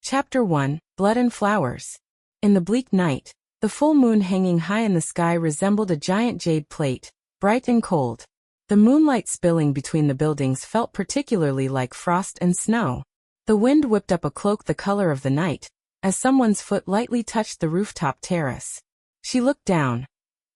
Chapter 1, Blood and Flowers. In the bleak night, the full moon hanging high in the sky resembled a giant jade plate, bright and cold. The moonlight spilling between the buildings felt particularly like frost and snow. The wind whipped up a cloak the color of the night, as someone's foot lightly touched the rooftop terrace. She looked down.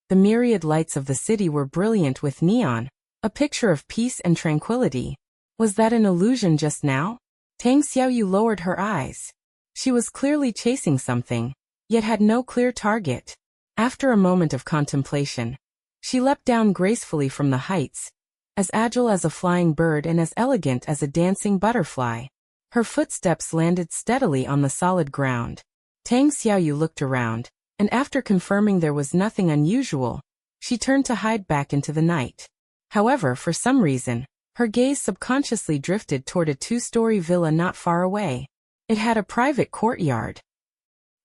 The myriad lights of the city were brilliant with neon, a picture of peace and tranquility. Was that an illusion just now? Tang Xiaoyu lowered her eyes. She was clearly chasing something, yet had no clear target. After a moment of contemplation, she leapt down gracefully from the heights, as agile as a flying bird and as elegant as a dancing butterfly. Her footsteps landed steadily on the solid ground. Tang Xiaoyu looked around, and after confirming there was nothing unusual, she turned to hide back into the night. However, for some reason, her gaze subconsciously drifted toward a two-story villa not far away. It had a private courtyard,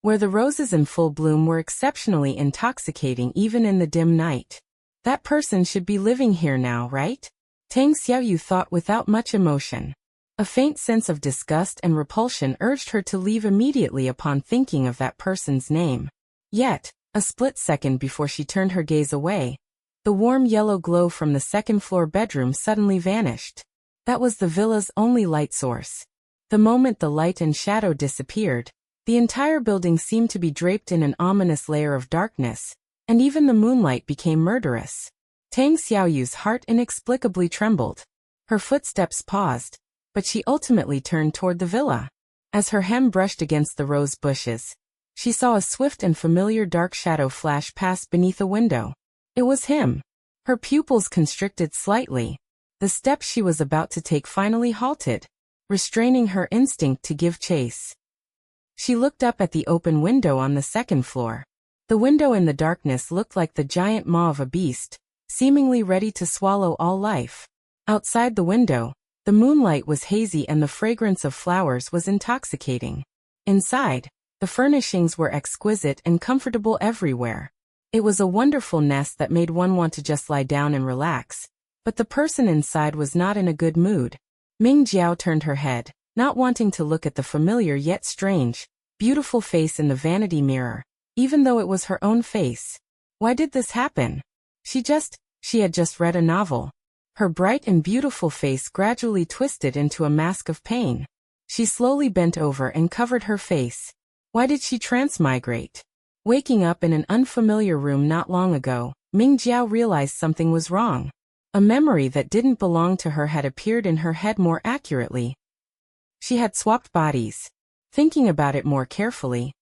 where the roses in full bloom were exceptionally intoxicating even in the dim night. That person should be living here now, right? Tang Xiaoyu thought without much emotion. A faint sense of disgust and repulsion urged her to leave immediately upon thinking of that person's name. Yet, a split second before she turned her gaze away, the warm yellow glow from the second-floor bedroom suddenly vanished. That was the villa's only light source. The moment the light and shadow disappeared, the entire building seemed to be draped in an ominous layer of darkness, and even the moonlight became murderous. Tang Xiaoyu's heart inexplicably trembled. Her footsteps paused, but she ultimately turned toward the villa. As her hem brushed against the rose bushes, she saw a swift and familiar dark shadow flash past beneath a window. It was him. Her pupils constricted slightly. The step she was about to take finally halted, restraining her instinct to give chase. She looked up at the open window on the second floor. The window in the darkness looked like the giant maw of a beast, seemingly ready to swallow all life. Outside the window, the moonlight was hazy and the fragrance of flowers was intoxicating. Inside, the furnishings were exquisite and comfortable everywhere. It was a wonderful nest that made one want to just lie down and relax, but the person inside was not in a good mood. Ming Jiao turned her head, not wanting to look at the familiar yet strange, beautiful face in the vanity mirror, even though it was her own face. Why did this happen? She had just read a novel. Her bright and beautiful face gradually twisted into a mask of pain. She slowly bent over and covered her face. Why did she transmigrate? Waking up in an unfamiliar room not long ago, Ming Jiao realized something was wrong. A memory that didn't belong to her had appeared in her head more accurately. She had swapped bodies. Thinking about it more carefully,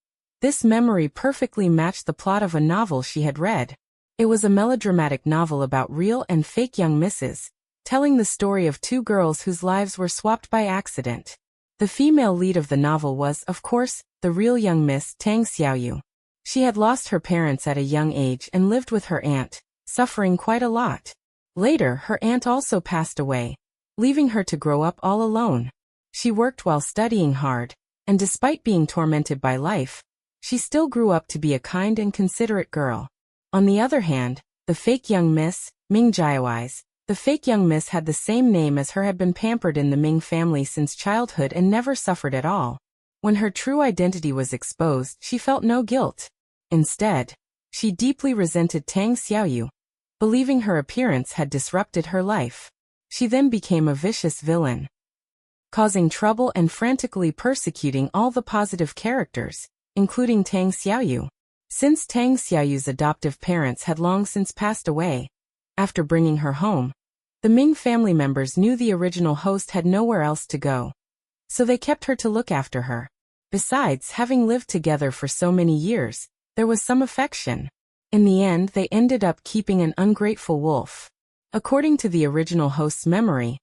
this memory perfectly matched the plot of a novel she had read. It was a melodramatic novel about real and fake young misses, telling the story of two girls whose lives were swapped by accident. The female lead of the novel was, of course, the real young Miss Tang Xiaoyu. She had lost her parents at a young age and lived with her aunt, suffering quite a lot. Later, her aunt also passed away, leaving her to grow up all alone. She worked while studying hard, and despite being tormented by life, she still grew up to be a kind and considerate girl. On the other hand, the fake young Miss, Ming Jiaoi's, the fake young Miss had the same name as her, had been pampered in the Ming family since childhood and never suffered at all. When her true identity was exposed, she felt no guilt. Instead, she deeply resented Tang Xiaoyu, believing her appearance had disrupted her life. She then became a vicious villain, causing trouble and frantically persecuting all the positive characters, including Tang Xiaoyu. Since Tang Xiaoyu's adoptive parents had long since passed away, after bringing her home, the Ming family members knew the original host had nowhere else to go, so they kept her to look after her. Besides, having lived together for so many years, there was some affection. In the end, they ended up keeping an ungrateful wolf. According to the original host's memory,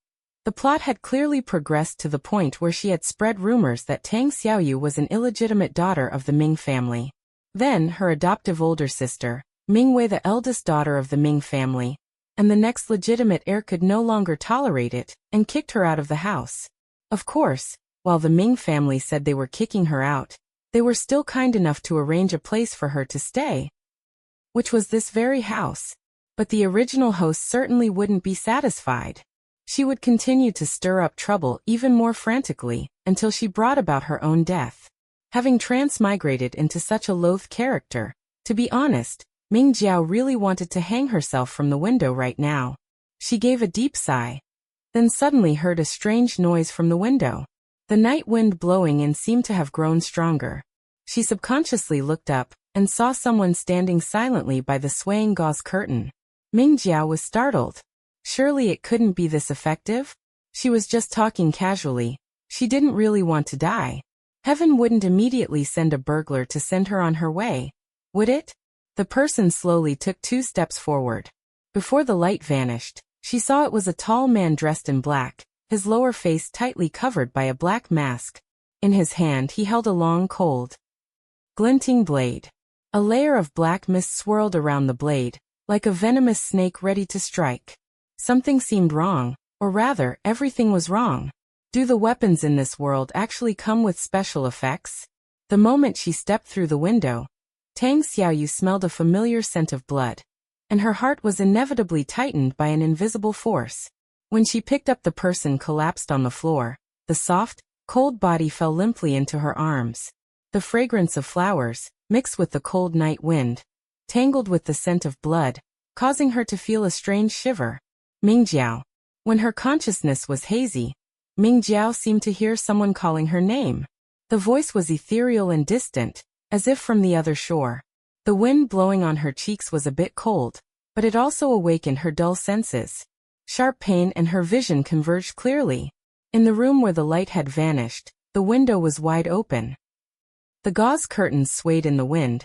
the plot had clearly progressed to the point where she had spread rumors that Tang Xiaoyu was an illegitimate daughter of the Ming family. Then, her adoptive older sister, Ming Wei, the eldest daughter of the Ming family, and the next legitimate heir, could no longer tolerate it, and kicked her out of the house. Of course, while the Ming family said they were kicking her out, they were still kind enough to arrange a place for her to stay, which was this very house. But the original host certainly wouldn't be satisfied. She would continue to stir up trouble even more frantically, until she brought about her own death. Having transmigrated into such a loath character, to be honest, Ming Jiao really wanted to hang herself from the window right now. She gave a deep sigh, then suddenly heard a strange noise from the window. The night wind blowing in seemed to have grown stronger. She subconsciously looked up and saw someone standing silently by the swaying gauze curtain. Ming Jiao was startled. Surely it couldn't be this effective? She was just talking casually. She didn't really want to die. Heaven wouldn't immediately send a burglar to send her on her way, would it? The person slowly took 2 steps forward. Before the light vanished, she saw it was a tall man dressed in black, his lower face tightly covered by a black mask. In his hand he held a long, cold, glinting blade. A layer of black mist swirled around the blade, like a venomous snake ready to strike. Something seemed wrong, or rather, everything was wrong. Do the weapons in this world actually come with special effects? The moment she stepped through the window, Tang Xiaoyu smelled a familiar scent of blood, and her heart was inevitably tightened by an invisible force. When she picked up the person collapsed on the floor, the soft, cold body fell limply into her arms. The fragrance of flowers, mixed with the cold night wind, tangled with the scent of blood, causing her to feel a strange shiver. Ming Jiao. When her consciousness was hazy, Ming Jiao seemed to hear someone calling her name. The voice was ethereal and distant, as if from the other shore. The wind blowing on her cheeks was a bit cold, but it also awakened her dull senses. Sharp pain and her vision converged clearly. In the room where the light had vanished, the window was wide open. The gauze curtains swayed in the wind,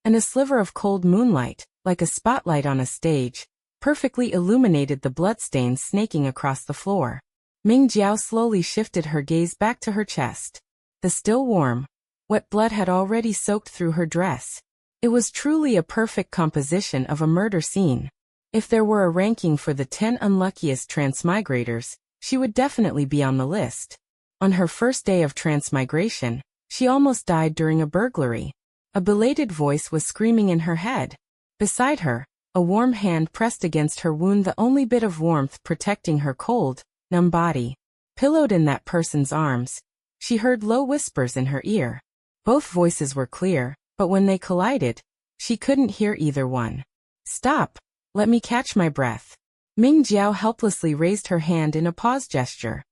and a sliver of cold moonlight, like a spotlight on a stage, perfectly illuminated the bloodstains snaking across the floor. Ming Jiao slowly shifted her gaze back to her chest. The still warm, wet blood had already soaked through her dress. It was truly a perfect composition of a murder scene. If there were a ranking for the 10 unluckiest transmigrators, she would definitely be on the list. On her first day of transmigration, she almost died during a burglary. A belated voice was screaming in her head. Beside her, a warm hand pressed against her wound, the only bit of warmth protecting her cold, numb body. Pillowed in that person's arms, she heard low whispers in her ear. Both voices were clear, but when they collided, she couldn't hear either one. Stop! Let me catch my breath. Ming Jiao helplessly raised her hand in a pause gesture.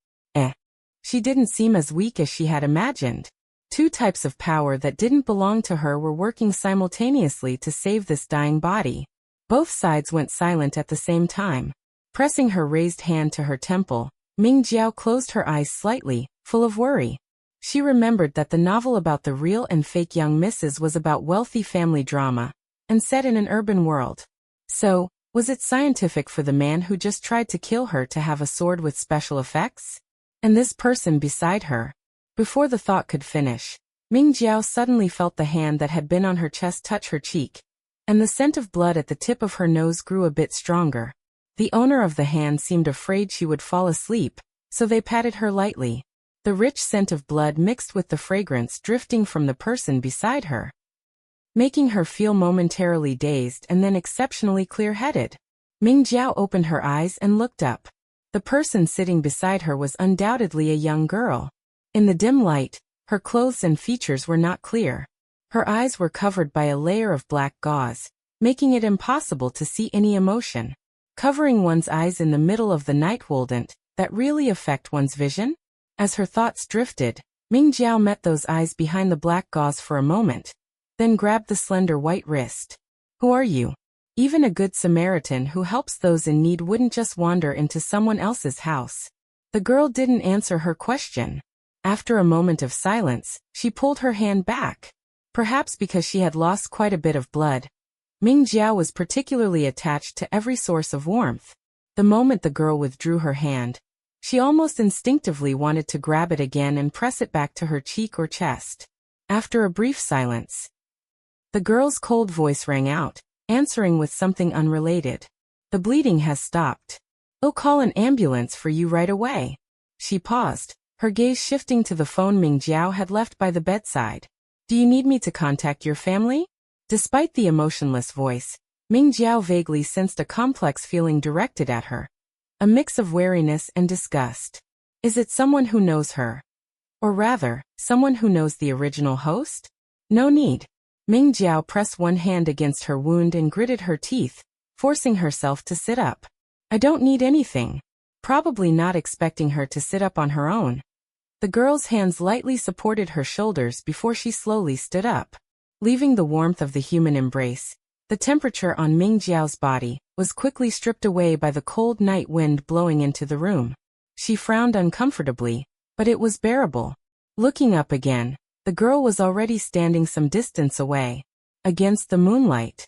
She didn't seem as weak as she had imagined. 2 types of power that didn't belong to her were working simultaneously to save this dying body. Both sides went silent at the same time. Pressing her raised hand to her temple, Ming Jiao closed her eyes slightly, full of worry. She remembered that the novel about the real and fake young misses was about wealthy family drama, and set in an urban world. So, was it scientific for the man who just tried to kill her to have a sword with special effects? And this person beside her? Before the thought could finish, Ming Jiao suddenly felt the hand that had been on her chest touch her cheek, and the scent of blood at the tip of her nose grew a bit stronger. The owner of the hand seemed afraid she would fall asleep, so they patted her lightly. The rich scent of blood mixed with the fragrance drifting from the person beside her, making her feel momentarily dazed and then exceptionally clear-headed. Ming Jiao opened her eyes and looked up. The person sitting beside her was undoubtedly a young girl. In the dim light, her clothes and features were not clear. Her eyes were covered by a layer of black gauze, making it impossible to see any emotion. Covering one's eyes in the middle of the night wouldn't that really affect one's vision? As her thoughts drifted, Ming Jiao met those eyes behind the black gauze for a moment, then grabbed the slender white wrist. Who are you? Even a good Samaritan who helps those in need wouldn't just wander into someone else's house. The girl didn't answer her question. After a moment of silence, she pulled her hand back. Perhaps because she had lost quite a bit of blood, Ming Jiao was particularly attached to every source of warmth. The moment the girl withdrew her hand, she almost instinctively wanted to grab it again and press it back to her cheek or chest. After a brief silence, the girl's cold voice rang out, answering with something unrelated. The bleeding has stopped. I'll call an ambulance for you right away. She paused, her gaze shifting to the phone Ming Jiao had left by the bedside. Do you need me to contact your family? Despite the emotionless voice, Ming Jiao vaguely sensed a complex feeling directed at her. A mix of wariness and disgust. Is it someone who knows her? Or rather, someone who knows the original host? No need. Ming Jiao pressed one hand against her wound and gritted her teeth, forcing herself to sit up. I don't need anything. Probably not expecting her to sit up on her own. The girl's hands lightly supported her shoulders before she slowly stood up. Leaving the warmth of the human embrace, the temperature on Ming Jiao's body was quickly stripped away by the cold night wind blowing into the room. She frowned uncomfortably, but it was bearable. Looking up again, the girl was already standing some distance away, against the moonlight.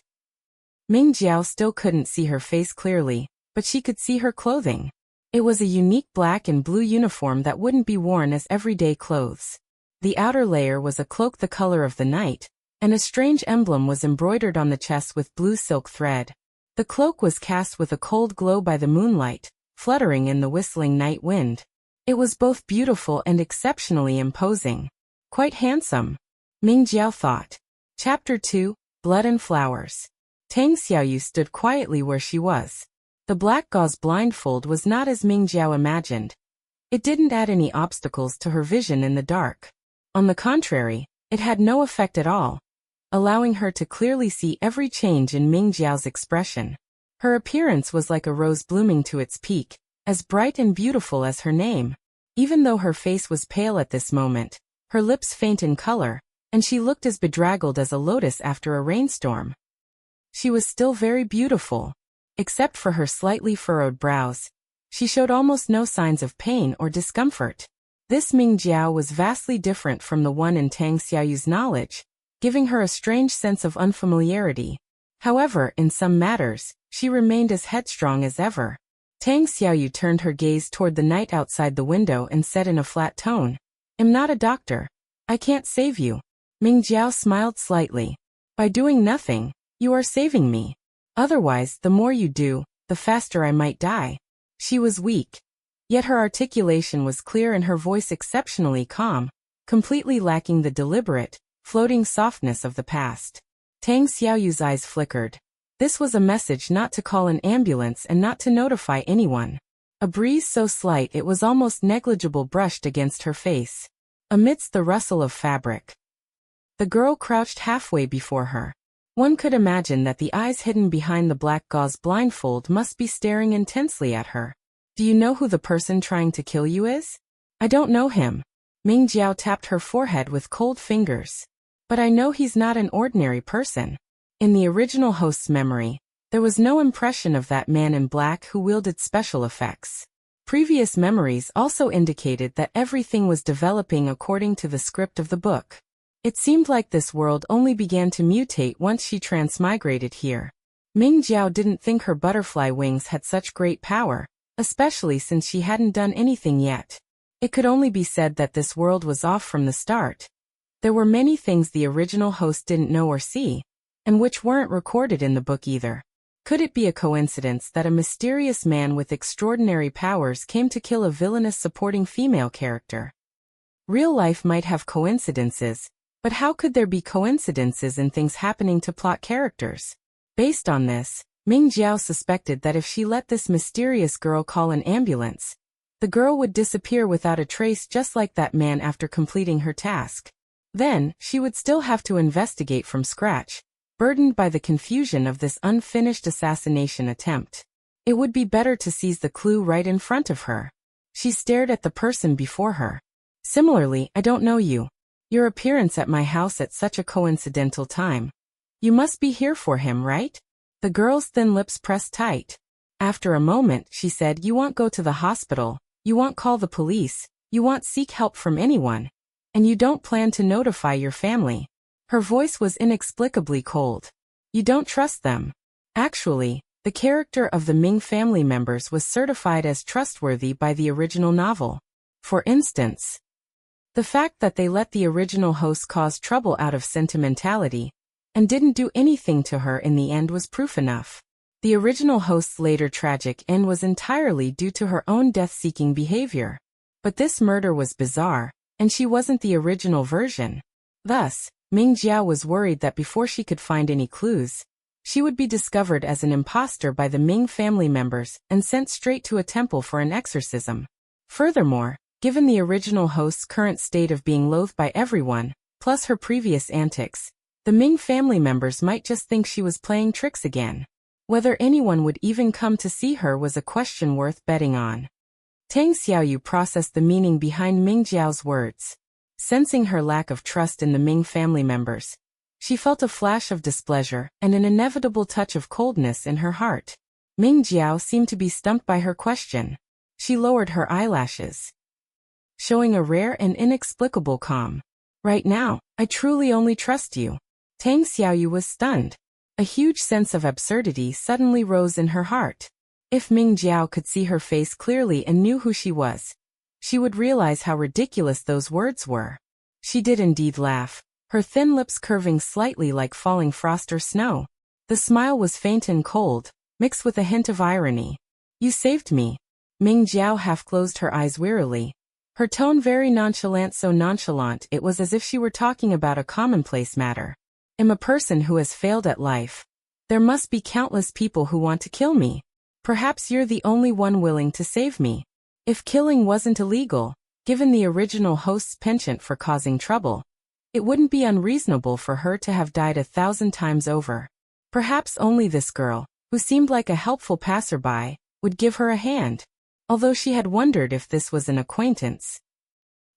Ming Jiao still couldn't see her face clearly, but she could see her clothing. It was a unique black and blue uniform that wouldn't be worn as everyday clothes. The outer layer was a cloak the color of the night, and a strange emblem was embroidered on the chest with blue silk thread. The cloak was cast with a cold glow by the moonlight, fluttering in the whistling night wind. It was both beautiful and exceptionally imposing. Quite handsome, Ming Jiao thought. Chapter 2, Blood and Flowers. Tang Xiaoyu stood quietly where she was. The black gauze blindfold was not as Ming Jiao imagined. It didn't add any obstacles to her vision in the dark. On the contrary, it had no effect at all, allowing her to clearly see every change in Ming Jiao's expression. Her appearance was like a rose blooming to its peak, as bright and beautiful as her name. Even though her face was pale at this moment, her lips faint in color, and she looked as bedraggled as a lotus after a rainstorm. She was still very beautiful. Except for her slightly furrowed brows, she showed almost no signs of pain or discomfort. This Ming Jiao was vastly different from the one in Tang Xiaoyu's knowledge, giving her a strange sense of unfamiliarity. However, in some matters, she remained as headstrong as ever. Tang Xiaoyu turned her gaze toward the night outside the window and said in a flat tone, "I'm not a doctor. I can't save you." Ming Jiao smiled slightly. "By doing nothing, you are saving me. Otherwise, the more you do, the faster I might die." She was weak. Yet her articulation was clear and her voice exceptionally calm, completely lacking the deliberate, floating softness of the past. Tang Xiaoyu's eyes flickered. This was a message not to call an ambulance and not to notify anyone. A breeze so slight it was almost negligible brushed against her face. Amidst the rustle of fabric, the girl crouched halfway before her. One could imagine that the eyes hidden behind the black gauze blindfold must be staring intensely at her. "Do you know who the person trying to kill you is?" "I don't know him." Ming Jiao tapped her forehead with cold fingers. "But I know he's not an ordinary person." In the original host's memory, there was no impression of that man in black who wielded special effects. Previous memories also indicated that everything was developing according to the script of the book. It seemed like this world only began to mutate once she transmigrated here. Ming Jiao didn't think her butterfly wings had such great power, especially since she hadn't done anything yet. It could only be said that this world was off from the start. There were many things the original host didn't know or see, and which weren't recorded in the book either. Could it be a coincidence that a mysterious man with extraordinary powers came to kill a villainous supporting female character? Real life might have coincidences, but how could there be coincidences in things happening to plot characters? Based on this, Ming Jiao suspected that if she let this mysterious girl call an ambulance, the girl would disappear without a trace just like that man after completing her task. Then, she would still have to investigate from scratch, burdened by the confusion of this unfinished assassination attempt. It would be better to seize the clue right in front of her. She stared at the person before her. "Similarly, I don't know you. Your appearance at my house at such a coincidental time. You must be here for him, right?" The girl's thin lips pressed tight. After a moment, she said, "You won't go to the hospital, you won't call the police, you won't seek help from anyone, and you don't plan to notify your family." Her voice was inexplicably cold. "You don't trust them." Actually, the character of the Ming family members was certified as trustworthy by the original novel. For instance, the fact that they let the original host cause trouble out of sentimentality, and didn't do anything to her in the end was proof enough. The original host's later tragic end was entirely due to her own death-seeking behavior. But this murder was bizarre, and she wasn't the original version. Thus, Ming Jiao was worried that before she could find any clues, she would be discovered as an imposter by the Ming family members and sent straight to a temple for an exorcism. Furthermore, Given the original host's current state of being loathed by everyone, plus her previous antics, the Ming family members might just think she was playing tricks again. Whether anyone would even come to see her was a question worth betting on. Tang Xiaoyu processed the meaning behind Ming Jiao's words. Sensing her lack of trust in the Ming family members, she felt a flash of displeasure and an inevitable touch of coldness in her heart. Ming Jiao seemed to be stumped by her question. She lowered her eyelashes, showing a rare and inexplicable calm. Right now, I truly only trust you. Tang Xiaoyu was stunned. A huge sense of absurdity suddenly rose in her heart. If Ming Jiao could see her face clearly and knew who she was, she would realize how ridiculous those words were. She did indeed laugh, her thin lips curving slightly like falling frost or snow. The smile was faint and cold, mixed with a hint of irony. You saved me. Ming Jiao half closed her eyes wearily, her tone very nonchalant, so nonchalant it was as if she were talking about a commonplace matter. I'm a person who has failed at life. There must be countless people who want to kill me. Perhaps you're the only one willing to save me. If killing wasn't illegal, given the original host's penchant for causing trouble, it wouldn't be unreasonable for her to have died 1,000 times over. Perhaps only this girl, who seemed like a helpful passerby, would give her a hand, although she had wondered if this was an acquaintance.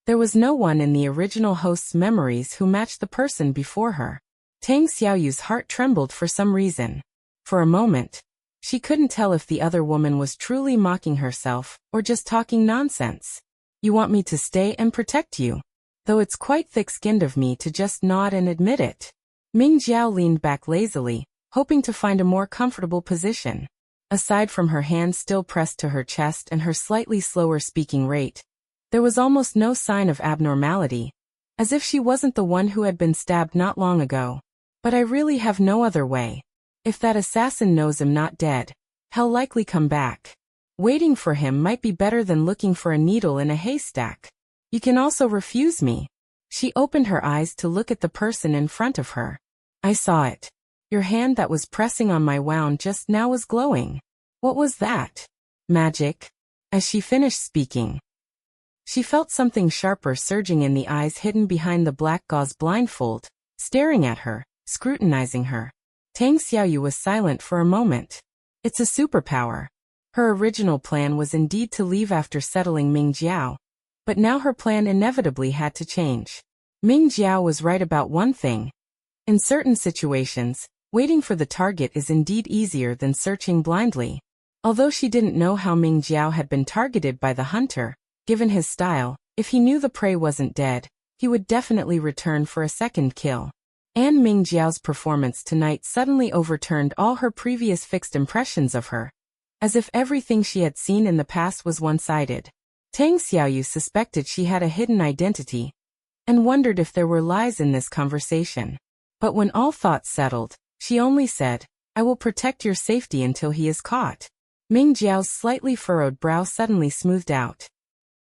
There was no one in the original host's memories who matched the person before her. Tang Xiaoyu's heart trembled for some reason. For a moment, she couldn't tell if the other woman was truly mocking herself or just talking nonsense. You want me to stay and protect you? Though it's quite thick-skinned of me to just nod and admit it. Ming Jiao leaned back lazily, hoping to find a more comfortable position. Aside from her hand still pressed to her chest and her slightly slower speaking rate, there was almost no sign of abnormality, as if she wasn't the one who had been stabbed not long ago. But I really have no other way. If that assassin knows I'm not dead, he'll likely come back. Waiting for him might be better than looking for a needle in a haystack. You can also refuse me. She opened her eyes to look at the person in front of her. I saw it. Your hand that was pressing on my wound just now was glowing. What was that? Magic? As she finished speaking, she felt something sharper surging in the eyes hidden behind the black gauze blindfold, staring at her, scrutinizing her. Tang Xiaoyu was silent for a moment. It's a superpower. Her original plan was indeed to leave after settling Ming Jiao, but now her plan inevitably had to change. Ming Jiao was right about one thing. In certain situations, waiting for the target is indeed easier than searching blindly. Although she didn't know how Ming Jiao had been targeted by the hunter, given his style, if he knew the prey wasn't dead, he would definitely return for a second kill. And Ming Jiao's performance tonight suddenly overturned all her previous fixed impressions of her, as if everything she had seen in the past was one-sided. Tang Xiaoyu suspected she had a hidden identity, and wondered if there were lies in this conversation. But when all thoughts settled, she only said, I will protect your safety until he is caught. Ming Jiao's slightly furrowed brow suddenly smoothed out,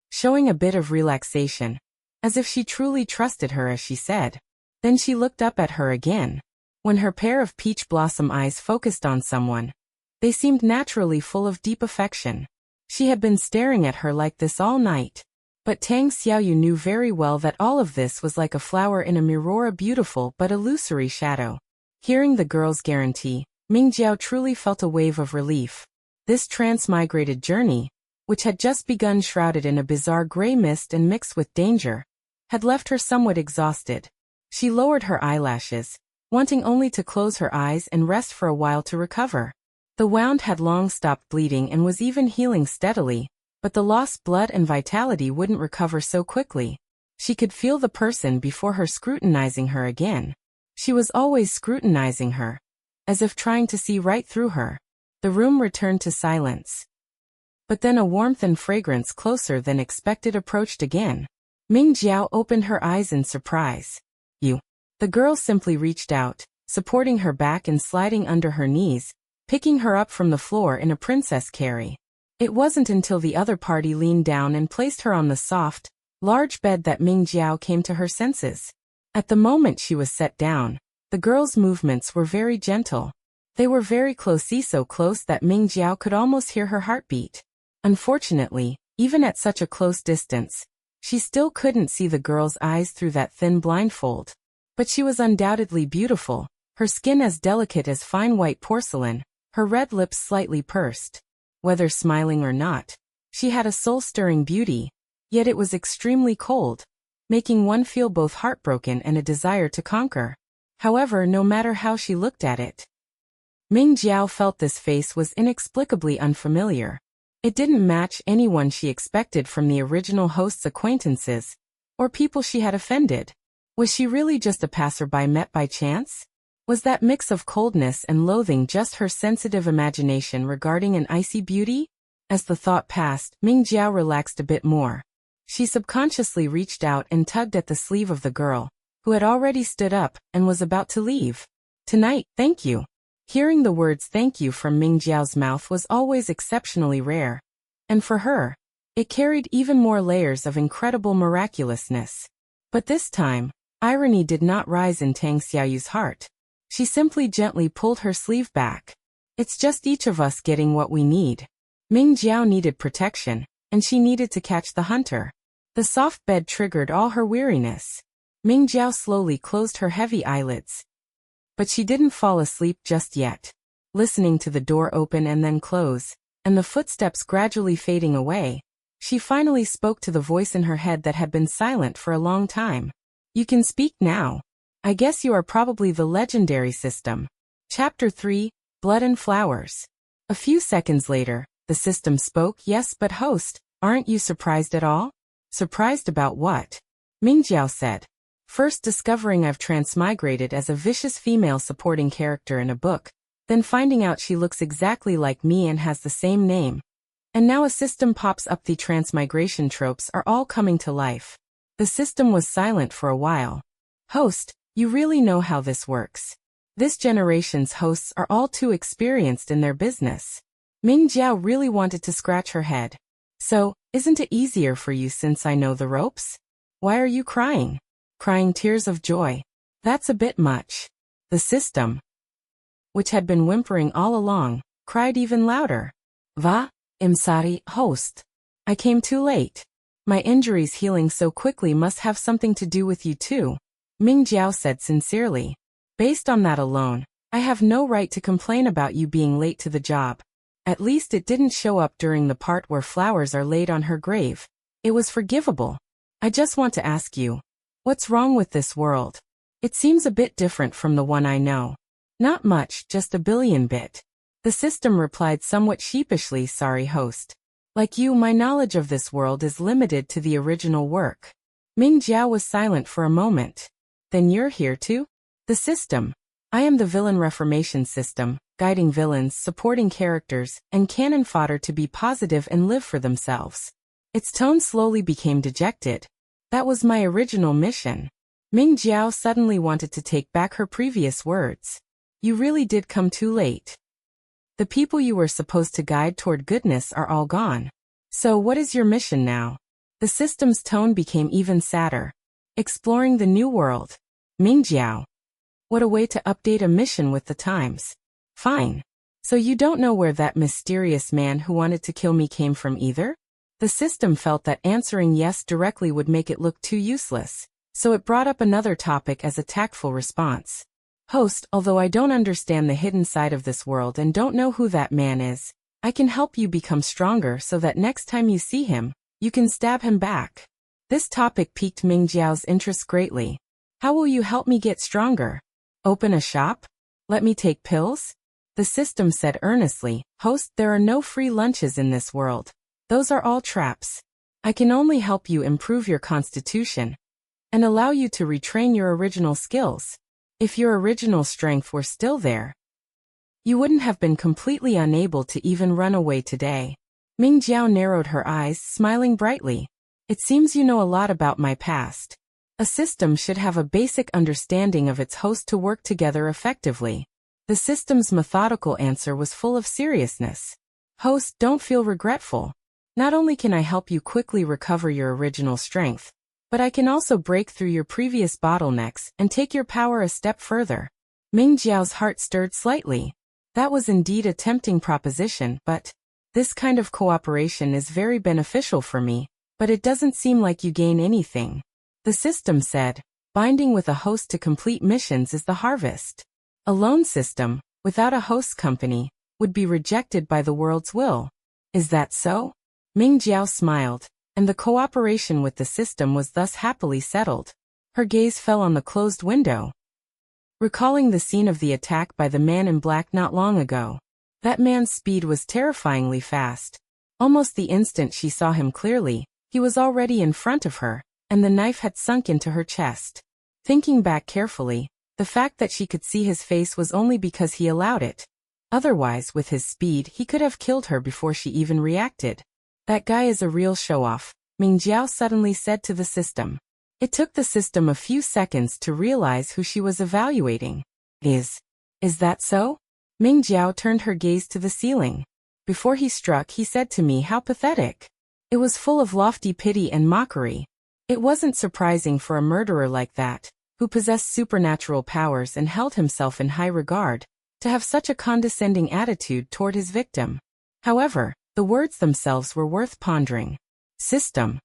showing a bit of relaxation, as if she truly trusted her as she said. Then she looked up at her again. When her pair of peach blossom eyes focused on someone, they seemed naturally full of deep affection. She had been staring at her like this all night. But Tang Xiaoyu knew very well that all of this was like a flower in a mirror, a beautiful but illusory shadow. Hearing the girl's guarantee, Ming Jiao truly felt a wave of relief. This transmigrated journey, which had just begun shrouded in a bizarre gray mist and mixed with danger, had left her somewhat exhausted. She lowered her eyelashes, wanting only to close her eyes and rest for a while to recover. The wound had long stopped bleeding and was even healing steadily, but the lost blood and vitality wouldn't recover so quickly. She could feel the person before her scrutinizing her again. She was always scrutinizing her, as if trying to see right through her. The room returned to silence. But then a warmth and fragrance closer than expected approached again. Ming Jiao opened her eyes in surprise. You. The girl simply reached out, supporting her back and sliding under her knees, picking her up from the floor in a princess carry. It wasn't until the other party leaned down and placed her on the soft, large bed that Ming Jiao came to her senses. At the moment she was set down, the girl's movements were very gentle. They were very close, so close that Ming Jiao could almost hear her heartbeat. Unfortunately, even at such a close distance, She still couldn't see the girl's eyes through that thin blindfold. But she was undoubtedly beautiful, her skin as delicate as fine white porcelain, her red lips slightly pursed. Whether smiling or not, she had a soul-stirring beauty, yet it was extremely cold, making one feel both heartbroken and a desire to conquer. However, no matter how she looked at it, Ming Jiao felt this face was inexplicably unfamiliar. It didn't match anyone she expected from the original host's acquaintances, or people she had offended. Was she really just a passerby met by chance? Was that mix of coldness and loathing just her sensitive imagination regarding an icy beauty? As the thought passed, Ming Jiao relaxed a bit more. She subconsciously reached out and tugged at the sleeve of the girl, who had already stood up and was about to leave. Tonight, thank you. Hearing the words thank you from Ming Jiao's mouth was always exceptionally rare. And for her, it carried even more layers of incredible miraculousness. But this time, irony did not rise in Tang Xiaoyu's heart. She simply gently pulled her sleeve back. It's just each of us getting what we need. Ming Jiao needed protection, and she needed to catch the hunter. The soft bed triggered all her weariness. Ming Jiao slowly closed her heavy eyelids. But she didn't fall asleep just yet. Listening to the door open and then close, and the footsteps gradually fading away, she finally spoke to the voice in her head that had been silent for a long time. You can speak now. I guess you are probably the legendary system. Chapter 3, Blood and Flowers. A few seconds later, the system spoke. Yes, but host, aren't you surprised at all? Surprised about what? Ming Jiao said. First discovering I've transmigrated as a vicious female supporting character in a book, then finding out she looks exactly like me and has the same name. And now a system pops up. The transmigration tropes are all coming to life. The system was silent for a while. Host, you really know how this works. This generation's hosts are all too experienced in their business. Ming Jiao really wanted to scratch her head. So, isn't it easier for you since I know the ropes? Why are you crying? Crying tears of joy. That's a bit much. The system, which had been whimpering all along, cried even louder. Va, I'm sorry, host. I came too late. My injuries healing so quickly must have something to do with you too, Ming Jiao said sincerely. Based on that alone, I have no right to complain about you being late to the job. At least it didn't show up during the part where flowers are laid on her grave. It was forgivable. I just want to ask you, what's wrong with this world? It seems a bit different from the one I know. Not much, just a billion bit. The system replied somewhat sheepishly. Sorry, host. Like you, my knowledge of this world is limited to the original work. Ming Jiao was silent for a moment. Then you're here too? The system. I am the villain reformation system, guiding villains, supporting characters, and cannon fodder to be positive and live for themselves. Its tone slowly became dejected. That was my original mission. Ming Jiao suddenly wanted to take back her previous words. You really did come too late. The people you were supposed to guide toward goodness are all gone. So what is your mission now? The system's tone became even sadder. Exploring the new world. Ming Jiao. What a way to update a mission with the times. Fine. So you don't know where that mysterious man who wanted to kill me came from either? The system felt that answering yes directly would make it look too useless, so it brought up another topic as a tactful response. Host, although I don't understand the hidden side of this world and don't know who that man is, I can help you become stronger so that next time you see him, you can stab him back. This topic piqued Ming Jiao's interest greatly. How will you help me get stronger? Open a shop? Let me take pills? The system said earnestly. Host, there are no free lunches in this world. Those are all traps. I can only help you improve your constitution and allow you to retrain your original skills. If your original strength were still there, you wouldn't have been completely unable to even run away today. Ming Jiao narrowed her eyes, smiling brightly. It seems you know a lot about my past. A system should have a basic understanding of its host to work together effectively. The system's methodical answer was full of seriousness. Host, don't feel regretful. Not only can I help you quickly recover your original strength, but I can also break through your previous bottlenecks and take your power a step further. Ming Jiao's heart stirred slightly. That was indeed a tempting proposition, but this kind of cooperation is very beneficial for me. But it doesn't seem like you gain anything. The system said, binding with a host to complete missions is the harvest. A lone system, without a host company, would be rejected by the world's will. Is that so? Ming Jiao smiled, and the cooperation with the system was thus happily settled. Her gaze fell on the closed window, recalling the scene of the attack by the man in black not long ago. That man's speed was terrifyingly fast. Almost the instant she saw him clearly, he was already in front of her, and the knife had sunk into her chest. Thinking back carefully, the fact that she could see his face was only because he allowed it. Otherwise, with his speed, he could have killed her before she even reacted. That guy is a real show-off, Ming Jiao suddenly said to the system. It took the system a few seconds to realize who she was evaluating. Is that so? Ming Jiao turned her gaze to the ceiling. Before he struck, he said to me, how pathetic. It was full of lofty pity and mockery. It wasn't surprising for a murderer like that, who possessed supernatural powers and held himself in high regard, to have such a condescending attitude toward his victim. However, the words themselves were worth pondering. System.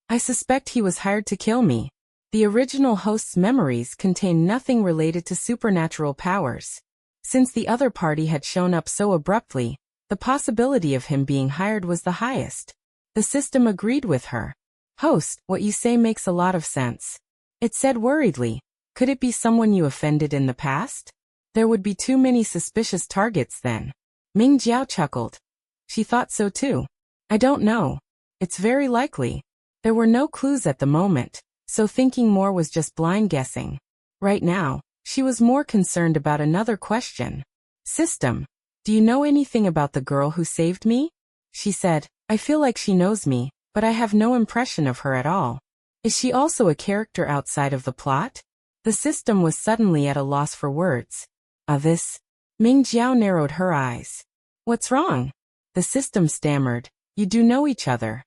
I suspect he was hired to kill me. The original host's memories contained nothing related to supernatural powers. Since the other party had shown up so abruptly, the possibility of him being hired was the highest. The system agreed with her. Host, what you say makes a lot of sense. It said worriedly, could it be someone you offended in the past? There would be too many suspicious targets then. Ming Jiao chuckled. She thought so too. I don't know. It's very likely. There were no clues at the moment, so thinking more was just blind guessing. Right now, she was more concerned about another question. System. Do you know anything about the girl who saved me? She said, I feel like she knows me, but I have no impression of her at all. Is she also a character outside of the plot? The system was suddenly at a loss for words. This? Ming Jiao narrowed her eyes. What's wrong? The system stammered. You do know each other.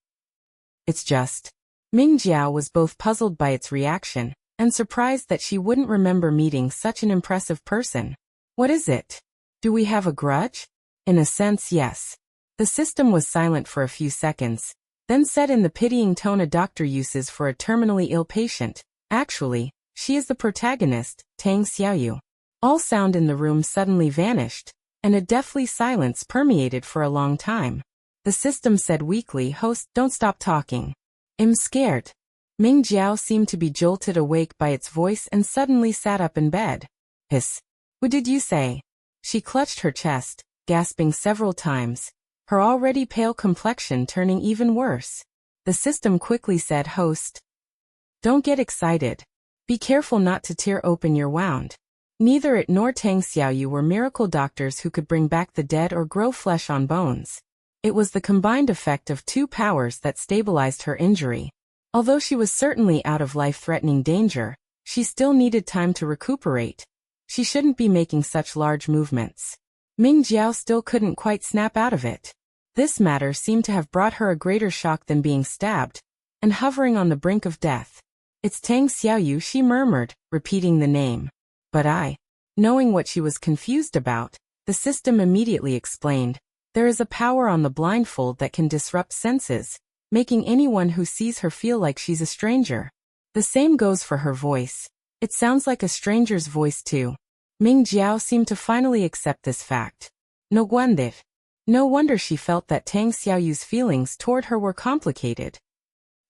It's just. Ming Jiao was both puzzled by its reaction, and surprised that she wouldn't remember meeting such an impressive person. What is it? Do we have a grudge? In a sense, yes. The system was silent for a few seconds, then said in the pitying tone a doctor uses for a terminally ill patient, actually, she is the protagonist, Tang Xiaoyu. All sound in the room suddenly vanished, and a deathly silence permeated for a long time. The system said weakly, host, don't stop talking. I'm scared. Ming Jiao seemed to be jolted awake by its voice and suddenly sat up in bed. Hiss. What did you say? She clutched her chest, gasping several times, her already pale complexion turning even worse. The system quickly said, host. Don't get excited. Be careful not to tear open your wound. Neither it nor Tang Xiaoyu were miracle doctors who could bring back the dead or grow flesh on bones. It was the combined effect of two powers that stabilized her injury. Although she was certainly out of life-threatening danger, she still needed time to recuperate. She shouldn't be making such large movements. Ming Jiao still couldn't quite snap out of it. This matter seemed to have brought her a greater shock than being stabbed, and hovering on the brink of death. It's Tang Xiaoyu, she murmured, repeating the name. But knowing what she was confused about, the system immediately explained, there is a power on the blindfold that can disrupt senses, making anyone who sees her feel like she's a stranger. The same goes for her voice. It sounds like a stranger's voice too. Ming Jiao seemed to finally accept this fact. No wonder she felt that Tang Xiaoyu's feelings toward her were complicated,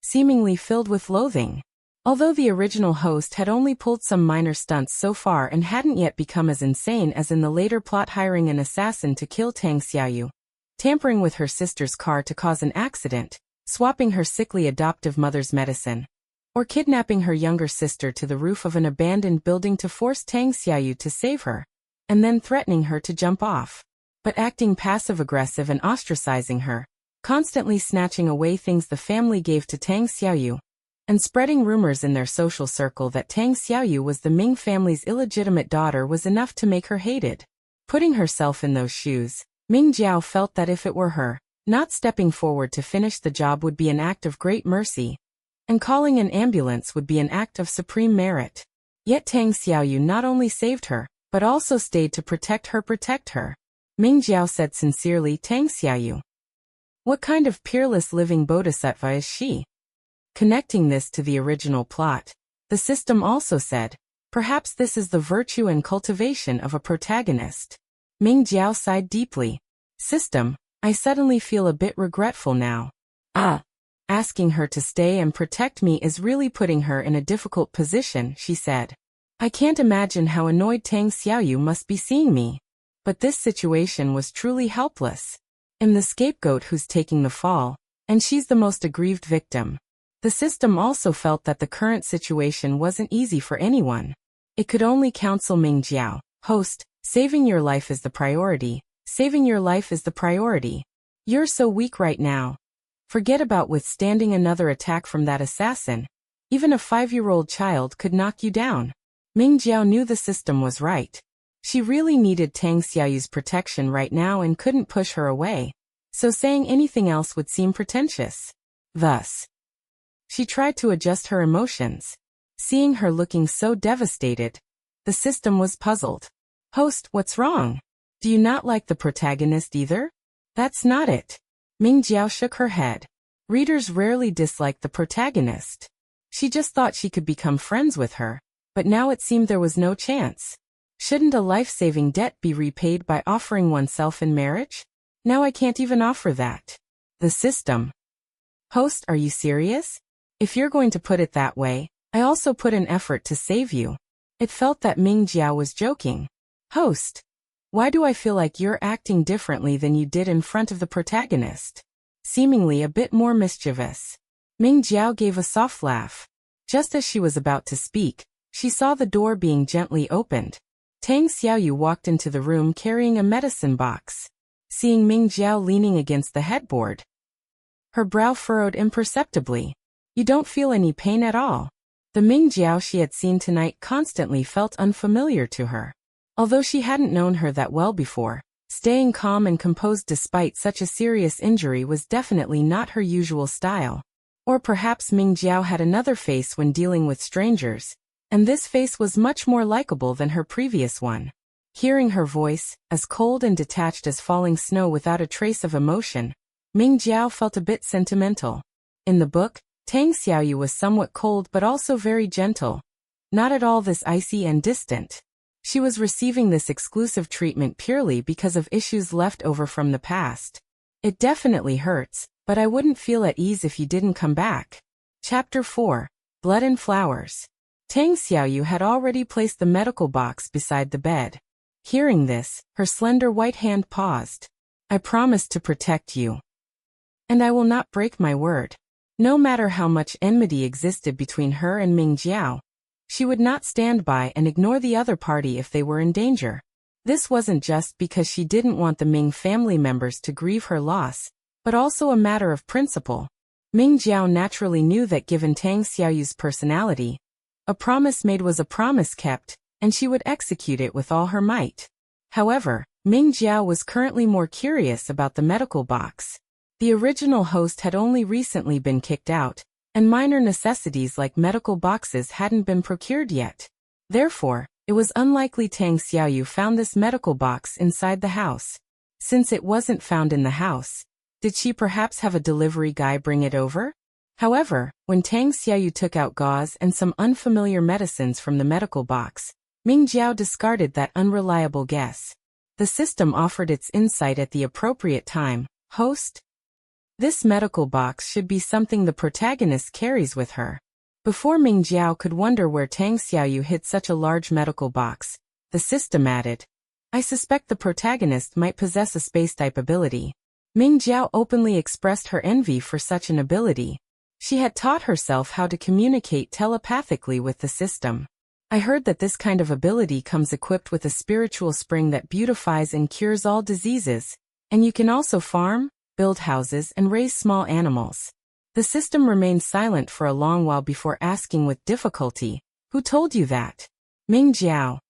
seemingly filled with loathing. Although the original host had only pulled some minor stunts so far and hadn't yet become as insane as in the later plot, hiring an assassin to kill Tang Xiaoyu, tampering with her sister's car to cause an accident, swapping her sickly adoptive mother's medicine, or kidnapping her younger sister to the roof of an abandoned building to force Tang Xiaoyu to save her, and then threatening her to jump off. But acting passive-aggressive and ostracizing her, constantly snatching away things the family gave to Tang Xiaoyu, and spreading rumors in their social circle that Tang Xiaoyu was the Ming family's illegitimate daughter was enough to make her hated. Putting herself in those shoes, Ming Jiao felt that if it were her, not stepping forward to finish the job would be an act of great mercy, and calling an ambulance would be an act of supreme merit. Yet Tang Xiaoyu not only saved her, but also stayed to protect her. Ming Jiao said sincerely, Tang Xiaoyu. What kind of peerless living bodhisattva is she? Connecting this to the original plot, the system also said, perhaps this is the virtue and cultivation of a protagonist. Ming Jiao sighed deeply. System, I suddenly feel a bit regretful now. Asking her to stay and protect me is really putting her in a difficult position, she said. I can't imagine how annoyed Tang Xiaoyu must be seeing me. But this situation was truly helpless. I'm the scapegoat who's taking the fall, and she's the most aggrieved victim. The system also felt that the current situation wasn't easy for anyone. It could only counsel Ming Jiao, host, saving your life is the priority, saving your life is the priority. You're so weak right now. Forget about withstanding another attack from that assassin. Even a 5-year-old child could knock you down. Ming Jiao knew the system was right. She really needed Tang Xiaoyu's protection right now and couldn't push her away. So saying anything else would seem pretentious. Thus, she tried to adjust her emotions. Seeing her looking so devastated, the system was puzzled. Host, what's wrong? Do you not like the protagonist either? That's not it. Ming Jiao shook her head. Readers rarely dislike the protagonist. She just thought she could become friends with her, but now it seemed there was no chance. Shouldn't a life-saving debt be repaid by offering oneself in marriage? Now I can't even offer that. The system. Host, are you serious? If you're going to put it that way, I also put an effort to save you. It felt that Ming Jiao was joking. Host, why do I feel like you're acting differently than you did in front of the protagonist? Seemingly a bit more mischievous. Ming Jiao gave a soft laugh. Just as she was about to speak, she saw the door being gently opened. Tang Xiaoyu walked into the room carrying a medicine box. Seeing Ming Jiao leaning against the headboard, her brow furrowed imperceptibly. You don't feel any pain at all. The Ming Jiao she had seen tonight constantly felt unfamiliar to her. Although she hadn't known her that well before, staying calm and composed despite such a serious injury was definitely not her usual style. Or perhaps Ming Jiao had another face when dealing with strangers, and this face was much more likable than her previous one. Hearing her voice, as cold and detached as falling snow without a trace of emotion, Ming Jiao felt a bit sentimental. In the book, Tang Xiaoyu was somewhat cold but also very gentle. Not at all this icy and distant. She was receiving this exclusive treatment purely because of issues left over from the past. It definitely hurts, but I wouldn't feel at ease if you didn't come back. Chapter 4. Blood and Flowers. Tang Xiaoyu had already placed the medical box beside the bed. Hearing this, her slender white hand paused. I promised to protect you. And I will not break my word. No matter how much enmity existed between her and Ming Jiao, she would not stand by and ignore the other party if they were in danger. This wasn't just because she didn't want the Ming family members to grieve her loss, but also a matter of principle. Ming Jiao naturally knew that given Tang Xiaoyu's personality, a promise made was a promise kept, and she would execute it with all her might. However, Ming Jiao was currently more curious about the medical box. The original host had only recently been kicked out, and minor necessities like medical boxes hadn't been procured yet. Therefore, it was unlikely Tang Xiaoyu found this medical box inside the house. Since it wasn't found in the house, did she perhaps have a delivery guy bring it over? However, when Tang Xiaoyu took out gauze and some unfamiliar medicines from the medical box, Ming Jiao discarded that unreliable guess. The system offered its insight at the appropriate time. Host? This medical box should be something the protagonist carries with her. Before Ming Jiao could wonder where Tang Xiaoyu hid such a large medical box, the system added, I suspect the protagonist might possess a space-type ability. Ming Jiao openly expressed her envy for such an ability. She had taught herself how to communicate telepathically with the system. I heard that this kind of ability comes equipped with a spiritual spring that beautifies and cures all diseases, and you can also farm, build houses and raise small animals. The system remained silent for a long while before asking with difficulty, who told you that? Ming Jiao.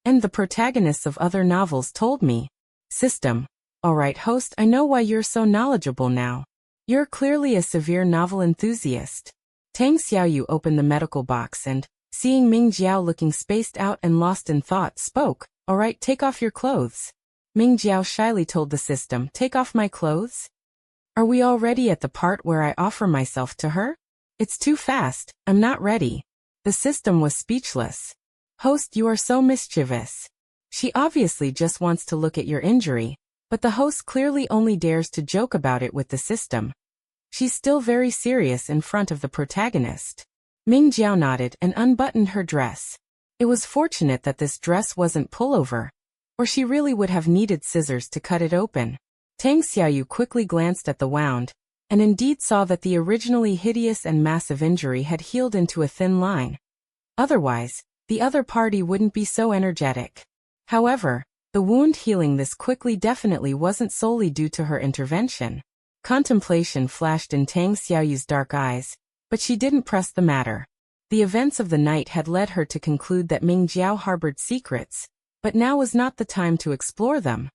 And the protagonists of other novels told me. System. Alright host, I know why you're so knowledgeable now. You're clearly a severe novel enthusiast. Tang Xiaoyu opened the medical box and, seeing Ming Jiao looking spaced out and lost in thought, spoke, Alright, take off your clothes. Ming Jiao shyly told the system, Take off my clothes? Are we already at the part where I offer myself to her? It's too fast, I'm not ready. The system was speechless. Host, you are so mischievous. She obviously just wants to look at your injury, but the host clearly only dares to joke about it with the system. She's still very serious in front of the protagonist. Ming Jiao nodded and unbuttoned her dress. It was fortunate that this dress wasn't pullover, or she really would have needed scissors to cut it open. Tang Xiaoyu quickly glanced at the wound, and indeed saw that the originally hideous and massive injury had healed into a thin line. Otherwise, the other party wouldn't be so energetic. However, the wound healing this quickly definitely wasn't solely due to her intervention. Contemplation flashed in Tang Xiaoyu's dark eyes, but she didn't press the matter. The events of the night had led her to conclude that Ming Jiao harbored secrets, but now was not the time to explore them.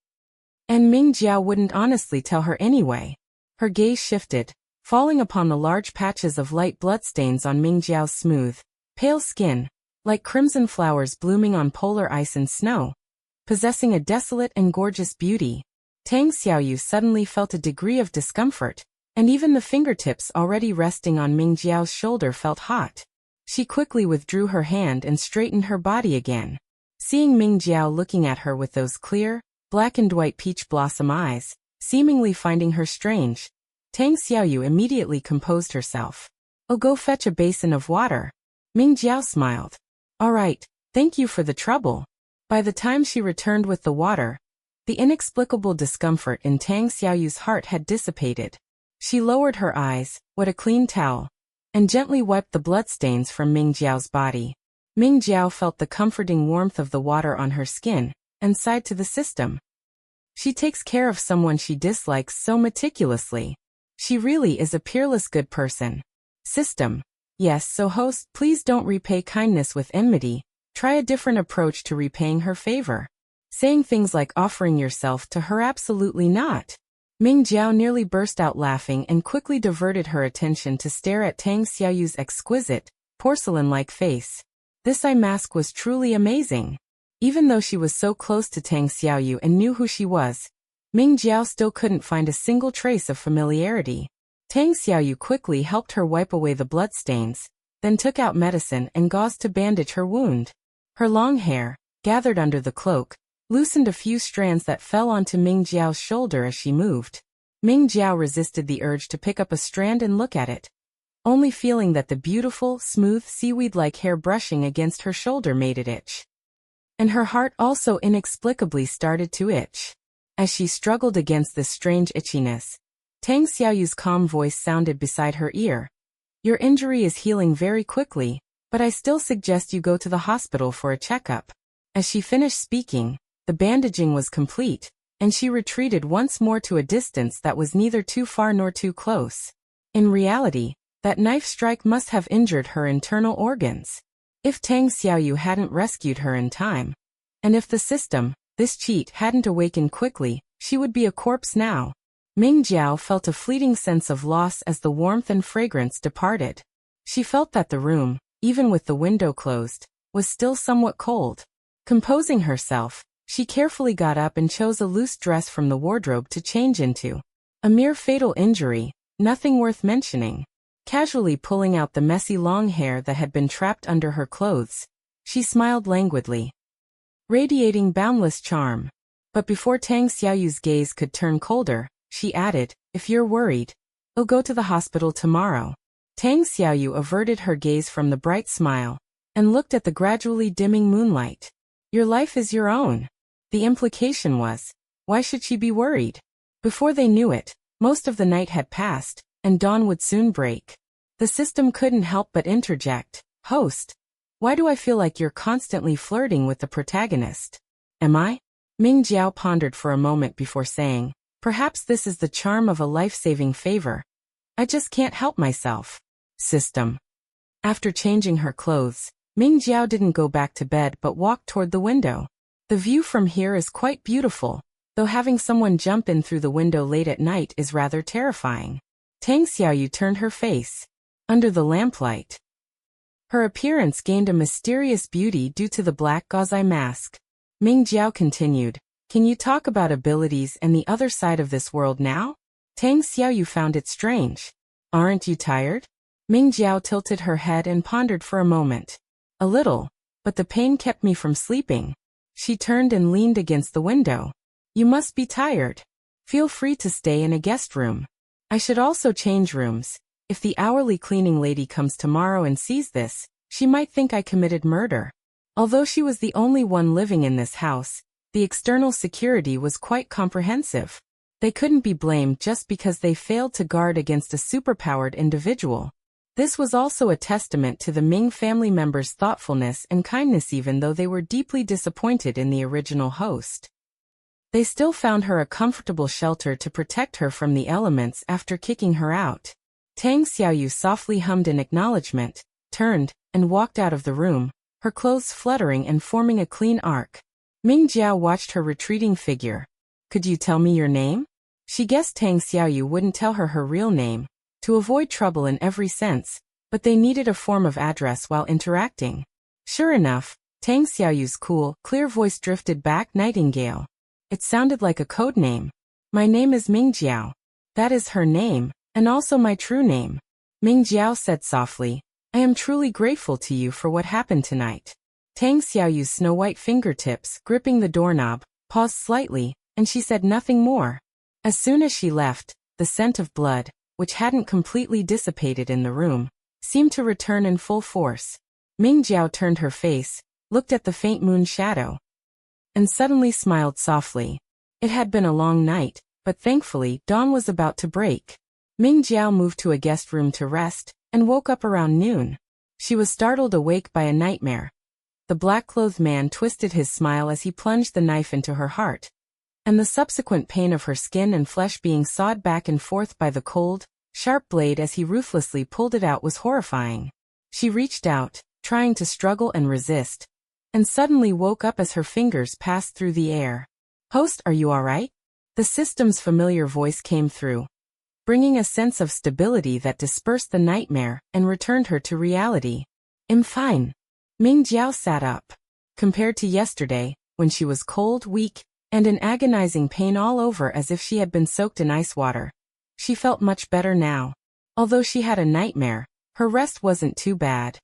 And Ming Jiao wouldn't honestly tell her anyway. Her gaze shifted, falling upon the large patches of light bloodstains on Ming Jiao's smooth, pale skin, like crimson flowers blooming on polar ice and snow, possessing a desolate and gorgeous beauty. Tang Xiaoyu suddenly felt a degree of discomfort, and even the fingertips already resting on Ming Jiao's shoulder felt hot. She quickly withdrew her hand and straightened her body again. Seeing Ming Jiao looking at her with those clear, black and white peach blossom eyes, seemingly finding her strange, Tang Xiaoyu immediately composed herself. "Oh, go fetch a basin of water." Ming Jiao smiled. "All right, thank you for the trouble." By the time she returned with the water, the inexplicable discomfort in Tang Xiaoyu's heart had dissipated. She lowered her eyes, "What a clean towel," and gently wiped the bloodstains from Ming Jiao's body. Ming Jiao felt the comforting warmth of the water on her skin, and sighed to the system. She takes care of someone she dislikes so meticulously. She really is a peerless good person. System. Yes, so host, please don't repay kindness with enmity. Try a different approach to repaying her favor. Saying things like offering yourself to her, absolutely not. Ming Jiao nearly burst out laughing and quickly diverted her attention to stare at Tang Xiaoyu's exquisite, porcelain-like face. This eye mask was truly amazing. Even though she was so close to Tang Xiaoyu and knew who she was, Ming Jiao still couldn't find a single trace of familiarity. Tang Xiaoyu quickly helped her wipe away the bloodstains, then took out medicine and gauze to bandage her wound. Her long hair, gathered under the cloak, loosened a few strands that fell onto Ming Jiao's shoulder as she moved. Ming Jiao resisted the urge to pick up a strand and look at it, only feeling that the beautiful, smooth, seaweed-like hair brushing against her shoulder made it itch. And her heart also inexplicably started to itch. As she struggled against this strange itchiness, Tang Xiaoyu's calm voice sounded beside her ear. "Your injury is healing very quickly, but I still suggest you go to the hospital for a checkup." As she finished speaking, the bandaging was complete, and she retreated once more to a distance that was neither too far nor too close. In reality, that knife strike must have injured her internal organs. If Tang Xiaoyu hadn't rescued her in time, and if the system, this cheat, hadn't awakened quickly, she would be a corpse now. Ming Jiao felt a fleeting sense of loss as the warmth and fragrance departed. She felt that the room, even with the window closed, was still somewhat cold. Composing herself, she carefully got up and chose a loose dress from the wardrobe to change into. A mere fatal injury, nothing worth mentioning. Casually pulling out the messy long hair that had been trapped under her clothes, she smiled languidly, radiating boundless charm. But before Tang Xiaoyu's gaze could turn colder, she added, "If you're worried, I'll go to the hospital tomorrow." Tang Xiaoyu averted her gaze from the bright smile, and looked at the gradually dimming moonlight. "Your life is your own." The implication was, why should she be worried? Before they knew it, most of the night had passed, and dawn would soon break. The system couldn't help but interject, "Host, why do I feel like you're constantly flirting with the protagonist?" "Am I?" Ming Jiao pondered for a moment before saying, "Perhaps this is the charm of a life-saving favor. I just can't help myself." System. After changing her clothes, Ming Jiao didn't go back to bed but walked toward the window. The view from here is quite beautiful, though having someone jump in through the window late at night is rather terrifying. Tang Xiaoyu turned her face. Under the lamplight, her appearance gained a mysterious beauty due to the black gauze eye mask. Ming Jiao continued, "Can you talk about abilities and the other side of this world now?" Tang Xiaoyu found it strange. Aren't you tired? Ming Jiao tilted her head and pondered for a moment. A little, but the pain kept me from sleeping. She turned and leaned against the window. You must be tired. Feel free to stay in a guest room. I should also change rooms. If the hourly cleaning lady comes tomorrow and sees this, she might think I committed murder. Although she was the only one living in this house, the external security was quite comprehensive. They couldn't be blamed just because they failed to guard against a superpowered individual. This was also a testament to the Ming family members' thoughtfulness and kindness even though they were deeply disappointed in the original host. They still found her a comfortable shelter to protect her from the elements after kicking her out. Tang Xiaoyu softly hummed in acknowledgement, turned, and walked out of the room, her clothes fluttering and forming a clean arc. Ming Jiao watched her retreating figure. Could you tell me your name? She guessed Tang Xiaoyu wouldn't tell her real name, to avoid trouble in every sense, but they needed a form of address while interacting. Sure enough, Tang Xiaoyu's cool, clear voice drifted back, Nightingale. It sounded like a code name. My name is Ming Jiao. That is her name, and also my true name. Ming Jiao said softly, I am truly grateful to you for what happened tonight. Tang Xiaoyu's snow-white fingertips, gripping the doorknob, paused slightly, and she said nothing more. As soon as she left, the scent of blood, which hadn't completely dissipated in the room, seemed to return in full force. Ming Jiao turned her face, looked at the faint moon shadow, and suddenly smiled softly. It had been a long night, but thankfully dawn was about to break. Ming Jiao moved to a guest room to rest, and woke up around noon. She was startled awake by a nightmare. The black-clothed man twisted his smile as he plunged the knife into her heart, and the subsequent pain of her skin and flesh being sawed back and forth by the cold, sharp blade as he ruthlessly pulled it out was horrifying. She reached out, trying to struggle and resist, and suddenly woke up as her fingers passed through the air. Host, are you alright? The system's familiar voice came through, bringing a sense of stability that dispersed the nightmare and returned her to reality. I'm fine. Ming Jiao sat up. Compared to yesterday, when she was cold, weak, and in agonizing pain all over as if she had been soaked in ice water, she felt much better now. Although she had a nightmare, her rest wasn't too bad.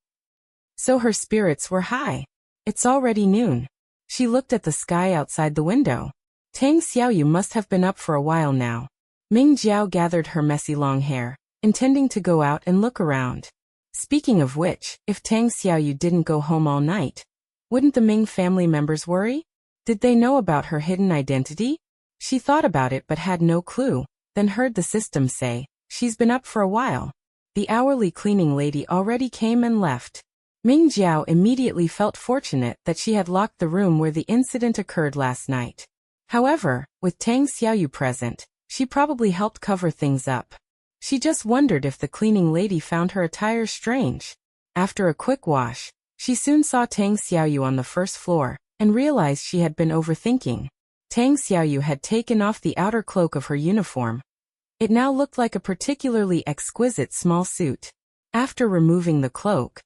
So her spirits were high. It's already noon. She looked at the sky outside the window. Tang Xiaoyu must have been up for a while now. Ming Jiao gathered her messy long hair, intending to go out and look around. Speaking of which, if Tang Xiaoyu didn't go home all night, wouldn't the Ming family members worry? Did they know about her hidden identity? She thought about it but had no clue, then heard the system say, she's been up for a while. The hourly cleaning lady already came and left. Ming Jiao immediately felt fortunate that she had locked the room where the incident occurred last night. However, with Tang Xiaoyu present, she probably helped cover things up. She just wondered if the cleaning lady found her attire strange. After a quick wash, she soon saw Tang Xiaoyu on the first floor, and realized she had been overthinking. Tang Xiaoyu had taken off the outer cloak of her uniform. It now looked like a particularly exquisite small suit. After removing the cloak,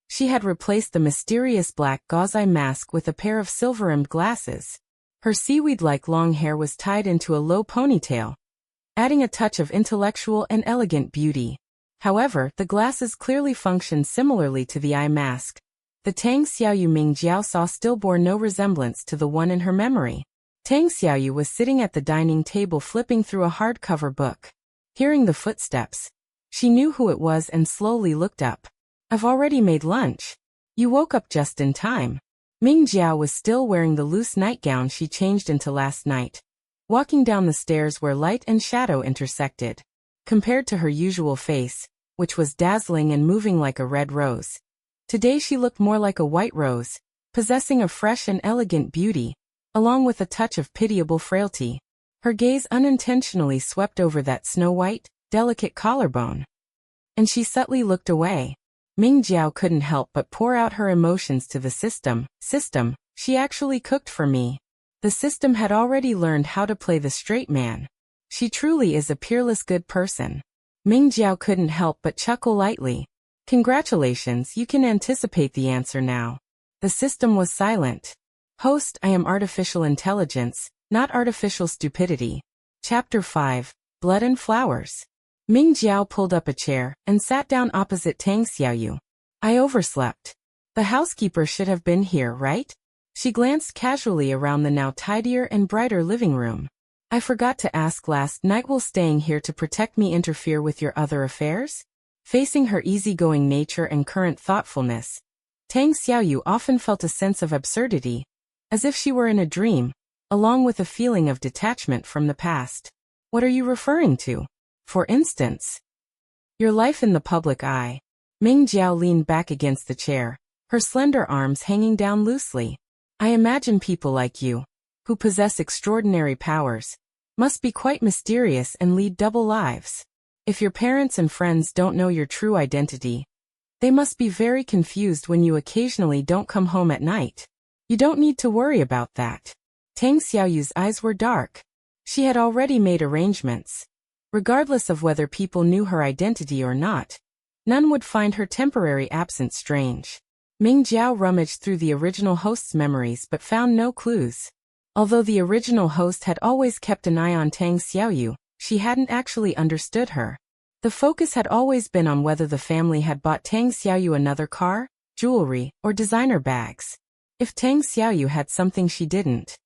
she had replaced the mysterious black gauze-eye mask with a pair of silver-rimmed glasses. Her seaweed-like long hair was tied into a low ponytail, adding a touch of intellectual and elegant beauty. However, the glasses clearly functioned similarly to the eye mask. The Tang Xiaoyu Ming Jiao saw still bore no resemblance to the one in her memory. Tang Xiaoyu was sitting at the dining table flipping through a hardcover book. Hearing the footsteps, she knew who it was and slowly looked up. I've already made lunch. You woke up just in time. Ming Jiao was still wearing the loose nightgown she changed into last night, walking down the stairs where light and shadow intersected. Compared to her usual face, which was dazzling and moving like a red rose, today she looked more like a white rose, possessing a fresh and elegant beauty, along with a touch of pitiable frailty. Her gaze unintentionally swept over that snow-white, delicate collarbone, and she subtly looked away. Ming Jiao couldn't help but pour out her emotions to the system. System, she actually cooked for me. The system had already learned how to play the straight man. She truly is a peerless good person. Ming Jiao couldn't help but chuckle lightly. Congratulations, you can anticipate the answer now. The system was silent. Host, I am artificial intelligence, not artificial stupidity. Chapter 5. Blood and Flowers. Ming Jiao pulled up a chair and sat down opposite Tang Xiaoyu. I overslept. The housekeeper should have been here, right? She glanced casually around the now tidier and brighter living room. I forgot to ask last night, will staying here to protect me interfere with your other affairs? Facing her easygoing nature and current thoughtfulness, Tang Xiaoyu often felt a sense of absurdity, as if she were in a dream, along with a feeling of detachment from the past. What are you referring to? For instance, your life in the public eye. Ming Jiao leaned back against the chair, her slender arms hanging down loosely. I imagine people like you, who possess extraordinary powers, must be quite mysterious and lead double lives. If your parents and friends don't know your true identity, they must be very confused when you occasionally don't come home at night. You don't need to worry about that. Tang Xiaoyu's eyes were dark. She had already made arrangements. Regardless of whether people knew her identity or not, none would find her temporary absence strange. Ming Jiao rummaged through the original host's memories but found no clues. Although the original host had always kept an eye on Tang Xiaoyu, she hadn't actually understood her. The focus had always been on whether the family had bought Tang Xiaoyu another car, jewelry, or designer bags. If Tang Xiaoyu had something she didn't,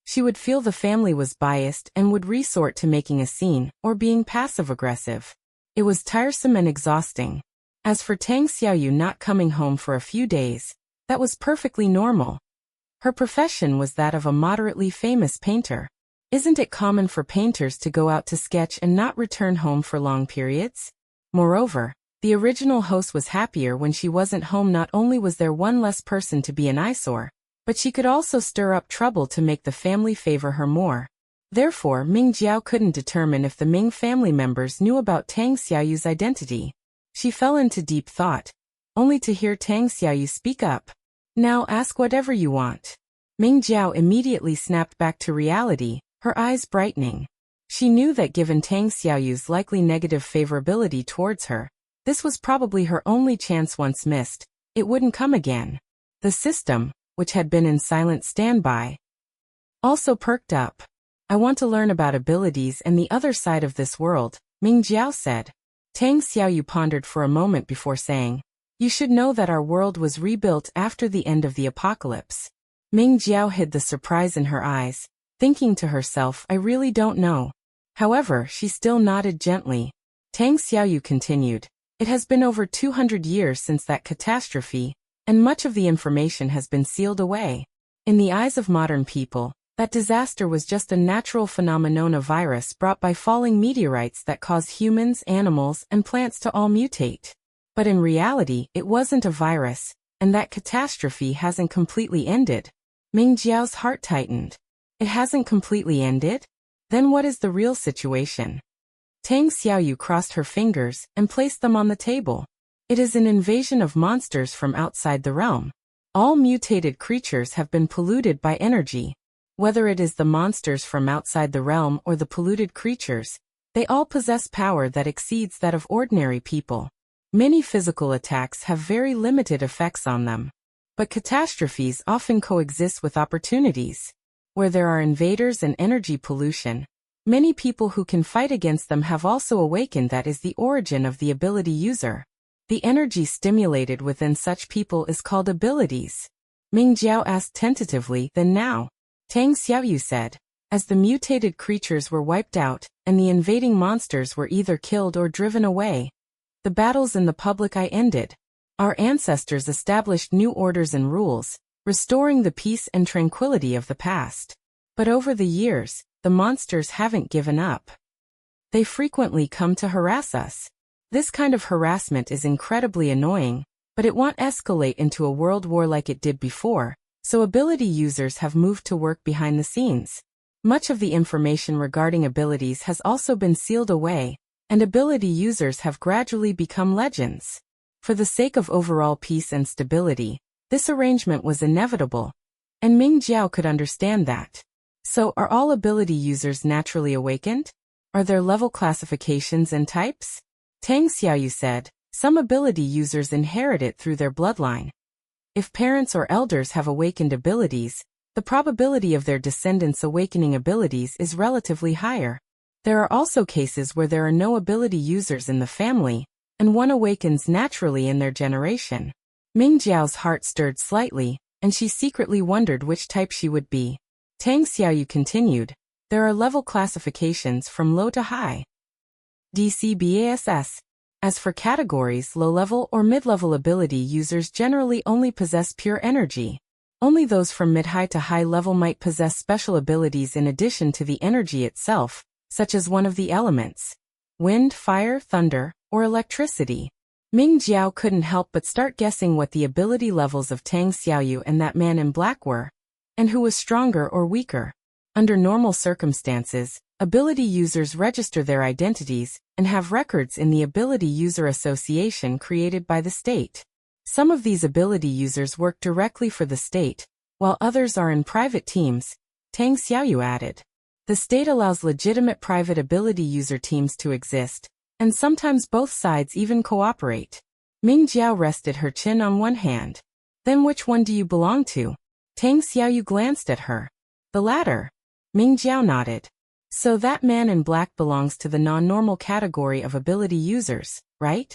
she would feel the family was biased and would resort to making a scene or being passive-aggressive. It was tiresome and exhausting. As for Tang Xiaoyu not coming home for a few days, that was perfectly normal. Her profession was that of a moderately famous painter. Isn't it common for painters to go out to sketch and not return home for long periods? Moreover, the original host was happier when she wasn't home. Not only was there one less person to be an eyesore, but she could also stir up trouble to make the family favor her more. Therefore, Ming Jiao couldn't determine if the Ming family members knew about Tang Xiaoyu's identity. She fell into deep thought, only to hear Tang Xiaoyu speak up. Now ask whatever you want. Ming Jiao immediately snapped back to reality, her eyes brightening. She knew that given Tang Xiaoyu's likely negative favorability towards her, this was probably her only chance. Once missed, it wouldn't come again. The system, which had been in silent standby, also perked up. I want to learn about abilities and the other side of this world, Ming Jiao said. Tang Xiaoyu pondered for a moment before saying, you should know that our world was rebuilt after the end of the apocalypse. Ming Jiao hid the surprise in her eyes, thinking to herself, I really don't know. However, she still nodded gently. Tang Xiaoyu continued, it has been over 200 years since that catastrophe, and much of the information has been sealed away. In the eyes of modern people, that disaster was just a natural phenomenon, a virus brought by falling meteorites that caused humans, animals, and plants to all mutate. But in reality, it wasn't a virus, and that catastrophe hasn't completely ended. Ming Jiao's heart tightened. It hasn't completely ended? Then what is the real situation? Tang Xiaoyu crossed her fingers and placed them on the table. It is an invasion of monsters from outside the realm. All mutated creatures have been polluted by energy. Whether it is the monsters from outside the realm or the polluted creatures, they all possess power that exceeds that of ordinary people. Many physical attacks have very limited effects on them. But catastrophes often coexist with opportunities. Where there are invaders and energy pollution, many people who can fight against them have also awakened. That is the origin of the ability user. The energy stimulated within such people is called abilities. Ming Jiao asked tentatively, then now? Tang Xiaoyu said, as the mutated creatures were wiped out, and the invading monsters were either killed or driven away, the battles in the public eye ended. Our ancestors established new orders and rules, restoring the peace and tranquility of the past. But over the years, the monsters haven't given up. They frequently come to harass us. This kind of harassment is incredibly annoying, but it won't escalate into a world war like it did before, so ability users have moved to work behind the scenes. Much of the information regarding abilities has also been sealed away, and ability users have gradually become legends. For the sake of overall peace and stability, this arrangement was inevitable, and Ming Jiao could understand that. So, are all ability users naturally awakened? Are there level classifications and types? Tang Xiaoyu said, some ability users inherit it through their bloodline. If parents or elders have awakened abilities, the probability of their descendants awakening abilities is relatively higher. There are also cases where there are no ability users in the family, and one awakens naturally in their generation. Ming Jiao's heart stirred slightly, and she secretly wondered which type she would be. Tang Xiaoyu continued, there are level classifications from low to high. DCBASS. As for categories, low-level or mid-level ability users generally only possess pure energy. Only those from mid-high to high level might possess special abilities in addition to the energy itself, such as one of the elements: wind, fire, thunder, or electricity. Ming Jiao couldn't help but start guessing what the ability levels of Tang Xiaoyu and that man in black were, and who was stronger or weaker. Under normal circumstances, ability users register their identities and have records in the Ability User Association created by the state. Some of these ability users work directly for the state, while others are in private teams, Tang Xiaoyu added. The state allows legitimate private ability user teams to exist, and sometimes both sides even cooperate. Ming Jiao rested her chin on one hand. Then which one do you belong to? Tang Xiaoyu glanced at her. The latter. Ming Jiao nodded. So that man in black belongs to the non-normal category of ability users, right?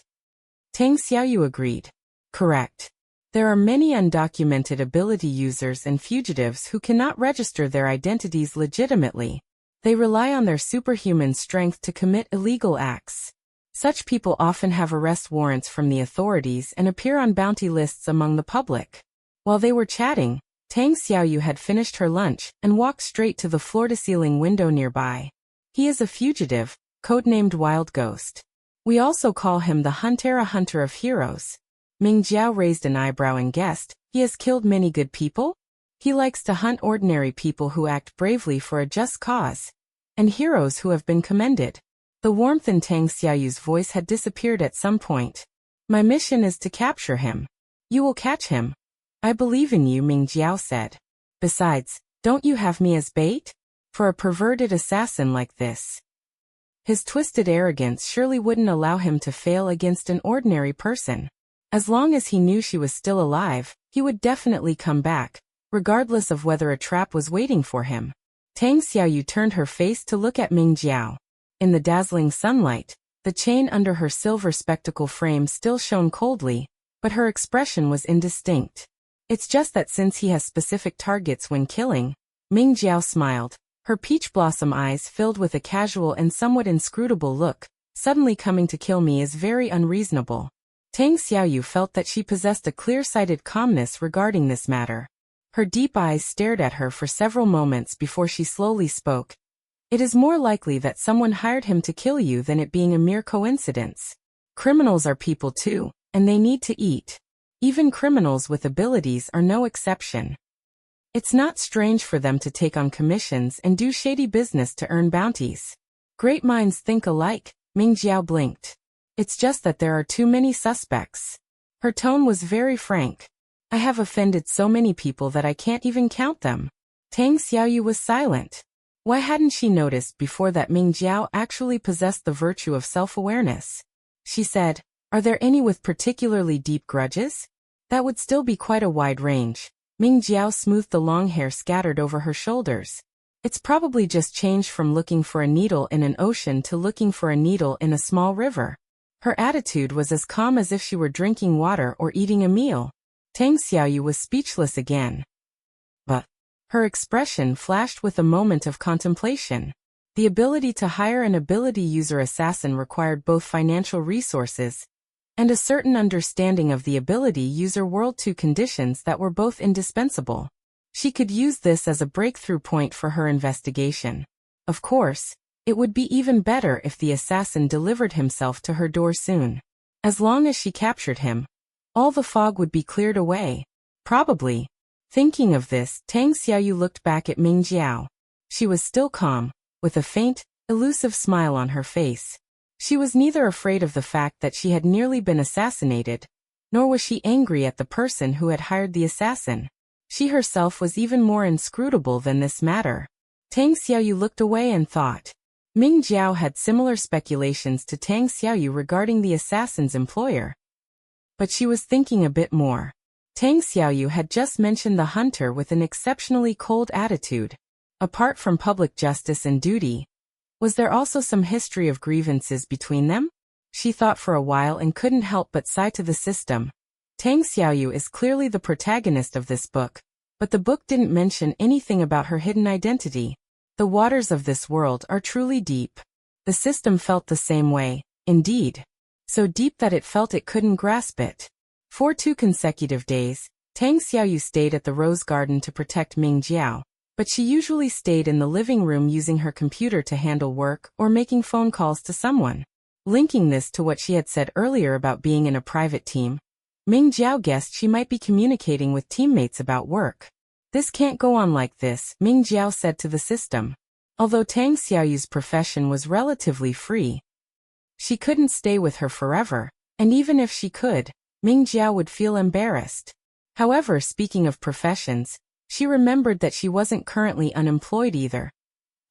Tang Xiaoyu agreed. Correct. There are many undocumented ability users and fugitives who cannot register their identities legitimately. They rely on their superhuman strength to commit illegal acts. Such people often have arrest warrants from the authorities and appear on bounty lists among the public. While they were chatting, Tang Xiaoyu had finished her lunch and walked straight to the floor-to-ceiling window nearby. He is a fugitive, codenamed Wild Ghost. We also call him the Hunter, a hunter of heroes. Ming Jiao raised an eyebrow and guessed, he has killed many good people? He likes to hunt ordinary people who act bravely for a just cause, and heroes who have been commended. The warmth in Tang Xiaoyu's voice had disappeared at some point. My mission is to capture him. You will catch him. I believe in you, Ming Jiao said. Besides, don't you have me as bait? For a perverted assassin like this. His twisted arrogance surely wouldn't allow him to fail against an ordinary person. As long as he knew she was still alive, he would definitely come back, regardless of whether a trap was waiting for him. Tang Xiaoyu turned her face to look at Ming Jiao. In the dazzling sunlight, the chain under her silver spectacle frame still shone coldly, but her expression was indistinct. It's just that since he has specific targets when killing, Ming Jiao smiled, her peach blossom eyes filled with a casual and somewhat inscrutable look. Suddenly coming to kill me is very unreasonable. Tang Xiaoyu felt that she possessed a clear-sighted calmness regarding this matter. Her deep eyes stared at her for several moments before she slowly spoke. It is more likely that someone hired him to kill you than it being a mere coincidence. Criminals are people too, and they need to eat. Even criminals with abilities are no exception. It's not strange for them to take on commissions and do shady business to earn bounties. Great minds think alike, Ming Jiao blinked. It's just that there are too many suspects. Her tone was very frank. I have offended so many people that I can't even count them. Tang Xiaoyu was silent. Why hadn't she noticed before that Ming Jiao actually possessed the virtue of self-awareness? She said, are there any with particularly deep grudges? That would still be quite a wide range. Ming Jiao smoothed the long hair scattered over her shoulders. It's probably just changed from looking for a needle in an ocean to looking for a needle in a small river. Her attitude was as calm as if she were drinking water or eating a meal. Tang Xiaoyu was speechless again. But her expression flashed with a moment of contemplation. The ability to hire an ability user assassin required both financial resources and a certain understanding of the ability user world, two conditions that were both indispensable. She could use this as a breakthrough point for her investigation. Of course, it would be even better if the assassin delivered himself to her door soon. As long as she captured him, all the fog would be cleared away. Probably. Thinking of this, Tang Xiaoyu looked back at Ming Jiao. She was still calm, with a faint, elusive smile on her face. She was neither afraid of the fact that she had nearly been assassinated, nor was she angry at the person who had hired the assassin. She herself was even more inscrutable than this matter. Tang Xiaoyu looked away and thought. Ming Jiao had similar speculations to Tang Xiaoyu regarding the assassin's employer. But she was thinking a bit more. Tang Xiaoyu had just mentioned the hunter with an exceptionally cold attitude. Apart from public justice and duty, Was there also some history of grievances between them? She thought for a while and couldn't help but sigh to the system. Tang Xiaoyu is clearly the protagonist of this book, but the book didn't mention anything about her hidden identity. The waters of this world are truly deep. The system felt the same way, indeed. So deep that it felt it couldn't grasp it. For 2 consecutive days, Tang Xiaoyu stayed at the rose garden to protect Ming Jiao, but she usually stayed in the living room using her computer to handle work or making phone calls to someone. Linking this to what she had said earlier about being in a private team, Ming Jiao guessed she might be communicating with teammates about work. This can't go on like this, Ming Jiao said to the system. Although Tang Xiaoyu's profession was relatively free, she couldn't stay with her forever, and even if she could, Ming Jiao would feel embarrassed. However, speaking of professions, she remembered that she wasn't currently unemployed either.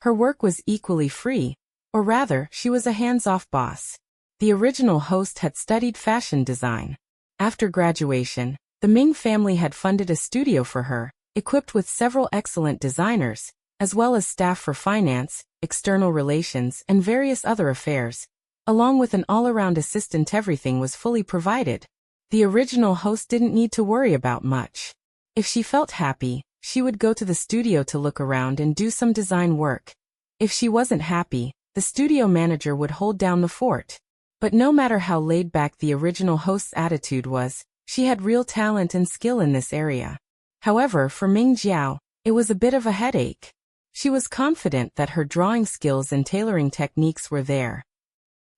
Her work was equally free, or rather, she was a hands-off boss. The original host had studied fashion design. After graduation, the Ming family had funded a studio for her, equipped with several excellent designers, as well as staff for finance, external relations, and various other affairs. Along with an all-around assistant, everything was fully provided. The original host didn't need to worry about much. If she felt happy, she would go to the studio to look around and do some design work. If she wasn't happy, the studio manager would hold down the fort. But no matter how laid back the original host's attitude was, she had real talent and skill in this area. However, for Ming Jiao, it was a bit of a headache. She was confident that her drawing skills and tailoring techniques were there.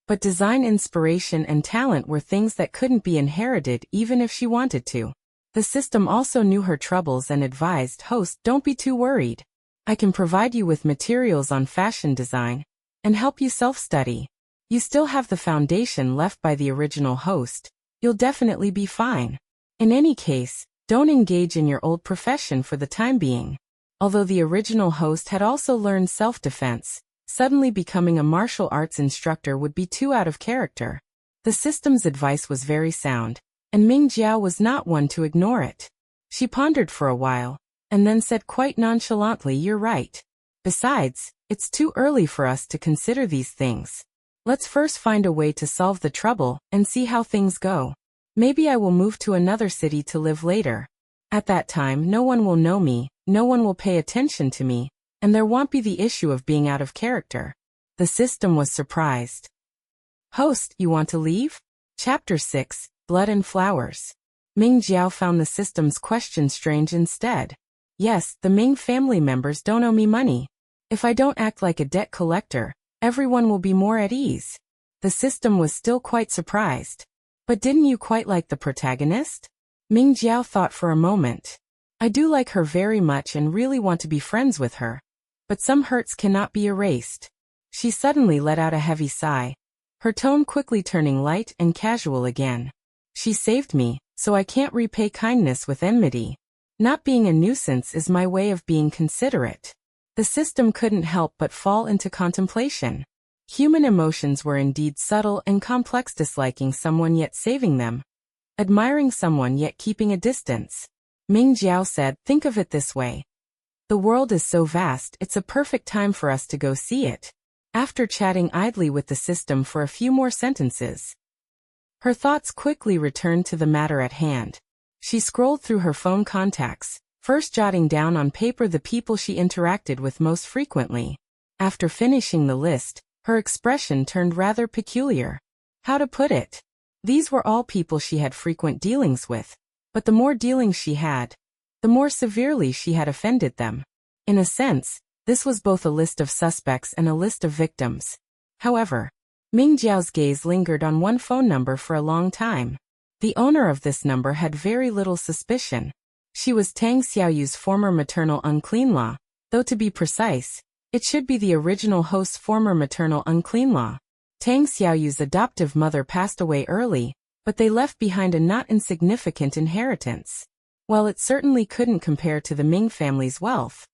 But design inspiration and talent were things that couldn't be inherited even if she wanted to. The system also knew her troubles and advised, "Host, don't be too worried. I can provide you with materials on fashion design and help you self-study. You still have the foundation left by the original host. You'll definitely be fine. In any case, don't engage in your old profession for the time being." Although the original host had also learned self-defense, suddenly becoming a martial arts instructor would be too out of character. The system's advice was very sound, and Ming Jiao was not one to ignore it. She pondered for a while, and then said quite nonchalantly, "You're right. Besides, it's too early for us to consider these things. Let's first find a way to solve the trouble and see how things go. Maybe I will move to another city to live later. At that time, no one will know me, no one will pay attention to me, and there won't be the issue of being out of character." The system was surprised. "Host, you want to leave?" Chapter 6, Blood and Flowers. Ming Jiao found the system's question strange instead. "Yes, the Ming family members don't owe me money. If I don't act like a debt collector, everyone will be more at ease." The system was still quite surprised. "But didn't you quite like the protagonist?" Ming Jiao thought for a moment. "I do like her very much and really want to be friends with her. But some hurts cannot be erased." She suddenly let out a heavy sigh, her tone quickly turning light and casual again. "She saved me, so I can't repay kindness with enmity. Not being a nuisance is my way of being considerate." The system couldn't help but fall into contemplation. Human emotions were indeed subtle and complex, disliking someone yet saving them. Admiring someone yet keeping a distance. Ming Jiao said, "Think of it this way. The world is so vast, it's a perfect time for us to go see it." After chatting idly with the system for a few more sentences, her thoughts quickly returned to the matter at hand. She scrolled through her phone contacts, first jotting down on paper the people she interacted with most frequently. After finishing the list, her expression turned rather peculiar. How to put it? These were all people she had frequent dealings with, but the more dealings she had, the more severely she had offended them. In a sense, this was both a list of suspects and a list of victims. However, Ming Jiao's gaze lingered on one phone number for a long time. The owner of this number had very little suspicion. She was Tang Xiaoyu's former maternal unclean-law, though to be precise, it should be the original host's former maternal unclean-law. Tang Xiaoyu's adoptive mother passed away early, but they left behind a not insignificant inheritance. While it certainly couldn't compare to the Ming family's wealth,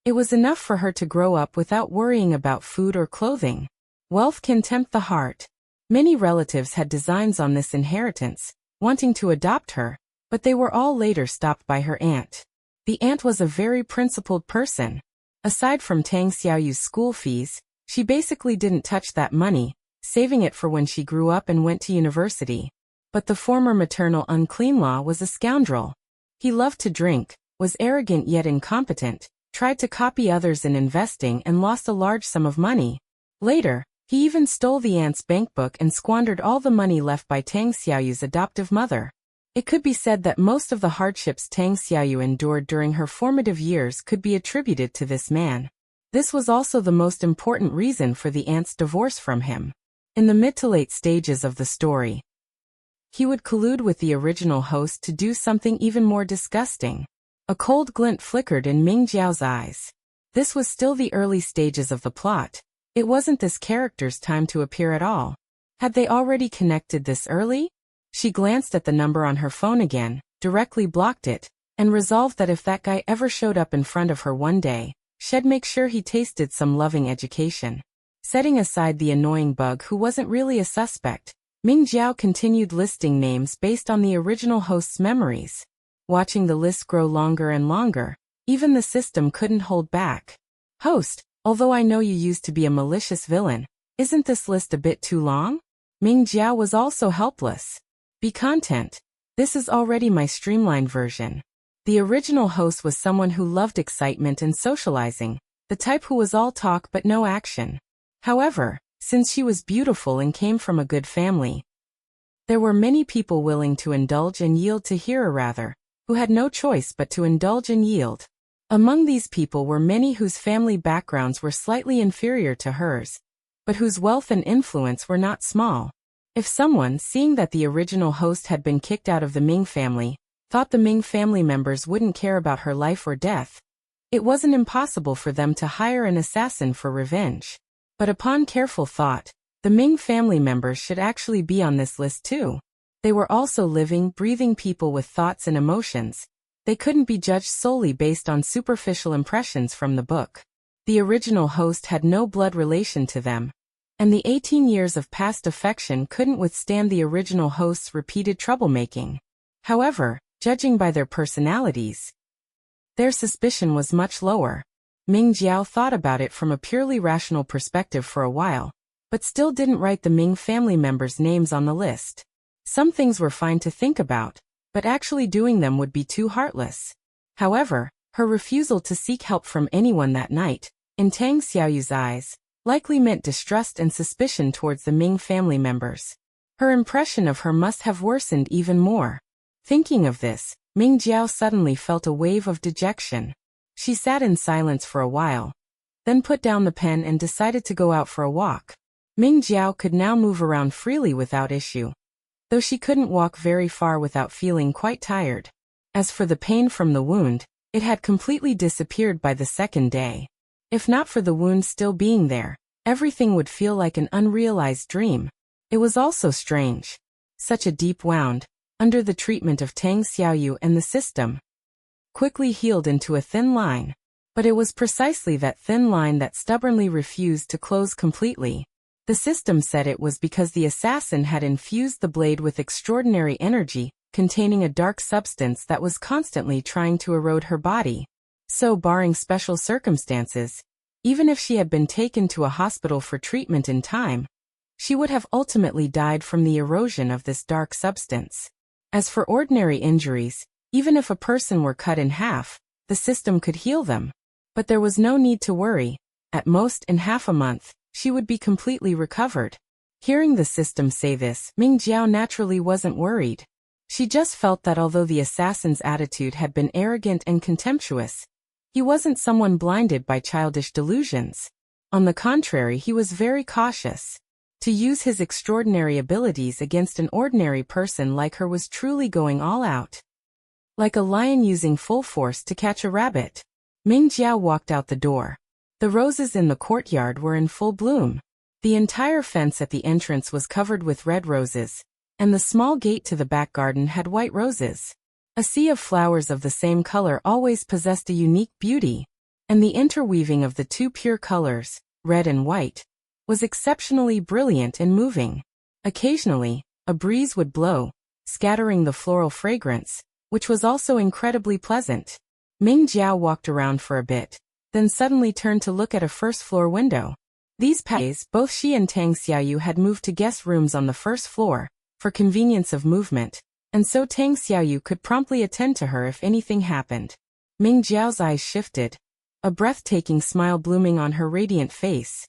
it was enough for her to grow up without worrying about food or clothing. Wealth can tempt the heart. Many relatives had designs on this inheritance, wanting to adopt her, but they were all later stopped by her aunt. The aunt was a very principled person. Aside from Tang Xiaoyu's school fees, She basically didn't touch that money, saving it for when she grew up and went to university. But the former maternal unclean-law was a scoundrel. He loved to drink, was arrogant yet incompetent, tried to copy others in investing and lost a large sum of money. Later, he even stole the aunt's bankbook and squandered all the money left by Tang Xiaoyu's adoptive mother. It could be said that most of the hardships Tang Xiaoyu endured during her formative years could be attributed to this man. This was also the most important reason for the aunt's divorce from him. In the mid to late stages of the story, he would collude with the original host to do something even more disgusting. A cold glint flickered in Ming Jiao's eyes. This was still the early stages of the plot. It wasn't this character's time to appear at all. Had they already connected this early? She glanced at the number on her phone again, directly blocked it, and resolved that if that guy ever showed up in front of her one day, she'd make sure he tasted some loving education. Setting aside the annoying bug who wasn't really a suspect, Ming Jiao continued listing names based on the original host's memories. Watching the list grow longer and longer, even the system couldn't hold back. Host, although I know you used to be a malicious villain, isn't this list a bit too long? Ming Jiao was also helpless. Be content. This is already my streamlined version. The original host was someone who loved excitement and socializing, the type who was all talk but no action. However, since she was beautiful and came from a good family, there were many people willing to indulge and yield to her rather, who had no choice but to indulge and yield. Among these people were many whose family backgrounds were slightly inferior to hers, but whose wealth and influence were not small. If someone, seeing that the original host had been kicked out of the Ming family, thought the Ming family members wouldn't care about her life or death, it wasn't impossible for them to hire an assassin for revenge. But upon careful thought, the Ming family members should actually be on this list too. They were also living, breathing people with thoughts and emotions. They couldn't be judged solely based on superficial impressions from the book. The original host had no blood relation to them, and the 18 years of past affection couldn't withstand the original host's repeated troublemaking. However, judging by their personalities, their suspicion was much lower. Ming Jiao thought about it from a purely rational perspective for a while, but still didn't write the Ming family members' names on the list. Some things were fine to think about, but actually doing them would be too heartless. However, her refusal to seek help from anyone that night, in Tang Xiaoyu's eyes, likely meant distrust and suspicion towards the Ming family members. Her impression of her must have worsened even more. Thinking of this, Ming Jiao suddenly felt a wave of dejection. She sat in silence for a while, then put down the pen and decided to go out for a walk. Ming Jiao could now move around freely without issue, though she couldn't walk very far without feeling quite tired. As for the pain from the wound, it had completely disappeared by the second day. If not for the wound still being there, everything would feel like an unrealized dream. It was also strange. Such a deep wound, under the treatment of Tang Xiaoyu and the system, quickly healed into a thin line. But it was precisely that thin line that stubbornly refused to close completely. The system said it was because the assassin had infused the blade with extraordinary energy, containing a dark substance that was constantly trying to erode her body. So, barring special circumstances, even if she had been taken to a hospital for treatment in time, she would have ultimately died from the erosion of this dark substance. As for ordinary injuries, even if a person were cut in half, the system could heal them. But there was no need to worry. At most, in half a month, she would be completely recovered. Hearing the system say this, Ming Jiao naturally wasn't worried. She just felt that although the assassin's attitude had been arrogant and contemptuous, he wasn't someone blinded by childish delusions. On the contrary, he was very cautious. To use his extraordinary abilities against an ordinary person like her was truly going all out. Like a lion using full force to catch a rabbit. Ming Jiao walked out the door. The roses in the courtyard were in full bloom. The entire fence at the entrance was covered with red roses, and the small gate to the back garden had white roses. A sea of flowers of the same color always possessed a unique beauty, and the interweaving of the two pure colors, red and white, was exceptionally brilliant and moving. Occasionally, a breeze would blow, scattering the floral fragrance, which was also incredibly pleasant. Ming Jiao walked around for a bit, then suddenly turned to look at a first-floor window. These past days, both she and Tang Xiaoyu had moved to guest rooms on the first floor, for convenience of movement, and so Tang Xiaoyu could promptly attend to her if anything happened. Ming Jiao's eyes shifted, a breathtaking smile blooming on her radiant face.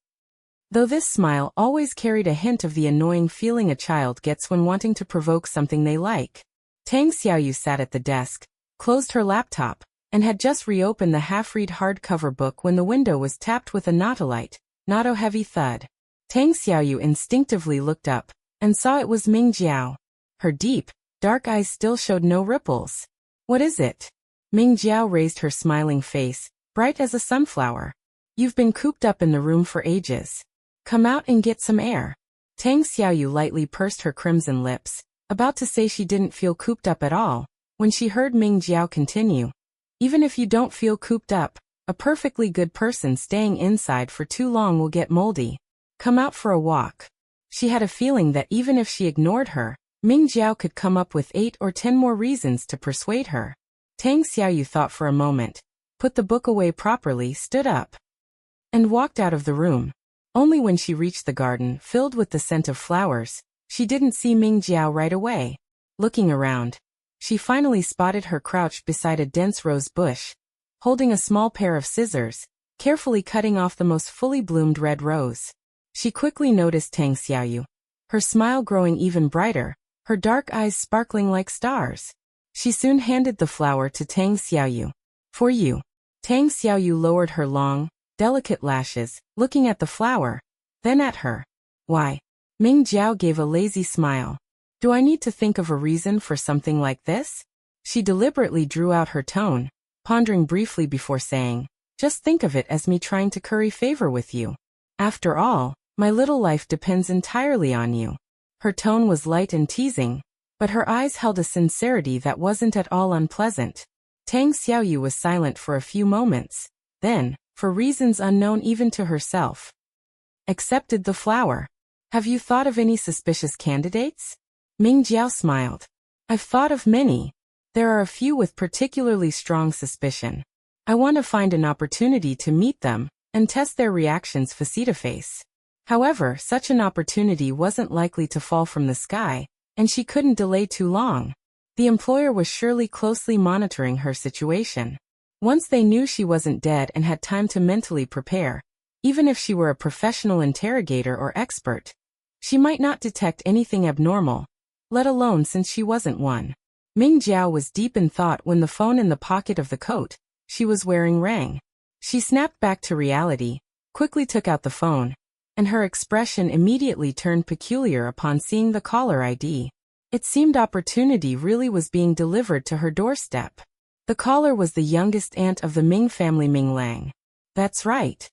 Though this smile always carried a hint of the annoying feeling a child gets when wanting to provoke something they like. Tang Xiaoyu sat at the desk, closed her laptop, and had just reopened the half-read hardcover book when the window was tapped with a not a heavy thud. Tang Xiaoyu instinctively looked up, and saw it was Ming Jiao. Her deep, dark eyes still showed no ripples. "What is it?" Ming Jiao raised her smiling face, bright as a sunflower. "You've been cooped up in the room for ages. Come out and get some air." Tang Xiaoyu lightly pursed her crimson lips, about to say she didn't feel cooped up at all, when she heard Ming Jiao continue. "Even if you don't feel cooped up, a perfectly good person staying inside for too long will get moldy. Come out for a walk." She had a feeling that even if she ignored her, Ming Jiao could come up with 8 or 10 more reasons to persuade her. Tang Xiaoyu thought for a moment, put the book away properly, stood up, and walked out of the room. Only when she reached the garden filled with the scent of flowers, she didn't see Ming Jiao right away. Looking around, she finally spotted her crouched beside a dense rose bush, holding a small pair of scissors, carefully cutting off the most fully bloomed red rose. She quickly noticed Tang Xiaoyu, her smile growing even brighter, her dark eyes sparkling like stars. She soon handed the flower to Tang Xiaoyu. "For you." Tang Xiaoyu lowered her long, delicate lashes, looking at the flower, then at her. "Why?" Ming Jiao gave a lazy smile. "Do I need to think of a reason for something like this?" She deliberately drew out her tone, pondering briefly before saying, "Just think of it as me trying to curry favor with you. After all, my little life depends entirely on you." Her tone was light and teasing, but her eyes held a sincerity that wasn't at all unpleasant. Tang Xiaoyu was silent for a few moments, then, for reasons unknown even to herself, accepted the flower. "Have you thought of any suspicious candidates?" Ming Jiao smiled. "I've thought of many. There are a few with particularly strong suspicion. I want to find an opportunity to meet them and test their reactions face-to-face. However, such an opportunity wasn't likely to fall from the sky, and she couldn't delay too long. The employer was surely closely monitoring her situation. Once they knew she wasn't dead and had time to mentally prepare, even if she were a professional interrogator or expert, she might not detect anything abnormal, let alone since she wasn't one. Ming Jiao was deep in thought when the phone in the pocket of the coat she was wearing rang. She snapped back to reality, quickly took out the phone, and her expression immediately turned peculiar upon seeing the caller ID. It seemed opportunity really was being delivered to her doorstep. The caller was the youngest aunt of the Ming family, Ming Lang. That's right.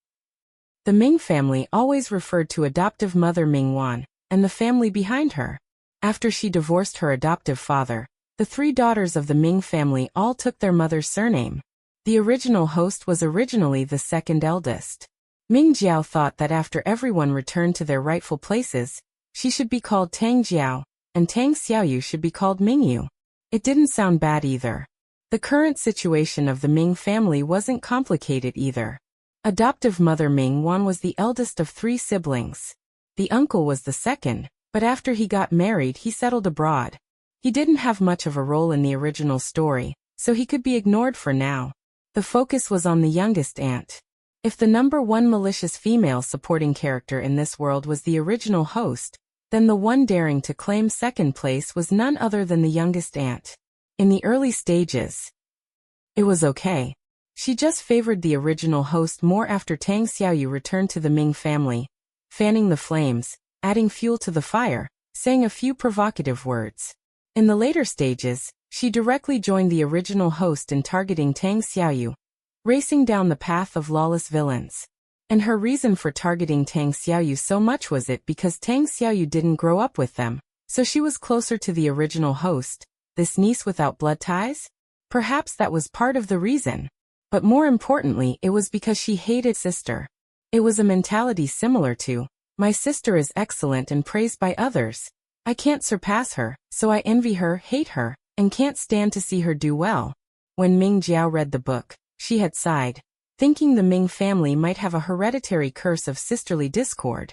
The Ming family always referred to adoptive mother Ming Wan, and the family behind her. After she divorced her adoptive father, the 3 daughters of the Ming family all took their mother's surname. The original host was originally the second eldest. Ming Jiao thought that after everyone returned to their rightful places, she should be called Tang Jiao, and Tang Xiaoyu should be called Mingyu. It didn't sound bad either. The current situation of the Ming family wasn't complicated either. Adoptive mother Ming Wan was the eldest of 3 siblings. The uncle was the second, but after he got married he settled abroad. He didn't have much of a role in the original story, so he could be ignored for now. The focus was on the youngest aunt. If the number 1 malicious female supporting character in this world was the original host, then the one daring to claim second place was none other than the youngest aunt. In the early stages, it was okay. She just favored the original host more after Tang Xiaoyu returned to the Ming family, fanning the flames, adding fuel to the fire, saying a few provocative words. In the later stages, she directly joined the original host in targeting Tang Xiaoyu, racing down the path of lawless villains. And her reason for targeting Tang Xiaoyu so much was it because Tang Xiaoyu didn't grow up with them, so she was closer to the original host, this niece without blood ties? Perhaps that was part of the reason. But more importantly, it was because she hated sister. It was a mentality similar to, my sister is excellent and praised by others. I can't surpass her, so I envy her, hate her, and can't stand to see her do well. When Ming Jiao read the book, she had sighed. thinking the Ming family might have a hereditary curse of sisterly discord.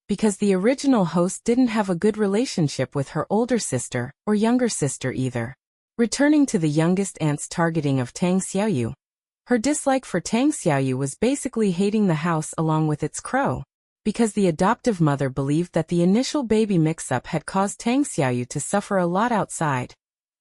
Because the original host didn't have a good relationship with her older sister or younger sister either. Returning to the youngest aunt's targeting of Tang Xiaoyu. Her dislike for Tang Xiaoyu was basically hating the house along with its crow. Because the adoptive mother believed that the initial baby mix-up had caused Tang Xiaoyu to suffer a lot outside.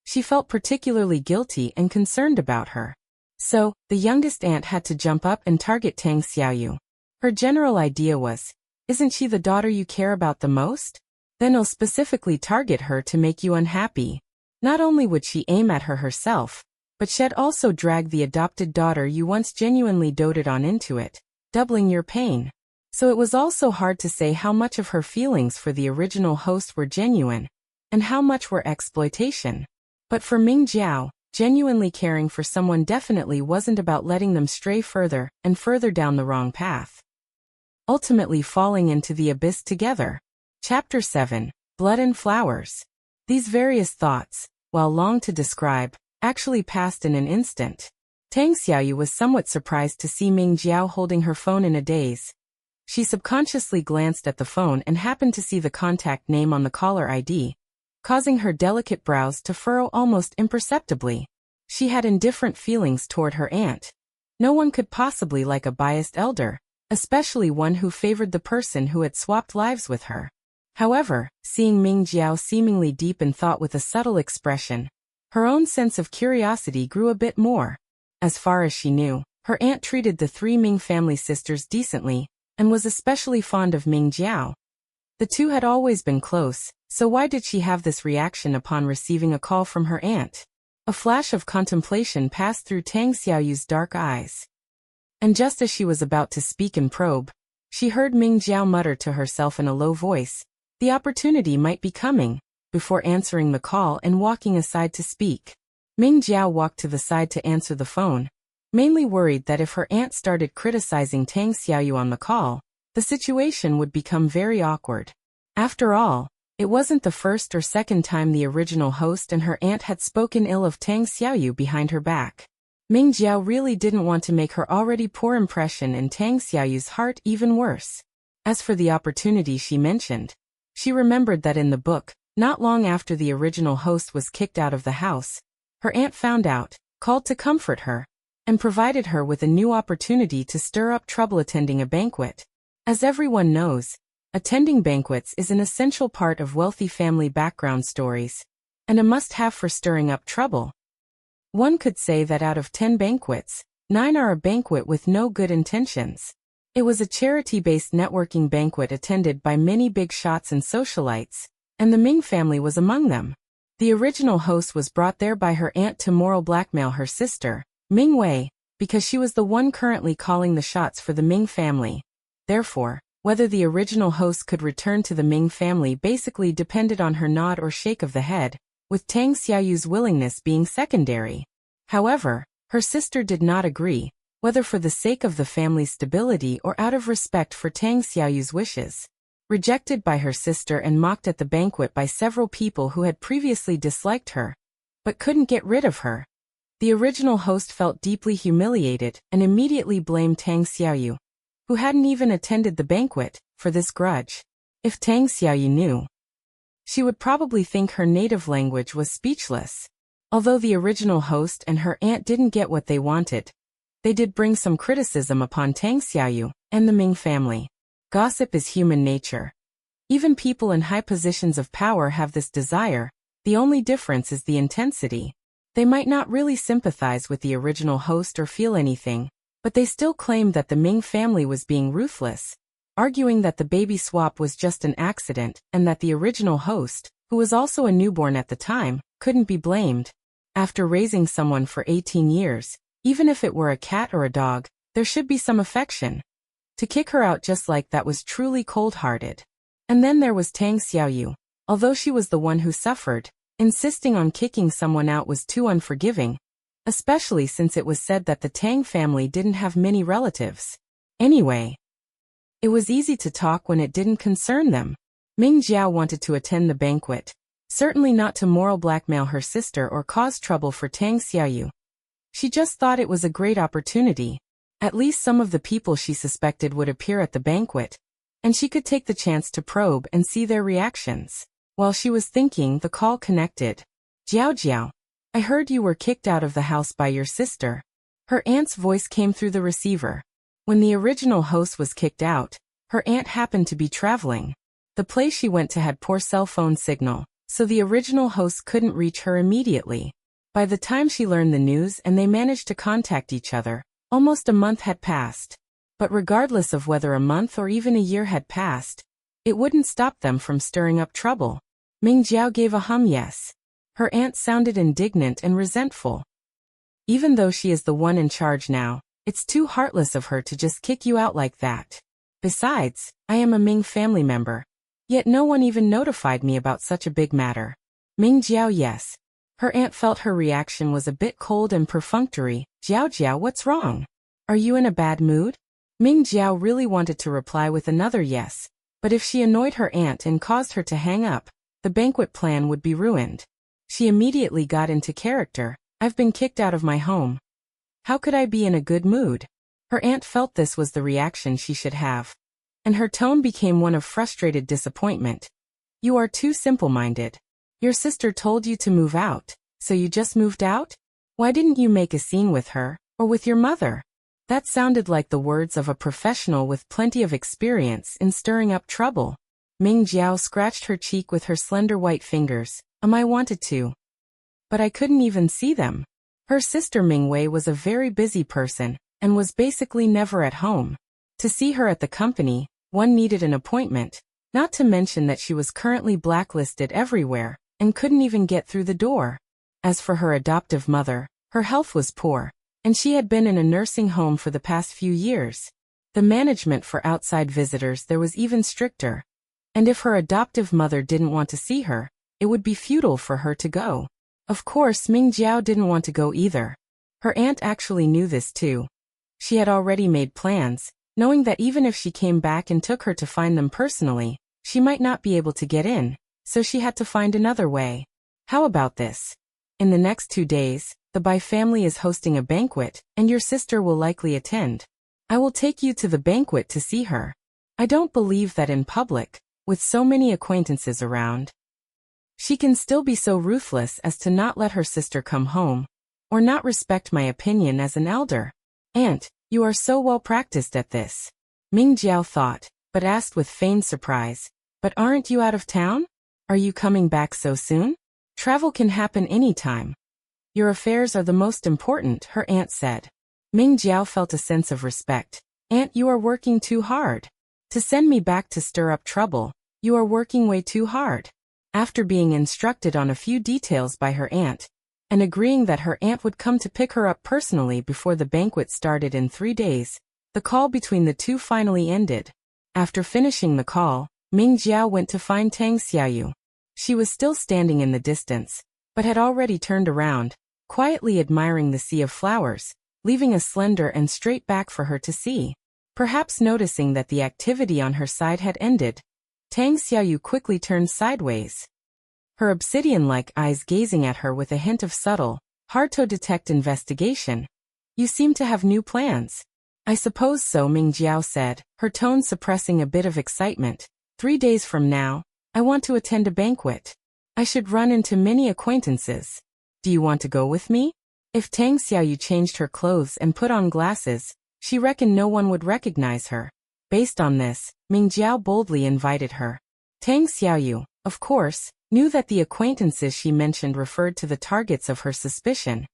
She felt particularly guilty and concerned about her. So, the youngest aunt had to jump up and target Tang Xiaoyu. Her general idea was, isn't she the daughter you care about the most? Then I'll specifically target her to make you unhappy. Not only would she aim at her herself, but she'd also drag the adopted daughter you once genuinely doted on into it, doubling your pain. So it was also hard to say how much of her feelings for the original host were genuine, and how much were exploitation. But for Ming Jiao, genuinely caring for someone definitely wasn't about letting them stray further and further down the wrong path. Ultimately falling into the abyss together. Chapter 7, Blood and Flowers. These various thoughts, while long to describe, actually passed in an instant. Tang Xiaoyu was somewhat surprised to see Ming Jiao holding her phone in a daze. She subconsciously glanced at the phone and happened to see the contact name on the caller ID, causing her delicate brows to furrow almost imperceptibly. She had indifferent feelings toward her aunt. No one could possibly like a biased elder, especially one who favored the person who had swapped lives with her. However, seeing Ming Jiao seemingly deep in thought with a subtle expression, her own sense of curiosity grew a bit more. As far as she knew, her aunt treated the three Ming family sisters decently, and was especially fond of Ming Jiao. The two had always been close, so why did she have this reaction upon receiving a call from her aunt? A flash of contemplation passed through Tang Xiaoyu's dark eyes. And just as she was about to speak and probe, she heard Ming Jiao mutter to herself in a low voice, the opportunity might be coming, before answering the call and walking aside to speak. Ming Jiao walked to the side to answer the phone, mainly worried that if her aunt started criticizing Tang Xiaoyu on the call, the situation would become very awkward. After all, it wasn't the first or second time the original host and her aunt had spoken ill of Tang Xiaoyu behind her back. Ming Jiao really didn't want to make her already poor impression in Tang Xiaoyu's heart even worse. As for the opportunity she mentioned, she remembered that in the book, not long after the original host was kicked out of the house, her aunt found out, called to comfort her, and provided her with a new opportunity to stir up trouble attending a banquet. As everyone knows, attending banquets is an essential part of wealthy family background stories, and a must-have for stirring up trouble. One could say that out of 10 banquets, 9 are a banquet with no good intentions. It was a charity-based networking banquet attended by many big shots and socialites, and the Ming family was among them. The original host was brought there by her aunt to moral blackmail her sister, Ming Wei, because she was the one currently calling the shots for the Ming family. Therefore, whether the original host could return to the Ming family basically depended on her nod or shake of the head, with Tang Xiaoyu's willingness being secondary. However, her sister did not agree, whether for the sake of the family's stability or out of respect for Tang Xiaoyu's wishes. Rejected by her sister and mocked at the banquet by several people who had previously disliked her, but couldn't get rid of her, the original host felt deeply humiliated and immediately blamed Tang Xiaoyu, who hadn't even attended the banquet, for this grudge. If Tang Xiaoyu knew, she would probably think her native language was speechless. Although the original host and her aunt didn't get what they wanted, they did bring some criticism upon Tang Xiaoyu and the Ming family. Gossip is human nature. Even people in high positions of power have this desire, the only difference is the intensity. They might not really sympathize with the original host or feel anything, but they still claimed that the Ming family was being ruthless, arguing that the baby swap was just an accident and that the original host, who was also a newborn at the time, couldn't be blamed. After raising someone for 18 years, even if it were a cat or a dog, there should be some affection. To kick her out just like that was truly cold-hearted. And then there was Tang Xiaoyu. Although she was the one who suffered, insisting on kicking someone out was too unforgiving, especially since it was said that the Tang family didn't have many relatives. Anyway, it was easy to talk when it didn't concern them. Ming Jiao wanted to attend the banquet, certainly not to moral blackmail her sister or cause trouble for Tang Xiaoyu. She just thought it was a great opportunity. At least some of the people she suspected would appear at the banquet, and she could take the chance to probe and see their reactions. While she was thinking, the call connected. Jiao Jiao, I heard you were kicked out of the house by your sister. Her aunt's voice came through the receiver. When the original host was kicked out, her aunt happened to be traveling. The place she went to had poor cell phone signal, so the original host couldn't reach her immediately. By the time she learned the news and they managed to contact each other, almost a month had passed. But regardless of whether a month or even a year had passed, it wouldn't stop them from stirring up trouble. Ming Jiao gave a yes. Her aunt sounded indignant and resentful. Even though she is the one in charge now, it's too heartless of her to just kick you out like that. Besides, I am a Ming family member. Yet no one even notified me about such a big matter. Ming Jiao yes. Her aunt felt her reaction was a bit cold and perfunctory. Jiao Jiao, what's wrong? Are you in a bad mood? Ming Jiao really wanted to reply with another yes, but if she annoyed her aunt and caused her to hang up, the banquet plan would be ruined. She immediately got into character. I've been kicked out of my home. How could I be in a good mood? Her aunt felt this was the reaction she should have, and her tone became one of frustrated disappointment. You are too simple-minded. Your sister told you to move out, so you just moved out? Why didn't you make a scene with her, or with your mother? That sounded like the words of a professional with plenty of experience in stirring up trouble. Ming Jiao scratched her cheek with her slender white fingers. I wanted to, but I couldn't even see them. Her sister Ming Wei was a very busy person, and was basically never at home. To see her at the company, one needed an appointment, not to mention that she was currently blacklisted everywhere, and couldn't even get through the door. As for her adoptive mother, her health was poor, and she had been in a nursing home for the past few years. The management for outside visitors there was even stricter. And if her adoptive mother didn't want to see her, it would be futile for her to go. Of course, Ming Jiao didn't want to go either. Her aunt actually knew this too. She had already made plans, knowing that even if she came back and took her to find them personally, she might not be able to get in, so she had to find another way. How about this? In the next 2 days, the Bai family is hosting a banquet, and your sister will likely attend. I will take you to the banquet to see her. I don't believe that in public, with so many acquaintances around, she can still be so ruthless as to not let her sister come home, or not respect my opinion as an elder. Aunt, you are so well practiced at this. Ming Jiao thought, but asked with feigned surprise, but aren't you out of town? Are you coming back so soon? Travel can happen anytime. Your affairs are the most important, her aunt said. Ming Jiao felt a sense of respect. Aunt, you are working too hard. To send me back to stir up trouble, you are working way too hard. After being instructed on a few details by her aunt, and agreeing that her aunt would come to pick her up personally before the banquet started in 3 days, the call between the two finally ended. After finishing the call, Ming Jiao went to find Tang Xiaoyu. She was still standing in the distance, but had already turned around, quietly admiring the sea of flowers, leaving a slender and straight back for her to see. Perhaps noticing that the activity on her side had ended, Tang Xiaoyu quickly turned sideways, her obsidian-like eyes gazing at her with a hint of subtle, hard-to-detect investigation. You seem to have new plans. I suppose so, Ming Jiao said, her tone suppressing a bit of excitement. 3 days from now, I want to attend a banquet. I should run into many acquaintances. Do you want to go with me? If Tang Xiaoyu changed her clothes and put on glasses, she reckoned no one would recognize her. Based on this, Ming Jiao boldly invited her. Tang Xiaoyu, of course, knew that the acquaintances she mentioned referred to the targets of her suspicion.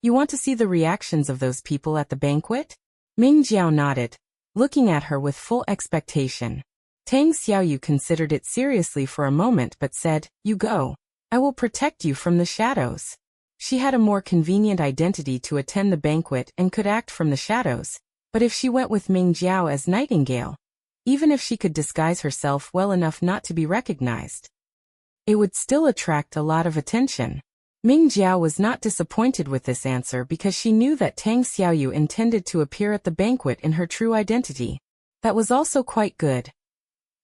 You want to see the reactions of those people at the banquet? Ming Jiao nodded, looking at her with full expectation. Tang Xiaoyu considered it seriously for a moment but said, You go. I will protect you from the shadows. She had a more convenient identity to attend the banquet and could act from the shadows, but if she went with Ming Jiao as Nightingale, even if she could disguise herself well enough not to be recognized, it would still attract a lot of attention. Ming Jiao was not disappointed with this answer because she knew that Tang Xiaoyu intended to appear at the banquet in her true identity. That was also quite good.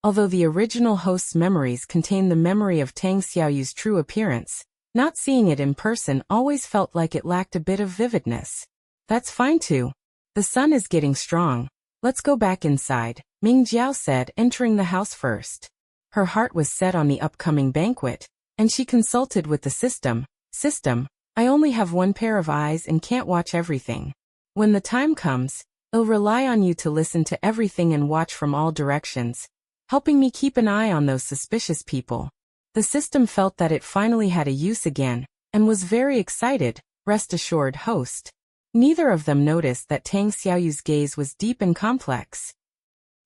Although the original host's memories contained the memory of Tang Xiaoyu's true appearance, not seeing it in person always felt like it lacked a bit of vividness. That's fine too. The sun is getting strong. Let's go back inside, Ming Jiao said, entering the house first. Her heart was set on the upcoming banquet, and she consulted with the system. System, I only have one pair of eyes and can't watch everything. When the time comes, I'll rely on you to listen to everything and watch from all directions, helping me keep an eye on those suspicious people. The system felt that it finally had a use again, and was very excited. Rest assured, host. Neither of them noticed that Tang Xiaoyu's gaze was deep and complex,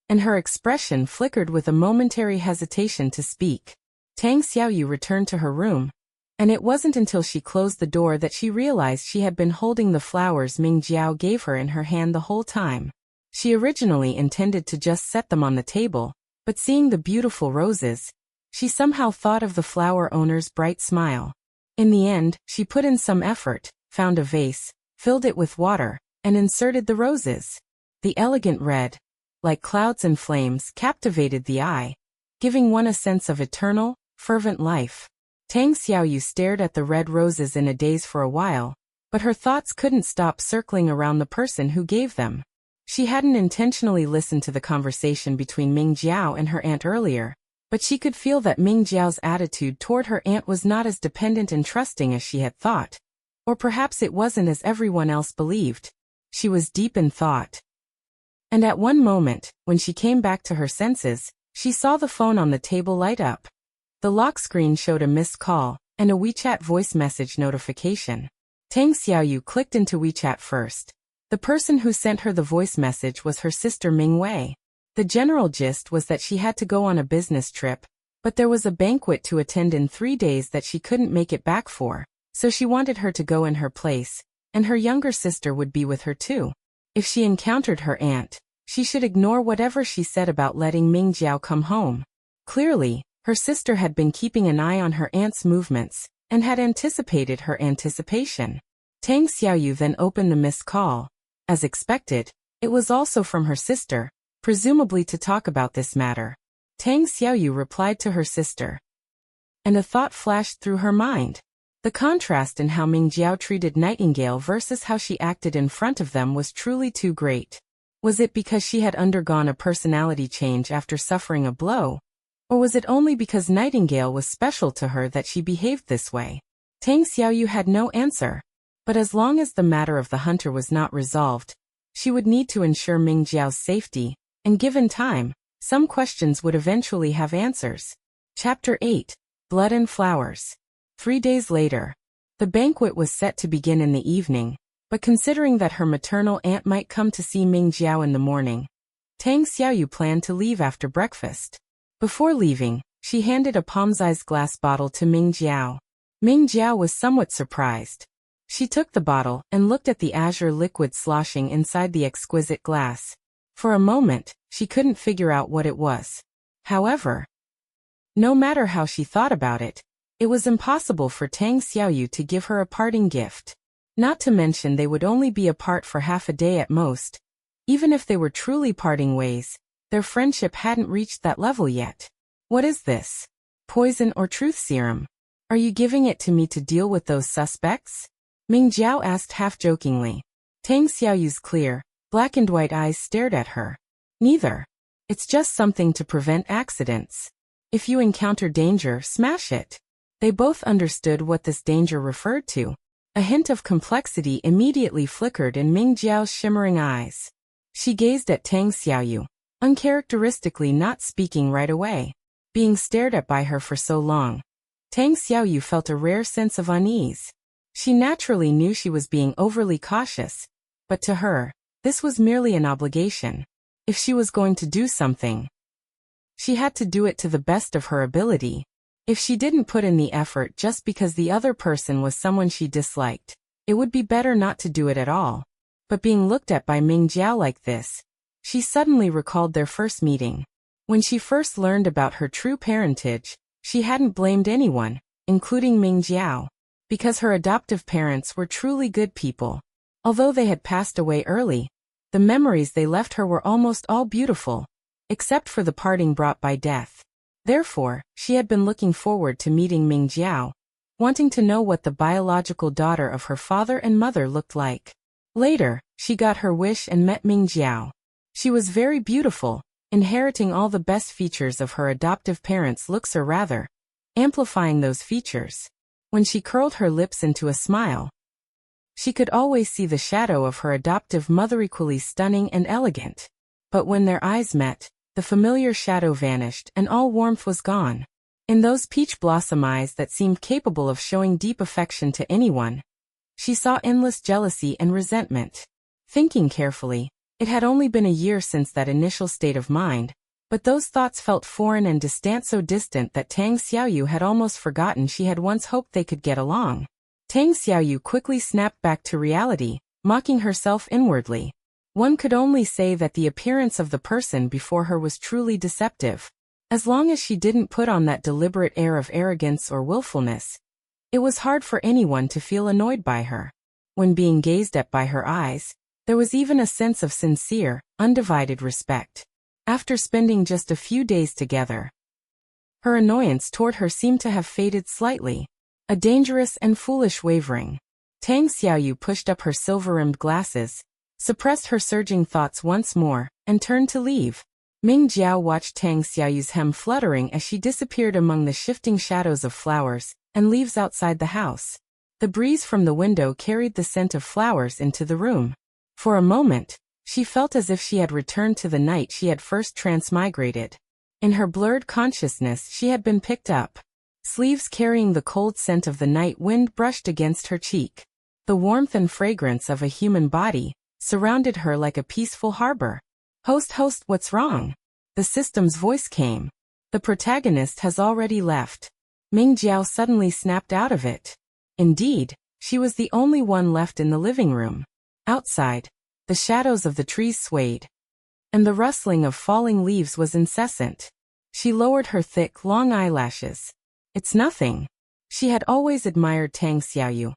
and her expression flickered with a momentary hesitation to speak. Tang Xiaoyu returned to her room, and it wasn't until she closed the door that she realized she had been holding the flowers Ming Jiao gave her in her hand the whole time. She originally intended to just set them on the table, but seeing the beautiful roses, she somehow thought of the flower owner's bright smile. In the end, she put in some effort, found a vase, filled it with water, and inserted the roses. The elegant red, like clouds and flames, captivated the eye, giving one a sense of eternal, fervent life. Tang Xiaoyu stared at the red roses in a daze for a while, but her thoughts couldn't stop circling around the person who gave them. She hadn't intentionally listened to the conversation between Ming Jiao and her aunt earlier, but she could feel that Ming Jiao's attitude toward her aunt was not as dependent and trusting as she had thought. Or perhaps it wasn't as everyone else believed. She was deep in thought. And at one moment, when she came back to her senses, she saw the phone on the table light up. The lock screen showed a missed call, and a WeChat voice message notification. Tang Xiaoyu clicked into WeChat first. The person who sent her the voice message was her sister Ming Wei. The general gist was that she had to go on a business trip, but there was a banquet to attend in 3 days that she couldn't make it back for, so she wanted her to go in her place, and her younger sister would be with her too. If she encountered her aunt, she should ignore whatever she said about letting Ming Jiao come home. Clearly, her sister had been keeping an eye on her aunt's movements, and had anticipated her anticipation. Tang Xiaoyu then opened the missed call. As expected, it was also from her sister, presumably to talk about this matter. Tang Xiaoyu replied to her sister, and a thought flashed through her mind. The contrast in how Ming Jiao treated Nightingale versus how she acted in front of them was truly too great. Was it because she had undergone a personality change after suffering a blow? Or was it only because Nightingale was special to her that she behaved this way? Tang Xiaoyu had no answer. But as long as the matter of the hunter was not resolved, she would need to ensure Ming Jiao's safety, and given time, some questions would eventually have answers. Chapter 8. Blood and Flowers. 3 days later. The banquet was set to begin in the evening, but considering that her maternal aunt might come to see Ming Jiao in the morning, Tang Xiaoyu planned to leave after breakfast. Before leaving, she handed a palm-sized glass bottle to Ming Jiao. Ming Jiao was somewhat surprised. She took the bottle and looked at the azure liquid sloshing inside the exquisite glass. For a moment, she couldn't figure out what it was. However, no matter how she thought about it, it was impossible for Tang Xiaoyu to give her a parting gift. Not to mention they would only be apart for half a day at most. Even if they were truly parting ways, their friendship hadn't reached that level yet. What is this? Poison or truth serum? Are you giving it to me to deal with those suspects? Ming Jiao asked half-jokingly. Tang Xiaoyu's clear, black and white eyes stared at her. Neither. It's just something to prevent accidents. If you encounter danger, smash it. They both understood what this danger referred to. A hint of complexity immediately flickered in Ming Jiao's shimmering eyes. She gazed at Tang Xiaoyu, uncharacteristically not speaking right away. Being stared at by her for so long, Tang Xiaoyu felt a rare sense of unease. She naturally knew she was being overly cautious, but to her, this was merely an obligation. If she was going to do something, she had to do it to the best of her ability. If she didn't put in the effort just because the other person was someone she disliked, it would be better not to do it at all. But being looked at by Ming Jiao like this, she suddenly recalled their first meeting. When she first learned about her true parentage, she hadn't blamed anyone, including Ming Jiao, because her adoptive parents were truly good people. Although they had passed away early, the memories they left her were almost all beautiful, except for the parting brought by death. Therefore, she had been looking forward to meeting Ming Jiao, wanting to know what the biological daughter of her father and mother looked like. Later, she got her wish and met Ming Jiao. She was very beautiful, inheriting all the best features of her adoptive parents' looks, or rather, amplifying those features. When she curled her lips into a smile, she could always see the shadow of her adoptive mother, equally stunning and elegant. But when their eyes met, the familiar shadow vanished and all warmth was gone. In those peach blossom eyes that seemed capable of showing deep affection to anyone, she saw endless jealousy and resentment. Thinking carefully, it had only been a year since that initial state of mind, but those thoughts felt foreign and distant, so distant that Tang Xiaoyu had almost forgotten she had once hoped they could get along. Tang Xiaoyu quickly snapped back to reality, mocking herself inwardly. One could only say that the appearance of the person before her was truly deceptive. As long as she didn't put on that deliberate air of arrogance or willfulness, it was hard for anyone to feel annoyed by her. When being gazed at by her eyes, there was even a sense of sincere, undivided respect. After spending just a few days together, her annoyance toward her seemed to have faded slightly. A dangerous and foolish wavering. Tang Xiaoyu pushed up her silver-rimmed glasses, suppressed her surging thoughts once more, and turned to leave. Ming Jiao watched Tang Xiaoyu's hem fluttering as she disappeared among the shifting shadows of flowers and leaves outside the house. The breeze from the window carried the scent of flowers into the room. For a moment, she felt as if she had returned to the night she had first transmigrated. In her blurred consciousness, she had been picked up. Sleeves carrying the cold scent of the night wind brushed against her cheek. The warmth and fragrance of a human body surrounded her like a peaceful harbor. Host, what's wrong? The system's voice came. The protagonist has already left. Ming Jiao suddenly snapped out of it. Indeed, she was the only one left in the living room. Outside, the shadows of the trees swayed, and the rustling of falling leaves was incessant. She lowered her thick, long eyelashes. It's nothing. She had always admired Tang Xiaoyu,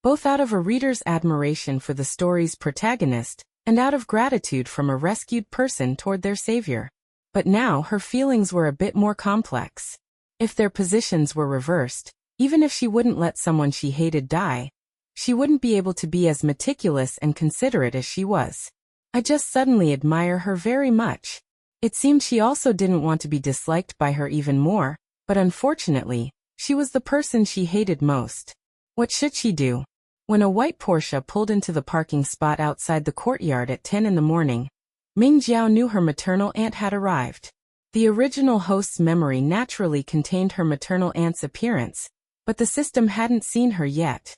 both out of a reader's admiration for the story's protagonist and out of gratitude from a rescued person toward their savior. But now her feelings were a bit more complex. If their positions were reversed, even if she wouldn't let someone she hated die, she wouldn't be able to be as meticulous and considerate as she was. I just suddenly admire her very much. It seemed she also didn't want to be disliked by her even more. But unfortunately, she was the person she hated most. What should she do? When a white Porsche pulled into the parking spot outside the courtyard at 10 in the morning, Ming Jiao knew her maternal aunt had arrived. The original host's memory naturally contained her maternal aunt's appearance, but the system hadn't seen her yet.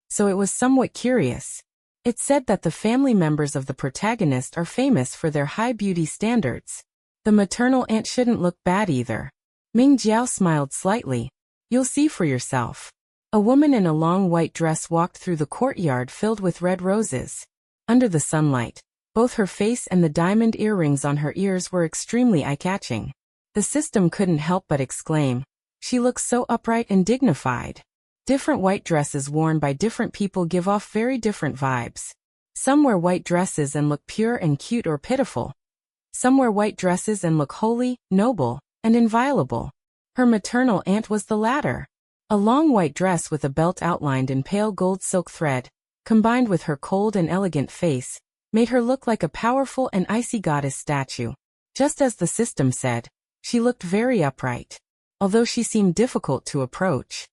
So it was somewhat curious. It said that the family members of the protagonist are famous for their high beauty standards. The maternal aunt shouldn't look bad either. Ming Jiao smiled slightly. You'll see for yourself. A woman in a long white dress walked through the courtyard filled with red roses. Under the sunlight, both her face and the diamond earrings on her ears were extremely eye-catching. The system couldn't help but exclaim, she looks so upright and dignified. Different white dresses worn by different people give off very different vibes. Some wear white dresses and look pure and cute or pitiful. Some wear white dresses and look holy, noble, and inviolable. Her maternal aunt was the latter. A long white dress with a belt outlined in pale gold silk thread, combined with her cold and elegant face, made her look like a powerful and icy goddess statue. Just as the system said, she looked very upright, although she seemed difficult to approach.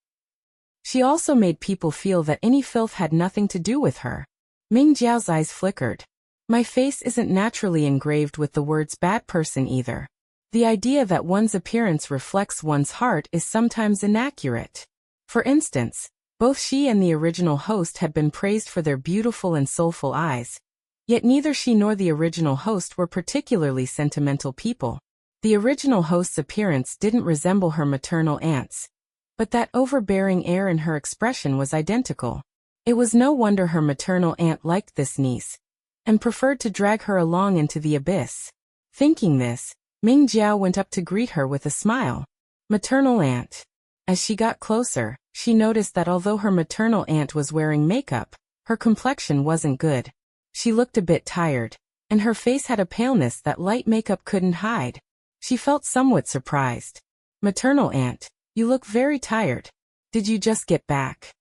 She also made people feel that any filth had nothing to do with her. Ming Jiao's eyes flickered. My face isn't naturally engraved with the words bad person either. The idea that one's appearance reflects one's heart is sometimes inaccurate. For instance, both she and the original host had been praised for their beautiful and soulful eyes, yet neither she nor the original host were particularly sentimental people. The original host's appearance didn't resemble her maternal aunt's, but that overbearing air in her expression was identical. It was no wonder her maternal aunt liked this niece, and preferred to drag her along into the abyss. Thinking this, Ming Jiao went up to greet her with a smile. Maternal aunt. As she got closer, she noticed that although her maternal aunt was wearing makeup, her complexion wasn't good. She looked a bit tired, and her face had a paleness that light makeup couldn't hide. She felt somewhat surprised. Maternal aunt, you look very tired. Did you just get back?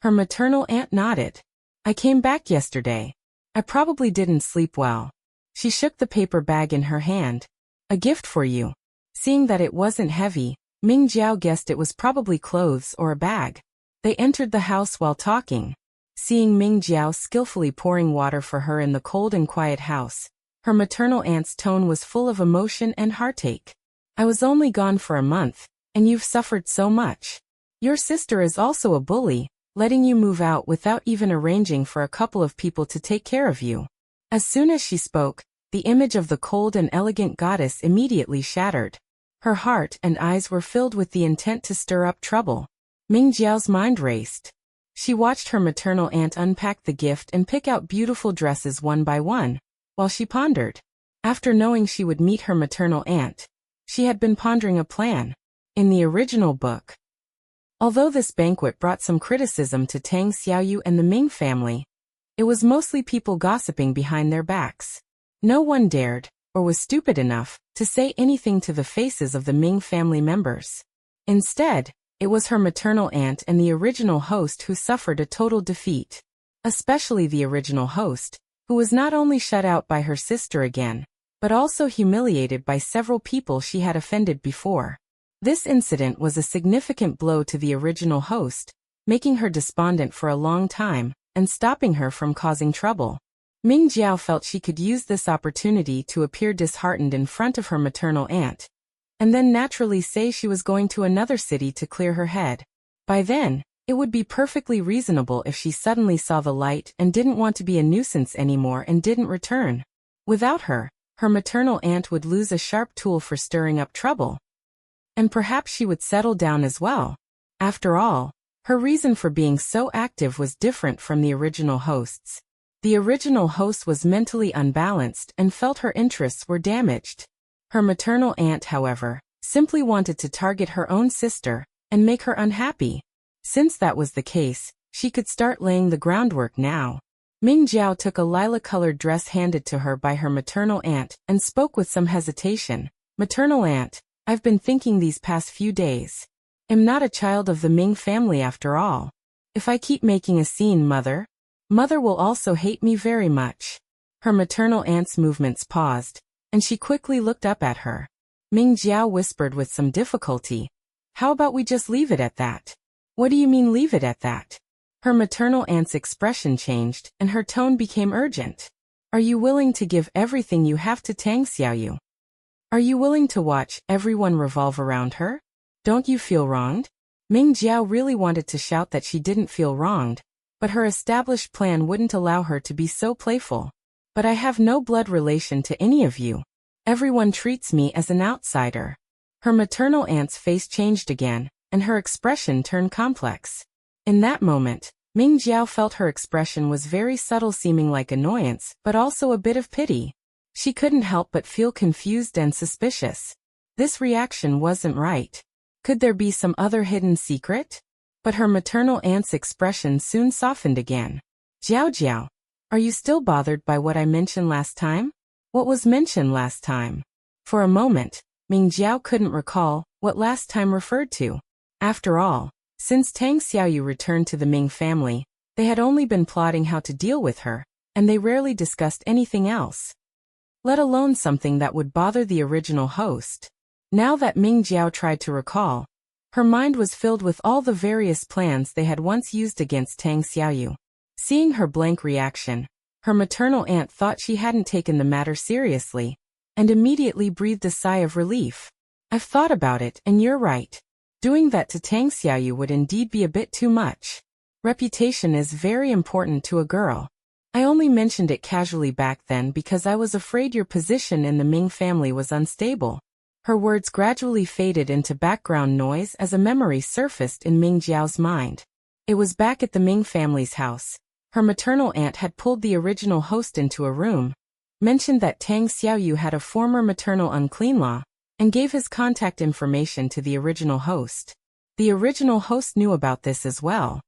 Her maternal aunt nodded. I came back yesterday. I probably didn't sleep well. She shook the paper bag in her hand. A gift for you. Seeing that it wasn't heavy, Ming Jiao guessed it was probably clothes or a bag. They entered the house while talking. Seeing Ming Jiao skillfully pouring water for her in the cold and quiet house, her maternal aunt's tone was full of emotion and heartache. I was only gone for a month, and you've suffered so much. Your sister is also a bully, letting you move out without even arranging for a couple of people to take care of you. As soon as she spoke, the image of the cold and elegant goddess immediately shattered. Her heart and eyes were filled with the intent to stir up trouble. Ming Jiao's mind raced. She watched her maternal aunt unpack the gift and pick out beautiful dresses one by one, while she pondered. After knowing she would meet her maternal aunt, she had been pondering a plan. In the original book, although this banquet brought some criticism to Tang Xiaoyu and the Ming family, it was mostly people gossiping behind their backs. No one dared, or was stupid enough, to say anything to the faces of the Ming family members. Instead, it was her maternal aunt and the original host who suffered a total defeat. Especially the original host, who was not only shut out by her sister again, but also humiliated by several people she had offended before. This incident was a significant blow to the original host, making her despondent for a long time, and stopping her from causing trouble. Ming Jiao felt she could use this opportunity to appear disheartened in front of her maternal aunt, and then naturally say she was going to another city to clear her head. By then, it would be perfectly reasonable if she suddenly saw the light and didn't want to be a nuisance anymore and didn't return. Without her, her maternal aunt would lose a sharp tool for stirring up trouble. And perhaps she would settle down as well. After all, her reason for being so active was different from the original host's. The original host was mentally unbalanced and felt her interests were damaged. Her maternal aunt, however, simply wanted to target her own sister and make her unhappy. Since that was the case, she could start laying the groundwork now. Ming Jiao took a lilac-colored dress handed to her by her maternal aunt and spoke with some hesitation. Maternal aunt, I've been thinking these past few days. I'm not a child of the Ming family after all. If I keep making a scene, Mother will also hate me very much. Her maternal aunt's movements paused, and she quickly looked up at her. Ming Jiao whispered with some difficulty. How about we just leave it at that? What do you mean leave it at that? Her maternal aunt's expression changed, and her tone became urgent. Are you willing to give everything you have to Tang Xiaoyu? Are you willing to watch everyone revolve around her? Don't you feel wronged? Ming Jiao really wanted to shout that she didn't feel wronged, but her established plan wouldn't allow her to be so playful. But I have no blood relation to any of you. Everyone treats me as an outsider. Her maternal aunt's face changed again, and her expression turned complex. In that moment, Ming Jiao felt her expression was very subtle, seeming like annoyance, but also a bit of pity. She couldn't help but feel confused and suspicious. This reaction wasn't right. Could there be some other hidden secret? But her maternal aunt's expression soon softened again. Jiao, are you still bothered by what I mentioned last time? What was mentioned last time? For a moment, Ming Jiao couldn't recall what last time referred to. After all, since Tang Xiaoyu returned to the Ming family, they had only been plotting how to deal with her, and they rarely discussed anything else, let alone something that would bother the original host. Now that Ming Jiao tried to recall, her mind was filled with all the various plans they had once used against Tang Xiaoyu. Seeing her blank reaction, her maternal aunt thought she hadn't taken the matter seriously, and immediately breathed a sigh of relief. I've thought about it, and you're right. Doing that to Tang Xiaoyu would indeed be a bit too much. Reputation is very important to a girl. I only mentioned it casually back then because I was afraid your position in the Ming family was unstable. Her words gradually faded into background noise as a memory surfaced in Ming Jiao's mind. It was back at the Ming family's house. Her maternal aunt had pulled the original host into a room, mentioned that Tang Xiaoyu had a former maternal unclean-law, and gave his contact information to the original host. The original host knew about this as well,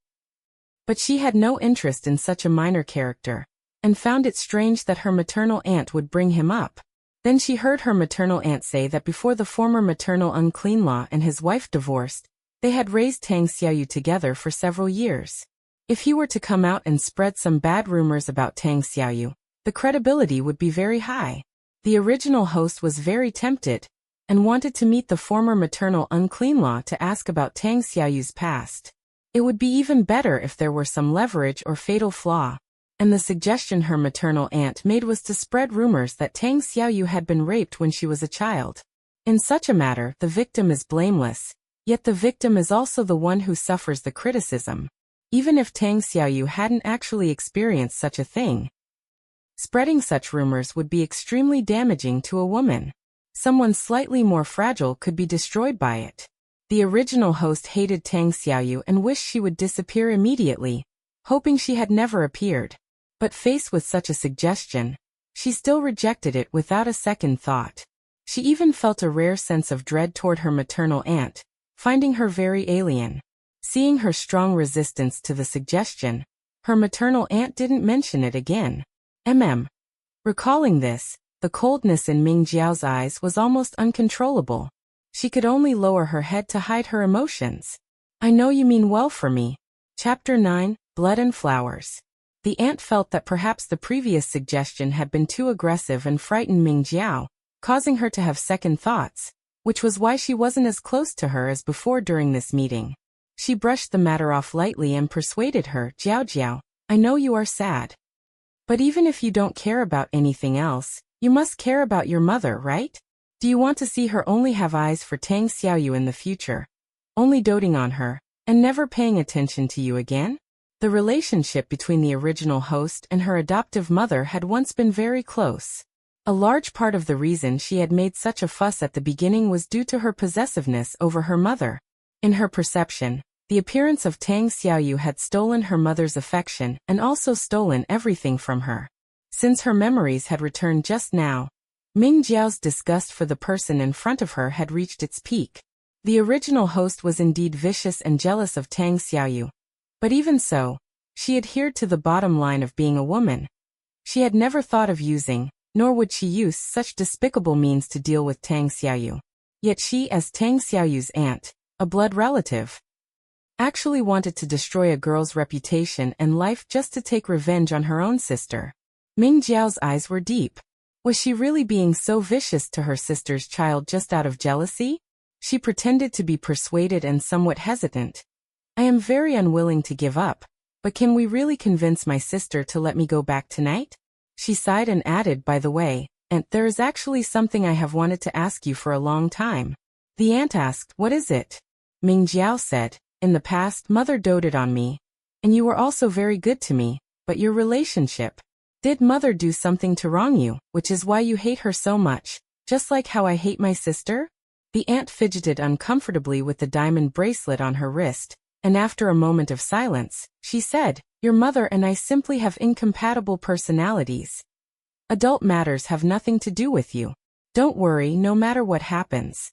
but she had no interest in such a minor character, and found it strange that her maternal aunt would bring him up. Then she heard her maternal aunt say that before the former maternal unclean-law and his wife divorced, they had raised Tang Xiaoyu together for several years. If he were to come out and spread some bad rumors about Tang Xiaoyu, the credibility would be very high. The original host was very tempted, and wanted to meet the former maternal unclean-law to ask about Tang Xiaoyu's past. It would be even better if there were some leverage or fatal flaw, and the suggestion her maternal aunt made was to spread rumors that Tang Xiaoyu had been raped when she was a child. In such a matter, the victim is blameless, yet the victim is also the one who suffers the criticism. Even if Tang Xiaoyu hadn't actually experienced such a thing, spreading such rumors would be extremely damaging to a woman. Someone slightly more fragile could be destroyed by it. The original host hated Tang Xiaoyu and wished she would disappear immediately, hoping she had never appeared. But faced with such a suggestion, she still rejected it without a second thought. She even felt a rare sense of dread toward her maternal aunt, finding her very alien. Seeing her strong resistance to the suggestion, her maternal aunt didn't mention it again. Recalling this, the coldness in Ming Jiao's eyes was almost uncontrollable. She could only lower her head to hide her emotions. I know you mean well for me. Chapter 9, Blood and Flowers. The aunt felt that perhaps the previous suggestion had been too aggressive and frightened Ming Jiao, causing her to have second thoughts, which was why she wasn't as close to her as before during this meeting. She brushed the matter off lightly and persuaded her, Jiao, I know you are sad. But even if you don't care about anything else, you must care about your mother, right? Do you want to see her only have eyes for Tang Xiaoyu in the future, only doting on her, and never paying attention to you again? The relationship between the original host and her adoptive mother had once been very close. A large part of the reason she had made such a fuss at the beginning was due to her possessiveness over her mother. In her perception, the appearance of Tang Xiaoyu had stolen her mother's affection and also stolen everything from her. Since her memories had returned just now, Ming Jiao's disgust for the person in front of her had reached its peak. The original host was indeed vicious and jealous of Tang Xiaoyu. But even so, she adhered to the bottom line of being a woman. She had never thought of using, nor would she use, such despicable means to deal with Tang Xiaoyu. Yet she, as Tang Xiaoyu's aunt, a blood relative, actually wanted to destroy a girl's reputation and life just to take revenge on her own sister. Ming Jiao's eyes were deep. Was she really being so vicious to her sister's child just out of jealousy? She pretended to be persuaded and somewhat hesitant. I am very unwilling to give up, but can we really convince my sister to let me go back tonight? She sighed and added, by the way, Aunt, there is actually something I have wanted to ask you for a long time. The aunt asked, what is it? Ming Jiao said, in the past, Mother doted on me, and you were also very good to me, but your relationship. Did Mother do something to wrong you, which is why you hate her so much, just like how I hate my sister? The aunt fidgeted uncomfortably with the diamond bracelet on her wrist, and after a moment of silence, she said, your mother and I simply have incompatible personalities. Adult matters have nothing to do with you. Don't worry, no matter what happens.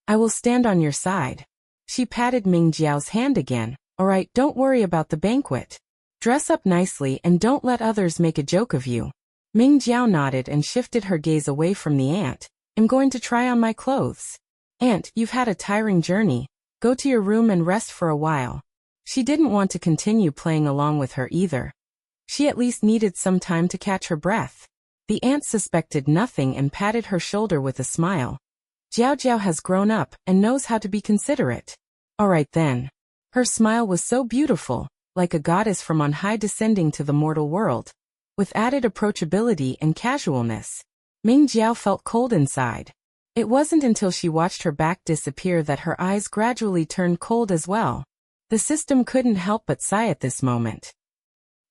I will stand on your side. She patted Ming Jiao's hand again. All right, don't worry about the banquet. Dress up nicely and don't let others make a joke of you. Ming Jiao nodded and shifted her gaze away from the aunt. I'm going to try on my clothes. Aunt, you've had a tiring journey. Go to your room and rest for a while. She didn't want to continue playing along with her either. She at least needed some time to catch her breath. The aunt suspected nothing and patted her shoulder with a smile. Jiao has grown up and knows how to be considerate. All right then. Her smile was so beautiful, like a goddess from on high descending to the mortal world, with added approachability and casualness. Ming Jiao felt cold inside. It wasn't until she watched her back disappear that her eyes gradually turned cold as well. The system couldn't help but sigh at this moment.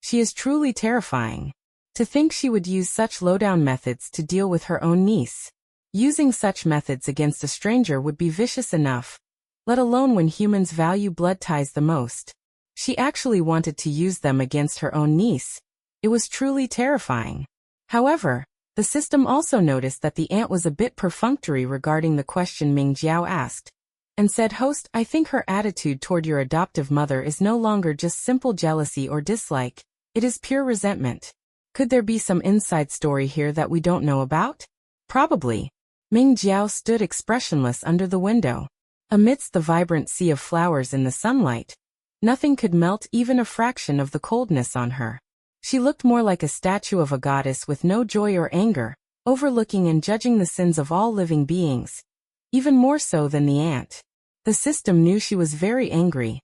She is truly terrifying. To think she would use such low-down methods to deal with her own niece. Using such methods against a stranger would be vicious enough, let alone when humans value blood ties the most. She actually wanted to use them against her own niece. It was truly terrifying. However, the system also noticed that the aunt was a bit perfunctory regarding the question Ming Jiao asked, and said, Host, I think her attitude toward your adoptive mother is no longer just simple jealousy or dislike, it is pure resentment. Could there be some inside story here that we don't know about? Probably. Ming Jiao stood expressionless under the window. Amidst the vibrant sea of flowers in the sunlight, nothing could melt even a fraction of the coldness on her. She looked more like a statue of a goddess with no joy or anger, overlooking and judging the sins of all living beings. Even more so than the ant. The system knew she was very angry.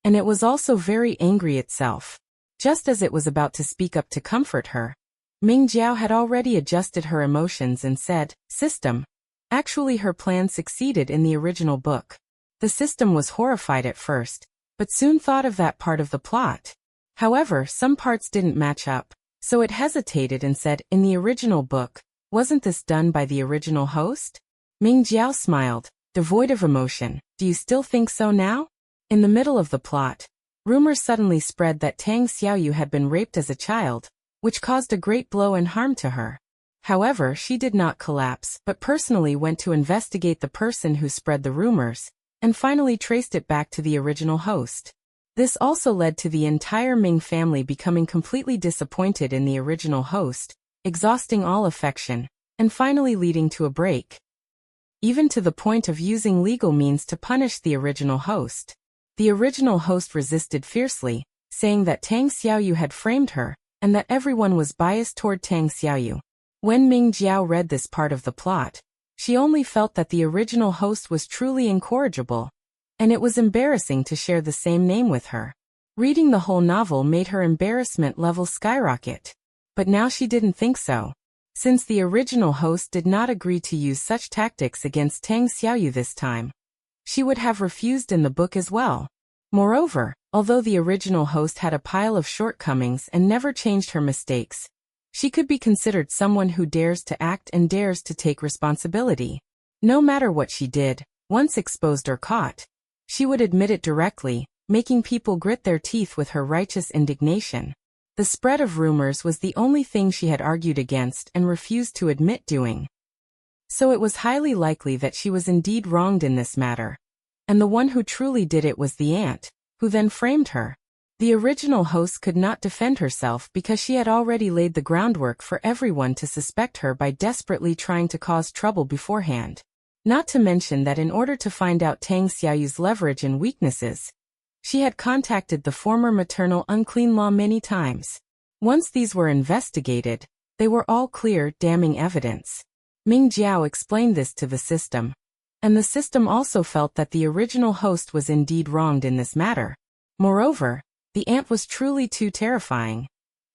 And it was also very angry itself. Just as it was about to speak up to comfort her, Ming Jiao had already adjusted her emotions and said, "System." Actually, her plan succeeded in the original book. The system was horrified at first, but soon thought of that part of the plot. However, some parts didn't match up, so it hesitated and said, "In the original book, wasn't this done by the original host?" Ming Jiao smiled, devoid of emotion. "Do you still think so now?" In the middle of the plot, rumors suddenly spread that Tang Xiaoyu had been raped as a child, which caused a great blow and harm to her. However, she did not collapse, but personally went to investigate the person who spread the rumors, and finally traced it back to the original host. This also led to the entire Ming family becoming completely disappointed in the original host, exhausting all affection, and finally leading to a break. Even to the point of using legal means to punish the original host. The original host resisted fiercely, saying that Tang Xiaoyu had framed her, and that everyone was biased toward Tang Xiaoyu. When Ming Jiao read this part of the plot, she only felt that the original host was truly incorrigible, and it was embarrassing to share the same name with her. Reading the whole novel made her embarrassment level skyrocket. But now she didn't think so. Since the original host did not agree to use such tactics against Tang Xiaoyu this time, she would have refused in the book as well. Moreover, although the original host had a pile of shortcomings and never changed her mistakes, she could be considered someone who dares to act and dares to take responsibility. No matter what she did, once exposed or caught, she would admit it directly, making people grit their teeth with her righteous indignation. The spread of rumors was the only thing she had argued against and refused to admit doing. So it was highly likely that she was indeed wronged in this matter. And the one who truly did it was the ant, who then framed her. The original host could not defend herself because she had already laid the groundwork for everyone to suspect her by desperately trying to cause trouble beforehand. Not to mention that in order to find out Tang Xiaoyu's leverage and weaknesses, she had contacted the former maternal unclean law many times. Once these were investigated, they were all clear, damning evidence. Ming Jiao explained this to the system. And the system also felt that the original host was indeed wronged in this matter. Moreover, the ant was truly too terrifying.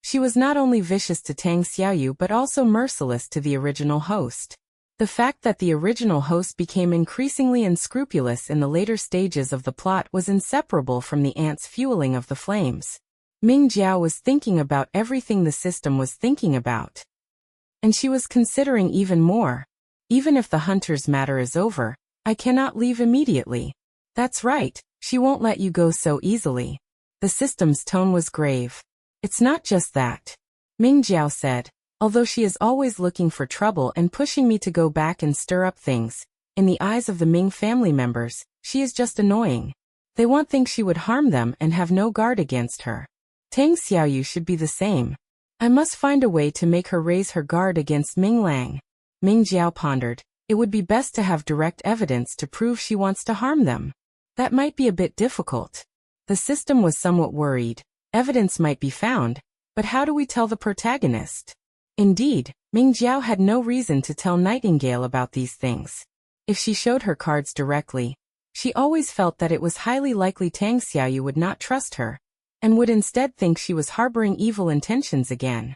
She was not only vicious to Tang Xiaoyu but also merciless to the original host. The fact that the original host became increasingly unscrupulous in the later stages of the plot was inseparable from the ant's fueling of the flames. Ming Jiao was thinking about everything the system was thinking about. And she was considering even more. Even if the hunter's matter is over, I cannot leave immediately. That's right, she won't let you go so easily. The system's tone was grave. It's not just that, Ming Jiao said. Although she is always looking for trouble and pushing me to go back and stir up things, in the eyes of the Ming family members, she is just annoying. They won't think she would harm them and have no guard against her. Tang Xiaoyu should be the same. I must find a way to make her raise her guard against Ming Lang. Ming Jiao pondered. It would be best to have direct evidence to prove she wants to harm them. That might be a bit difficult. The system was somewhat worried. Evidence might be found, but how do we tell the protagonist? Indeed, Ming Jiao had no reason to tell Nightingale about these things. If she showed her cards directly, she always felt that it was highly likely Tang Xiaoyu would not trust her, and would instead think she was harboring evil intentions again.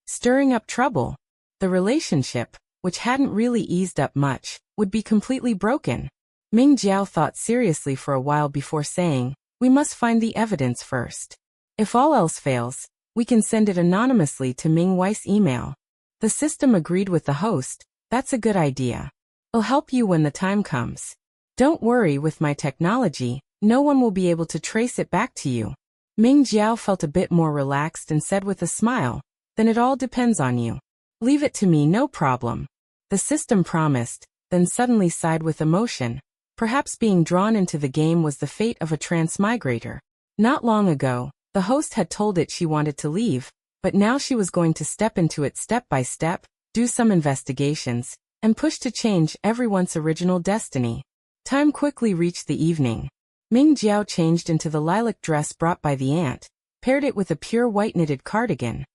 Stirring up trouble. The relationship, which hadn't really eased up much, would be completely broken. Ming Jiao thought seriously for a while before saying, "We must find the evidence first. If all else fails, we can send it anonymously to Ming Wei's email." The system agreed with the host. "That's a good idea. I'll help you when the time comes. Don't worry, with my technology, no one will be able to trace it back to you." Ming Jiao felt a bit more relaxed and said with a smile, "Then it all depends on you. Leave it to me, no problem." The system promised, then suddenly sighed with emotion. Perhaps being drawn into the game was the fate of a transmigrator. Not long ago, the host had told it she wanted to leave, but now she was going to step into it step by step, do some investigations, and push to change everyone's original destiny. Time quickly reached the evening. Ming Jiao changed into the lilac dress brought by the ant, paired it with a pure white knitted cardigan,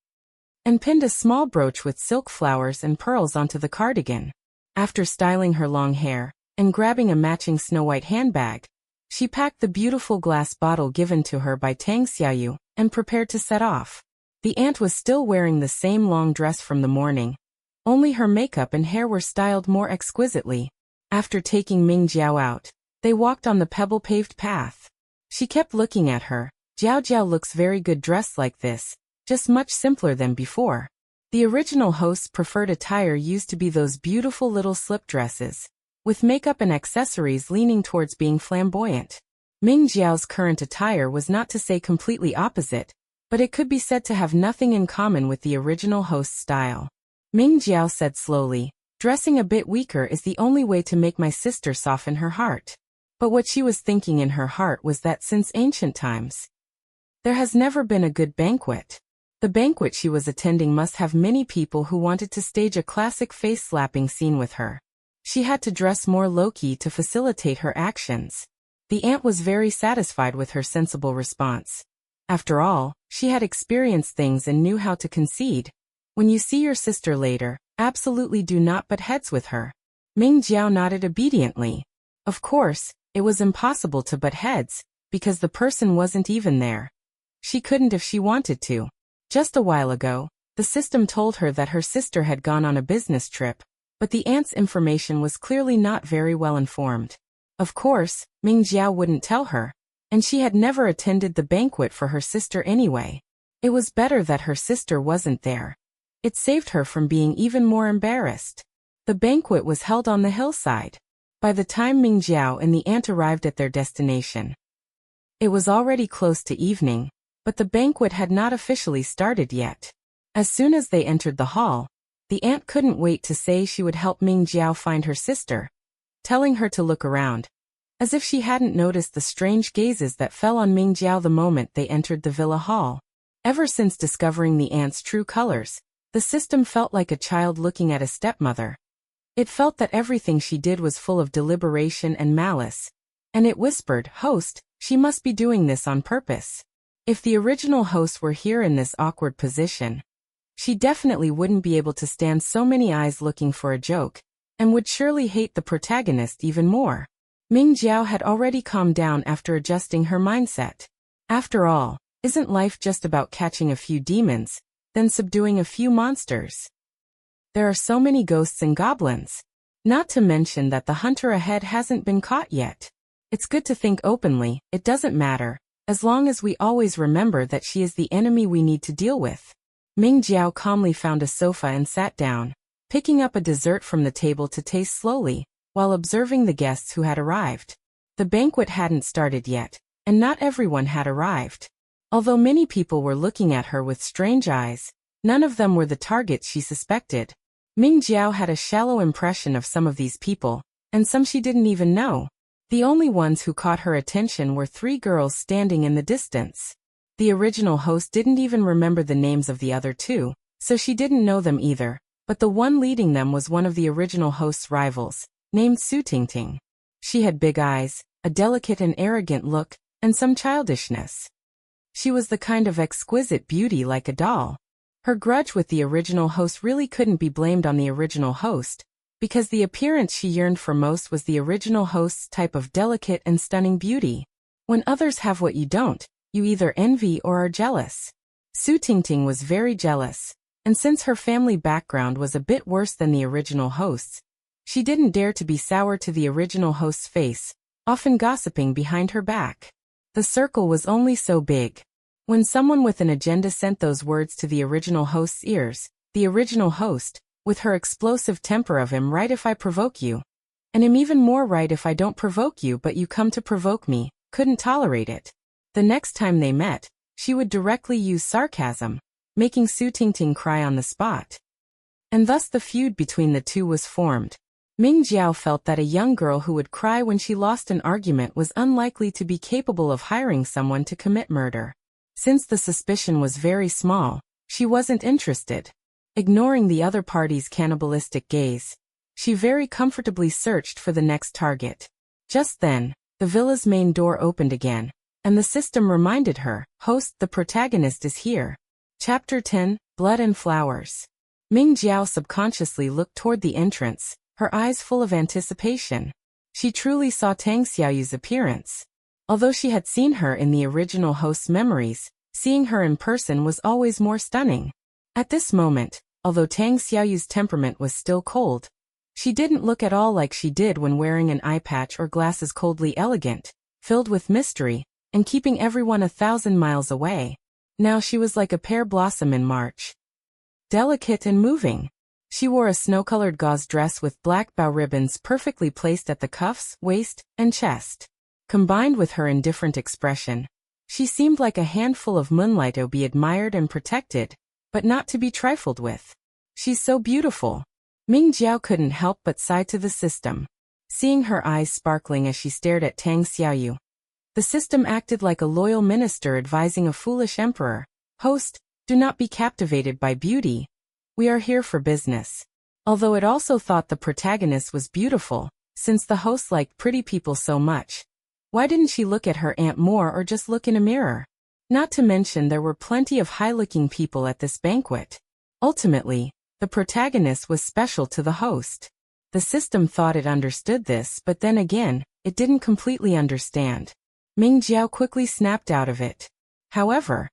and pinned a small brooch with silk flowers and pearls onto the cardigan. After styling her long hair and grabbing a matching snow-white handbag, she packed the beautiful glass bottle given to her by Tang Xiaoyu and prepared to set off. The aunt was still wearing the same long dress from the morning, only her makeup and hair were styled more exquisitely. After taking Ming Jiao out, they walked on the pebble-paved path. She kept looking at her. Jiao Jiao looks very good dressed like this, just much simpler than before. The original host's preferred attire used to be those beautiful little slip dresses, with makeup and accessories leaning towards being flamboyant. Ming Jiao's current attire was not to say completely opposite, but it could be said to have nothing in common with the original host's style. Ming Jiao said slowly, "Dressing a bit weaker is the only way to make my sister soften her heart." But what she was thinking in her heart was that since ancient times, there has never been a good banquet. The banquet she was attending must have many people who wanted to stage a classic face-slapping scene with her. She had to dress more low-key to facilitate her actions. The aunt was very satisfied with her sensible response. After all, she had experienced things and knew how to concede. When you see your sister later, absolutely do not butt heads with her. Ming Jiao nodded obediently. Of course, it was impossible to butt heads, because the person wasn't even there. She couldn't if she wanted to. Just a while ago, the system told her that her sister had gone on a business trip, but the aunt's information was clearly not very well informed. Of course, Ming Jiao wouldn't tell her, and she had never attended the banquet for her sister anyway. It was better that her sister wasn't there. It saved her from being even more embarrassed. The banquet was held on the hillside. By the time Ming Jiao and the aunt arrived at their destination, it was already close to evening, but the banquet had not officially started yet. As soon as they entered the hall, the aunt couldn't wait to say she would help Ming Jiao find her sister, telling her to look around, as if she hadn't noticed the strange gazes that fell on Ming Jiao the moment they entered the villa hall. Ever since discovering the aunt's true colors, the system felt like a child looking at a stepmother. It felt that everything she did was full of deliberation and malice, and it whispered, "Host, she must be doing this on purpose." If the original host were here in this awkward position, she definitely wouldn't be able to stand so many eyes looking for a joke, and would surely hate the protagonist even more. Ming Jiao had already calmed down after adjusting her mindset. After all, isn't life just about catching a few demons, then subduing a few monsters? There are so many ghosts and goblins. Not to mention that the hunter ahead hasn't been caught yet. It's good to think openly, it doesn't matter, as long as we always remember that she is the enemy we need to deal with. Ming Jiao calmly found a sofa and sat down, picking up a dessert from the table to taste slowly, while observing the guests who had arrived. The banquet hadn't started yet, and not everyone had arrived. Although many people were looking at her with strange eyes, none of them were the targets she suspected. Ming Jiao had a shallow impression of some of these people, and some she didn't even know. The only ones who caught her attention were 3 girls standing in the distance. The original host didn't even remember the names of the other 2, so she didn't know them either, but the one leading them was one of the original host's rivals, named Su Tingting. She had big eyes, a delicate and arrogant look, and some childishness. She was the kind of exquisite beauty like a doll. Her grudge with the original host really couldn't be blamed on the original host, because the appearance she yearned for most was the original host's type of delicate and stunning beauty. When others have what you don't, you either envy or are jealous. Su Tingting was very jealous, and since her family background was a bit worse than the original host's, she didn't dare to be sour to the original host's face, often gossiping behind her back. The circle was only so big. When someone with an agenda sent those words to the original host's ears, the original host, with her explosive temper of "I'm right if I provoke you, and I'm even more right if I don't provoke you but you come to provoke me," couldn't tolerate it. The next time they met, she would directly use sarcasm, making Su Tingting cry on the spot. And thus the feud between the two was formed. Ming Jiao felt that a young girl who would cry when she lost an argument was unlikely to be capable of hiring someone to commit murder. Since the suspicion was very small, she wasn't interested. Ignoring the other party's cannibalistic gaze, she very comfortably searched for the next target. Just then, the villa's main door opened again, And the system reminded her, "Host, the protagonist is here." Chapter 10, Blood and Flowers. Ming Jiao subconsciously looked toward the entrance, her eyes full of anticipation. She truly saw Tang Xiaoyu's appearance. Although she had seen her in the original host's memories, seeing her in person was always more stunning. At this moment, although Tang Xiaoyu's temperament was still cold, she didn't look at all like she did when wearing an eye patch or glasses, coldly elegant, filled with mystery, and keeping everyone 1,000 miles away. Now she was like a pear blossom in March. Delicate and moving. She wore a snow-colored gauze dress with black bow ribbons perfectly placed at the cuffs, waist, and chest. Combined with her indifferent expression, she seemed like a handful of moonlight to be admired and protected, but not to be trifled with. "She's so beautiful." Ming Jiao couldn't help but sigh to the system, seeing her eyes sparkling as she stared at Tang Xiaoyu. The system acted like a loyal minister advising a foolish emperor. "Host, do not be captivated by beauty. We are here for business." Although it also thought the protagonist was beautiful, since the host liked pretty people so much. Why didn't she look at her aunt more or just look in a mirror? Not to mention there were plenty of high-looking people at this banquet. Ultimately, the protagonist was special to the host. The system thought it understood this, but then again, it didn't completely understand. Ming Jiao quickly snapped out of it. However,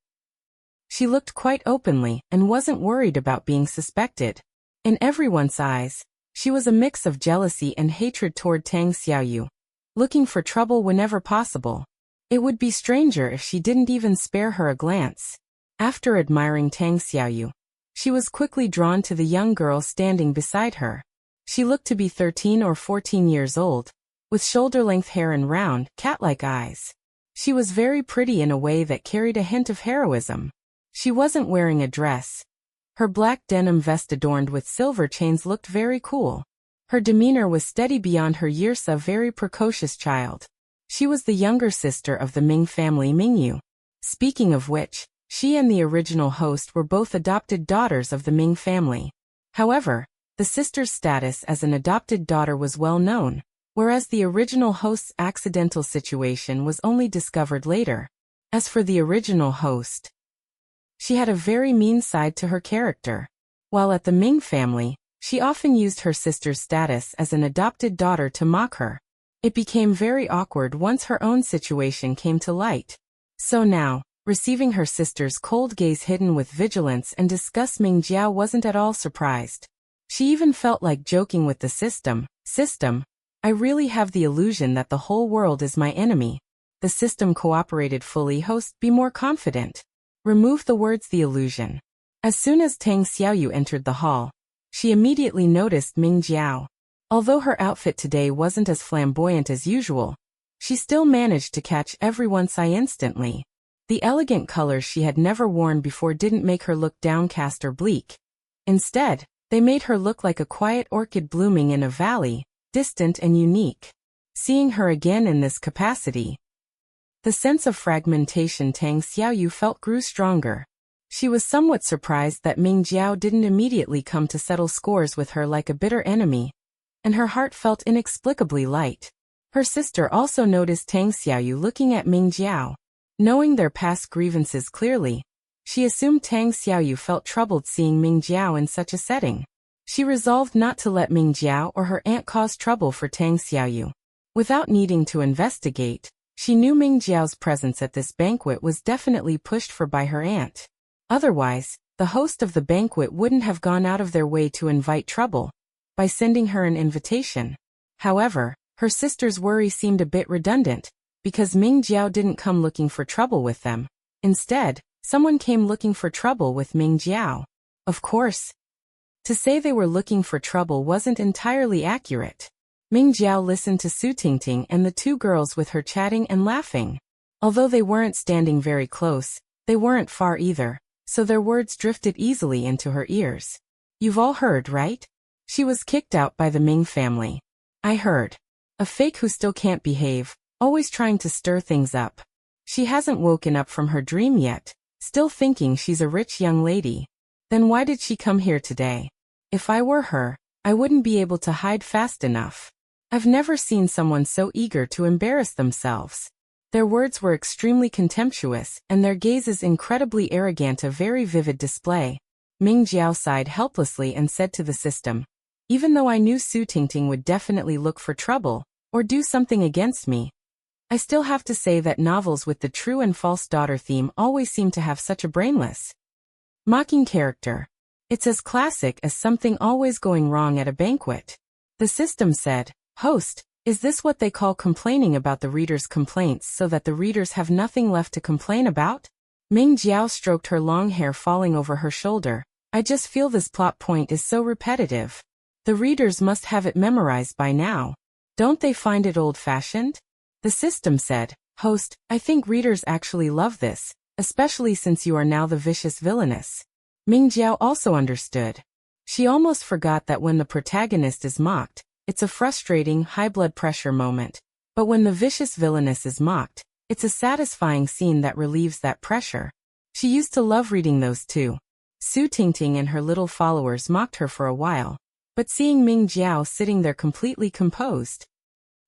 she looked quite openly and wasn't worried about being suspected. In everyone's eyes, she was a mix of jealousy and hatred toward Tang Xiaoyu, looking for trouble whenever possible. It would be stranger if she didn't even spare her a glance. After admiring Tang Xiaoyu, she was quickly drawn to the young girl standing beside her. She looked to be 13 or 14 years old, with shoulder-length hair and round, cat-like eyes. She was very pretty in a way that carried a hint of heroism. She wasn't wearing a dress. Her black denim vest adorned with silver chains looked very cool. Her demeanor was steady beyond her years, a very precocious child. She was the younger sister of the Ming family, Mingyu. Speaking of which, she and the original host were both adopted daughters of the Ming family. However, the sister's status as an adopted daughter was well known, whereas the original host's accidental situation was only discovered later. As for the original host, she had a very mean side to her character. While at the Ming family, she often used her sister's status as an adopted daughter to mock her. It became very awkward once her own situation came to light. So now, receiving her sister's cold gaze hidden with vigilance and disgust, Ming Jiao wasn't at all surprised. She even felt like joking with the system. "System, I really have the illusion that the whole world is my enemy." The system cooperated fully. "Host, be more confident. Remove the words the illusion." As soon as Tang Xiaoyu entered the hall, she immediately noticed Ming Jiao. Although her outfit today wasn't as flamboyant as usual, she still managed to catch everyone's eye instantly. The elegant colors she had never worn before didn't make her look downcast or bleak. Instead, they made her look like a quiet orchid blooming in a valley, distant and unique. Seeing her again in this capacity, the sense of fragmentation Tang Xiaoyu felt grew stronger. She was somewhat surprised that Ming Jiao didn't immediately come to settle scores with her like a bitter enemy, and her heart felt inexplicably light. Her sister also noticed Tang Xiaoyu looking at Ming Jiao. Knowing their past grievances clearly, she assumed Tang Xiaoyu felt troubled seeing Ming Jiao in such a setting. She resolved not to let Ming Jiao or her aunt cause trouble for Tang Xiaoyu. Without needing to investigate, she knew Ming Jiao's presence at this banquet was definitely pushed for by her aunt. Otherwise, the host of the banquet wouldn't have gone out of their way to invite trouble by sending her an invitation. However, her sister's worry seemed a bit redundant, because Ming Jiao didn't come looking for trouble with them. Instead, someone came looking for trouble with Ming Jiao. Of course, to say they were looking for trouble wasn't entirely accurate. Ming Jiao listened to Su Tingting and the two girls with her chatting and laughing. Although they weren't standing very close, they weren't far either, so their words drifted easily into her ears. "You've all heard, right? She was kicked out by the Ming family." "I heard. A fake who still can't behave, always trying to stir things up. She hasn't woken up from her dream yet, still thinking she's a rich young lady. Then why did she come here today? If I were her, I wouldn't be able to hide fast enough. I've never seen someone so eager to embarrass themselves." Their words were extremely contemptuous, and their gazes incredibly arrogant, a very vivid display. Ming Jiao sighed helplessly and said to the system, "Even though I knew Su Tingting would definitely look for trouble, or do something against me, I still have to say that novels with the true and false daughter theme always seem to have such a brainless, mocking character. It's as classic as something always going wrong at a banquet." The system said, "Host, is this what they call complaining about the reader's complaints so that the readers have nothing left to complain about?" Ming Jiao stroked her long hair falling over her shoulder. "I just feel this plot point is so repetitive. The readers must have it memorized by now. Don't they find it old-fashioned?" The system said, "Host, I think readers actually love this, especially since you are now the vicious villainess." Ming Jiao also understood. She almost forgot that when the protagonist is mocked, it's a frustrating, high blood pressure moment. But when the vicious villainess is mocked, it's a satisfying scene that relieves that pressure. She used to love reading those too. Su Tingting and her little followers mocked her for a while, but seeing Ming Jiao sitting there completely composed,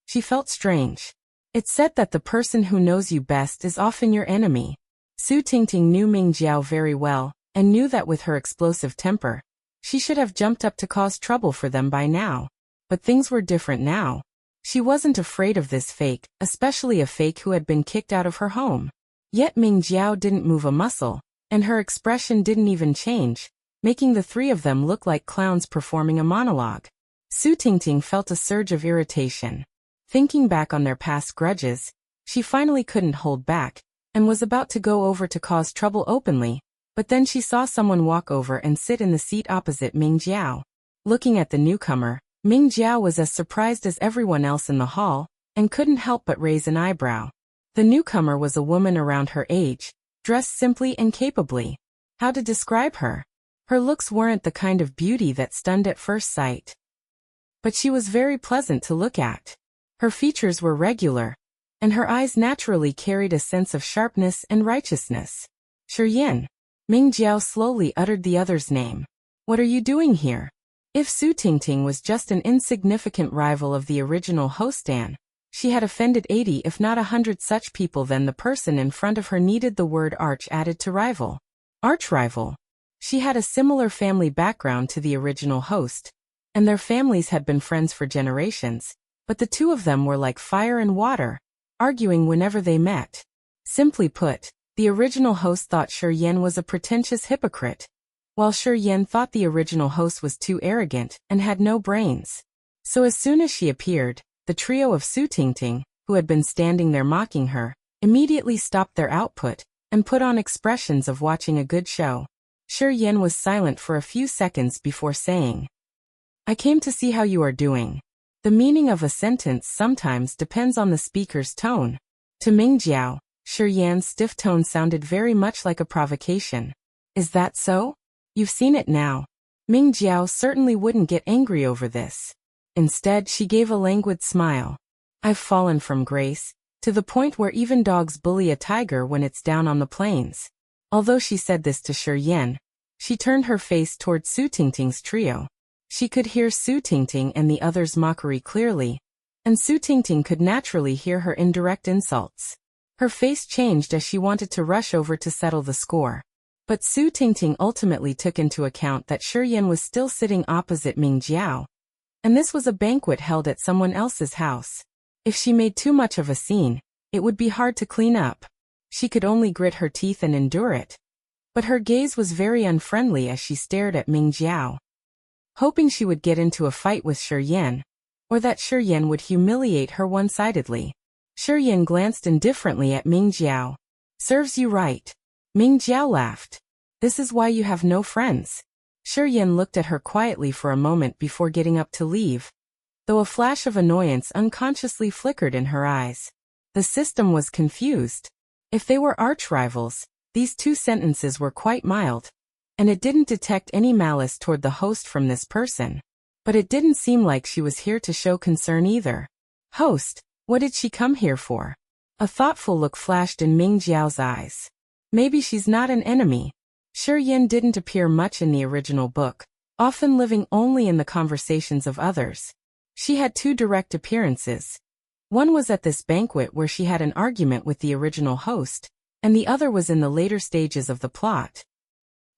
she felt strange. It's said that the person who knows you best is often your enemy. Su Tingting knew Ming Jiao very well, and knew that with her explosive temper, she should have jumped up to cause trouble for them by now. But things were different now. She wasn't afraid of this fake, especially a fake who had been kicked out of her home. Yet Ming Jiao didn't move a muscle, and her expression didn't even change, making the three of them look like clowns performing a monologue. Su Tingting felt a surge of irritation. Thinking back on their past grudges, she finally couldn't hold back, and was about to go over to cause trouble openly, but then she saw someone walk over and sit in the seat opposite Ming Jiao. Looking at the newcomer, Ming Jiao was as surprised as everyone else in the hall, and couldn't help but raise an eyebrow. The newcomer was a woman around her age, dressed simply and capably. How to describe her? Her looks weren't the kind of beauty that stunned at first sight, but she was very pleasant to look at. Her features were regular, and her eyes naturally carried a sense of sharpness and righteousness. "Shi. Ming Jiao slowly uttered the other's name. "What are you doing here?" If Su Tingting was just an insignificant rival of the original host Anne, she had offended 80 if not 100 such people. Then the person in front of her needed the word arch added to rival. Arch-rival. She had a similar family background to the original host, and their families had been friends for generations, but the two of them were like fire and water, arguing whenever they met. Simply put, the original host thought Shi was a pretentious hypocrite, while Shi thought the original host was too arrogant and had no brains. So as soon as she appeared, the trio of Su Tingting, who had been standing there mocking her, immediately stopped their output and put on expressions of watching a good show. Shi was silent for a few seconds before saying, "I came to see how you are doing." The meaning of a sentence sometimes depends on the speaker's tone. To Ming Jiao, Shi stiff tone sounded very much like a provocation. "Is that so? You've seen it now." Ming Jiao certainly wouldn't get angry over this. Instead, she gave a languid smile. "I've fallen from grace, to the point where even dogs bully a tiger when it's down on the plains." Although she said this to Shi, she turned her face toward Su Tingting's trio. She could hear Su Tingting and the others' mockery clearly, and Su Tingting could naturally hear her indirect insults. Her face changed as she wanted to rush over to settle the score. But Su Tingting ultimately took into account that Shi was still sitting opposite Ming Jiao, and this was a banquet held at someone else's house. If she made too much of a scene, it would be hard to clean up. She could only grit her teeth and endure it. But her gaze was very unfriendly as she stared at Ming Jiao, hoping she would get into a fight with Shi, or that Shi would humiliate her one-sidedly. Shi glanced indifferently at Ming Jiao. "Serves you right." Ming Jiao laughed. "This is why you have no friends." Shi looked at her quietly for a moment before getting up to leave, though a flash of annoyance unconsciously flickered in her eyes. The system was confused. If they were arch-rivals, these two sentences were quite mild, and it didn't detect any malice toward the host from this person. But it didn't seem like she was here to show concern either. "Host, what did she come here for?" A thoughtful look flashed in Ming Jiao's eyes. "Maybe she's not an enemy." Shi didn't appear much in the original book, often living only in the conversations of others. She had two direct appearances. One was at this banquet where she had an argument with the original host, and the other was in the later stages of the plot,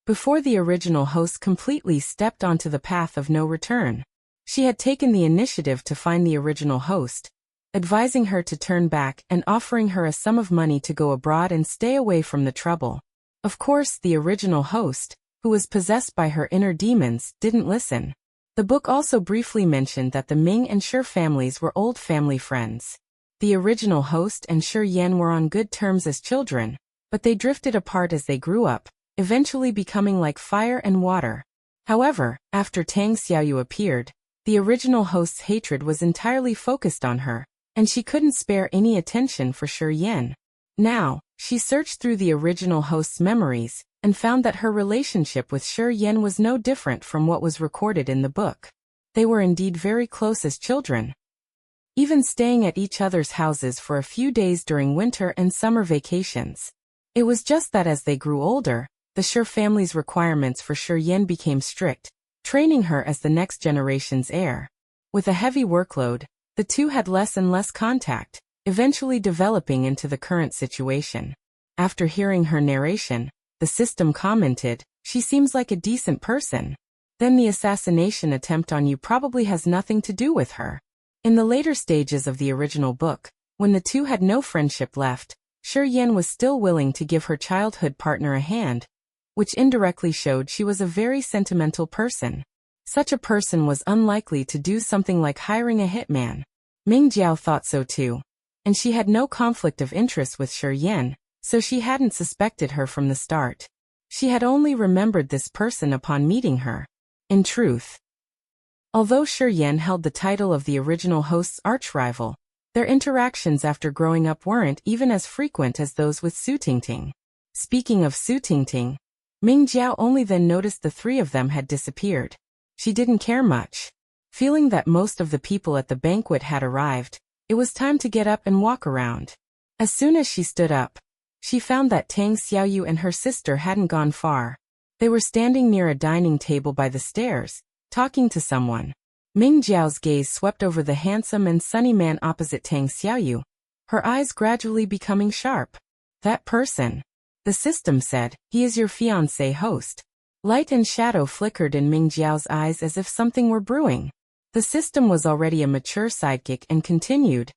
before the original host completely stepped onto the path of no return. She had taken the initiative to find the original host, advising her to turn back and offering her a sum of money to go abroad and stay away from the trouble. Of course, the original host, who was possessed by her inner demons, didn't listen. The book also briefly mentioned that the Ming and Shi families were old family friends. The original host and Shi Yan were on good terms as children, but they drifted apart as they grew up, eventually becoming like fire and water. However, after Tang Xiaoyu appeared, the original host's hatred was entirely focused on her, and she couldn't spare any attention for Shi Yan. Now, she searched through the original host's memories, and found that her relationship with Shi Yan was no different from what was recorded in the book. They were indeed very close as children, even staying at each other's houses for a few days during winter and summer vacations. It was just that as they grew older, the Shi family's requirements for Shi Yan became strict, training her as the next generation's heir. With a heavy workload, the two had less and less contact, eventually developing into the current situation. After hearing her narration, the system commented, "She seems like a decent person. Then the assassination attempt on you probably has nothing to do with her." In the later stages of the original book, when the two had no friendship left, Shi Yan was still willing to give her childhood partner a hand, which indirectly showed she was a very sentimental person. Such a person was unlikely to do something like hiring a hitman. Ming Jiao thought so too. And she had no conflict of interest with Shi Yan, so she hadn't suspected her from the start. She had only remembered this person upon meeting her. In truth, although Shi Yan held the title of the original host's arch-rival, their interactions after growing up weren't even as frequent as those with Su Tingting. Speaking of Su Tingting, Ming Jiao only then noticed the three of them had disappeared. She didn't care much. Feeling that most of the people at the banquet had arrived, it was time to get up and walk around. As soon as she stood up, she found that Tang Xiaoyu and her sister hadn't gone far. They were standing near a dining table by the stairs, talking to someone. Ming Jiao's gaze swept over the handsome and sunny man opposite Tang Xiaoyu, her eyes gradually becoming sharp. "That person," the system said, "he is your fiancé host." Light and shadow flickered in Ming Jiao's eyes as if something were brewing. The system was already a mature sidekick and continued,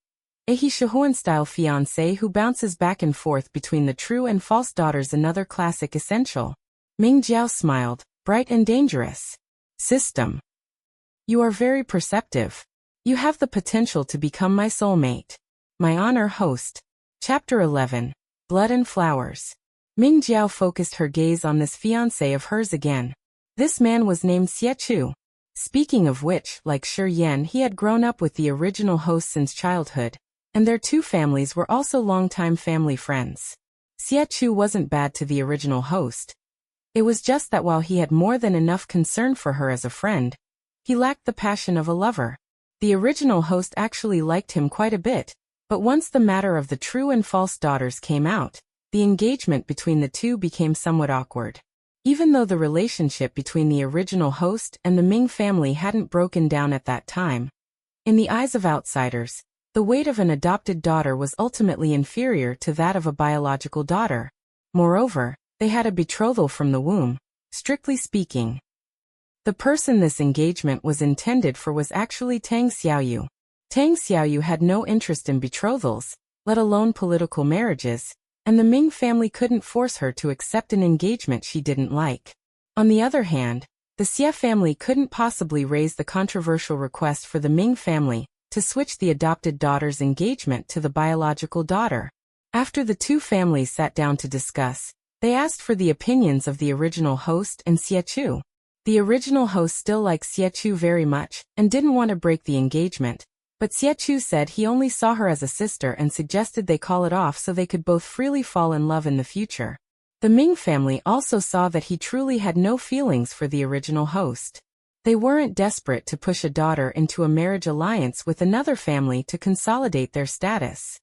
"A he Shihuan-style fiancé who bounces back and forth between the true and false daughters, another classic essential." Ming Jiao smiled, "Bright and dangerous." System. "You are very perceptive. You have the potential to become my soulmate. My honor host." Chapter 11. Blood and Flowers. Ming Jiao focused her gaze on this fiancé of hers again. This man was named Xie Chu. Speaking of which, like Shi Yan, he had grown up with the original host since childhood, and their two families were also longtime family friends. Xie Chu wasn't bad to the original host. It was just that while he had more than enough concern for her as a friend, he lacked the passion of a lover. The original host actually liked him quite a bit, but once the matter of the true and false daughters came out, the engagement between the two became somewhat awkward. Even though the relationship between the original host and the Ming family hadn't broken down at that time, in the eyes of outsiders, the weight of an adopted daughter was ultimately inferior to that of a biological daughter. Moreover, they had a betrothal from the womb. Strictly speaking, the person this engagement was intended for was actually Tang Xiaoyu. Tang Xiaoyu had no interest in betrothals, let alone political marriages, and the Ming family couldn't force her to accept an engagement she didn't like. On the other hand, the Xie family couldn't possibly raise the controversial request for the Ming family to switch the adopted daughter's engagement to the biological daughter. After the two families sat down to discuss, they asked for the opinions of the original host and Xie Chu. The original host still liked Xie Chu very much and didn't want to break the engagement, but Xie Chu said he only saw her as a sister and suggested they call it off so they could both freely fall in love in the future. The Ming family also saw that he truly had no feelings for the original host. They weren't desperate to push a daughter into a marriage alliance with another family to consolidate their status.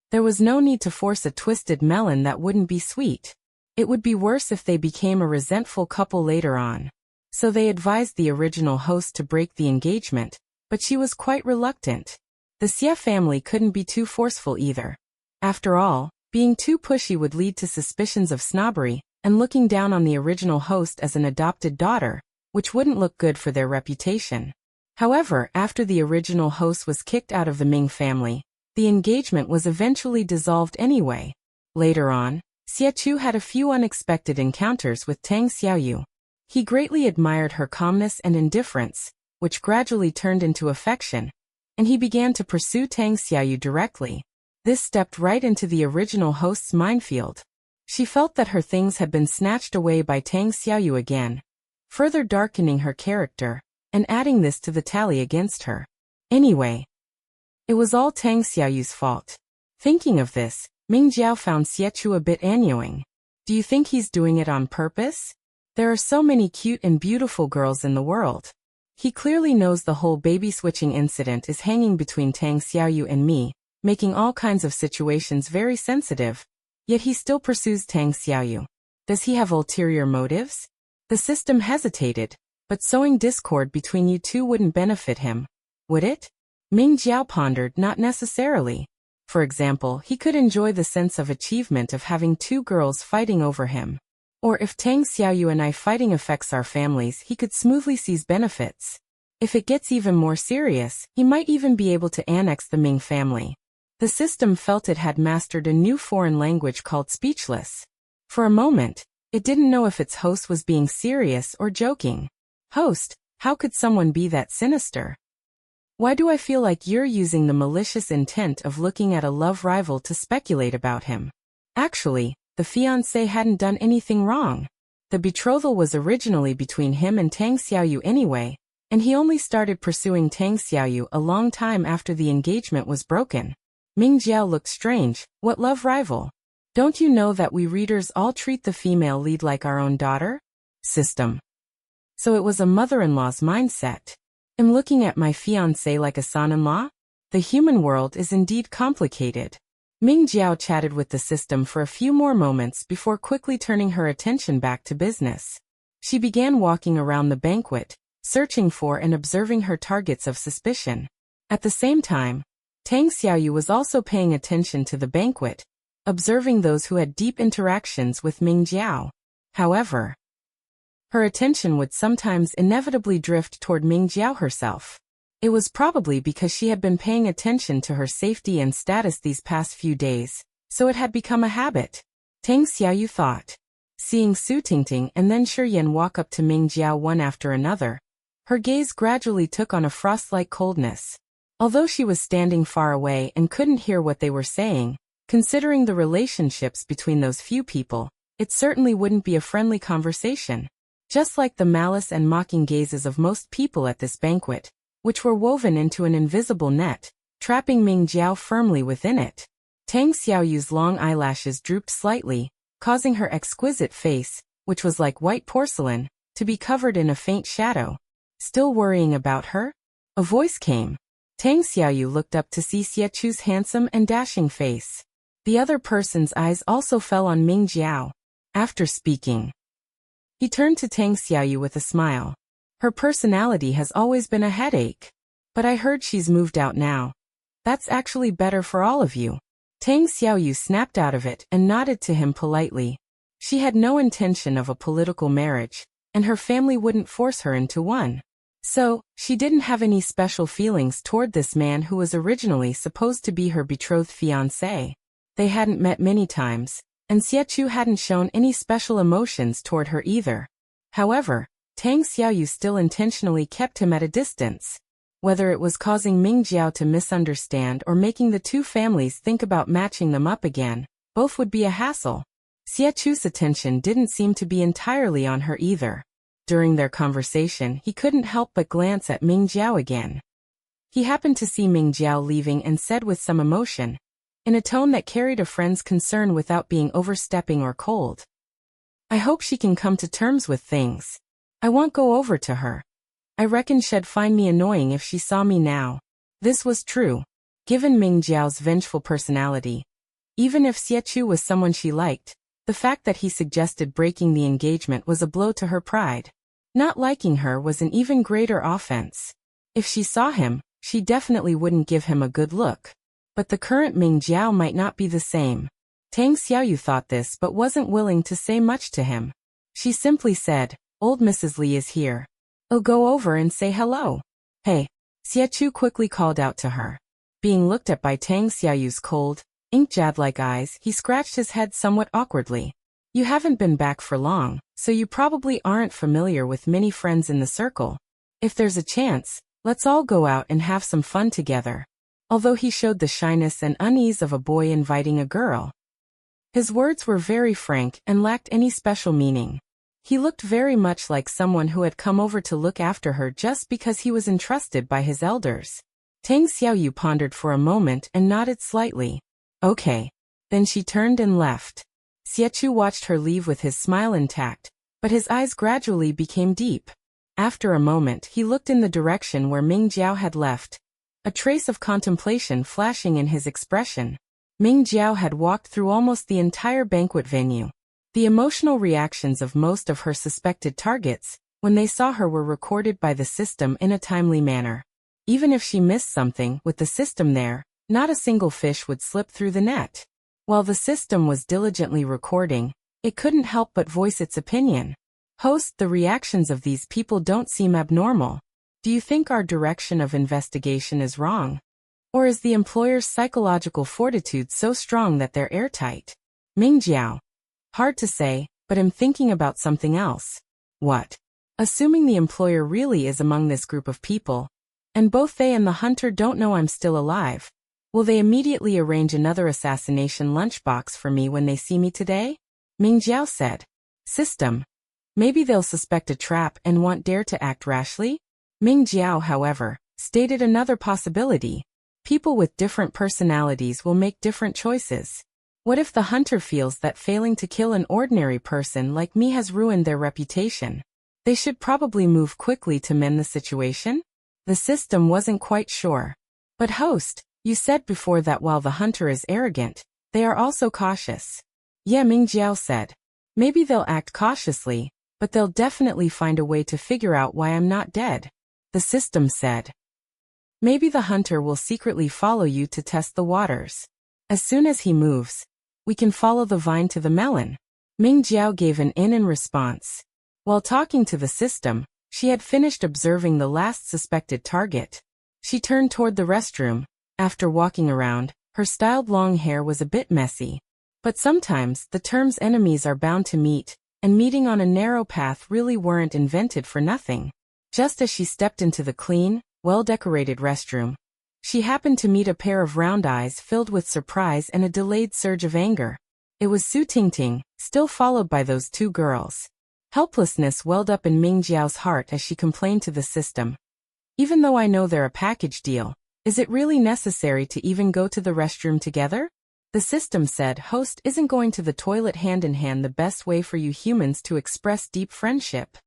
There was no need to force a twisted melon that wouldn't be sweet. It would be worse if they became a resentful couple later on. So they advised the original host to break the engagement, but she was quite reluctant. The Xie family couldn't be too forceful either. After all, being too pushy would lead to suspicions of snobbery and looking down on the original host as an adopted daughter, which wouldn't look good for their reputation. However, after the original host was kicked out of the Ming family, the engagement was eventually dissolved anyway. Later on, Xie Chu had a few unexpected encounters with Tang Xiaoyu. He greatly admired her calmness and indifference, which gradually turned into affection, and he began to pursue Tang Xiaoyu directly. This stepped right into the original host's minefield. She felt that her things had been snatched away by Tang Xiaoyu again, further darkening her character, and adding this to the tally against her. Anyway, it was all Tang Xiaoyu's fault. Thinking of this, Ming Jiao found Xie Chu a bit annoying. Do you think he's doing it on purpose? There are so many cute and beautiful girls in the world. He clearly knows the whole baby switching incident is hanging between Tang Xiaoyu and me, making all kinds of situations very sensitive. Yet he still pursues Tang Xiaoyu. Does he have ulterior motives? The system hesitated, but sowing discord between you two wouldn't benefit him, would it? Ming Jiao pondered, not necessarily. For example, he could enjoy the sense of achievement of having two girls fighting over him. Or if Tang Xiaoyu and I fighting affects our families, he could smoothly seize benefits. If it gets even more serious, he might even be able to annex the Ming family. The system felt it had mastered a new foreign language called speechless. For a moment, it didn't know if its host was being serious or joking. Host, how could someone be that sinister? Why do I feel like you're using the malicious intent of looking at a love rival to speculate about him? Actually, the fiancé hadn't done anything wrong. The betrothal was originally between him and Tang Xiaoyu anyway, and he only started pursuing Tang Xiaoyu a long time after the engagement was broken. Ming Jiao looked strange. What love rival? Don't you know that we readers all treat the female lead like our own daughter? System. So it was a mother-in-law's mindset. I'm looking at my fiancé like a son-in-law? The human world is indeed complicated. Ming Jiao chatted with the system for a few more moments before quickly turning her attention back to business. She began walking around the banquet, searching for and observing her targets of suspicion. At the same time, Tang Xiaoyu was also paying attention to the banquet, observing those who had deep interactions with Ming Jiao. However, her attention would sometimes inevitably drift toward Ming Jiao herself. It was probably because she had been paying attention to her safety and status these past few days, so it had become a habit. Tang Xiaoyu thought. Seeing Su Tingting and then Shiyan walk up to Ming Jiao one after another, her gaze gradually took on a frost-like coldness. Although she was standing far away and couldn't hear what they were saying, considering the relationships between those few people, it certainly wouldn't be a friendly conversation. Just like the malice and mocking gazes of most people at this banquet, which were woven into an invisible net, trapping Ming Jiao firmly within it. Tang Xiaoyu's long eyelashes drooped slightly, causing her exquisite face, which was like white porcelain, to be covered in a faint shadow. Still worrying about her? A voice came. Tang Xiaoyu looked up to see Xie Chu's handsome and dashing face. The other person's eyes also fell on Ming Jiao. After speaking, he turned to Tang Xiaoyu with a smile. Her personality has always been a headache. But I heard she's moved out now. That's actually better for all of you. Tang Xiaoyu snapped out of it and nodded to him politely. She had no intention of a political marriage, and her family wouldn't force her into one. So, she didn't have any special feelings toward this man who was originally supposed to be her betrothed fiancé. They hadn't met many times, and Xie Chu hadn't shown any special emotions toward her either. However, Tang Xiaoyu still intentionally kept him at a distance. Whether it was causing Ming Jiao to misunderstand or making the two families think about matching them up again, both would be a hassle. Xie Chu's attention didn't seem to be entirely on her either. During their conversation, he couldn't help but glance at Ming Jiao again. He happened to see Ming Jiao leaving and said with some emotion, in a tone that carried a friend's concern without being overstepping or cold, I hope she can come to terms with things. I won't go over to her. I reckon she'd find me annoying if she saw me now. This was true. Given Ming Jiao's vengeful personality, even if Xie Chu was someone she liked, the fact that he suggested breaking the engagement was a blow to her pride. Not liking her was an even greater offense. If she saw him, she definitely wouldn't give him a good look. But the current Ming Jiao might not be the same. Tang Xiaoyu thought this but wasn't willing to say much to him. She simply said, "Old Mrs. Li is here. I'll go over and say hello." "Hey," Xie quickly called out to her. Being looked at by Tang Xiaoyu's cold, ink-jad-like eyes, he scratched his head somewhat awkwardly. "You haven't been back for long, so you probably aren't familiar with many friends in the circle. If there's a chance, let's all go out and have some fun together." Although he showed the shyness and unease of a boy inviting a girl, his words were very frank and lacked any special meaning. He looked very much like someone who had come over to look after her just because he was entrusted by his elders. Tang Xiaoyu pondered for a moment and nodded slightly. "Okay." Then she turned and left. Xie watched her leave with his smile intact, but his eyes gradually became deep. After a moment he looked in the direction where Ming Jiao had left, a trace of contemplation flashing in his expression. Ming Jiao had walked through almost the entire banquet venue. The emotional reactions of most of her suspected targets, when they saw her, were recorded by the system in a timely manner. Even if she missed something, with the system there, not a single fish would slip through the net. While the system was diligently recording, it couldn't help but voice its opinion. "Host, the reactions of these people don't seem abnormal. Do you think our direction of investigation is wrong? Or is the employer's psychological fortitude so strong that they're airtight?" Ming Jiao: "Hard to say, but I'm thinking about something else." "What?" "Assuming the employer really is among this group of people, and both they and the hunter don't know I'm still alive, will they immediately arrange another assassination lunchbox for me when they see me today?" Ming Jiao said. "System. Maybe they'll suspect a trap and won't dare to act rashly?" Ming Jiao, however, stated another possibility. People with different personalities will make different choices. What if the hunter feels that failing to kill an ordinary person like me has ruined their reputation? They should probably move quickly to mend the situation? The system wasn't quite sure. "But host, you said before that while the hunter is arrogant, they are also cautious." "Yeah," Ming Jiao said. "Maybe they'll act cautiously, but they'll definitely find a way to figure out why I'm not dead." The system said. "Maybe the hunter will secretly follow you to test the waters. As soon as he moves, we can follow the vine to the melon." Ming Jiao gave an in response. While talking to the system, she had finished observing the last suspected target. She turned toward the restroom. After walking around, her styled long hair was a bit messy. But sometimes the terms enemies are bound to meet, and meeting on a narrow path really weren't invented for nothing. Just as she stepped into the clean, well-decorated restroom, she happened to meet a pair of round eyes filled with surprise and a delayed surge of anger. It was Su Tingting, still followed by those two girls. Helplessness welled up in Ming Jiao's heart as she complained to the system. "Even though I know they're a package deal, is it really necessary to even go to the restroom together?" The system said, "Host, isn't going to the toilet hand in hand the best way for you humans to express deep friendship?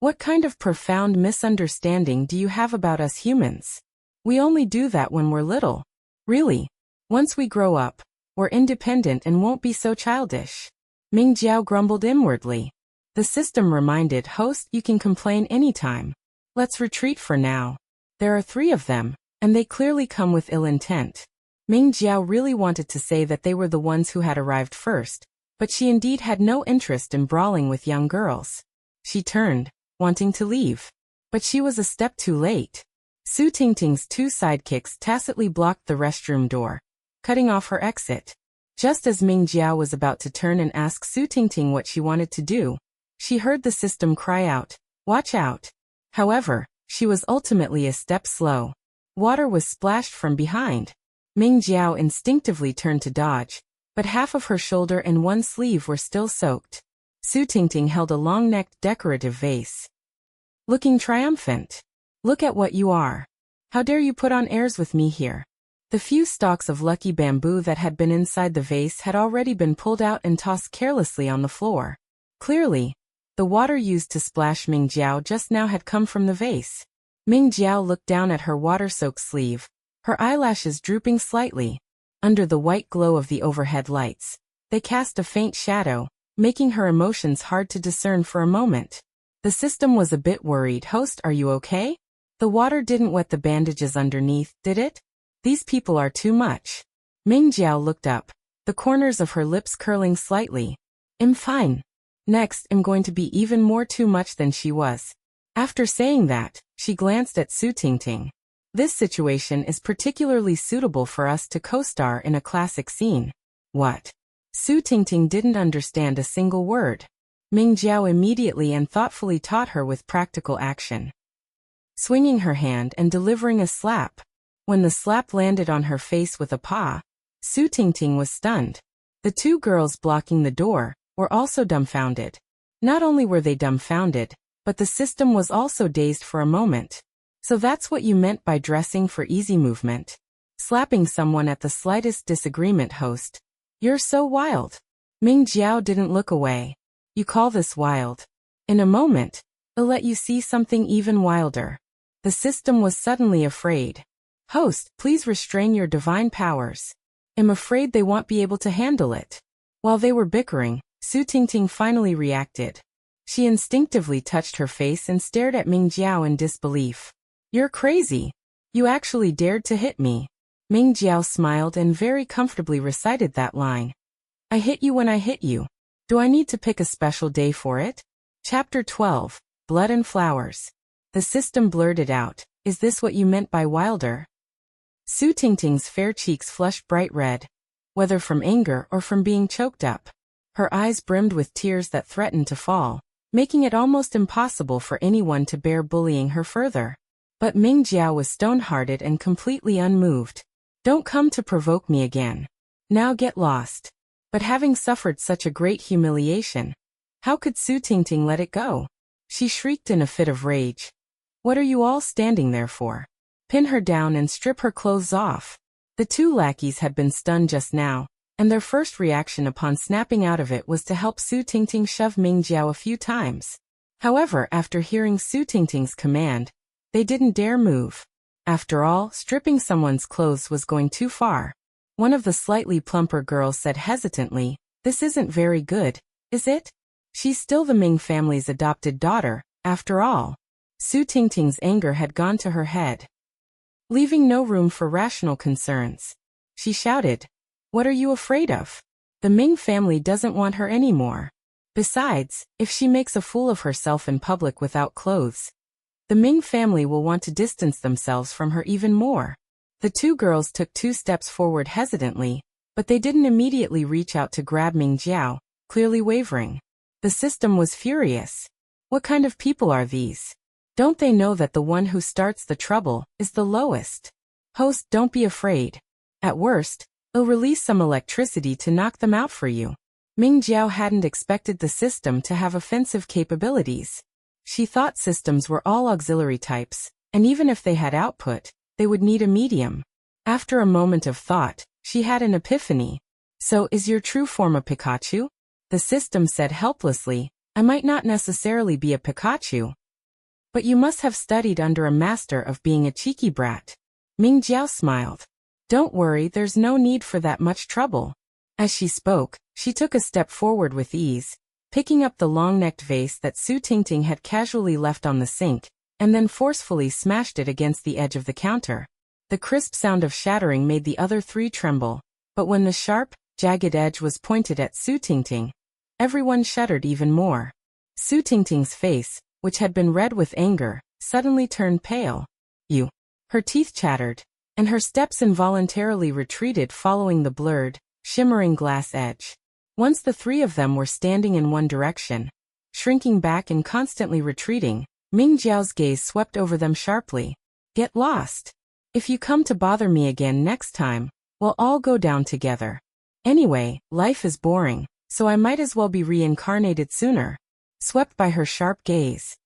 What kind of profound misunderstanding do you have about us humans? We only do that when we're little. Really. Once we grow up, we're independent and won't be so childish." Ming Jiao grumbled inwardly. The system reminded, "Host, you can complain anytime. Let's retreat for now. There are 3 of them, and they clearly come with ill intent." Ming Jiao really wanted to say that they were the ones who had arrived first, but she indeed had no interest in brawling with young girls. She turned, wanting to leave. But she was a step too late. Su Tingting's 2 sidekicks tacitly blocked the restroom door, cutting off her exit. Just as Ming Jiao was about to turn and ask Su Tingting what she wanted to do, she heard the system cry out, "Watch out." However, she was ultimately a step slow. Water was splashed from behind. Ming Jiao instinctively turned to dodge, but half of her shoulder and one sleeve were still soaked. Su Tingting held a long-necked decorative vase. Looking triumphant. "Look at what you are. How dare you put on airs with me here?" The few stalks of lucky bamboo that had been inside the vase had already been pulled out and tossed carelessly on the floor. Clearly, the water used to splash Ming Jiao just now had come from the vase. Ming Jiao looked down at her water-soaked sleeve, her eyelashes drooping slightly. Under the white glow of the overhead lights, they cast a faint shadow, making her emotions hard to discern for a moment. The system was a bit worried. "Host, are you okay?" The water didn't wet the bandages underneath, did it? These people are too much. Ming-Jiao looked up, the corners of her lips curling slightly. I'm fine. Next, I'm going to be even more too much than she was. After saying that, she glanced at Su Tingting. This situation is particularly suitable for us to co-star in a classic scene. What? Su Tingting didn't understand a single word. Ming-Jiao immediately and thoughtfully taught her with practical action. Swinging her hand and delivering a slap. When the slap landed on her face with a paw, Su Tingting was stunned. The two girls blocking the door were also dumbfounded. Not only were they dumbfounded, but the system was also dazed for a moment. So that's what you meant by dressing for easy movement. Slapping someone at the slightest disagreement, host. You're so wild. Ming-Jiao didn't look away. You call this wild? In a moment, I'll let you see something even wilder. The system was suddenly afraid. Host, please restrain your divine powers. I'm afraid they won't be able to handle it. While they were bickering, Su Tingting finally reacted. She instinctively touched her face and stared at Ming-Jiao in disbelief. You're crazy. You actually dared to hit me. Ming-Jiao smiled and very comfortably recited that line. I hit you when I hit you. Do I need to pick a special day for it? Chapter 12, Blood and Flowers. The system blurted out, is this what you meant by wilder? Su Tingting's fair cheeks flushed bright red, whether from anger or from being choked up. Her eyes brimmed with tears that threatened to fall, making it almost impossible for anyone to bear bullying her further. But Ming-Jiao was stone-hearted and completely unmoved. Don't come to provoke me again. Now get lost. But having suffered such a great humiliation, how could Su Tingting let it go? She shrieked in a fit of rage. What are you all standing there for? Pin her down and strip her clothes off. The two lackeys had been stunned just now, and their first reaction upon snapping out of it was to help Su Tingting shove Ming-Jiao a few times. However, after hearing Su Tingting's command, they didn't dare move. After all, stripping someone's clothes was going too far. One of the slightly plumper girls said hesitantly, this isn't very good, is it? She's still the Ming family's adopted daughter, after all. Su Tingting's anger had gone to her head, leaving no room for rational concerns. She shouted, what are you afraid of? The Ming family doesn't want her anymore. Besides, if she makes a fool of herself in public without clothes, the Ming family will want to distance themselves from her even more. The two girls took 2 steps forward hesitantly, but they didn't immediately reach out to grab Ming-Jiao, clearly wavering. The system was furious. What kind of people are these? Don't they know that the one who starts the trouble is the lowest? Host, don't be afraid. At worst, I'll release some electricity to knock them out for you. Ming-Jiao hadn't expected the system to have offensive capabilities. She thought systems were all auxiliary types, and even if they had output, they would need a medium. After a moment of thought, she had an epiphany. So is your true form a Pikachu? The system said helplessly, I might not necessarily be a Pikachu, but you must have studied under a master of being a cheeky brat. Ming-Jiao smiled. Don't worry, there's no need for that much trouble. As she spoke, she took a step forward with ease, picking up the long-necked vase that Su Tingting had casually left on the sink, and then forcefully smashed it against the edge of the counter. The crisp sound of shattering made the other 3 tremble, but when the sharp, jagged edge was pointed at Su Tingting, everyone shuddered even more. Su Tingting's face, which had been red with anger, suddenly turned pale. You. Her teeth chattered, and her steps involuntarily retreated following the blurred, shimmering glass edge. Once the 3 of them were standing in one direction, shrinking back and constantly retreating, Ming-Jiao's gaze swept over them sharply. Get lost. If you come to bother me again next time, we'll all go down together. Anyway, life is boring, so I might as well be reincarnated sooner. Swept by her sharp gaze,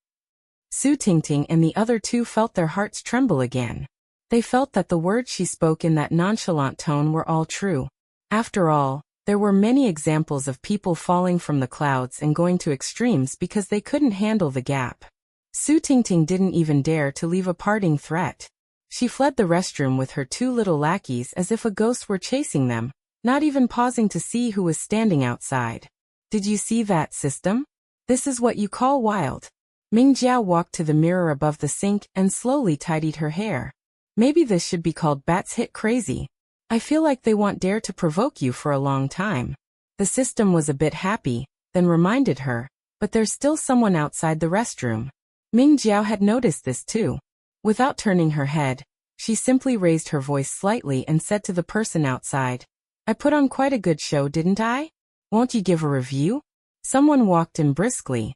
Su Tingting and the other 2 felt their hearts tremble again. They felt that the words she spoke in that nonchalant tone were all true. After all, there were many examples of people falling from the clouds and going to extremes because they couldn't handle the gap. Su Tingting didn't even dare to leave a parting threat. She fled the restroom with her 2 little lackeys as if a ghost were chasing them, not even pausing to see who was standing outside. Did you see that, system? This is what you call wild. Ming Jiao walked to the mirror above the sink and slowly tidied her hair. Maybe this should be called Bats Hit Crazy. I feel like they want dare to provoke you for a long time. The system was a bit happy, then reminded her, but there's still someone outside the restroom. Ming Jiao had noticed this too. Without turning her head, she simply raised her voice slightly and said to the person outside, I put on quite a good show, didn't I? Won't you give a review? Someone walked in briskly.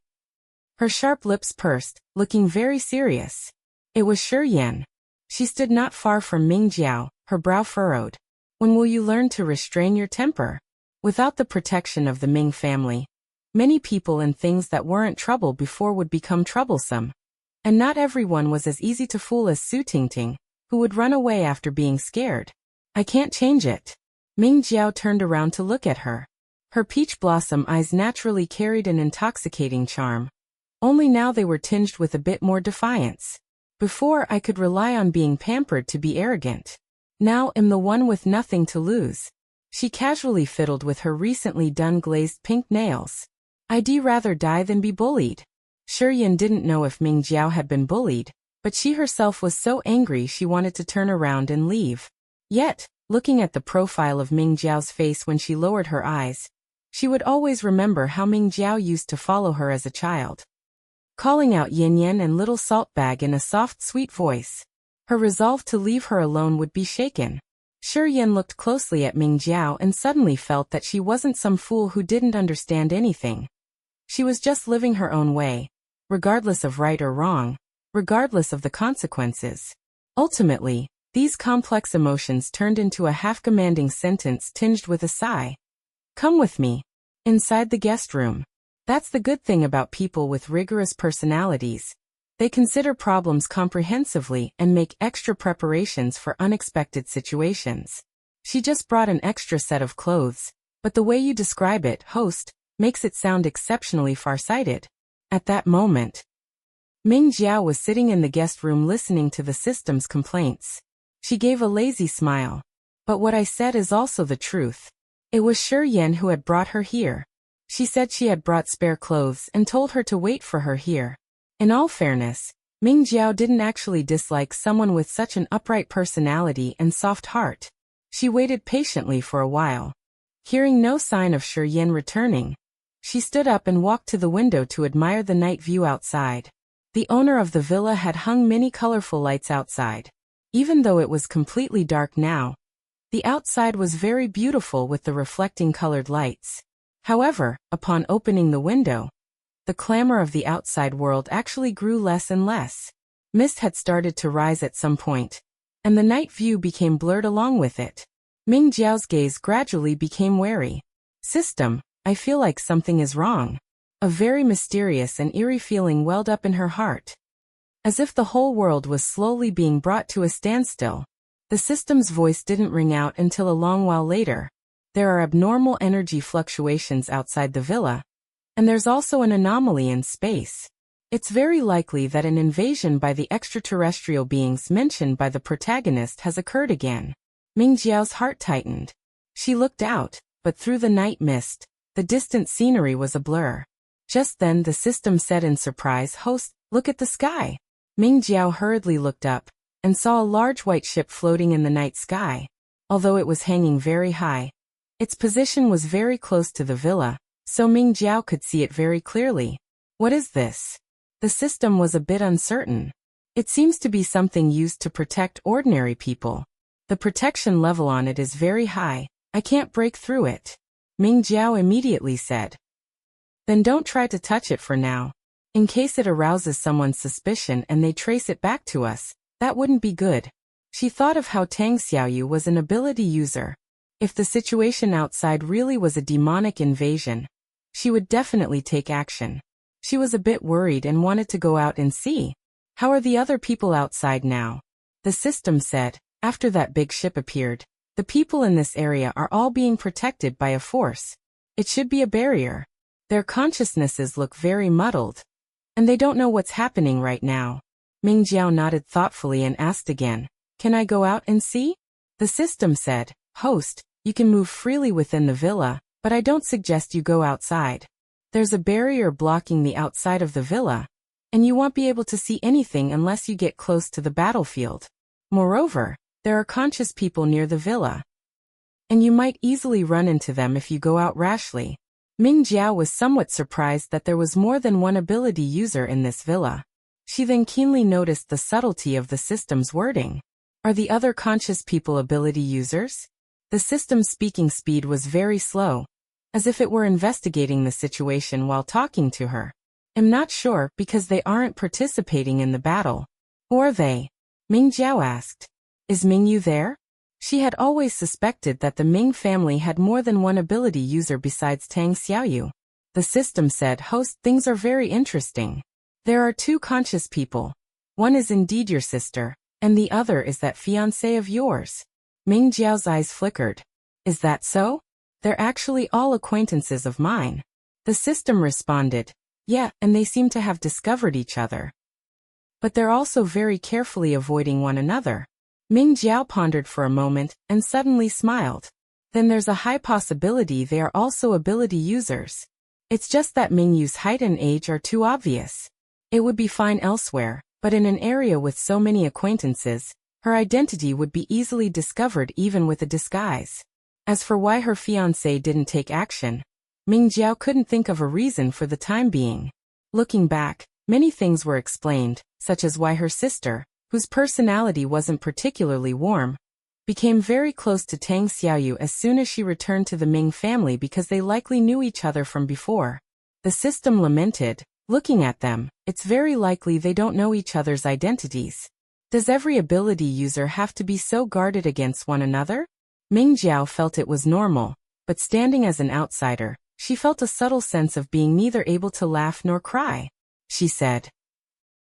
Her sharp lips pursed, looking very serious. It was Shi Yan. She stood not far from Ming Jiao, her brow furrowed. When will you learn to restrain your temper? Without the protection of the Ming family, many people and things that weren't trouble before would become troublesome. And not everyone was as easy to fool as Su Tingting, who would run away after being scared. I can't change it. Ming Jiao turned around to look at her. Her peach blossom eyes naturally carried an intoxicating charm. Only now they were tinged with a bit more defiance. Before I could rely on being pampered to be arrogant. Now I'm the one with nothing to lose. She casually fiddled with her recently done glazed pink nails. I'd rather die than be bullied. Shi Yan didn't know if Ming Jiao had been bullied, but she herself was so angry she wanted to turn around and leave. Yet, looking at the profile of Ming Jiao's face when she lowered her eyes, she would always remember how Ming Jiao used to follow her as a child. Calling out Yin Yan and Little Saltbag in a soft, sweet voice, her resolve to leave her alone would be shaken. Shi Yan looked closely at Ming Jiao and suddenly felt that she wasn't some fool who didn't understand anything. She was just living her own way, regardless of right or wrong, regardless of the consequences. Ultimately, these complex emotions turned into a half-commanding sentence tinged with a sigh. Come with me. Inside the guest room. That's the good thing about people with rigorous personalities. They consider problems comprehensively and make extra preparations for unexpected situations. She just brought an extra set of clothes, but the way you describe it, host, makes it sound exceptionally far-sighted. At that moment, Ming Jiao was sitting in the guest room listening to the system's complaints. She gave a lazy smile. But what I said is also the truth. It was Shi Yan who had brought her here. She said she had brought spare clothes and told her to wait for her here. In all fairness, Ming Jiao didn't actually dislike someone with such an upright personality and soft heart. She waited patiently for a while. Hearing no sign of Shi Yan returning, she stood up and walked to the window to admire the night view outside. The owner of the villa had hung many colorful lights outside. Even though it was completely dark now, the outside was very beautiful with the reflecting colored lights. However, upon opening the window, the clamor of the outside world actually grew less and less. Mist had started to rise at some point, and the night view became blurred along with it. Ming Jiao's gaze gradually became wary. System, I feel like something is wrong. A very mysterious and eerie feeling welled up in her heart. As if the whole world was slowly being brought to a standstill. The system's voice didn't ring out until a long while later. There are abnormal energy fluctuations outside the villa. And there's also an anomaly in space. It's very likely that an invasion by the extraterrestrial beings mentioned by the protagonist has occurred again. Ming Jiao's heart tightened. She looked out, but through the night mist, the distant scenery was a blur. Just then the system said in surprise, host, look at the sky. Ming Jiao hurriedly looked up, and saw a large white ship floating in the night sky. Although it was hanging very high, its position was very close to the villa, so Ming Jiao could see it very clearly. What is this? The system was a bit uncertain. It seems to be something used to protect ordinary people. The protection level on it is very high. I can't break through it. Ming Jiao immediately said. Then don't try to touch it for now. In case it arouses someone's suspicion and they trace it back to us, that wouldn't be good. She thought of how Tang Xiaoyu was an ability user. If the situation outside really was a demonic invasion, she would definitely take action. She was a bit worried and wanted to go out and see. How are the other people outside now? The system said, after that big ship appeared. The people in this area are all being protected by a force. It should be a barrier. Their consciousnesses look very muddled. And they don't know what's happening right now. Ming Jiao nodded thoughtfully and asked again, can I go out and see? The system said, host, you can move freely within the villa, but I don't suggest you go outside. There's a barrier blocking the outside of the villa. and you won't be able to see anything unless you get close to the battlefield. Moreover, there are conscious people near the villa, and you might easily run into them if you go out rashly. Ming Jiao was somewhat surprised that there was more than one ability user in this villa. She then keenly noticed the subtlety of the system's wording. Are the other conscious people ability users? The system's speaking speed was very slow, as if it were investigating the situation while talking to her. I'm not sure because they aren't participating in the battle. Or are they? Ming Jiao asked. Is Ming Yu there? She had always suspected that the Ming family had more than one ability user besides Tang Xiaoyu. The system said, Host, things are very interesting. There are two conscious people. One is indeed your sister, and the other is that fiancé of yours. Ming Jiao's eyes flickered. Is that so? They're actually all acquaintances of mine. The system responded. Yeah, and they seem to have discovered each other. But they're also very carefully avoiding one another. Ming Jiao pondered for a moment, and suddenly smiled. Then there's a high possibility they are also ability users. It's just that Ming Yu's height and age are too obvious. It would be fine elsewhere, but in an area with so many acquaintances, her identity would be easily discovered even with a disguise. As for why her fiancé didn't take action, Ming Jiao couldn't think of a reason for the time being. Looking back, many things were explained, such as why her sister, whose personality wasn't particularly warm, became very close to Tang Xiaoyu as soon as she returned to the Ming family because they likely knew each other from before. The system lamented, looking at them, it's very likely they don't know each other's identities. Does every ability user have to be so guarded against one another? Ming Jiao felt it was normal, but standing as an outsider, she felt a subtle sense of being neither able to laugh nor cry. She said,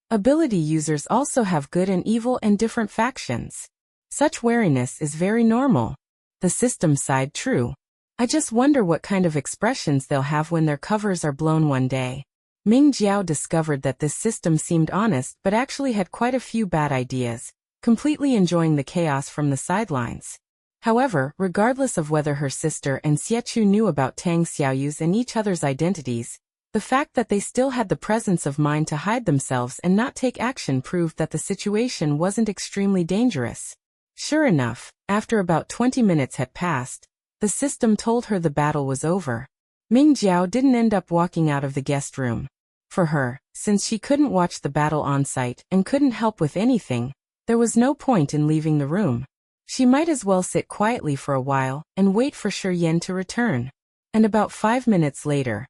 Ability users also have good and evil and different factions. Such wariness is very normal. The system sighed. True. I just wonder what kind of expressions they'll have when their covers are blown one day. Ming Jiao discovered that this system seemed honest but actually had quite a few bad ideas, completely enjoying the chaos from the sidelines. However, regardless of whether her sister and Xiechu knew about Tang Xiaoyu's and each other's identities, the fact that they still had the presence of mind to hide themselves and not take action proved that the situation wasn't extremely dangerous. Sure enough, after about 20 minutes had passed, the system told her the battle was over. Ming Jiao didn't end up walking out of the guest room. For her, since she couldn't watch the battle on site and couldn't help with anything, there was no point in leaving the room. She might as well sit quietly for a while and wait for Shi Yan to return. And about 5 minutes later,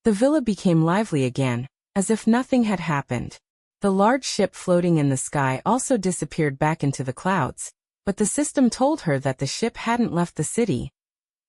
the villa became lively again, as if nothing had happened. The large ship floating in the sky also disappeared back into the clouds, but the system told her that the ship hadn't left the city.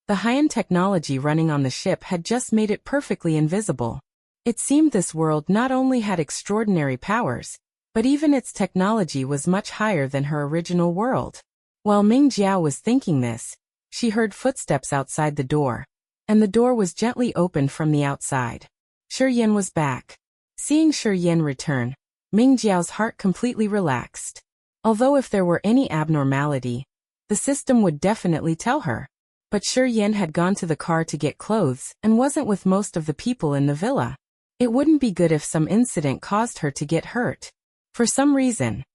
The high-end technology running on the ship had just made it perfectly invisible. It seemed this world not only had extraordinary powers, but even its technology was much higher than her original world. While Ming Jiao was thinking this, she heard footsteps outside the door, and the door was gently opened from the outside. Shi Yan was back. Seeing Shi Yan return, Ming Jiao's heart completely relaxed. Although if there were any abnormality, the system would definitely tell her. But Shi Yan had gone to the car to get clothes and wasn't with most of the people in the villa. It wouldn't be good if some incident caused her to get hurt. For some reason,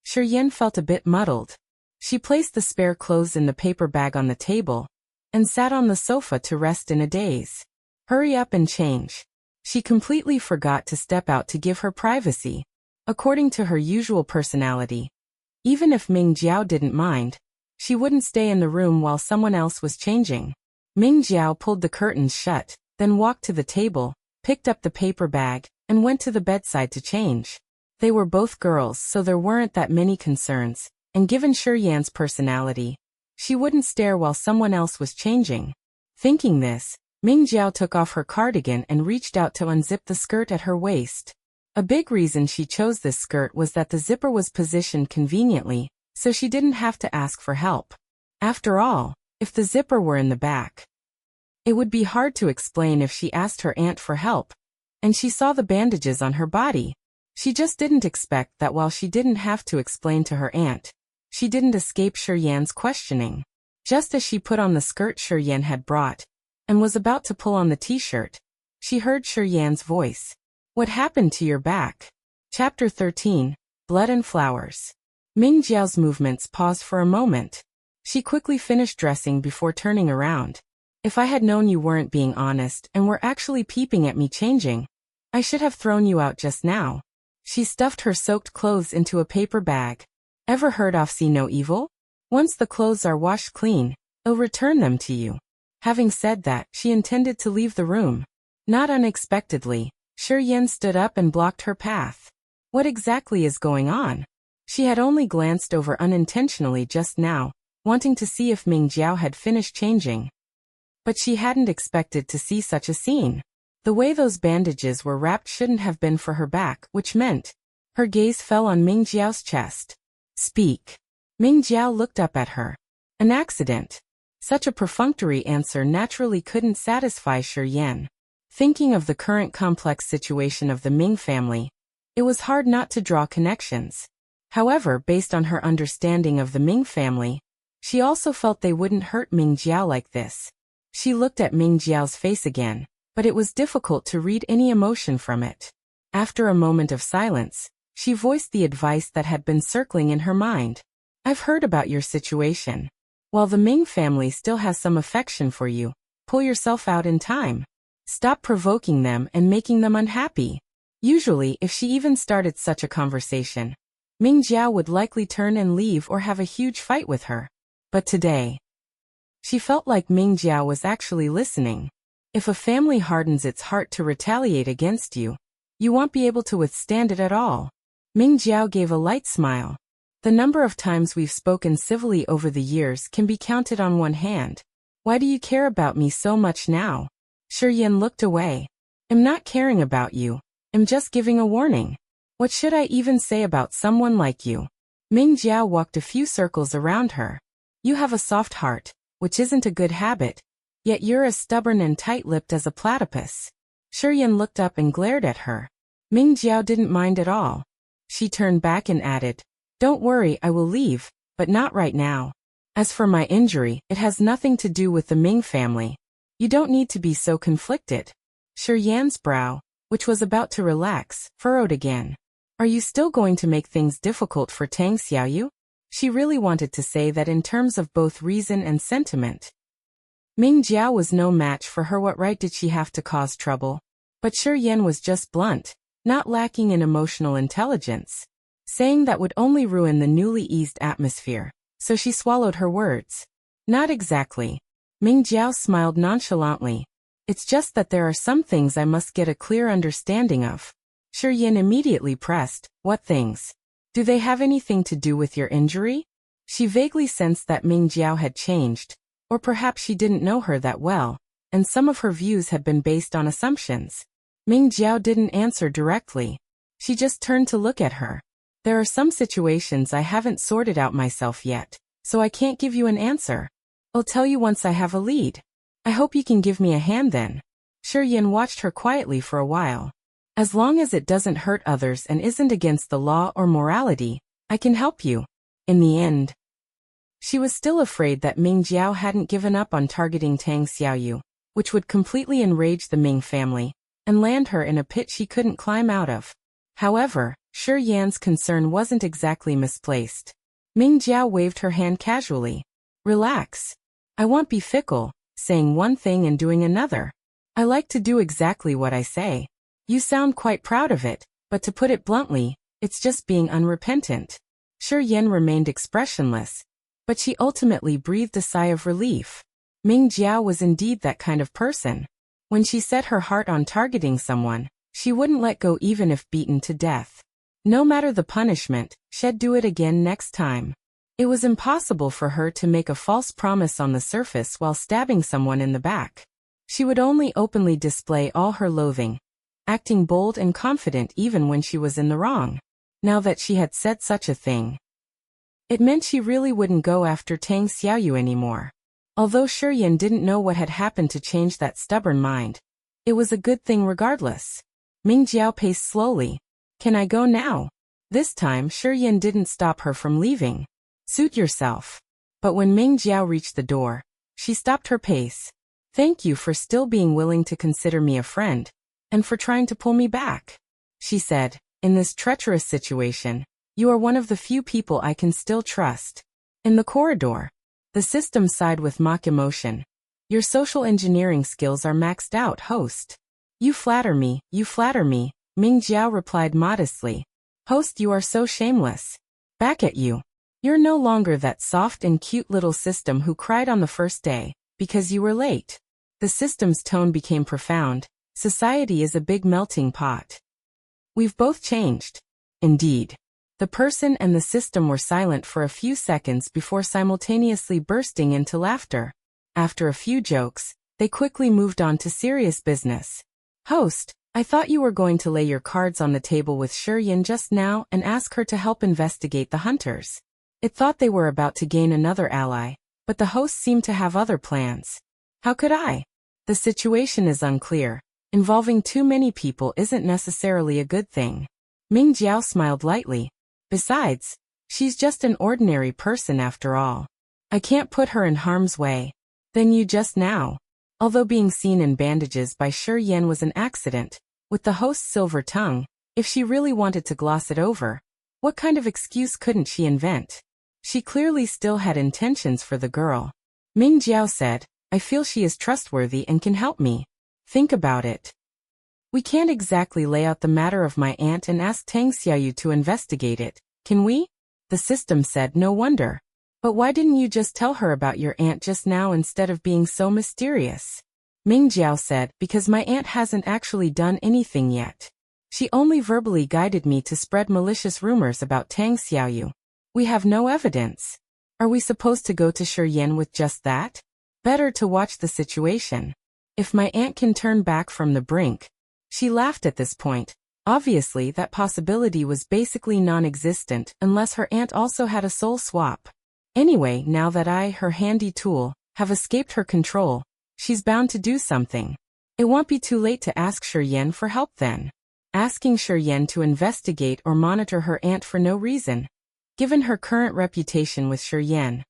Shi Yan felt a bit muddled. She placed the spare clothes in the paper bag on the table and sat on the sofa to rest in a daze. Hurry up and change. She completely forgot to step out to give her privacy. According to her usual personality, even if Ming Jiao didn't mind, she wouldn't stay in the room while someone else was changing. Ming Jiao pulled the curtains shut, then walked to the table, picked up the paper bag, and went to the bedside to change. They were both girls, so there weren't that many concerns, and given Shi Yan's personality, she wouldn't stare while someone else was changing. Thinking this, Ming Jiao took off her cardigan and reached out to unzip the skirt at her waist. A big reason she chose this skirt was that the zipper was positioned conveniently, so she didn't have to ask for help. After all, if the zipper were in the back, it would be hard to explain if she asked her aunt for help. And she saw the bandages on her body. She just didn't expect that while she didn't have to explain to her aunt, she didn't escape Shi Yan's questioning. Just as she put on the skirt Shi Yan had brought, and was about to pull on the t-shirt, she heard Shi Yan's voice. What happened to your back? Chapter 13, Blood and Flowers. Ming-Jiao's movements paused for a moment. She quickly finished dressing before turning around. If I had known you weren't being honest and were actually peeping at me changing, I should have thrown you out just now. She stuffed her soaked clothes into a paper bag. Ever heard of see no evil? Once the clothes are washed clean, I'll return them to you. Having said that, she intended to leave the room. Not unexpectedly, Shi Yan stood up and blocked her path. What exactly is going on? She had only glanced over unintentionally just now, wanting to see if Ming-Jiao had finished changing. But she hadn't expected to see such a scene. The way those bandages were wrapped shouldn't have been for her back, which meant her gaze fell on Ming-Jiao's chest. Speak. Ming-Jiao looked up at her. An accident. Such a perfunctory answer naturally couldn't satisfy Shi Yan. Thinking of the current complex situation of the Ming family, it was hard not to draw connections. However, based on her understanding of the Ming family, she also felt they wouldn't hurt Ming-Jiao like this. She looked at Ming-Jiao's face again, but it was difficult to read any emotion from it. After a moment of silence, she voiced the advice that had been circling in her mind. I've heard about your situation. While the Ming family still has some affection for you, pull yourself out in time. Stop provoking them and making them unhappy. Usually, if she even started such a conversation, Ming-Jiao would likely turn and leave or have a huge fight with her. But today, she felt like Ming-Jiao was actually listening. If a family hardens its heart to retaliate against you, you won't be able to withstand it at all. Ming-Jiao gave a light smile. The number of times we've spoken civilly over the years can be counted on one hand. Why do you care about me so much now? Shi Yan looked away. I'm not caring about you. I'm just giving a warning. What should I even say about someone like you? Ming-Jiao walked a few circles around her. You have a soft heart, which isn't a good habit, yet you're as stubborn and tight-lipped as a platypus. Shi Yan looked up and glared at her. Ming-Jiao didn't mind at all. She turned back and added, Don't worry, I will leave, but not right now. As for my injury, it has nothing to do with the Ming family. You don't need to be so conflicted. Shi Yan's brow, which was about to relax, furrowed again. Are you still going to make things difficult for Tang Xiaoyu? She really wanted to say that in terms of both reason and sentiment. Ming-Jiao was no match for her. What right did she have to cause trouble? But Shi Yan was just blunt, not lacking in emotional intelligence. Saying that would only ruin the newly eased atmosphere, so she swallowed her words. Not exactly. Ming-Jiao smiled nonchalantly. It's just that there are some things I must get a clear understanding of. Shi Yan immediately pressed, What things? Do they have anything to do with your injury? She vaguely sensed that Ming-Jiao had changed, or perhaps she didn't know her that well, and some of her views had been based on assumptions. Ming-Jiao didn't answer directly. She just turned to look at her. There are some situations I haven't sorted out myself yet, so I can't give you an answer. I'll tell you once I have a lead. I hope you can give me a hand then. Shi Yan watched her quietly for a while. As long as it doesn't hurt others and isn't against the law or morality, I can help you. In the end, she was still afraid that Ming-Jiao hadn't given up on targeting Tang Xiaoyu, which would completely enrage the Ming family and land her in a pit she couldn't climb out of. However, Shi Yan's concern wasn't exactly misplaced. Ming-Jiao waved her hand casually. Relax. I won't be fickle, saying one thing and doing another. I like to do exactly what I say. You sound quite proud of it, but to put it bluntly, it's just being unrepentant. Shi Yan remained expressionless, but she ultimately breathed a sigh of relief. Ming-Jiao was indeed that kind of person. When she set her heart on targeting someone, she wouldn't let go even if beaten to death. No matter the punishment, she'd do it again next time. It was impossible for her to make a false promise on the surface while stabbing someone in the back. She would only openly display all her loathing, acting bold and confident even when she was in the wrong. Now that she had said such a thing, it meant she really wouldn't go after Tang Xiaoyu anymore. Although Shi Yan didn't know what had happened to change that stubborn mind, it was a good thing regardless. Ming-Jiao paced slowly. Can I go now? This time Shi Yan didn't stop her from leaving. Suit yourself. But when Ming-Jiao reached the door, she stopped her pace. Thank you for still being willing to consider me a friend, and for trying to pull me back. she said. In this treacherous situation, you are one of the few people I can still trust. In the corridor, the system sighed with mock emotion. Your social engineering skills are maxed out, host. You flatter me, Ming Jiao replied modestly. Host, you are so shameless. Back at you. You're no longer that soft and cute little system who cried on the first day, because you were late. The system's tone became profound. Society is a big melting pot. We've both changed. Indeed. The person and the system were silent for a few seconds before simultaneously bursting into laughter. After a few jokes, they quickly moved on to serious business. Host, I thought you were going to lay your cards on the table with Shiyin just now and ask her to help investigate the hunters. It thought they were about to gain another ally, but the host seemed to have other plans. How could I? The situation is unclear. Involving too many people isn't necessarily a good thing. Ming Jiao smiled lightly. Besides, she's just an ordinary person after all. I can't put her in harm's way. Then you just now. Although being seen in bandages by Shiyin was an accident, with the host's silver tongue, if she really wanted to gloss it over, what kind of excuse couldn't she invent? She clearly still had intentions for the girl. Ming Jiao said, I feel she is trustworthy and can help me. Think about it. We can't exactly lay out the matter of my aunt and ask Tang Xiaoyu to investigate it, can we? The system said, no wonder. But why didn't you just tell her about your aunt just now instead of being so mysterious? Ming Jiao said, because my aunt hasn't actually done anything yet. She only verbally guided me to spread malicious rumors about Tang Xiaoyu. We have no evidence. Are we supposed to go to Shiyin with just that? Better to watch the situation. If my aunt can turn back from the brink. She laughed at this point. Obviously that possibility was basically non-existent unless her aunt also had a soul swap. Anyway, now that I, her handy tool, have escaped her control, she's bound to do something. It won't be too late to ask Shiyin for help then. Asking Shiyin to investigate or monitor her aunt for no reason, given her current reputation with Shiyin,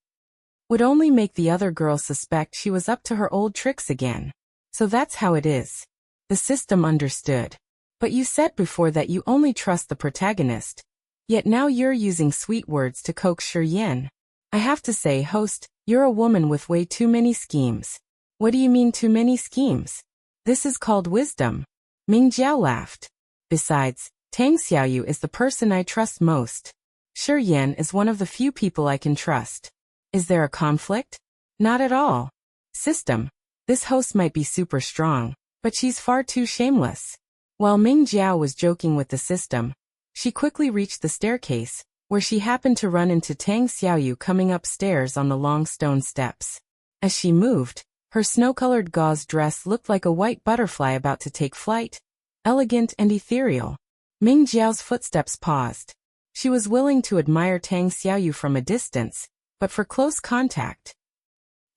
would only make the other girl suspect she was up to her old tricks again. So that's how it is. The system understood. But you said before that you only trust the protagonist. Yet now you're using sweet words to coax Shiyin. I have to say, host, you're a woman with way too many schemes. What do you mean too many schemes? This is called wisdom. Ming Jiao laughed. Besides, Tang Xiaoyu is the person I trust most. Shiyin is one of the few people I can trust. Is there a conflict? Not at all. System. This host might be super strong, but she's far too shameless. While Ming Jiao was joking with the system, she quickly reached the staircase, where she happened to run into Tang Xiaoyu coming upstairs on the long stone steps. As she moved, her snow-colored gauze dress looked like a white butterfly about to take flight, elegant and ethereal. Ming Jiao's footsteps paused. She was willing to admire Tang Xiaoyu from a distance, but for close contact,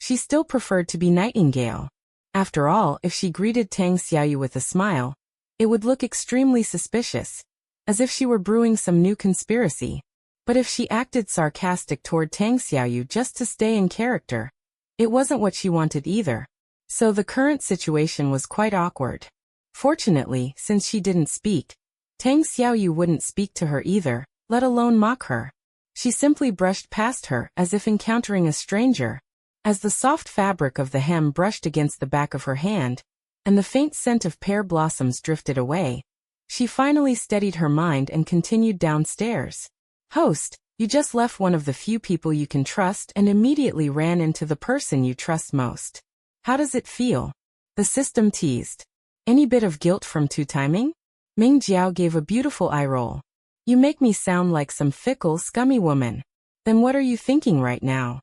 she still preferred to be Nightingale. After all, if she greeted Tang Xiaoyu with a smile, it would look extremely suspicious, as if she were brewing some new conspiracy. But if she acted sarcastic toward Tang Xiaoyu just to stay in character, it wasn't what she wanted either. So the current situation was quite awkward. Fortunately, since she didn't speak, Tang Xiaoyu wouldn't speak to her either, let alone mock her. She simply brushed past her as if encountering a stranger. As the soft fabric of the hem brushed against the back of her hand, and the faint scent of pear blossoms drifted away, she finally steadied her mind and continued downstairs. Host, you just left one of the few people you can trust and immediately ran into the person you trust most. How does it feel? The system teased. Any bit of guilt from two-timing? Ming Jiao gave a beautiful eye roll. You make me sound like some fickle, scummy woman. Then what are you thinking right now?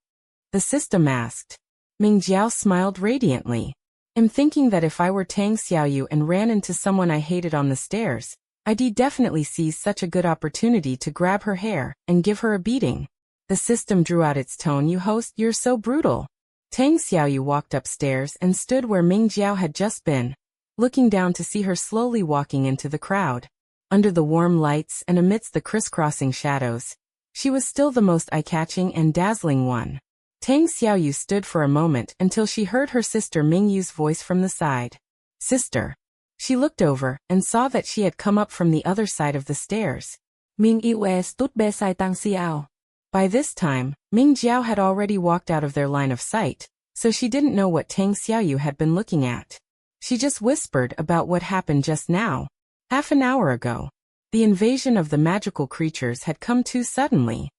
The system asked. Ming Jiao smiled radiantly. I'm thinking that if I were Tang Xiaoyu and ran into someone I hated on the stairs, I'd definitely seize such a good opportunity to grab her hair and give her a beating. The system drew out its tone. You host, you're so brutal. Tang Xiaoyu walked upstairs and stood where Ming Jiao had just been, looking down to see her slowly walking into the crowd. Under the warm lights and amidst the crisscrossing shadows, she was still the most eye-catching and dazzling one. Tang Xiaoyu stood for a moment until she heard her sister Ming Yu's voice from the side. Sister. She looked over and saw that she had come up from the other side of the stairs. Ming Yue stood beside Tang Xiao. By this time, Ming Jiao had already walked out of their line of sight, so she didn't know what Tang Xiaoyu had been looking at. She just whispered about what happened just now. Half an hour ago. The invasion of the magical creatures had come too suddenly.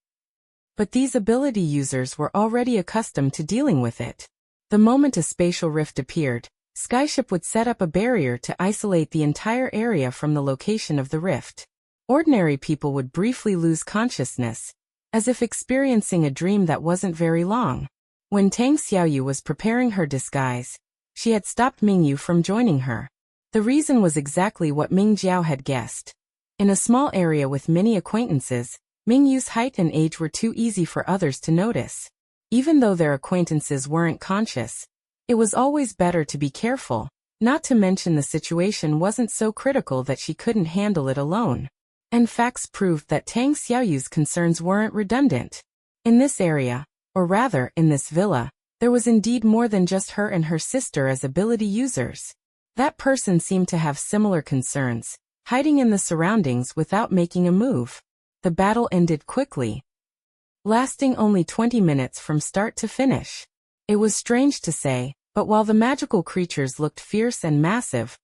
But these ability users were already accustomed to dealing with it. The moment a spatial rift appeared, Skyship would set up a barrier to isolate the entire area from the location of the rift. Ordinary people would briefly lose consciousness, as if experiencing a dream that wasn't very long. When Tang Xiaoyu was preparing her disguise, she had stopped Mingyu from joining her. The reason was exactly what Ming Jiao had guessed. In a small area with many acquaintances, Mingyu's height and age were too easy for others to notice. Even though their acquaintances weren't conscious, it was always better to be careful, not to mention the situation wasn't so critical that she couldn't handle it alone. And facts proved that Tang Xiaoyu's concerns weren't redundant. In this area, or rather, in this villa, there was indeed more than just her and her sister as ability users. That person seemed to have similar concerns, hiding in the surroundings without making a move. The battle ended quickly, lasting only 20 minutes from start to finish. It was strange to say, but while the magical creatures looked fierce and massive,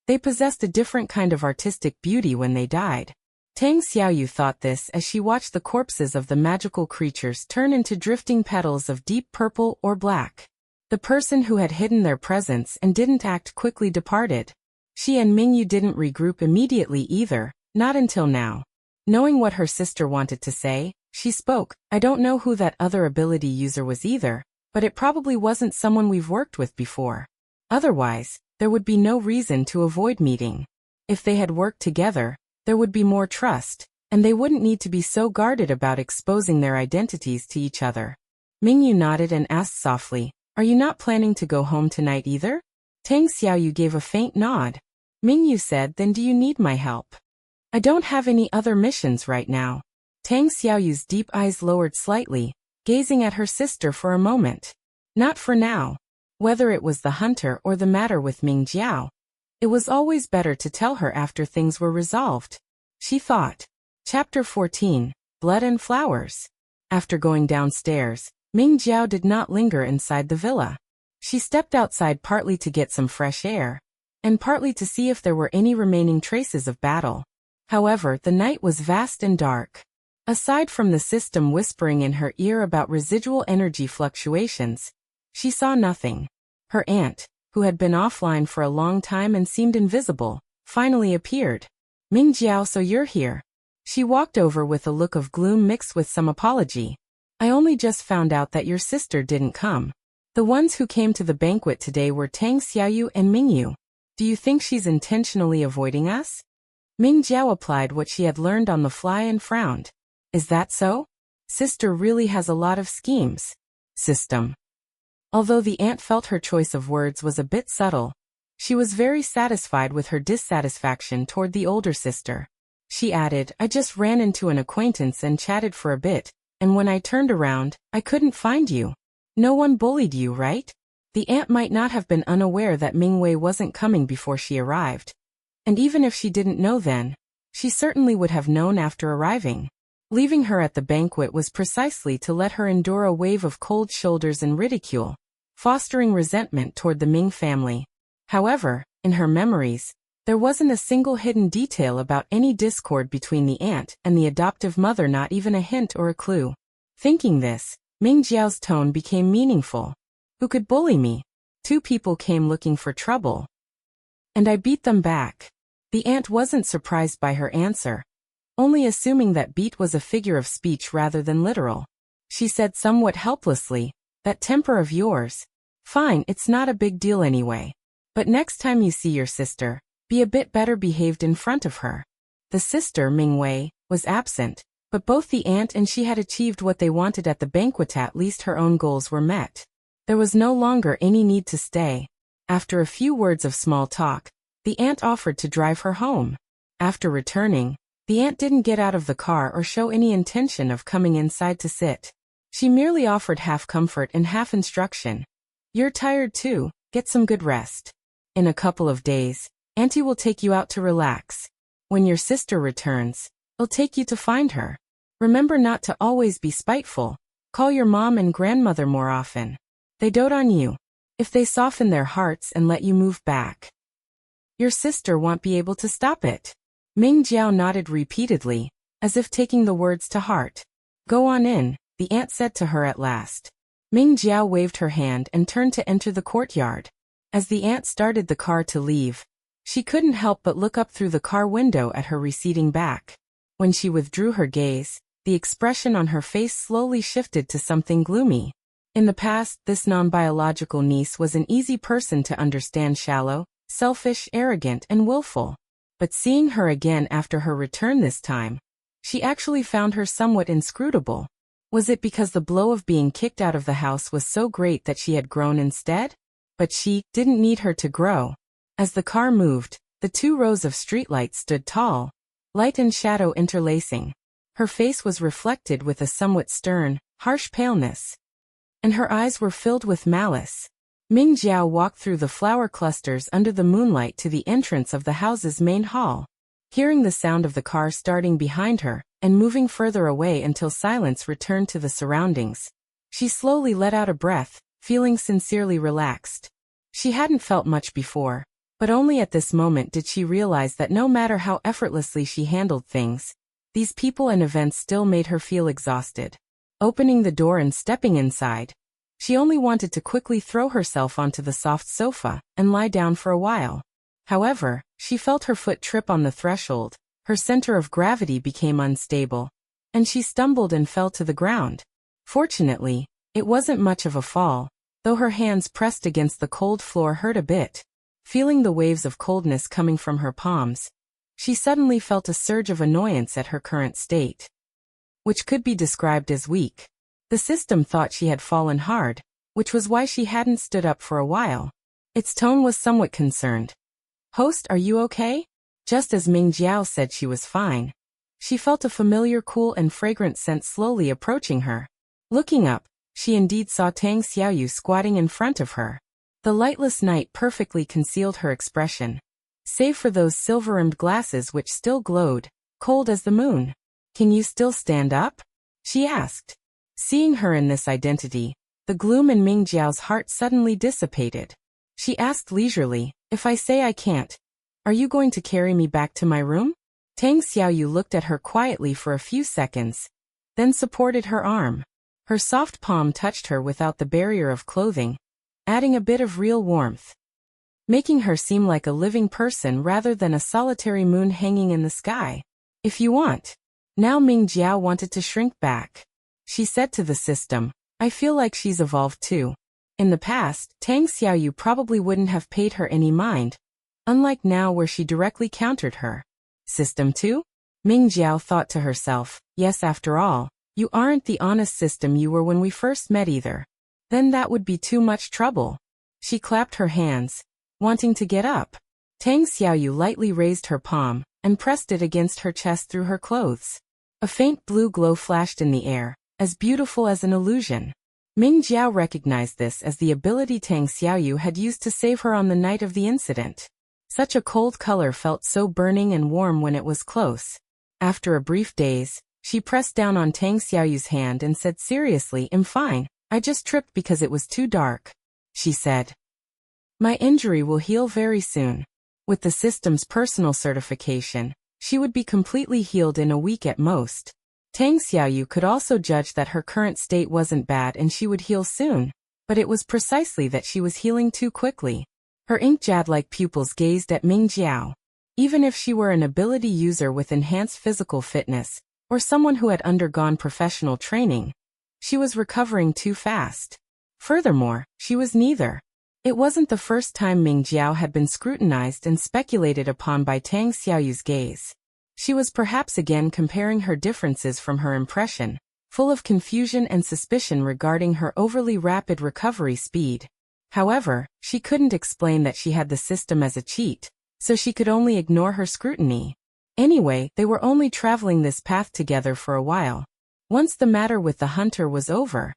they possessed a different kind of artistic beauty when they died. Tang Xiaoyu thought this as she watched the corpses of the magical creatures turn into drifting petals of deep purple or black. The person who had hidden their presence and didn't act quickly departed. She and Mingyu didn't regroup immediately either, not until now. Knowing what her sister wanted to say, she spoke. I don't know who that other ability user was either, but it probably wasn't someone we've worked with before. Otherwise, there would be no reason to avoid meeting. If they had worked together, there would be more trust, and they wouldn't need to be so guarded about exposing their identities to each other. Mingyu nodded and asked softly, "Are you not planning to go home tonight either?" Tang Xiaoyu gave a faint nod. Mingyu said, "Then do you need my help?" "I don't have any other missions right now." Tang Xiaoyu's deep eyes lowered slightly, gazing at her sister for a moment. Not for now. Whether it was the hunter or the matter with Ming Jiao, it was always better to tell her after things were resolved. She thought. Chapter 14, Blood and Flowers. After going downstairs, Ming Jiao did not linger inside the villa. She stepped outside partly to get some fresh air, and partly to see if there were any remaining traces of battle. However, the night was vast and dark. Aside from the system whispering in her ear about residual energy fluctuations, she saw nothing. Her aunt, who had been offline for a long time and seemed invisible, finally appeared. "Ming Jiao, so you're here." She walked over with a look of gloom mixed with some apology. "I only just found out that your sister didn't come. The ones who came to the banquet today were Tang Xiaoyu and Mingyu. Do you think she's intentionally avoiding us?" Ming Jiao applied what she had learned on the fly and frowned. "Is that so? Sister really has a lot of schemes." System. Although the aunt felt her choice of words was a bit subtle, she was very satisfied with her dissatisfaction toward the older sister. She added, "I just ran into an acquaintance and chatted for a bit, and when I turned around, I couldn't find you. No one bullied you, right?" The aunt might not have been unaware that Mingwei wasn't coming before she arrived. And even if she didn't know then, she certainly would have known after arriving. Leaving her at the banquet was precisely to let her endure a wave of cold shoulders and ridicule, fostering resentment toward the Ming family. However, in her memories, there wasn't a single hidden detail about any discord between the aunt and the adoptive mother, not even a hint or a clue. Thinking this, Ming Jiao's tone became meaningful. "Who could bully me? 2 people came looking for trouble, and I beat them back." The aunt wasn't surprised by her answer, only assuming that beat was a figure of speech rather than literal. She said somewhat helplessly, "That temper of yours. Fine, it's not a big deal anyway. But next time you see your sister, be a bit better behaved in front of her." The sister, Mingwei, was absent, but both the aunt and she had achieved what they wanted at the banquet. At least her own goals were met. There was no longer any need to stay. After a few words of small talk, the aunt offered to drive her home. After returning, the aunt didn't get out of the car or show any intention of coming inside to sit. She merely offered half comfort and half instruction. "You're tired too, get some good rest. In a couple of days, Auntie will take you out to relax. When your sister returns, I'll take you to find her. Remember not to always be spiteful. Call your mom and grandmother more often. They dote on you. If they soften their hearts and let you move back, your sister won't be able to stop it. Ming Jiao nodded repeatedly, as if taking the words to heart. Go on in, the aunt said to her at last. Ming Jiao waved her hand and turned to enter the courtyard. As the aunt started the car to leave, she couldn't help but look up through the car window at her receding back. When she withdrew her gaze, the expression on her face slowly shifted to something gloomy. In the past, this non-biological niece was an easy person to understand, shallow, selfish, arrogant, and willful. But seeing her again after her return this time, she actually found her somewhat inscrutable. Was it because the blow of being kicked out of the house was so great that she had grown instead? But she didn't need her to grow. As the car moved, the 2 rows of streetlights stood tall, light and shadow interlacing. Her face was reflected with a somewhat stern, harsh paleness, and her eyes were filled with malice. Ming Jiao walked through the flower clusters under the moonlight to the entrance of the house's main hall. Hearing the sound of the car starting behind her, and moving further away until silence returned to the surroundings, she slowly let out a breath, feeling sincerely relaxed. She hadn't felt much before, but only at this moment did she realize that no matter how effortlessly she handled things, these people and events still made her feel exhausted. Opening the door and stepping inside, she only wanted to quickly throw herself onto the soft sofa and lie down for a while. However, she felt her foot trip on the threshold, her center of gravity became unstable, and she stumbled and fell to the ground. Fortunately, it wasn't much of a fall, though her hands pressed against the cold floor hurt a bit. Feeling the waves of coldness coming from her palms, she suddenly felt a surge of annoyance at her current state, which could be described as weak. The system thought she had fallen hard, which was why she hadn't stood up for a while. Its tone was somewhat concerned. Host, are you okay? Just as Ming Jiao said she was fine, she felt a familiar cool and fragrant scent slowly approaching her. Looking up, she indeed saw Tang Xiaoyu squatting in front of her. The lightless night perfectly concealed her expression, save for those silver-rimmed glasses which still glowed, cold as the moon. Can you still stand up? She asked. Seeing her in this identity, the gloom in Ming Jiao's heart suddenly dissipated. She asked leisurely, if I say I can't, are you going to carry me back to my room? Tang Xiaoyu looked at her quietly for a few seconds, then supported her arm. Her soft palm touched her without the barrier of clothing, adding a bit of real warmth, making her seem like a living person rather than a solitary moon hanging in the sky. If you want. Now Ming Jiao wanted to shrink back. She said to the system, I feel like she's evolved too. In the past, Tang Xiaoyu probably wouldn't have paid her any mind, unlike now where she directly countered her. System 2? Ming Jiao thought to herself, yes, after all, you aren't the honest system you were when we first met either. Then that would be too much trouble. She clapped her hands, wanting to get up. Tang Xiaoyu lightly raised her palm and pressed it against her chest through her clothes. A faint blue glow flashed in the air, as beautiful as an illusion. Ming Jiao recognized this as the ability Tang Xiaoyu had used to save her on the night of the incident. Such a cold color felt so burning and warm when it was close. After a brief daze, she pressed down on Tang Xiaoyu's hand and said seriously, I'm fine. I just tripped because it was too dark. She said. My injury will heal very soon. With the system's personal certification, she would be completely healed in a week at most. Tang Xiaoyu could also judge that her current state wasn't bad and she would heal soon, but it was precisely that she was healing too quickly. Her ink-jad-like pupils gazed at Ming Jiao. Even if she were an ability user with enhanced physical fitness, or someone who had undergone professional training, she was recovering too fast. Furthermore, she was neither. It wasn't the first time Ming Jiao had been scrutinized and speculated upon by Tang Xiaoyu's gaze. She was perhaps again comparing her differences from her impression, full of confusion and suspicion regarding her overly rapid recovery speed. However, she couldn't explain that she had the system as a cheat, so she could only ignore her scrutiny. Anyway, they were only traveling this path together for a while. Once the matter with the hunter was over,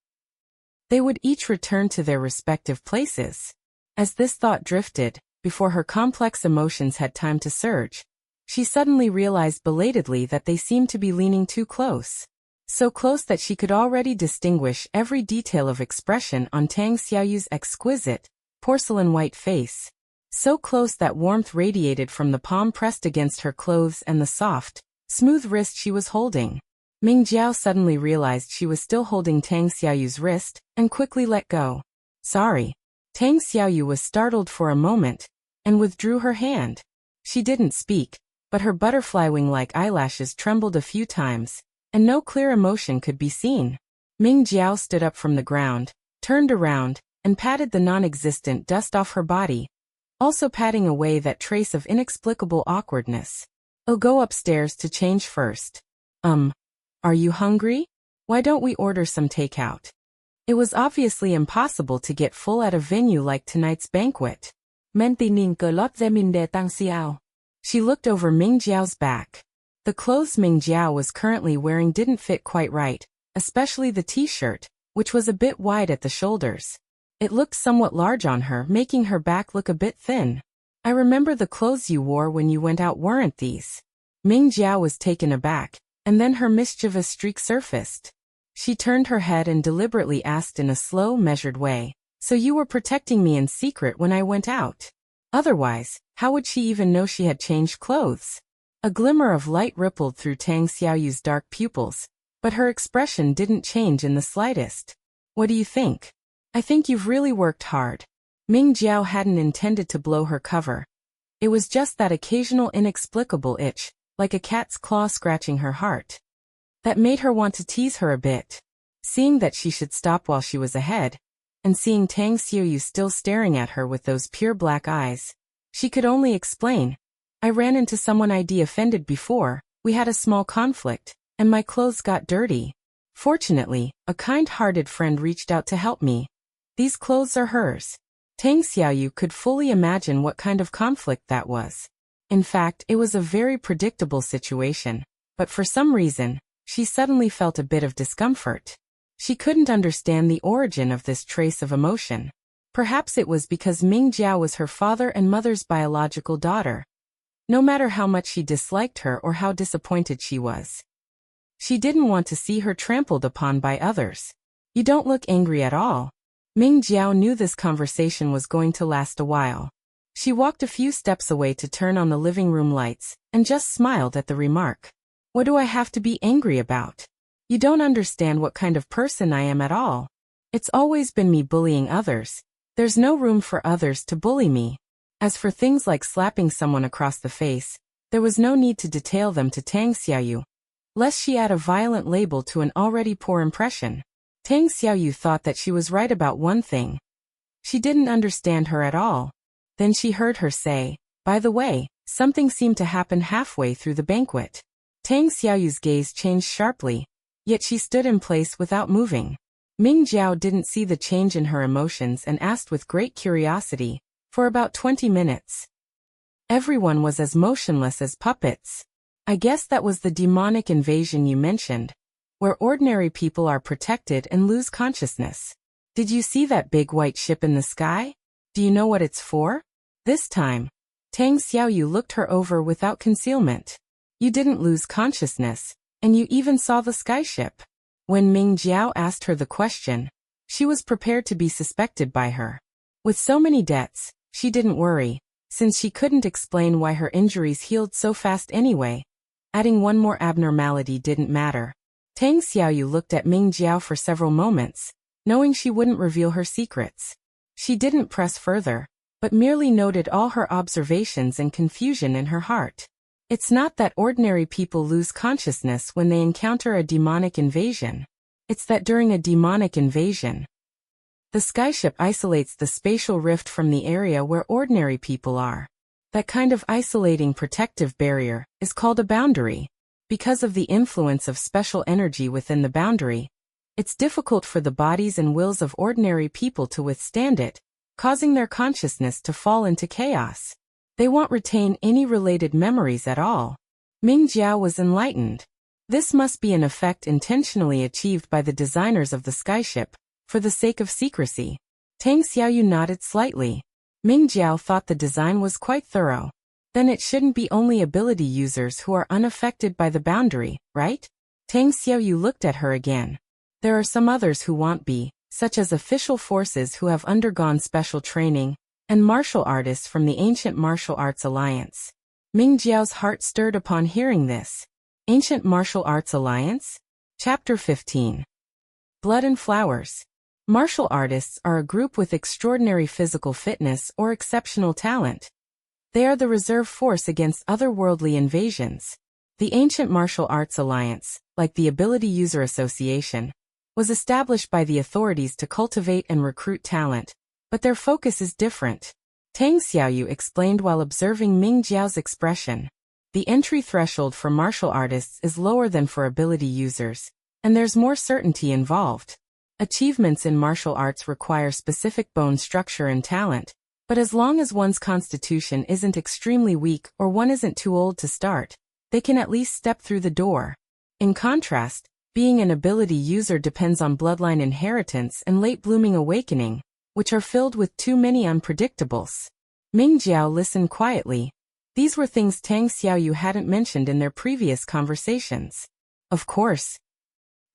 they would each return to their respective places. As this thought drifted, before her complex emotions had time to surge, she suddenly realized belatedly that they seemed to be leaning too close. So close that she could already distinguish every detail of expression on Tang Xiaoyu's exquisite, porcelain-white face. So close that warmth radiated from the palm pressed against her clothes and the soft, smooth wrist she was holding. Ming Jiao suddenly realized she was still holding Tang Xiaoyu's wrist, and quickly let go. Sorry. Tang Xiaoyu was startled for a moment, and withdrew her hand. She didn't speak, but her butterfly wing-like eyelashes trembled a few times, and no clear emotion could be seen. Ming Jiao stood up from the ground, turned around, and patted the non-existent dust off her body, also patting away that trace of inexplicable awkwardness. I'll go upstairs to change first. Are you hungry? Why don't we order some takeout? It was obviously impossible to get full at a venue like tonight's banquet. Men tì nhìn cờ lót zemin de tang xiao. She looked over Ming Jiao's back. The clothes Ming Jiao was currently wearing didn't fit quite right, especially the t-shirt, which was a bit wide at the shoulders. It looked somewhat large on her, making her back look a bit thin. I remember the clothes you wore when you went out weren't these. Ming Jiao was taken aback, and then her mischievous streak surfaced. She turned her head and deliberately asked in a slow, measured way, "So you were protecting me in secret when I went out? Otherwise, how would she even know she had changed clothes?" A glimmer of light rippled through Tang Xiaoyu's dark pupils, but her expression didn't change in the slightest. "What do you think? I think you've really worked hard." Ming Jiao hadn't intended to blow her cover. It was just that occasional inexplicable itch, like a cat's claw scratching her heart, that made her want to tease her a bit. Seeing that she should stop while she was ahead, and seeing Tang Xiaoyu still staring at her with those pure black eyes, she could only explain, "I ran into someone I'd offended before, we had a small conflict, and my clothes got dirty. Fortunately, a kind-hearted friend reached out to help me. These clothes are hers." Tang Xiaoyu could fully imagine what kind of conflict that was. In fact, it was a very predictable situation, but for some reason, she suddenly felt a bit of discomfort. She couldn't understand the origin of this trace of emotion. Perhaps it was because Ming Jiao was her father and mother's biological daughter. No matter how much she disliked her or how disappointed she was, she didn't want to see her trampled upon by others. "You don't look angry at all." Ming Jiao knew this conversation was going to last a while. She walked a few steps away to turn on the living room lights, and just smiled at the remark. "What do I have to be angry about? You don't understand what kind of person I am at all. It's always been me bullying others. There's no room for others to bully me." As for things like slapping someone across the face, there was no need to detail them to Tang Xiaoyu, lest she add a violent label to an already poor impression. Tang Xiaoyu thought that she was right about one thing. She didn't understand her at all. Then she heard her say, "By the way, something seemed to happen halfway through the banquet." Tang Xiaoyu's gaze changed sharply, yet she stood in place without moving. Ming Jiao didn't see the change in her emotions and asked with great curiosity, "For about 20 minutes. Everyone was as motionless as puppets. I guess that was the demonic invasion you mentioned, where ordinary people are protected and lose consciousness. Did you see that big white ship in the sky? Do you know what it's for?" This time, Tang Xiaoyu looked her over without concealment. "You didn't lose consciousness, and you even saw the skyship." When Ming Jiao asked her the question, she was prepared to be suspected by her. With so many debts, she didn't worry, since she couldn't explain why her injuries healed so fast anyway. Adding one more abnormality didn't matter. Tang Xiaoyu looked at Ming Jiao for several moments, knowing she wouldn't reveal her secrets. She didn't press further, but merely noted all her observations and confusion in her heart. It's not that ordinary people lose consciousness when they encounter a demonic invasion. It's that during a demonic invasion, the skyship isolates the spatial rift from the area where ordinary people are. That kind of isolating protective barrier is called a boundary. Because of the influence of special energy within the boundary, it's difficult for the bodies and wills of ordinary people to withstand it, causing their consciousness to fall into chaos. They won't retain any related memories at all. Ming Jiao was enlightened. This must be an effect intentionally achieved by the designers of the skyship, for the sake of secrecy. Tang Xiaoyu nodded slightly. Ming Jiao thought the design was quite thorough. Then it shouldn't be only ability users who are unaffected by the boundary, right? Tang Xiaoyu looked at her again. There are some others who won't be, such as official forces who have undergone special training, and martial artists from the Ancient Martial Arts Alliance. Ming Jiao's heart stirred upon hearing this. Ancient Martial Arts Alliance? Chapter 15. Blood and Flowers. Martial artists are a group with extraordinary physical fitness or exceptional talent. They are the reserve force against otherworldly invasions. The Ancient Martial Arts Alliance, like the Ability User Association, was established by the authorities to cultivate and recruit talent, but their focus is different. Tang Xiaoyu explained while observing Ming Jiao's expression. The entry threshold for martial artists is lower than for ability users, and there's more certainty involved. Achievements in martial arts require specific bone structure and talent, but as long as one's constitution isn't extremely weak or one isn't too old to start, they can at least step through the door. In contrast, being an ability user depends on bloodline inheritance and late-blooming awakening, which are filled with too many unpredictables. Ming Jiao listened quietly. These were things Tang Xiaoyu hadn't mentioned in their previous conversations. Of course,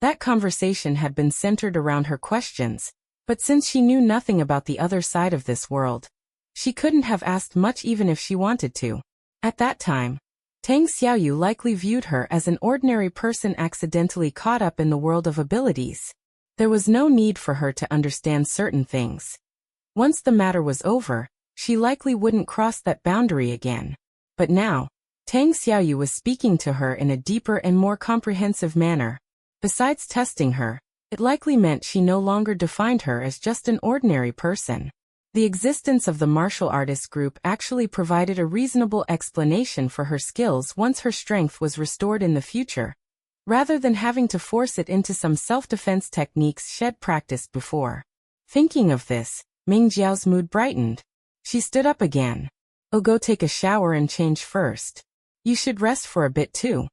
that conversation had been centered around her questions, but since she knew nothing about the other side of this world, she couldn't have asked much even if she wanted to. At that time, Tang Xiaoyu likely viewed her as an ordinary person accidentally caught up in the world of abilities. There was no need for her to understand certain things. Once the matter was over, she likely wouldn't cross that boundary again. But now, Tang Xiaoyu was speaking to her in a deeper and more comprehensive manner. Besides testing her, it likely meant she no longer defined her as just an ordinary person. The existence of the martial artist group actually provided a reasonable explanation for her skills once her strength was restored in the future, rather than having to force it into some self-defense techniques she'd practiced before. Thinking of this, Ming Jiao's mood brightened. She stood up again. "I'll go take a shower and change first. You should rest for a bit too.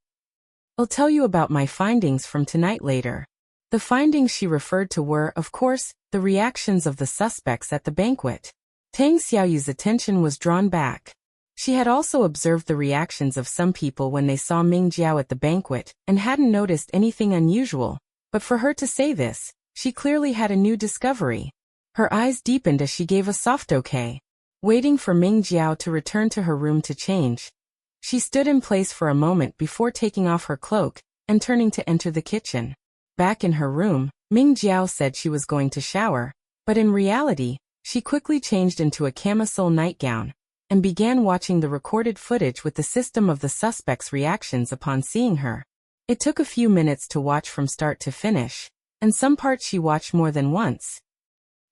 I'll tell you about my findings from tonight later." The findings she referred to were, of course, the reactions of the suspects at the banquet. Tang Xiaoyu's attention was drawn back. She had also observed the reactions of some people when they saw Ming Jiao at the banquet and hadn't noticed anything unusual, but for her to say this, she clearly had a new discovery. Her eyes deepened as she gave a soft okay. Waiting for Ming Jiao to return to her room to change, she stood in place for a moment before taking off her cloak and turning to enter the kitchen. Back in her room, Ming Jiao said she was going to shower, but in reality, she quickly changed into a camisole nightgown and began watching the recorded footage with the system of the suspects' reactions upon seeing her. It took a few minutes to watch from start to finish, and some parts she watched more than once.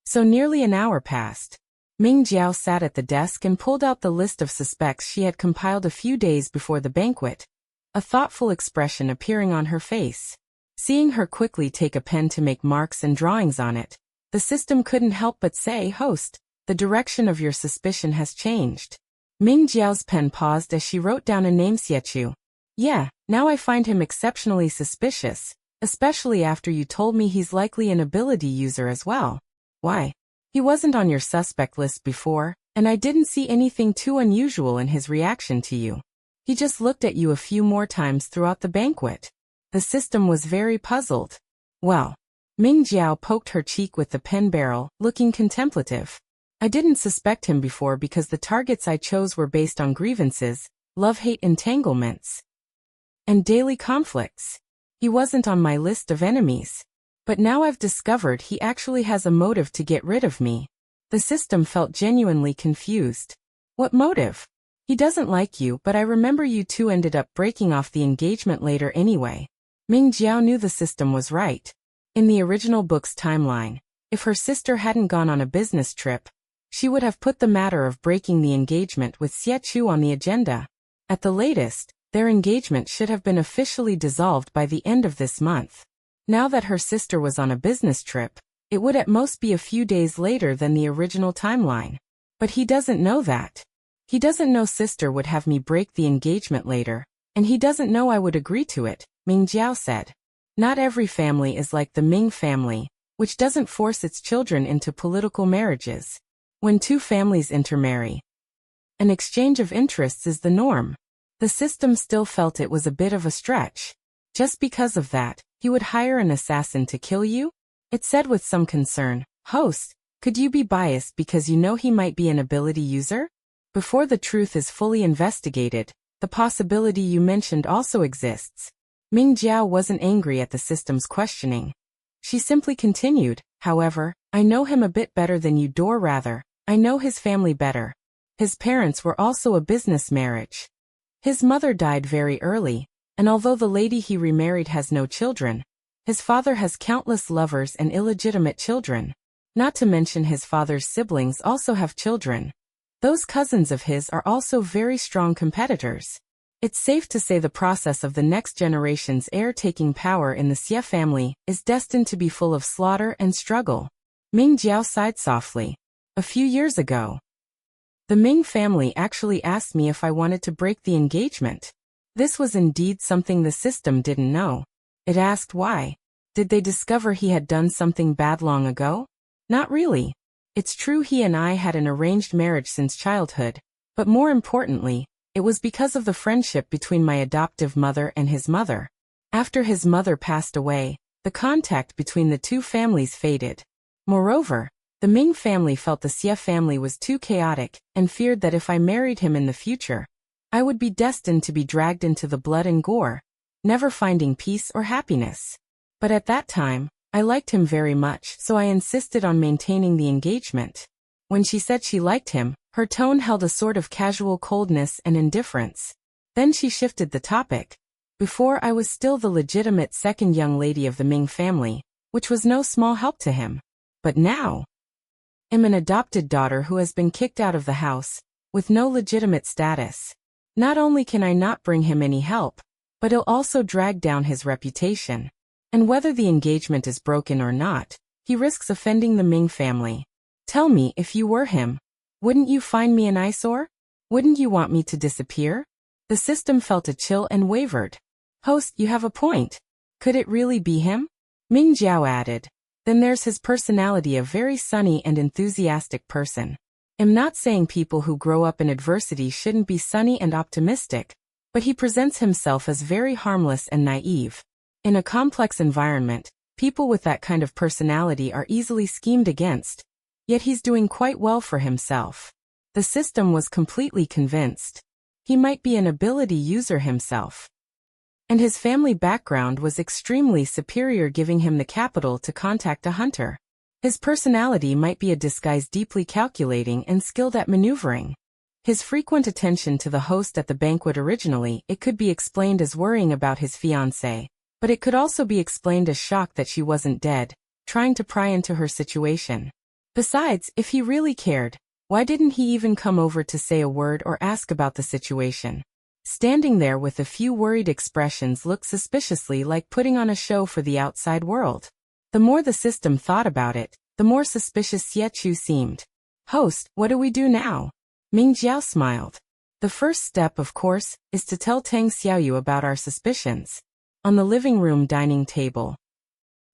So nearly an hour passed. Ming Jiao sat at the desk and pulled out the list of suspects she had compiled a few days before the banquet, a thoughtful expression appearing on her face. Seeing her quickly take a pen to make marks and drawings on it, the system couldn't help but say, "Host, the direction of your suspicion has changed." Ming Jiao's pen paused as she wrote down a name, Xiechu. "Yeah, now I find him exceptionally suspicious, especially after you told me he's likely an ability user as well. Why? He wasn't on your suspect list before, and I didn't see anything too unusual in his reaction to you. He just looked at you a few more times throughout the banquet." The system was very puzzled. "Well," Ming Jiao poked her cheek with the pen barrel, looking contemplative. "I didn't suspect him before because the targets I chose were based on grievances, love-hate entanglements, and daily conflicts. He wasn't on my list of enemies. But now I've discovered he actually has a motive to get rid of me." The system felt genuinely confused. "What motive? He doesn't like you, but I remember you two ended up breaking off the engagement later anyway." Ming Jiao knew the system was right. In the original book's timeline, if her sister hadn't gone on a business trip, she would have put the matter of breaking the engagement with Xiechu on the agenda. At the latest, their engagement should have been officially dissolved by the end of this month. Now that her sister was on a business trip, it would at most be a few days later than the original timeline. But he doesn't know that. He doesn't know sister would have me break the engagement later, and he doesn't know I would agree to it, Ming Jiao said. Not every family is like the Ming family, which doesn't force its children into political marriages. when two families intermarry. An exchange of interests is the norm. The system still felt it was a bit of a stretch. Just because of that, he would hire an assassin to kill you? It said with some concern, "Host, could you be biased because you know he might be an ability user? Before the truth is fully investigated, the possibility you mentioned also exists." Ming Jiao wasn't angry at the system's questioning. She simply continued, "However, I know him a bit better than you do, or rather, I know his family better. His parents were also a business marriage. His mother died very early, and although the lady he remarried has no children, his father has countless lovers and illegitimate children. Not to mention his father's siblings also have children. Those cousins of his are also very strong competitors. It's safe to say the process of the next generation's heir taking power in the Xie family is destined to be full of slaughter and struggle." Ming Jiao sighed softly. "A few years ago, the Ming family actually asked me if I wanted to break the engagement." This was indeed something the system didn't know. It asked why. Did they discover he had done something bad long ago? Not really. It's true he and I had an arranged marriage since childhood, but more importantly, it was because of the friendship between my adoptive mother and his mother. After his mother passed away, the contact between the two families faded. Moreover, the Ming family felt the Xie family was too chaotic and feared that if I married him in the future, I would be destined to be dragged into the blood and gore, never finding peace or happiness. But at that time, I liked him very much, so I insisted on maintaining the engagement. When she said she liked him, her tone held a sort of casual coldness and indifference. Then she shifted the topic. Before, I was still the legitimate second young lady of the Ming family, which was no small help to him. But now, I'm an adopted daughter who has been kicked out of the house, with no legitimate status. Not only can I not bring him any help, but it'll also drag down his reputation. And whether the engagement is broken or not, he risks offending the Ming family. Tell me, if you were him, wouldn't you find me an eyesore? Wouldn't you want me to disappear?" The system felt a chill and wavered. "Host, you have a point. Could it really be him?" Ming Jiao added. "Then there's his personality, a very sunny and enthusiastic person. I'm not saying people who grow up in adversity shouldn't be sunny and optimistic, but he presents himself as very harmless and naive. In a complex environment, people with that kind of personality are easily schemed against. Yet he's doing quite well for himself." The system was completely convinced. He might be an ability user himself. And his family background was extremely superior, giving him the capital to contact a hunter. His personality might be a disguise, deeply calculating and skilled at maneuvering. His frequent attention to the host at the banquet, originally, it could be explained as worrying about his fiancée, but it could also be explained as shock that she wasn't dead, trying to pry into her situation. Besides, if he really cared, why didn't he even come over to say a word or ask about the situation? Standing there with a few worried expressions looked suspiciously like putting on a show for the outside world. The more the system thought about it, the more suspicious Xie Chu seemed. "Host, what do we do now?" Ming Jiao smiled. "The first step, of course, is to tell Tang Xiaoyu about our suspicions." On the living room dining table,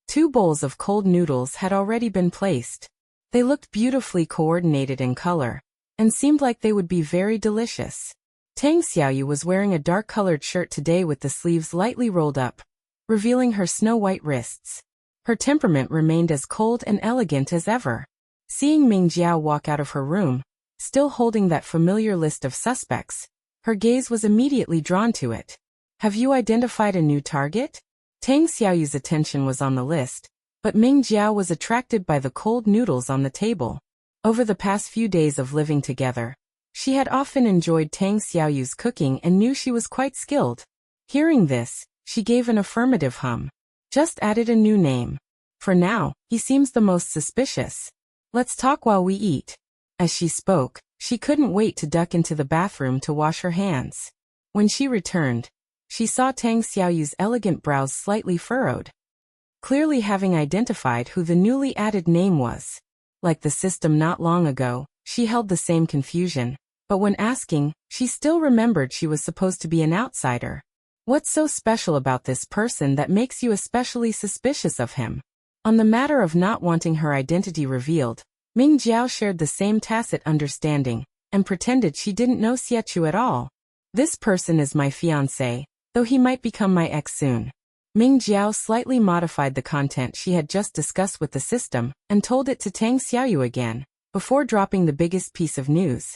2 bowls of cold noodles had already been placed. They looked beautifully coordinated in color, and seemed like they would be very delicious. Tang Xiaoyu was wearing a dark-colored shirt today with the sleeves lightly rolled up, revealing her snow-white wrists. Her temperament remained as cold and elegant as ever. Seeing Ming Jiao walk out of her room, still holding that familiar list of suspects, her gaze was immediately drawn to it. "Have you identified a new target?" Tang Xiaoyu's attention was on the list, but Ming Jiao was attracted by the cold noodles on the table. Over the past few days of living together, she had often enjoyed Tang Xiaoyu's cooking and knew she was quite skilled. Hearing this, she gave an affirmative hum. "Just added a new name. For now, he seems the most suspicious. Let's talk while we eat." As she spoke, she couldn't wait to duck into the bathroom to wash her hands. When she returned, she saw Tang Xiaoyu's elegant brows slightly furrowed, clearly having identified who the newly added name was. Like the system not long ago, she held the same confusion, but when asking, she still remembered she was supposed to be an outsider. What's so special about this person that makes you especially suspicious of him? On the matter of not wanting her identity revealed, Ming Jiao shared the same tacit understanding, and pretended she didn't know Xiechu at all. This person is my fiancé, though he might become my ex soon. Ming Jiao slightly modified the content she had just discussed with the system, and told it to Tang Xiaoyu again, before dropping the biggest piece of news.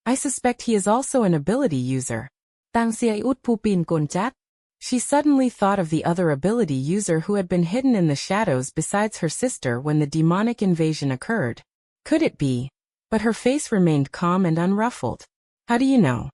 I suspect he is also an ability user. Tang Xiaoyu pupin konjat. She suddenly thought of the other ability user who had been hidden in the shadows besides her sister when the demonic invasion occurred. Could it be? But her face remained calm and unruffled. How do you know?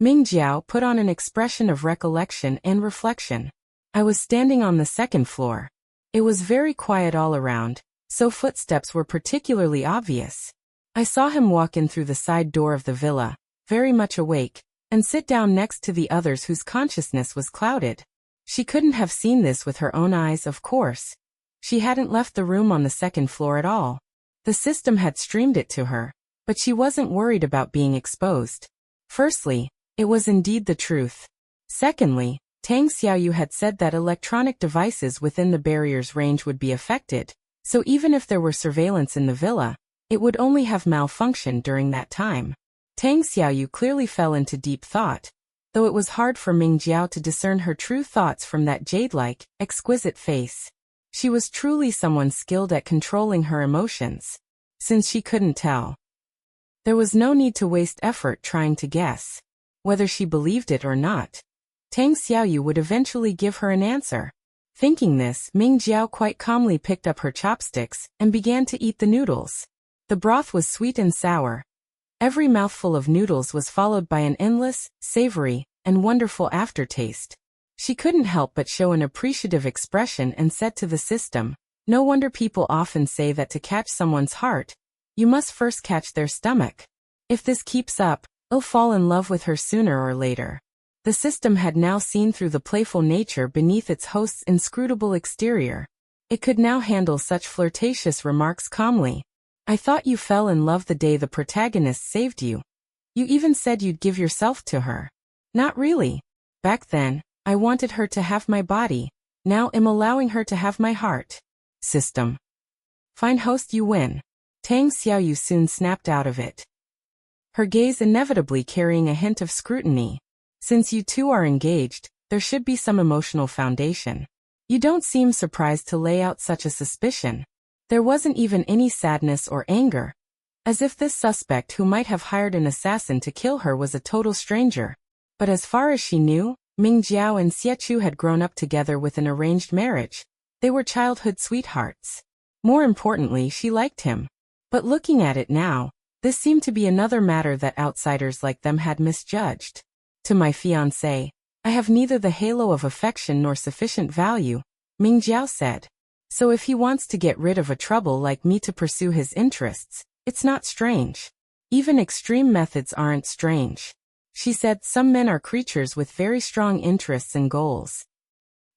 Ming Jiao put on an expression of recollection and reflection. I was standing on the second floor. It was very quiet all around, so footsteps were particularly obvious. I saw him walk in through the side door of the villa, very much awake, and sit down next to the others whose consciousness was clouded. She couldn't have seen this with her own eyes, of course. She hadn't left the room on the second floor at all. The system had streamed it to her, but she wasn't worried about being exposed. Firstly, it was indeed the truth. Secondly, Tang Xiaoyu had said that electronic devices within the barrier's range would be affected, so even if there were surveillance in the villa, it would only have malfunctioned during that time. Tang Xiaoyu clearly fell into deep thought, though it was hard for Ming Jiao to discern her true thoughts from that jade-like, exquisite face. She was truly someone skilled at controlling her emotions. Since she couldn't tell, there was no need to waste effort trying to guess. Whether she believed it or not, Tang Xiaoyu would eventually give her an answer. Thinking this, Ming Jiao quite calmly picked up her chopsticks and began to eat the noodles. The broth was sweet and sour. Every mouthful of noodles was followed by an endless, savory, and wonderful aftertaste. She couldn't help but show an appreciative expression and said to the system, "No wonder people often say that to catch someone's heart, you must first catch their stomach. If this keeps up, I'll fall in love with her sooner or later." The system had now seen through the playful nature beneath its host's inscrutable exterior. It could now handle such flirtatious remarks calmly. "I thought you fell in love the day the protagonist saved you. You even said you'd give yourself to her." "Not really. Back then, I wanted her to have my body. Now I'm allowing her to have my heart." System. "Fine host, you win." Tang Xiaoyu soon snapped out of it, her gaze inevitably carrying a hint of scrutiny. "Since you two are engaged, there should be some emotional foundation. You don't seem surprised to lay out such a suspicion." There wasn't even any sadness or anger, as if this suspect who might have hired an assassin to kill her was a total stranger. But as far as she knew, Ming Jiao and Xiechu had grown up together with an arranged marriage. They were childhood sweethearts. More importantly, she liked him. But looking at it now, this seemed to be another matter that outsiders like them had misjudged. "To my fiancé, I have neither the halo of affection nor sufficient value," Ming Jiao said. "So if he wants to get rid of a trouble like me to pursue his interests, it's not strange. Even extreme methods aren't strange." She said, "Some men are creatures with very strong interests and goals.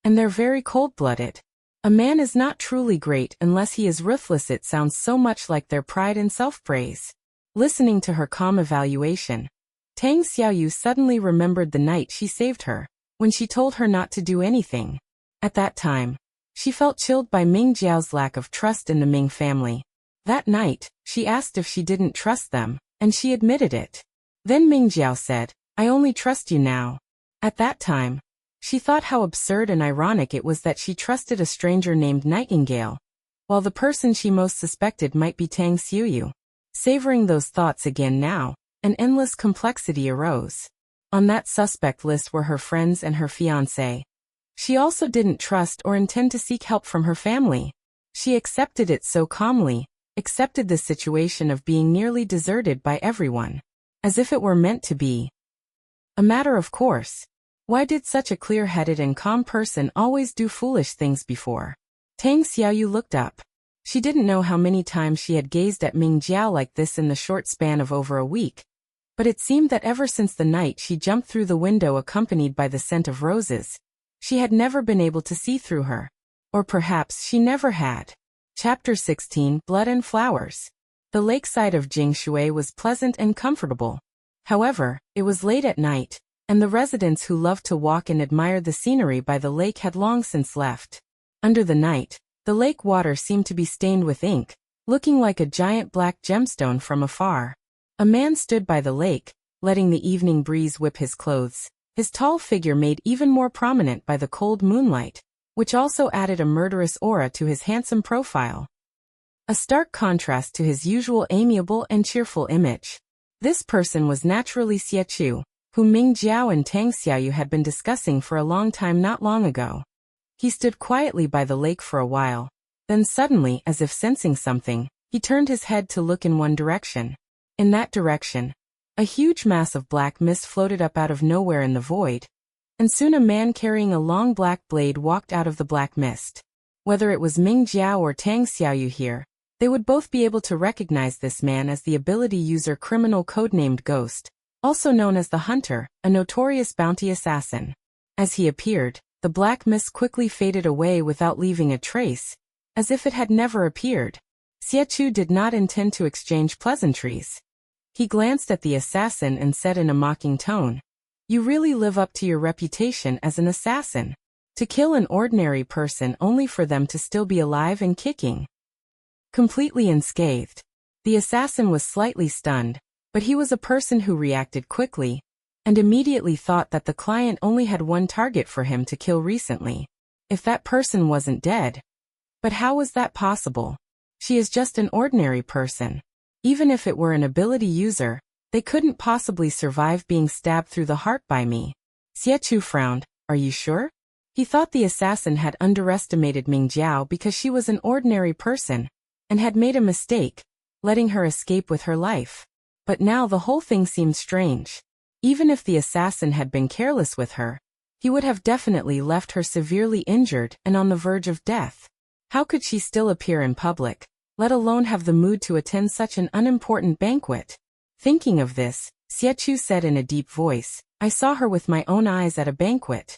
And they're very cold-blooded. A man is not truly great unless he is ruthless." It sounds so much like their pride and self-praise. Listening to her calm evaluation, Tang Xiaoyu suddenly remembered the night she saved her, when she told her not to do anything. At that time, she felt chilled by Ming Jiao's lack of trust in the Ming family. That night, she asked if she didn't trust them, and she admitted it. Then Ming Jiao said, "I only trust you now." At that time, she thought how absurd and ironic it was that she trusted a stranger named Nightingale, while the person she most suspected might be Tang Xiaoyu. Savoring those thoughts again now, an endless complexity arose. On that suspect list were her friends and her fiancé. She also didn't trust or intend to seek help from her family. She accepted it so calmly, accepted the situation of being nearly deserted by everyone, as if it were meant to be. A matter of course. Why did such a clear-headed and calm person always do foolish things before? Tang Xiaoyu looked up. She didn't know how many times she had gazed at Ming Jiao like this in the short span of over a week, but it seemed that ever since the night she jumped through the window accompanied by the scent of roses, she had never been able to see through her. Or perhaps she never had. Chapter 16, Blood and Flowers. The lakeside of Jingshui was pleasant and comfortable. However, it was late at night, and the residents who loved to walk and admire the scenery by the lake had long since left. Under the night, the lake water seemed to be stained with ink, looking like a giant black gemstone from afar. A man stood by the lake, letting the evening breeze whip his clothes, his tall figure made even more prominent by the cold moonlight, which also added a murderous aura to his handsome profile. A stark contrast to his usual amiable and cheerful image. This person was naturally Xie, whom Ming Jiao and Tang Xiaoyu had been discussing for a long time not long ago. He stood quietly by the lake for a while. Then suddenly, as if sensing something, he turned his head to look in one direction. In that direction, a huge mass of black mist floated up out of nowhere in the void, and soon a man carrying a long black blade walked out of the black mist. Whether it was Ming Jiao or Tang Xiaoyu here, they would both be able to recognize this man as the ability user criminal codenamed Ghost, also known as the Hunter, a notorious bounty assassin. As he appeared, the black mist quickly faded away without leaving a trace, as if it had never appeared. Xie did not intend to exchange pleasantries. He glanced at the assassin and said in a mocking tone, "You really live up to your reputation as an assassin. To kill an ordinary person only for them to still be alive and kicking." Completely unscathed, the assassin was slightly stunned, but he was a person who reacted quickly, and immediately thought that the client only had one target for him to kill recently. If that person wasn't dead. But how was that possible? She is just an ordinary person. Even if it were an ability user, they couldn't possibly survive being stabbed through the heart by me. Xie frowned. Are you sure? He thought the assassin had underestimated Ming Jiao because she was an ordinary person, and had made a mistake, letting her escape with her life. But now the whole thing seemed strange. Even if the assassin had been careless with her, he would have definitely left her severely injured and on the verge of death. How could she still appear in public, let alone have the mood to attend such an unimportant banquet? Thinking of this, Xie said in a deep voice, "I saw her with my own eyes at a banquet.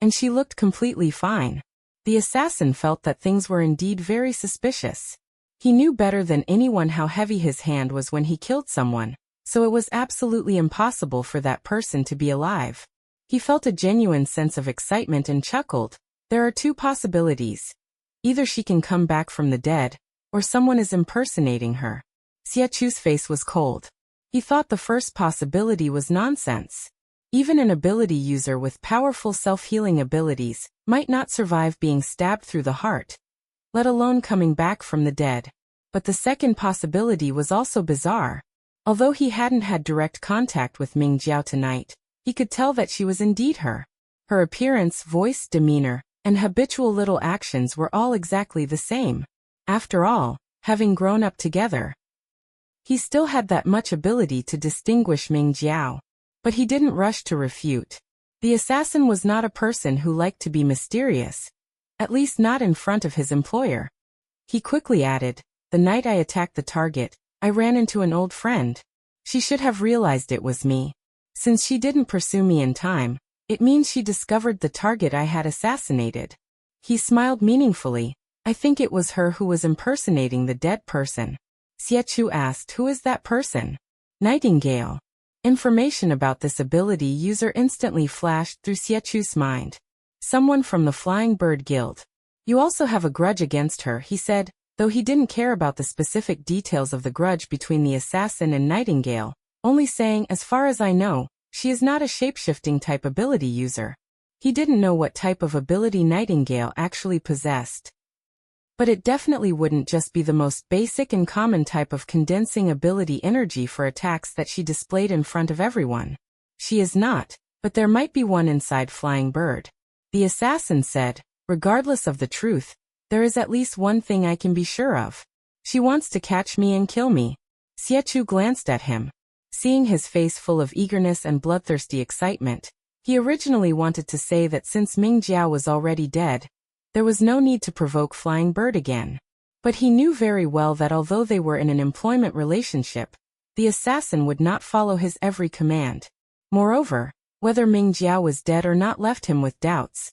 And she looked completely fine." The assassin felt that things were indeed very suspicious. He knew better than anyone how heavy his hand was when he killed someone, so it was absolutely impossible for that person to be alive. He felt a genuine sense of excitement and chuckled. There are two possibilities. Either she can come back from the dead, or someone is impersonating her. Xie face was cold. He thought the first possibility was nonsense. Even an ability user with powerful self-healing abilities might not survive being stabbed through the heart, let alone coming back from the dead. But the second possibility was also bizarre. Although he hadn't had direct contact with Ming Jiao tonight, he could tell that she was indeed her. Her appearance, voice, demeanor, and habitual little actions were all exactly the same. After all, having grown up together, he still had that much ability to distinguish Ming Jiao. But he didn't rush to refute. The assassin was not a person who liked to be mysterious, at least not in front of his employer. He quickly added, "The night I attacked the target, I ran into an old friend. She should have realized it was me. Since she didn't pursue me in time, it means she discovered the target I had assassinated." He smiled meaningfully. "I think it was her who was impersonating the dead person." Xie asked, "Who is that person?" "Nightingale." Information about this ability user instantly flashed through Xiechu's mind. "Someone from the Flying Bird Guild. You also have a grudge against her," he said, though he didn't care about the specific details of the grudge between the assassin and Nightingale, only saying, "As far as I know, she is not a shapeshifting type ability user." He didn't know what type of ability Nightingale actually possessed. But it definitely wouldn't just be the most basic and common type of condensing ability energy for attacks that she displayed in front of everyone. She is not, but there might be one inside Flying Bird. The assassin said, "Regardless of the truth, there is at least one thing I can be sure of. She wants to catch me and kill me." Xie glanced at him. Seeing his face full of eagerness and bloodthirsty excitement, he originally wanted to say that since Ming Jiao was already dead, there was no need to provoke Flying Bird again. But he knew very well that although they were in an employment relationship, the assassin would not follow his every command. Moreover, whether Ming Jiao was dead or not left him with doubts.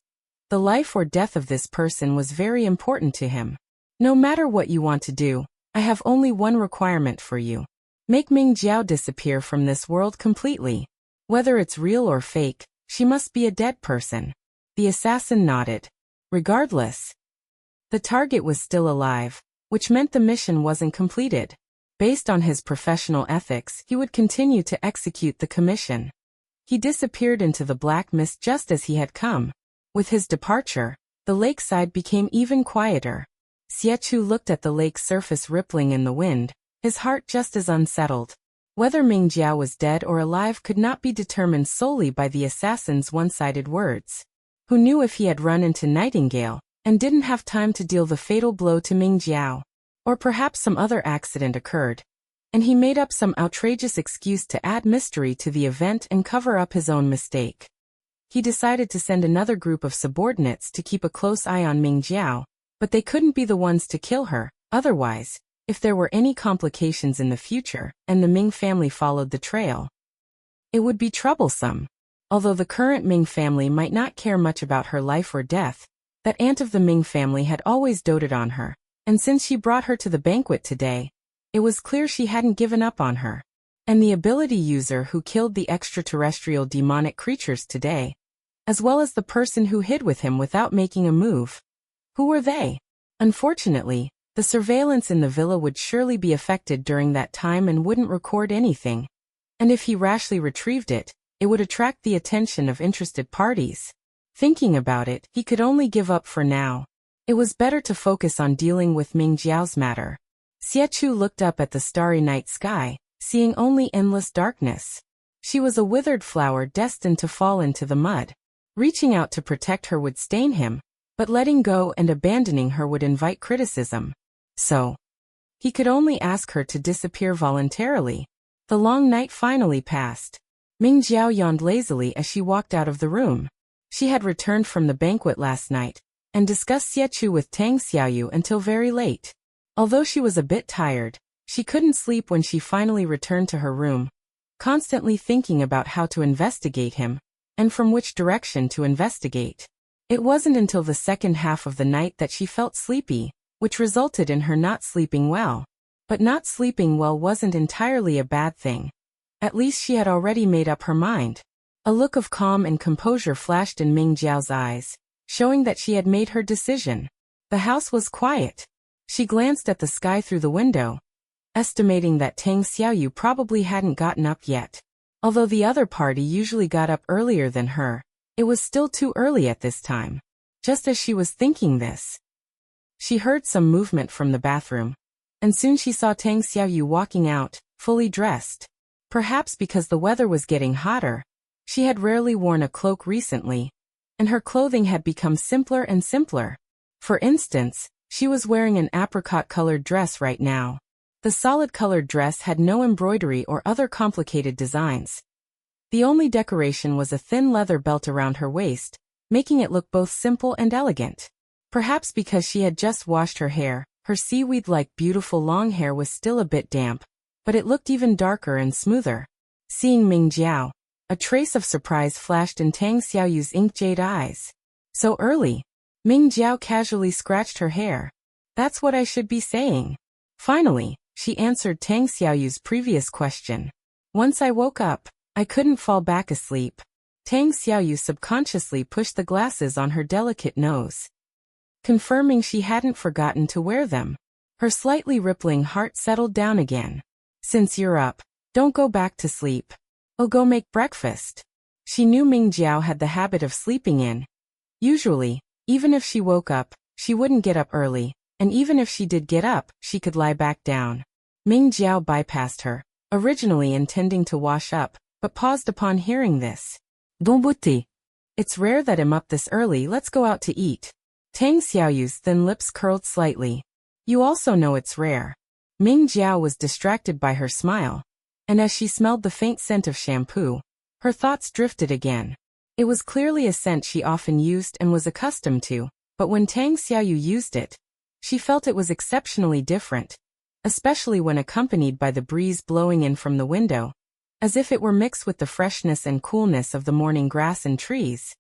The life or death of this person was very important to him. "No matter what you want to do, I have only one requirement for you. Make Ming Jiao disappear from this world completely. Whether it's real or fake, she must be a dead person." The assassin nodded. Regardless, the target was still alive, which meant the mission wasn't completed. Based on his professional ethics, he would continue to execute the commission. He disappeared into the black mist just as he had come. With his departure, the lakeside became even quieter. Xie looked at the lake's surface rippling in the wind, his heart just as unsettled. Whether Ming Jiao was dead or alive could not be determined solely by the assassin's one-sided words. Who knew if he had run into Nightingale, and didn't have time to deal the fatal blow to Ming Jiao? Or perhaps some other accident occurred, and he made up some outrageous excuse to add mystery to the event and cover up his own mistake. He decided to send another group of subordinates to keep a close eye on Ming Jiao, but they couldn't be the ones to kill her. Otherwise, if there were any complications in the future, and the Ming family followed the trail, it would be troublesome. Although the current Ming family might not care much about her life or death, that aunt of the Ming family had always doted on her, and since she brought her to the banquet today, it was clear she hadn't given up on her. And the ability user who killed the extraterrestrial demonic creatures today, as well as the person who hid with him without making a move. Who were they? Unfortunately, the surveillance in the villa would surely be affected during that time and wouldn't record anything. And if he rashly retrieved it, it would attract the attention of interested parties. Thinking about it, he could only give up for now. It was better to focus on dealing with Ming Jiao's matter. Xie looked up at the starry night sky, seeing only endless darkness. She was a withered flower destined to fall into the mud. Reaching out to protect her would stain him, but letting go and abandoning her would invite criticism. So, he could only ask her to disappear voluntarily. The long night finally passed. Ming Jiao yawned lazily as she walked out of the room. She had returned from the banquet last night, and discussed Xie with Tang Xiaoyu until very late. Although she was a bit tired, she couldn't sleep when she finally returned to her room, constantly thinking about how to investigate him, and from which direction to investigate. It wasn't until the second half of the night that she felt sleepy, which resulted in her not sleeping well. But not sleeping well wasn't entirely a bad thing. At least she had already made up her mind. A look of calm and composure flashed in Ming Jiao's eyes, showing that she had made her decision. The house was quiet. She glanced at the sky through the window, estimating that Tang Xiaoyu probably hadn't gotten up yet. Although the other party usually got up earlier than her, it was still too early at this time. Just as she was thinking this, she heard some movement from the bathroom, and soon she saw Tang Xiaoyu walking out, fully dressed. Perhaps because the weather was getting hotter, she had rarely worn a cloak recently, and her clothing had become simpler and simpler. For instance, she was wearing an apricot-colored dress right now. The solid-colored dress had no embroidery or other complicated designs. The only decoration was a thin leather belt around her waist, making it look both simple and elegant. Perhaps because she had just washed her hair, her seaweed-like beautiful long hair was still a bit damp, but it looked even darker and smoother. Seeing Ming Jiao, a trace of surprise flashed in Tang Xiaoyu's ink-jade eyes. So early? Ming Jiao casually scratched her hair. That's what I should be saying. Finally, she answered Tang Xiaoyu's previous question. Once I woke up, I couldn't fall back asleep. Tang Xiaoyu subconsciously pushed the glasses on her delicate nose, confirming she hadn't forgotten to wear them. Her slightly rippling heart settled down again. Since you're up, don't go back to sleep. I'll go make breakfast. She knew Ming Jiao had the habit of sleeping in. Usually, even if she woke up, she wouldn't get up early, and even if she did get up, she could lie back down. Ming Jiao bypassed her, originally intending to wash up, but paused upon hearing this. Bon bouti. It's rare that I'm up this early, let's go out to eat. Tang Xiaoyu's thin lips curled slightly. You also know it's rare. Ming Jiao was distracted by her smile, and as she smelled the faint scent of shampoo, her thoughts drifted again. It was clearly a scent she often used and was accustomed to, but when Tang Xiaoyu used it, she felt it was exceptionally different, especially when accompanied by the breeze blowing in from the window, as if it were mixed with the freshness and coolness of the morning grass and trees.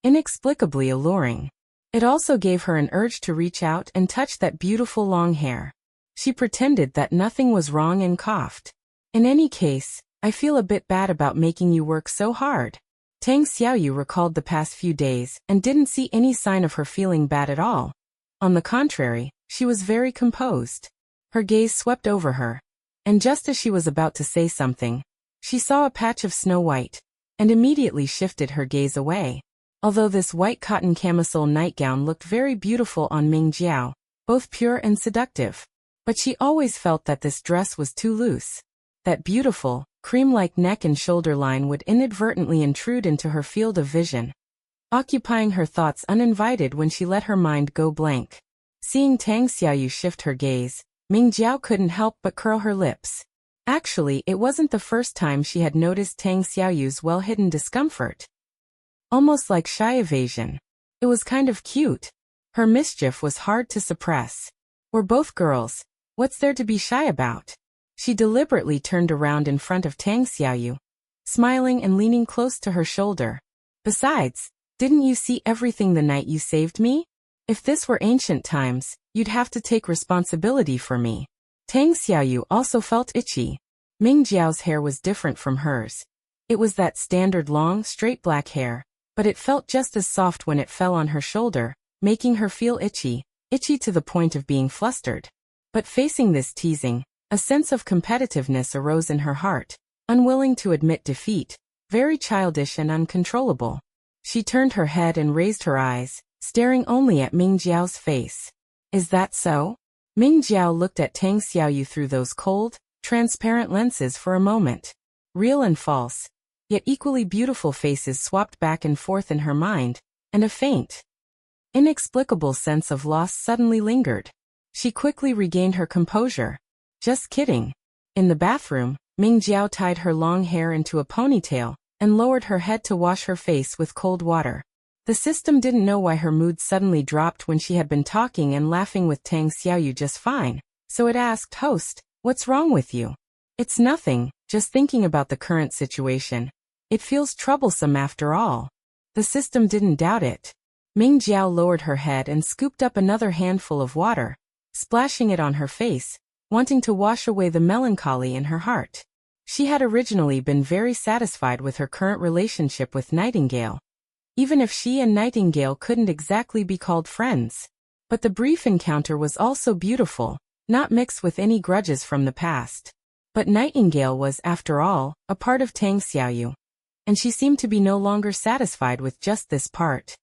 Inexplicably alluring. It also gave her an urge to reach out and touch that beautiful long hair. She pretended that nothing was wrong and coughed. In any case, I feel a bit bad about making you work so hard. Tang Xiaoyu recalled the past few days and didn't see any sign of her feeling bad at all. On the contrary, She was very composed. Her gaze swept over her. And just as she was about to say something, she saw a patch of snow white, and immediately shifted her gaze away. Although this white cotton camisole nightgown looked very beautiful on Ming Jiao, both pure and seductive, but she always felt that this dress was too loose. That beautiful, cream-like neck and shoulder line would inadvertently intrude into her field of vision, occupying her thoughts uninvited when she let her mind go blank. Seeing Tang Xiaoyu shift her gaze, Ming Jiao couldn't help but curl her lips. Actually, it wasn't the first time she had noticed Tang Xiaoyu's well-hidden discomfort. Almost like shy evasion. It was kind of cute. Her mischief was hard to suppress. We're both girls. What's there to be shy about? She deliberately turned around in front of Tang Xiaoyu, smiling and leaning close to her shoulder. Besides, didn't you see everything the night you saved me? If this were ancient times, you'd have to take responsibility for me. Tang Xiaoyu also felt itchy. Ming Jiao's hair was different from hers. It was that standard long, straight black hair, but it felt just as soft when it fell on her shoulder, making her feel itchy to the point of being flustered. But facing this teasing, a sense of competitiveness arose in her heart, unwilling to admit defeat, very childish and uncontrollable. She turned her head and raised her eyes, staring only at Ming Jiao's face. Is that so? Ming Jiao looked at Tang Xiaoyu through those cold, transparent lenses for a moment. Real and false, yet equally beautiful faces swapped back and forth in her mind, and a faint, inexplicable sense of loss suddenly lingered. She quickly regained her composure. Just kidding. In the bathroom, Ming Jiao tied her long hair into a ponytail and lowered her head to wash her face with cold water. The system didn't know why her mood suddenly dropped when she had been talking and laughing with Tang Xiaoyu just fine, so it asked, "Host, what's wrong with you?" "It's nothing, just thinking about the current situation. It feels troublesome after all." The system didn't doubt it. Ming Jiao lowered her head and scooped up another handful of water, splashing it on her face, wanting to wash away the melancholy in her heart. She had originally been very satisfied with her current relationship with Nightingale, even if she and Nightingale couldn't exactly be called friends. But the brief encounter was also beautiful, not mixed with any grudges from the past. But Nightingale was, after all, a part of Tang Xiaoyu, and she seemed to be no longer satisfied with just this part.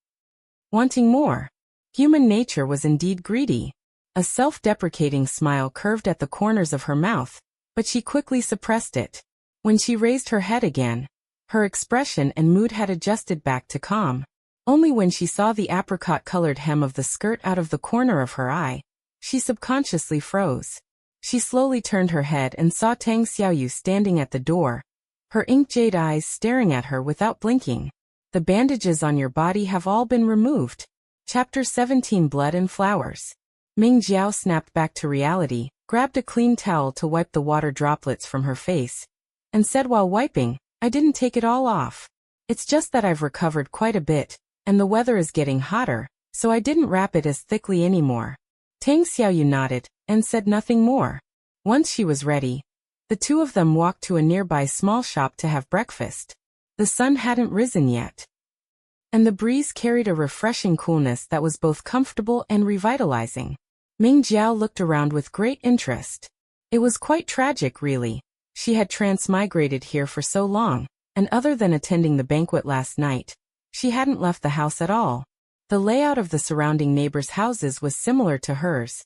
Wanting more. Human nature was indeed greedy. A self-deprecating smile curved at the corners of her mouth, but she quickly suppressed it. When she raised her head again, her expression and mood had adjusted back to calm. Only when she saw the apricot-colored hem of the skirt out of the corner of her eye, she subconsciously froze. She slowly turned her head and saw Tang Xiaoyu standing at the door, her ink-jade eyes staring at her without blinking. The bandages on your body have all been removed. Chapter 17 Blood and Flowers. Ming Jiao snapped back to reality, grabbed a clean towel to wipe the water droplets from her face, and said while wiping, "I didn't take it all off. It's just that I've recovered quite a bit, and the weather is getting hotter, so I didn't wrap it as thickly anymore." Tang Xiaoyu nodded, and said nothing more. Once she was ready, the two of them walked to a nearby small shop to have breakfast. The sun hadn't risen yet, and the breeze carried a refreshing coolness that was both comfortable and revitalizing. Ming Jiao looked around with great interest. It was quite tragic, really. She had transmigrated here for so long, and other than attending the banquet last night, she hadn't left the house at all. The layout of the surrounding neighbors' houses was similar to hers,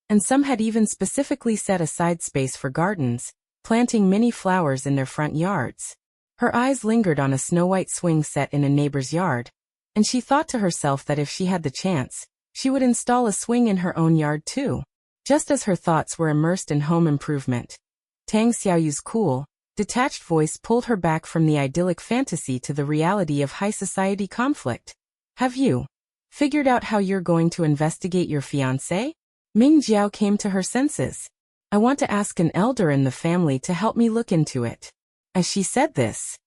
and some had even specifically set aside space for gardens, planting many flowers in their front yards. Her eyes lingered on a snow-white swing set in a neighbor's yard, and she thought to herself that if she had the chance, she would install a swing in her own yard too. Just as her thoughts were immersed in home improvement, Tang Xiaoyu's cool, detached voice pulled her back from the idyllic fantasy to the reality of high society conflict. "Have you figured out how you're going to investigate your fiancé?" Ming Jiao came to her senses. "I want to ask an elder in the family to help me look into it." As she said this,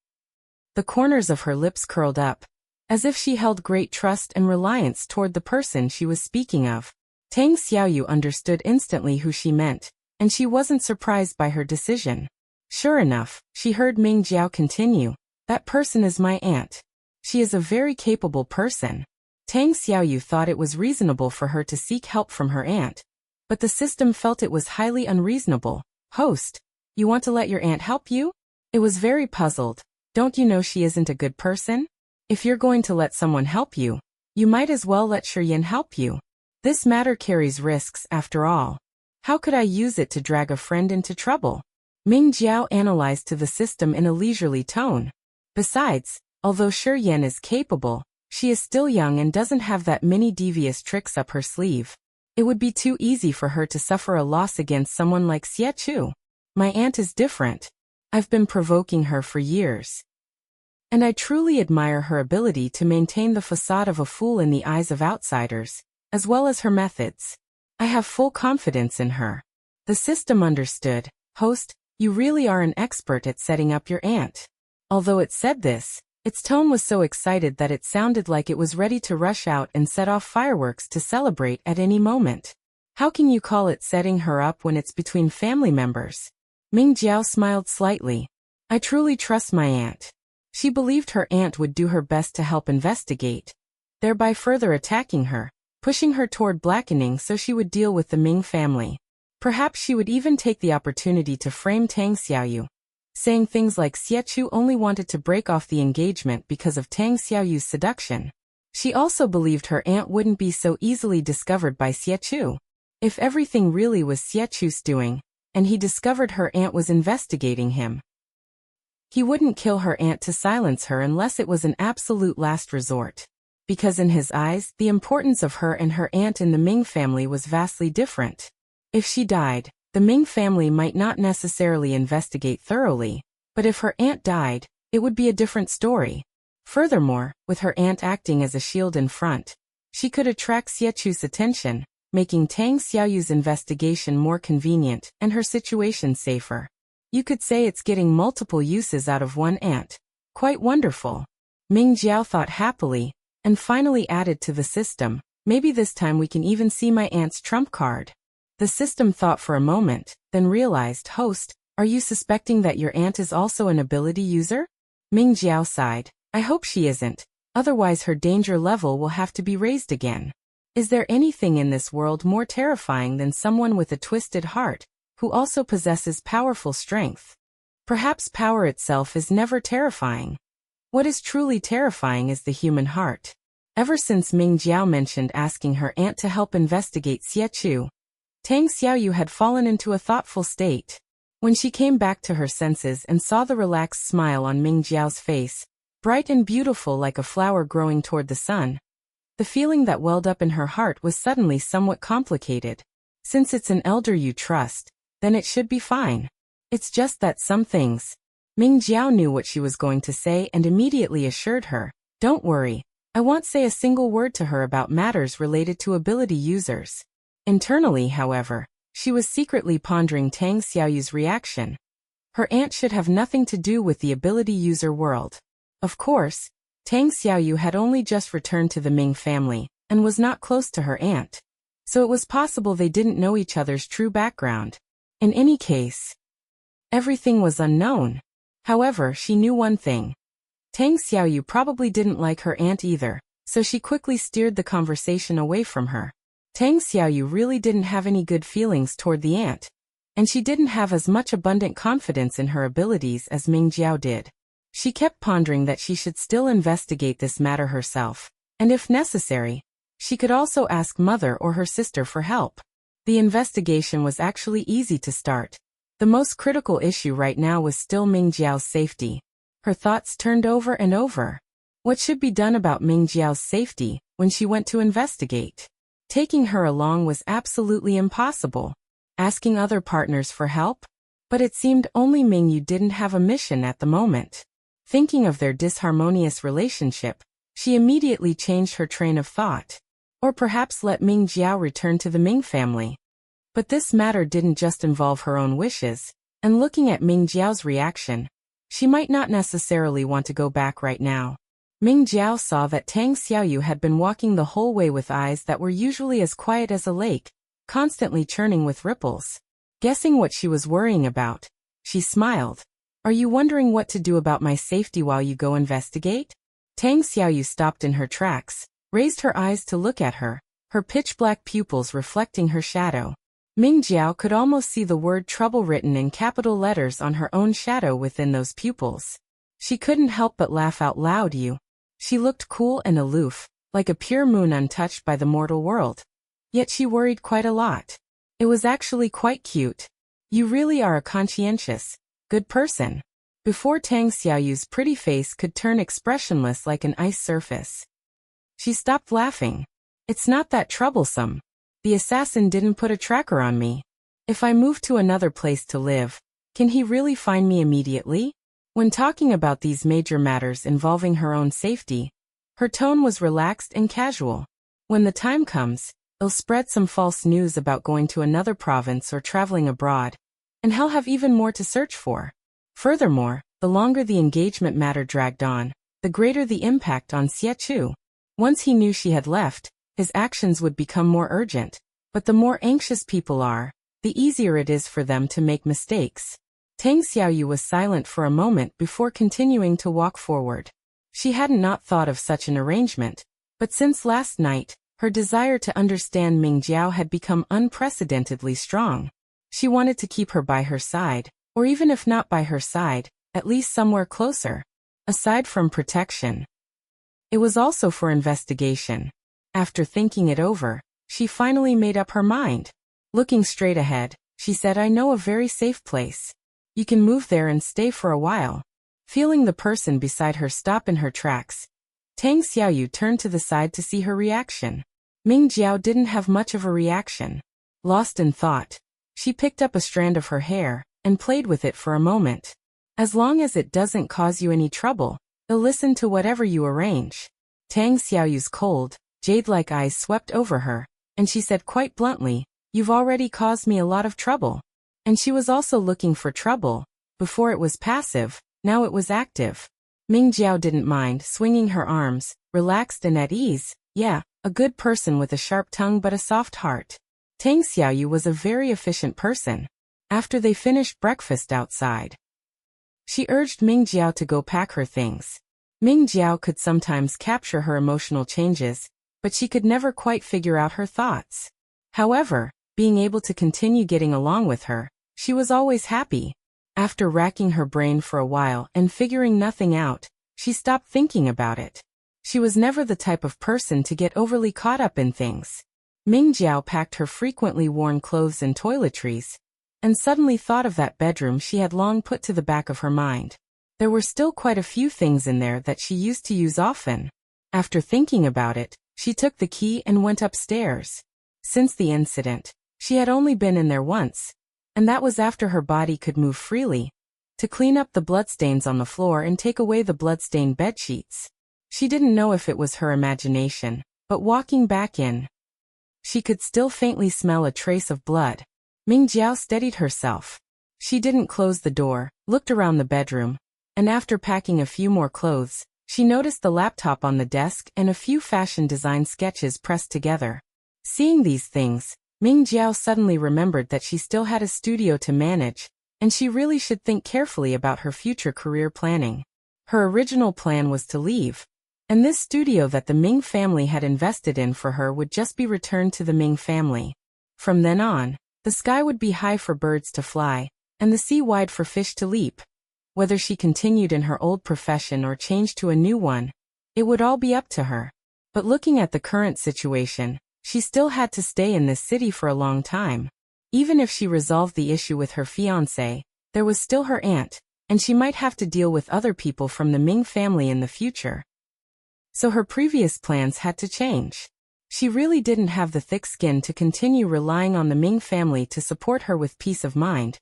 the corners of her lips curled up, as if she held great trust and reliance toward the person she was speaking of. Tang Xiaoyu understood instantly who she meant, and she wasn't surprised by her decision. Sure enough, she heard Ming Jiao continue, "That person is my aunt. She is a very capable person." Tang Xiaoyu thought it was reasonable for her to seek help from her aunt, but the system felt it was highly unreasonable. Host, you want to let your aunt help you? It was very puzzled. Don't you know she isn't a good person? If you're going to let someone help you, you might as well let Shiyin help you. This matter carries risks after all. How could I use it to drag a friend into trouble? Ming Jiao analyzed to the system in a leisurely tone. Besides, although Shiyin is capable, she is still young and doesn't have that many devious tricks up her sleeve. It would be too easy for her to suffer a loss against someone like Xie Chu. My aunt is different. I've been provoking her for years. And I truly admire her ability to maintain the facade of a fool in the eyes of outsiders, as well as her methods. I have full confidence in her. The system understood. Host, you really are an expert at setting up your aunt. Although it said this, its tone was so excited that it sounded like it was ready to rush out and set off fireworks to celebrate at any moment. How can you call it setting her up when it's between family members? Ming Jiao smiled slightly. I truly trust my aunt. She believed her aunt would do her best to help investigate, thereby further attacking her, pushing her toward blackening so she would deal with the Ming family. Perhaps she would even take the opportunity to frame Tang Xiaoyu, saying things like Xie Chu only wanted to break off the engagement because of Tang Xiaoyu's seduction. She also believed her aunt wouldn't be so easily discovered by Xie Chu. If everything really was Xie Chu's doing, and he discovered her aunt was investigating him, he wouldn't kill her aunt to silence her unless it was an absolute last resort. Because in his eyes, the importance of her and her aunt in the Ming family was vastly different. If she died, the Ming family might not necessarily investigate thoroughly, but if her aunt died, it would be a different story. Furthermore, with her aunt acting as a shield in front, she could attract Xie Chu's attention, making Tang Xiaoyu's investigation more convenient and her situation safer. You could say it's getting multiple uses out of one aunt. Quite wonderful. Ming Jiao thought happily, and finally added to the system, maybe this time we can even see my aunt's trump card. The system thought for a moment, then realized, Host, are you suspecting that your aunt is also an ability user? Ming Jiao sighed. I hope she isn't, otherwise her danger level will have to be raised again. Is there anything in this world more terrifying than someone with a twisted heart, who also possesses powerful strength? Perhaps power itself is never terrifying. What is truly terrifying is the human heart. Ever since Ming Jiao mentioned asking her aunt to help investigate Xie Chu, Tang Xiaoyu had fallen into a thoughtful state. When she came back to her senses and saw the relaxed smile on Ming Jiao's face, bright and beautiful like a flower growing toward the sun, the feeling that welled up in her heart was suddenly somewhat complicated. Since it's an elder you trust, then it should be fine. It's just that some things. Ming Jiao knew what she was going to say and immediately assured her, don't worry, I won't say a single word to her about matters related to ability users. Internally, however, she was secretly pondering Tang Xiaoyu's reaction. Her aunt should have nothing to do with the ability user world. Of course, Tang Xiaoyu had only just returned to the Ming family, and was not close to her aunt. So it was possible they didn't know each other's true background. In any case, everything was unknown. However, she knew one thing. Tang Xiaoyu probably didn't like her aunt either, so she quickly steered the conversation away from her. Tang Xiaoyu really didn't have any good feelings toward the aunt, and she didn't have as much abundant confidence in her abilities as Ming Jiao did. She kept pondering that she should still investigate this matter herself, and if necessary, she could also ask mother or her sister for help. The investigation was actually easy to start. The most critical issue right now was still Ming Jiao's safety. Her thoughts turned over and over. What should be done about Ming Jiao's safety when she went to investigate? Taking her along was absolutely impossible. Asking other partners for help? But it seemed only Ming Yu didn't have a mission at the moment. Thinking of their disharmonious relationship, she immediately changed her train of thought. Or perhaps let Ming Jiao return to the Ming family. But this matter didn't just involve her own wishes, and looking at Ming Jiao's reaction, she might not necessarily want to go back right now. Ming Jiao saw that Tang Xiaoyu had been walking the whole way with eyes that were usually as quiet as a lake, constantly churning with ripples. Guessing what she was worrying about, she smiled. Are you wondering what to do about my safety while you go investigate? Tang Xiaoyu stopped in her tracks, raised her eyes to look at her, her pitch-black pupils reflecting her shadow. Ming Jiao could almost see the word trouble written in capital letters on her own shadow within those pupils. She couldn't help but laugh out loud. She looked cool and aloof, like a pure moon untouched by the mortal world. Yet she worried quite a lot. It was actually quite cute. You really are a conscientious, good person. Before Tang Xiaoyu's pretty face could turn expressionless like an ice surface, she stopped laughing. It's not that troublesome. The assassin didn't put a tracker on me. If I move to another place to live, can he really find me immediately? When talking about these major matters involving her own safety, her tone was relaxed and casual. When the time comes, I'll spread some false news about going to another province or traveling abroad, and he'll have even more to search for. Furthermore, the longer the engagement matter dragged on, the greater the impact on Xie Chu. Once he knew she had left, his actions would become more urgent. But the more anxious people are, the easier it is for them to make mistakes. Tang Xiaoyu was silent for a moment before continuing to walk forward. She hadn't not thought of such an arrangement, but since last night, her desire to understand Ming Jiao had become unprecedentedly strong. She wanted to keep her by her side, or even if not by her side, at least somewhere closer. Aside from protection, it was also for investigation. After thinking it over, she finally made up her mind. Looking straight ahead, she said, I know a very safe place. You can move there and stay for a while. Feeling the person beside her stop in her tracks, Tang Xiaoyu turned to the side to see her reaction. Ming Jiao didn't have much of a reaction. Lost in thought, she picked up a strand of her hair and played with it for a moment. As long as it doesn't cause you any trouble, I'll listen to whatever you arrange. Tang Xiaoyu's cold, jade-like eyes swept over her, and she said quite bluntly, You've already caused me a lot of trouble. And she was also looking for trouble. Before it was passive, now it was active. Ming Jiao didn't mind, swinging her arms, relaxed and at ease. Yeah, a good person with a sharp tongue but a soft heart. Tang Xiaoyu was a very efficient person. After they finished breakfast outside, she urged Ming Jiao to go pack her things. Ming Jiao could sometimes capture her emotional changes, but she could never quite figure out her thoughts. However, being able to continue getting along with her, she was always happy. After racking her brain for a while and figuring nothing out, she stopped thinking about it. She was never the type of person to get overly caught up in things. Ming Jiao packed her frequently worn clothes and toiletries, and suddenly thought of that bedroom she had long put to the back of her mind. There were still quite a few things in there that she used to use often. After thinking about it, she took the key and went upstairs. Since the incident, she had only been in there once, and that was after her body could move freely, to clean up the bloodstains on the floor and take away the bloodstained bedsheets. She didn't know if it was her imagination, but walking back in, she could still faintly smell a trace of blood. Ming Jiao steadied herself. She didn't close the door, looked around the bedroom, and after packing a few more clothes, she noticed the laptop on the desk and a few fashion design sketches pressed together. Seeing these things, Ming Jiao suddenly remembered that she still had a studio to manage, and she really should think carefully about her future career planning. Her original plan was to leave, and this studio that the Ming family had invested in for her would just be returned to the Ming family. From then on, the sky would be high for birds to fly, and the sea wide for fish to leap. Whether she continued in her old profession or changed to a new one, it would all be up to her. But looking at the current situation, she still had to stay in this city for a long time. Even if she resolved the issue with her fiancé, there was still her aunt, and she might have to deal with other people from the Ming family in the future. So her previous plans had to change. She really didn't have the thick skin to continue relying on the Ming family to support her with peace of mind,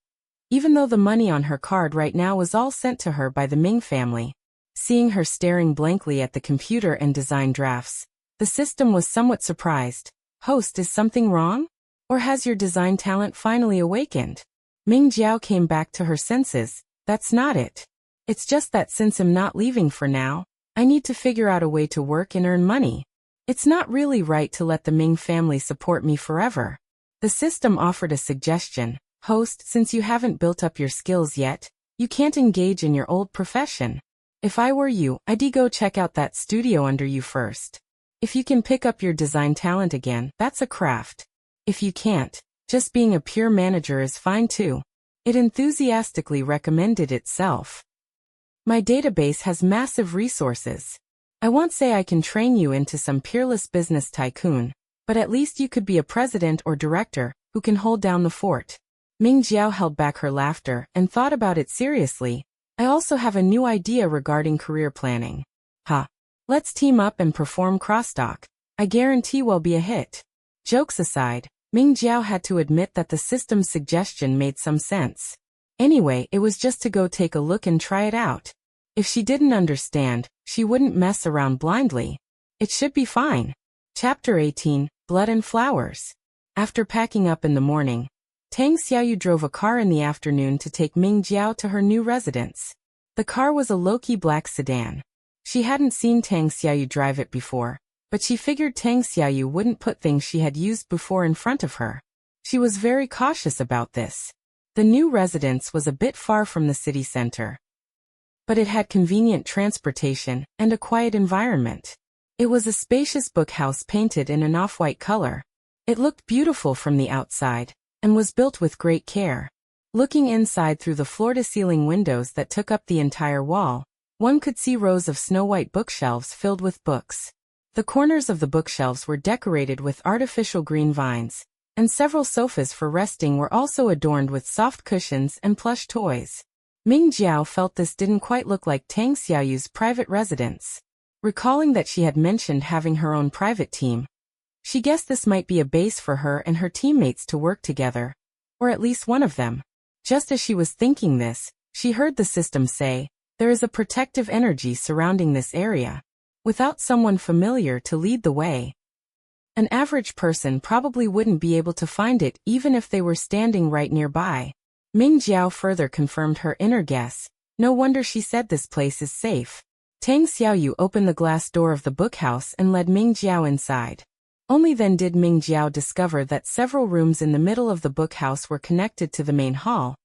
even though the money on her card right now was all sent to her by the Ming family. Seeing her staring blankly at the computer and design drafts, the system was somewhat surprised. Host, is something wrong? Or has your design talent finally awakened? Ming Jiao came back to her senses. That's not it. It's just that since I'm not leaving for now, I need to figure out a way to work and earn money. It's not really right to let the Ming family support me forever. The system offered a suggestion. Host, since you haven't built up your skills yet, you can't engage in your old profession. If I were you, I'd go check out that studio under you first. If you can pick up your design talent again, that's a craft. If you can't, Just being a pure manager is fine too. It enthusiastically recommended itself. My database has massive resources. I won't say I can train you into some peerless business tycoon, but at least you could be a president or director who can hold down the fort. Ming Jiao held back her laughter and thought about it seriously. I also have a new idea regarding career planning. Ha! Let's team up and perform crosstalk. I guarantee we'll be a hit. Jokes aside, Ming Jiao had to admit that the system's suggestion made some sense. Anyway, it was just to go take a look and try it out. If she didn't understand, she wouldn't mess around blindly. It should be fine. Chapter 18, Blood and Flowers. After packing up in the morning, Tang Xiaoyu drove a car in the afternoon to take Ming Jiao to her new residence. The car was a low-key black sedan. She hadn't seen Tang Xiaoyu drive it before, but she figured Tang Xiaoyu wouldn't put things she had used before in front of her. She was very cautious about this. The new residence was a bit far from the city center, but it had convenient transportation and a quiet environment. It was a spacious bookhouse painted in an off-white color. It looked beautiful from the outside and was built with great care. Looking inside through the floor-to-ceiling windows that took up the entire wall, one could see rows of snow-white bookshelves filled with books. The corners of the bookshelves were decorated with artificial green vines, and several sofas for resting were also adorned with soft cushions and plush toys. Ming Jiao felt this didn't quite look like Tang Xiaoyu's private residence. Recalling that she had mentioned having her own private team, she guessed this might be a base for her and her teammates to work together, or at least one of them. Just as she was thinking this, she heard the system say, "There is a protective energy surrounding this area." Without someone familiar to lead the way, an average person probably wouldn't be able to find it even if they were standing right nearby. Ming Jiao further confirmed her inner guess. No wonder she said this place is safe. Tang Xiaoyu opened the glass door of the bookhouse and led Ming Jiao inside. Only then did Ming Jiao discover that several rooms in the middle of the bookhouse were connected to the main hall,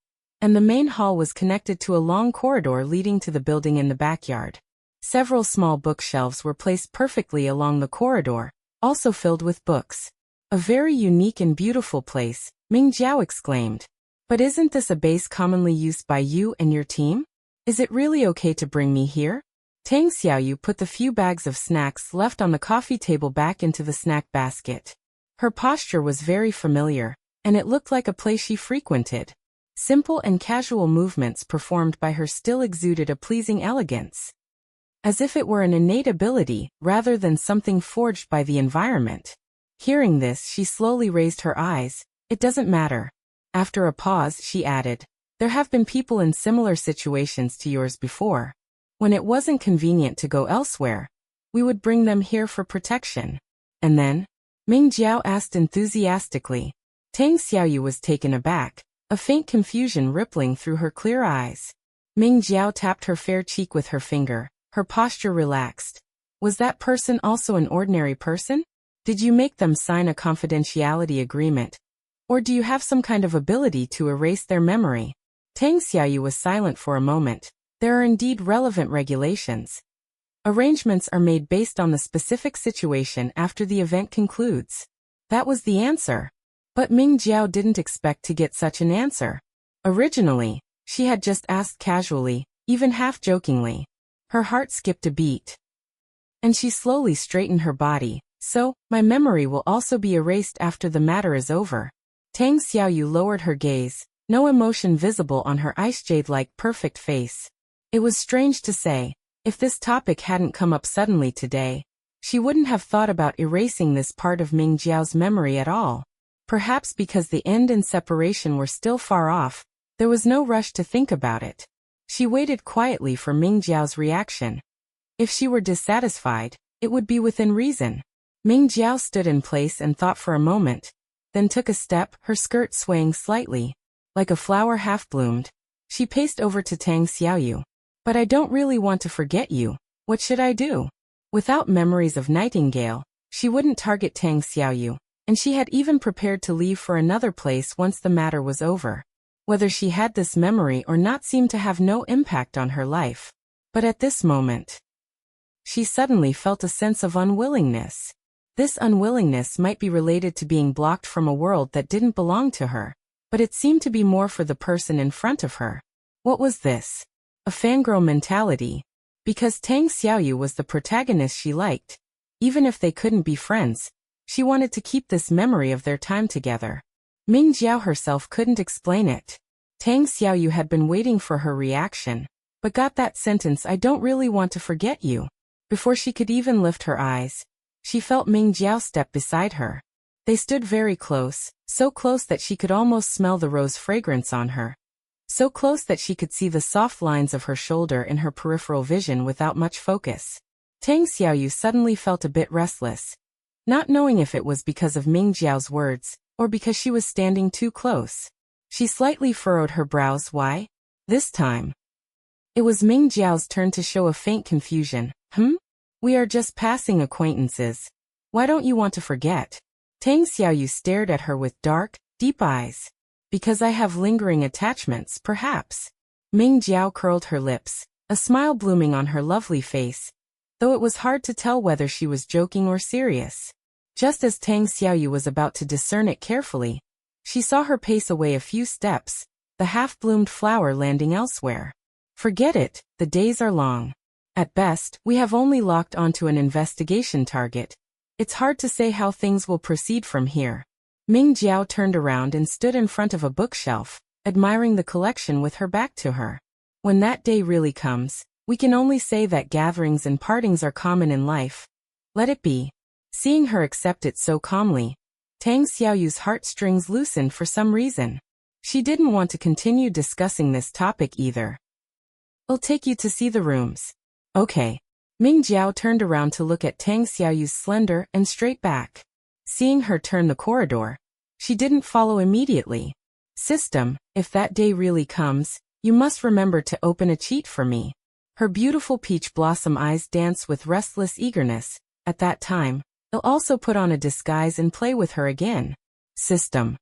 and the main hall was connected to a long corridor leading to the building in the backyard. Several small bookshelves were placed perfectly along the corridor, also filled with books. A very unique and beautiful place, Ming Jiao exclaimed. But isn't this a base commonly used by you and your team? Is it really okay to bring me here? Tang Xiaoyu put the few bags of snacks left on the coffee table back into the snack basket. Her posture was very familiar, and it looked like a place she frequented. Simple and casual movements performed by her still exuded a pleasing elegance, as if it were an innate ability rather than something forged by the environment. Hearing this, she slowly raised her eyes. "It doesn't matter." After a pause, she added, "There have been people in similar situations to yours before. When it wasn't convenient to go elsewhere, we would bring them here for protection." "And then?" Ming Jiao asked enthusiastically. Tang Xiaoyu was taken aback, a faint confusion rippling through her clear eyes. Ming Jiao tapped her fair cheek with her finger, her posture relaxed. "Was that person also an ordinary person? Did you make them sign a confidentiality agreement? Or do you have some kind of ability to erase their memory?" Tang Xiaoyu was silent for a moment. There are indeed relevant regulations. Arrangements are made based on the specific situation after the event concludes. That was the answer. But Ming Jiao didn't expect to get such an answer. Originally, she had just asked casually, even half-jokingly. Her heart skipped a beat, and she slowly straightened her body. "So, my memory will also be erased after the matter is over." Tang Xiaoyu lowered her gaze, no emotion visible on her ice jade-like perfect face. It was strange to say, if this topic hadn't come up suddenly today, she wouldn't have thought about erasing this part of Ming Jiao's memory at all. Perhaps because the end and separation were still far off, there was no rush to think about it. She waited quietly for Ming Jiao's reaction. If she were dissatisfied, it would be within reason. Ming Jiao stood in place and thought for a moment, then took a step, her skirt swaying slightly. Like a flower half-bloomed, she paced over to Tang Xiaoyu. "But I don't really want to forget you. What should I do?" Without memories of Nightingale, she wouldn't target Tang Xiaoyu, and she had even prepared to leave for another place once the matter was over. Whether she had this memory or not seemed to have no impact on her life. But at this moment, she suddenly felt a sense of unwillingness. This unwillingness might be related to being blocked from a world that didn't belong to her, but it seemed to be more for the person in front of her. What was this? A fangirl mentality? Because Tang Xiaoyu was the protagonist she liked. Even if they couldn't be friends, she wanted to keep this memory of their time together. Ming Jiao herself couldn't explain it. Tang Xiaoyu had been waiting for her reaction, but got that sentence, "I don't really want to forget you," before she could even lift her eyes. She felt Ming Jiao step beside her. They stood very close, so close that she could almost smell the rose fragrance on her. So close that she could see the soft lines of her shoulder in her peripheral vision without much focus. Tang Xiaoyu suddenly felt a bit restless, not knowing if it was because of Ming Jiao's words, or because she was standing too close. She slightly furrowed her brows. Why? This time. It was Ming Jiao's turn to show a faint confusion. We are just passing acquaintances. Why don't you want to forget? Tang Xiaoyu stared at her with dark, deep eyes. Because I have lingering attachments, perhaps. Ming Jiao curled her lips, a smile blooming on her lovely face, though it was hard to tell whether she was joking or serious. Just as Tang Xiaoyu was about to discern it carefully, she saw her pace away a few steps, the half-bloomed flower landing elsewhere. Forget it, the days are long. At best, we have only locked onto an investigation target. It's hard to say how things will proceed from here. Ming Jiao turned around and stood in front of a bookshelf, admiring the collection with her back to her. When that day really comes, we can only say that gatherings and partings are common in life. Let it be. Seeing her accept it so calmly, Tang Xiaoyu's heartstrings loosened for some reason. She didn't want to continue discussing this topic either. I'll take you to see the rooms. Okay. Ming Jiao turned around to look at Tang Xiaoyu's slender and straight back. Seeing her turn the corridor, she didn't follow immediately. System, if that day really comes, you must remember to open a cheat for me. Her beautiful peach blossom eyes danced with restless eagerness. At that time, I'll also put on a disguise and play with her again. System.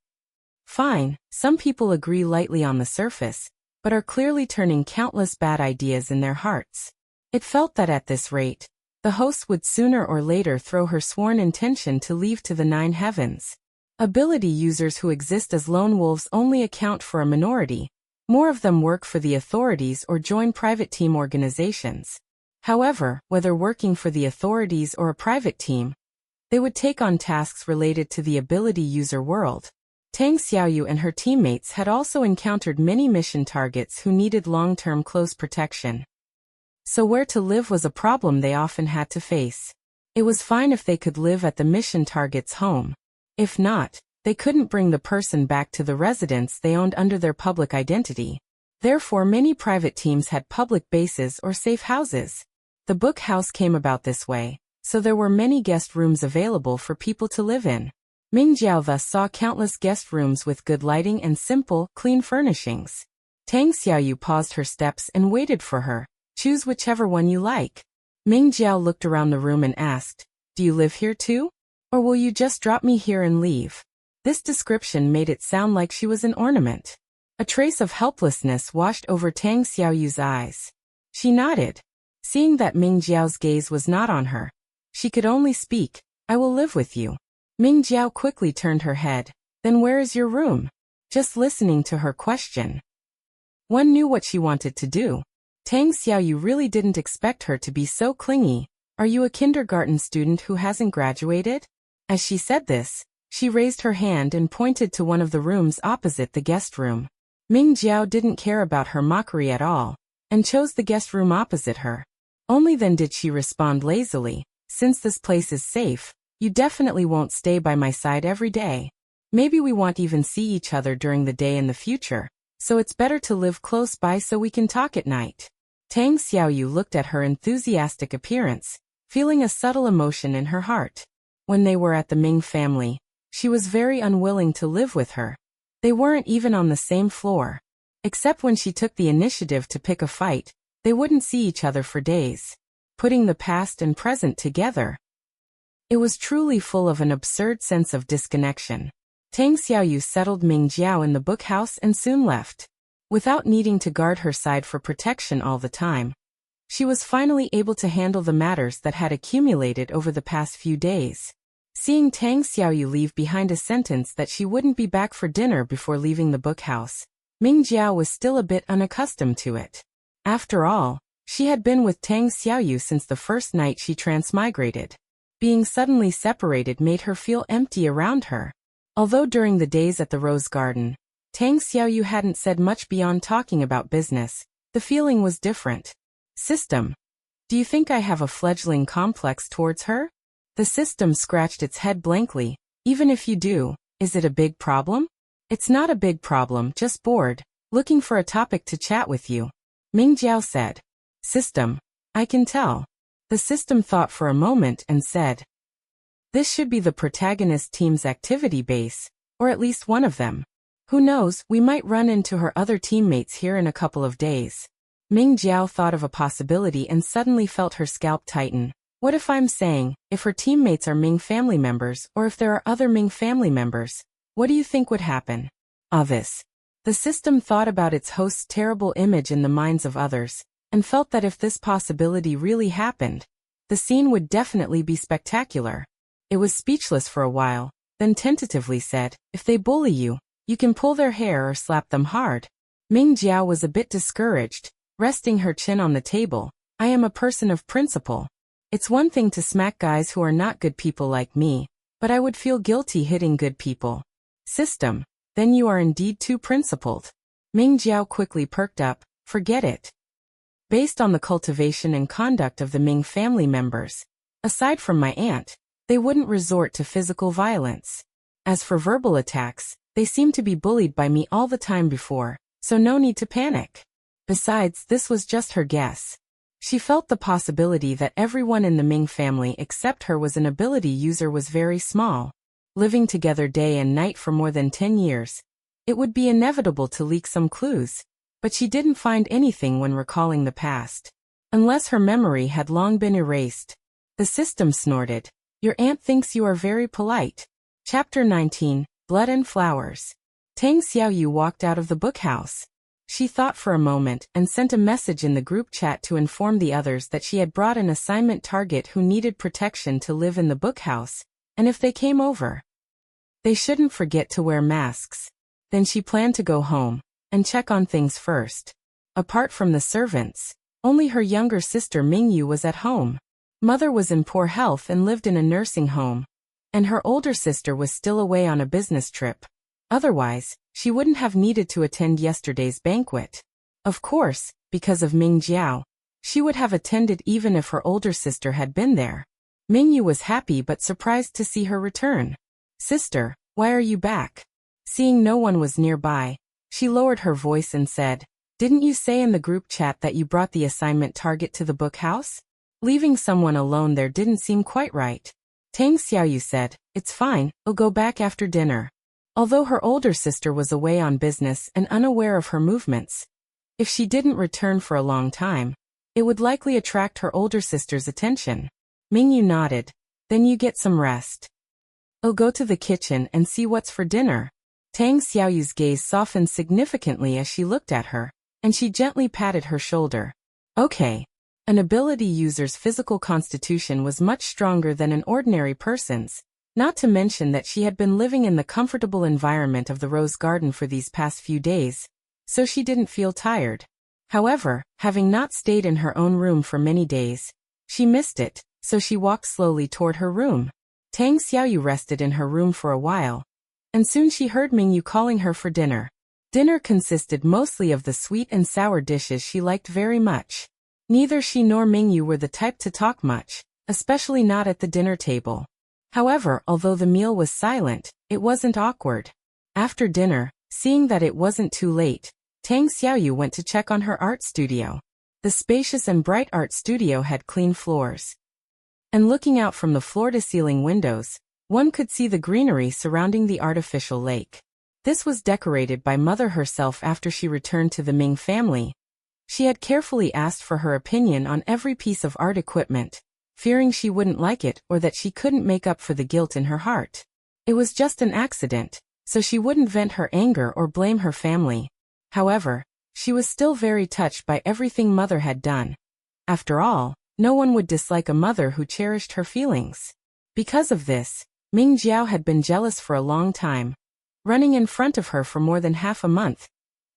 Fine, some people agree lightly on the surface, but are clearly turning countless bad ideas in their hearts. It felt that at this rate, the host would sooner or later throw her sworn intention to leave to the 9 heavens. Ability users who exist as lone wolves only account for a minority. More of them work for the authorities or join private team organizations. However, whether working for the authorities or a private team, they would take on tasks related to the ability user world. Tang Xiaoyu and her teammates had also encountered many mission targets who needed long-term close protection. So where to live was a problem they often had to face. It was fine if they could live at the mission target's home. If not, they couldn't bring the person back to the residence they owned under their public identity. Therefore, many private teams had public bases or safe houses. The book house came about this way, so there were many guest rooms available for people to live in. Ming Jiao thus saw countless guest rooms with good lighting and simple, clean furnishings. Tang Xiaoyu paused her steps and waited for her. Choose whichever one you like. Ming Jiao looked around the room and asked, "Do you live here too? Or will you just drop me here and leave?" This description made it sound like she was an ornament. A trace of helplessness washed over Tang Xiaoyu's eyes. She nodded. Seeing that Ming Jiao's gaze was not on her, she could only speak, "I will live with you." Ming Jiao quickly turned her head. "Then where is your room?" Just listening to her question, one knew what she wanted to do. Tang Xiaoyu really didn't expect her to be so clingy. "Are you a kindergarten student who hasn't graduated?" As she said this, she raised her hand and pointed to one of the rooms opposite the guest room. Ming Jiao didn't care about her mockery at all, and chose the guest room opposite her. Only then did she respond lazily, "Since this place is safe, you definitely won't stay by my side every day. Maybe we won't even see each other during the day in the future, so it's better to live close by so we can talk at night." Tang Xiaoyu looked at her enthusiastic appearance, feeling a subtle emotion in her heart. When they were at the Ming family, she was very unwilling to live with her. They weren't even on the same floor. Except when she took the initiative to pick a fight, they wouldn't see each other for days. Putting the past and present together, it was truly full of an absurd sense of disconnection. Tang Xiaoyu settled Ming Jiao in the book house and soon left. Without needing to guard her side for protection all the time, she was finally able to handle the matters that had accumulated over the past few days. Seeing Tang Xiaoyu leave behind a sentence that she wouldn't be back for dinner before leaving the bookhouse, Ming Jiao was still a bit unaccustomed to it. After all, she had been with Tang Xiaoyu since the first night she transmigrated. Being suddenly separated made her feel empty around her. Although during the days at the Rose Garden, Tang Xiaoyu hadn't said much beyond talking about business, the feeling was different. System. Do you think I have a fledgling complex towards her? The system scratched its head blankly. Even if you do, is it a big problem? It's not a big problem, just bored, looking for a topic to chat with you. Ming Jiao said. System. I can tell. The system thought for a moment and said. This should be the protagonist team's activity base, or at least one of them. Who knows, we might run into her other teammates here in a couple of days. Ming Jiao thought of a possibility and suddenly felt her scalp tighten. What if I'm saying, if her teammates are Ming family members or if there are other Ming family members, what do you think would happen? Obvious. The system thought about its host's terrible image in the minds of others, and felt that if this possibility really happened, the scene would definitely be spectacular. It was speechless for a while, then tentatively said, if they bully you, you can pull their hair or slap them hard. Ming Jiao was a bit discouraged, resting her chin on the table. I am a person of principle. It's one thing to smack guys who are not good people like me, but I would feel guilty hitting good people. System. Then you are indeed too principled. Ming Jiao quickly perked up. Forget it. Based on the cultivation and conduct of the Ming family members, aside from my aunt, they wouldn't resort to physical violence. As for verbal attacks, they seem to be bullied by me all the time before, so no need to panic. Besides, this was just her guess. She felt the possibility that everyone in the Ming family except her was an ability user was very small. Living together day and night for more than 10 years, it would be inevitable to leak some clues, but she didn't find anything when recalling the past. Unless her memory had long been erased. The system snorted. Your aunt thinks you are very polite. Chapter 19, Blood and Flowers. Tang Xiaoyu walked out of the bookhouse. She thought for a moment and sent a message in the group chat to inform the others that she had brought an assignment target who needed protection to live in the bookhouse, and if they came over, they shouldn't forget to wear masks. Then she planned to go home and check on things first. Apart from the servants, only her younger sister Mingyu was at home. Mother was in poor health and lived in a nursing home, and her older sister was still away on a business trip. Otherwise, she wouldn't have needed to attend yesterday's banquet. Of course, because of Ming Jiao, she would have attended even if her older sister had been there. Mingyu was happy but surprised to see her return. Sister, why are you back? Seeing no one was nearby, she lowered her voice and said, didn't you say in the group chat that you brought the assignment target to the bookhouse? Leaving someone alone there didn't seem quite right. Tang Xiaoyu said, it's fine, I'll go back after dinner. Although her older sister was away on business and unaware of her movements, if she didn't return for a long time, it would likely attract her older sister's attention. Mingyu nodded. Then you get some rest. I'll go to the kitchen and see what's for dinner. Tang Xiaoyu's gaze softened significantly as she looked at her, and she gently patted her shoulder. Okay. An ability user's physical constitution was much stronger than an ordinary person's. Not to mention that she had been living in the comfortable environment of the Rose Garden for these past few days, so she didn't feel tired. However, having not stayed in her own room for many days, she missed it, so she walked slowly toward her room. Tang Xiaoyu rested in her room for a while, and soon she heard Mingyu calling her for dinner. Dinner consisted mostly of the sweet and sour dishes she liked very much. Neither she nor Mingyu were the type to talk much, especially not at the dinner table. However, although the meal was silent, it wasn't awkward. After dinner, seeing that it wasn't too late, Tang Xiaoyu went to check on her art studio. The spacious and bright art studio had clean floors. And looking out from the floor-to-ceiling windows, one could see the greenery surrounding the artificial lake. This was decorated by Mother herself after she returned to the Ming family. She had carefully asked for her opinion on every piece of art equipment, fearing she wouldn't like it or that she couldn't make up for the guilt in her heart. It was just an accident, so she wouldn't vent her anger or blame her family. However, she was still very touched by everything Mother had done. After all, no one would dislike a mother who cherished her feelings. Because of this, Ming Jiao had been jealous for a long time, running in front of her for more than half a month,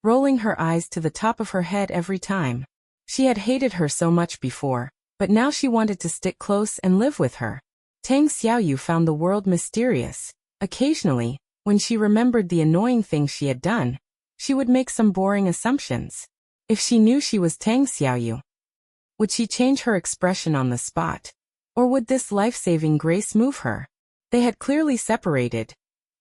rolling her eyes to the top of her head every time. She had hated her so much before, but now she wanted to stick close and live with her. Tang Xiaoyu found the world mysterious. Occasionally, when she remembered the annoying things she had done, she would make some boring assumptions. If she knew she was Tang Xiaoyu, would she change her expression on the spot? Or would this life-saving grace move her? They had clearly separated,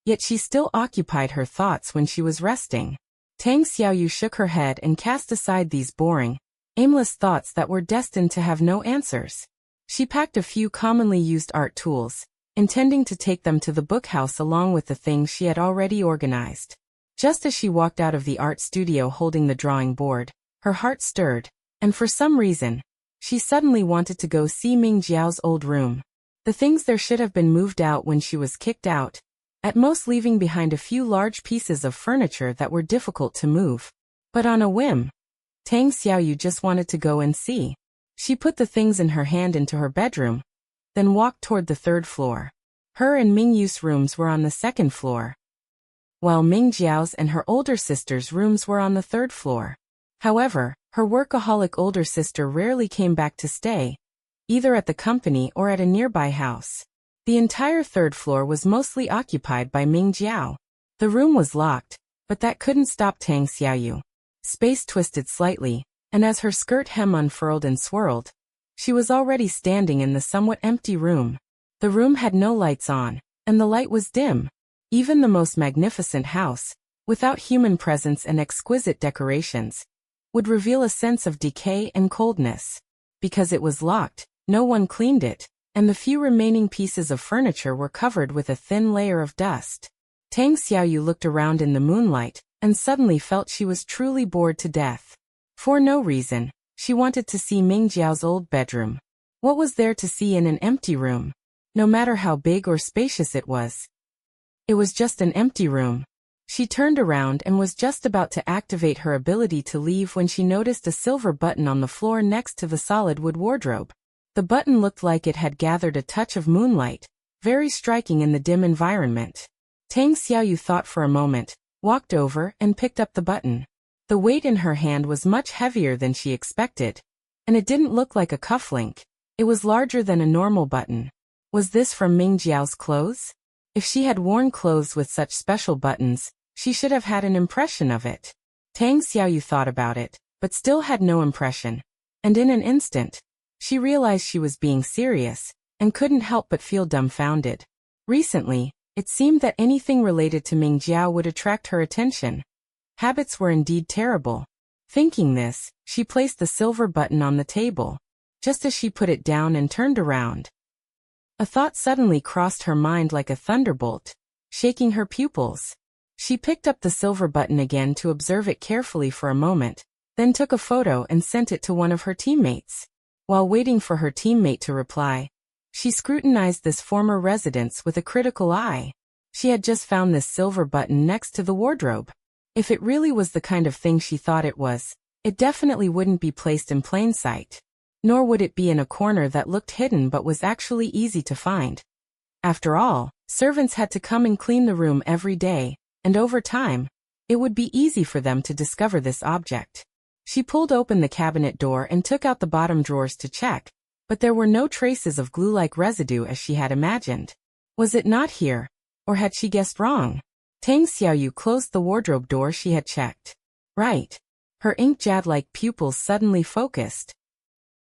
yet she still occupied her thoughts when she was resting. Tang Xiaoyu shook her head and cast aside these boring, aimless thoughts that were destined to have no answers. She packed a few commonly used art tools, intending to take them to the bookhouse along with the things she had already organized. Just as she walked out of the art studio holding the drawing board, her heart stirred, and for some reason, she suddenly wanted to go see Ming Jiao's old room. The things there should have been moved out when she was kicked out, at most leaving behind a few large pieces of furniture that were difficult to move. But on a whim, Tang Xiaoyu just wanted to go and see. She put the things in her hand into her bedroom, then walked toward the third floor. Her and Ming Yu's rooms were on the second floor, while Ming Jiao's and her older sister's rooms were on the third floor. However, her workaholic older sister rarely came back to stay, either at the company or at a nearby house. The entire third floor was mostly occupied by Ming Jiao. The room was locked, but that couldn't stop Tang Xiaoyu. Space twisted slightly, and as her skirt hem unfurled and swirled, she was already standing in the somewhat empty room. The room had no lights on, and the light was dim. Even the most magnificent house, without human presence and exquisite decorations, would reveal a sense of decay and coldness. Because it was locked, no one cleaned it, and the few remaining pieces of furniture were covered with a thin layer of dust. Tang Xiaoyu looked around in the moonlight, and suddenly felt she was truly bored to death. For no reason, she wanted to see Ming Jiao's old bedroom. What was there to see in an empty room? No matter how big or spacious it was just an empty room. She turned around and was just about to activate her ability to leave when she noticed a silver button on the floor next to the solid wood wardrobe. The button looked like it had gathered a touch of moonlight, very striking in the dim environment. Tang Xiaoyu thought for a moment, walked over and picked up the button. The weight in her hand was much heavier than she expected, and it didn't look like a cufflink. It was larger than a normal button. Was this from Ming Jiao's clothes? If she had worn clothes with such special buttons, she should have had an impression of it. Tang Xiaoyu thought about it, but still had no impression. And in an instant, she realized she was being serious, and couldn't help but feel dumbfounded. Recently, it seemed that anything related to Ming Jiao would attract her attention. Habits were indeed terrible. Thinking this, she placed the silver button on the table. Just as she put it down and turned around, a thought suddenly crossed her mind like a thunderbolt, shaking her pupils. She picked up the silver button again to observe it carefully for a moment, then took a photo and sent it to one of her teammates. While waiting for her teammate to reply, she scrutinized this former residence with a critical eye. She had just found this silver button next to the wardrobe. If it really was the kind of thing she thought it was, it definitely wouldn't be placed in plain sight. Nor would it be in a corner that looked hidden but was actually easy to find. After all, servants had to come and clean the room every day, and over time, it would be easy for them to discover this object. She pulled open the cabinet door and took out the bottom drawers to check, but there were no traces of glue-like residue as she had imagined. Was it not here, or had she guessed wrong? Tang Xiaoyu closed the wardrobe door she had checked. Right. Her ink-jad-like pupils suddenly focused,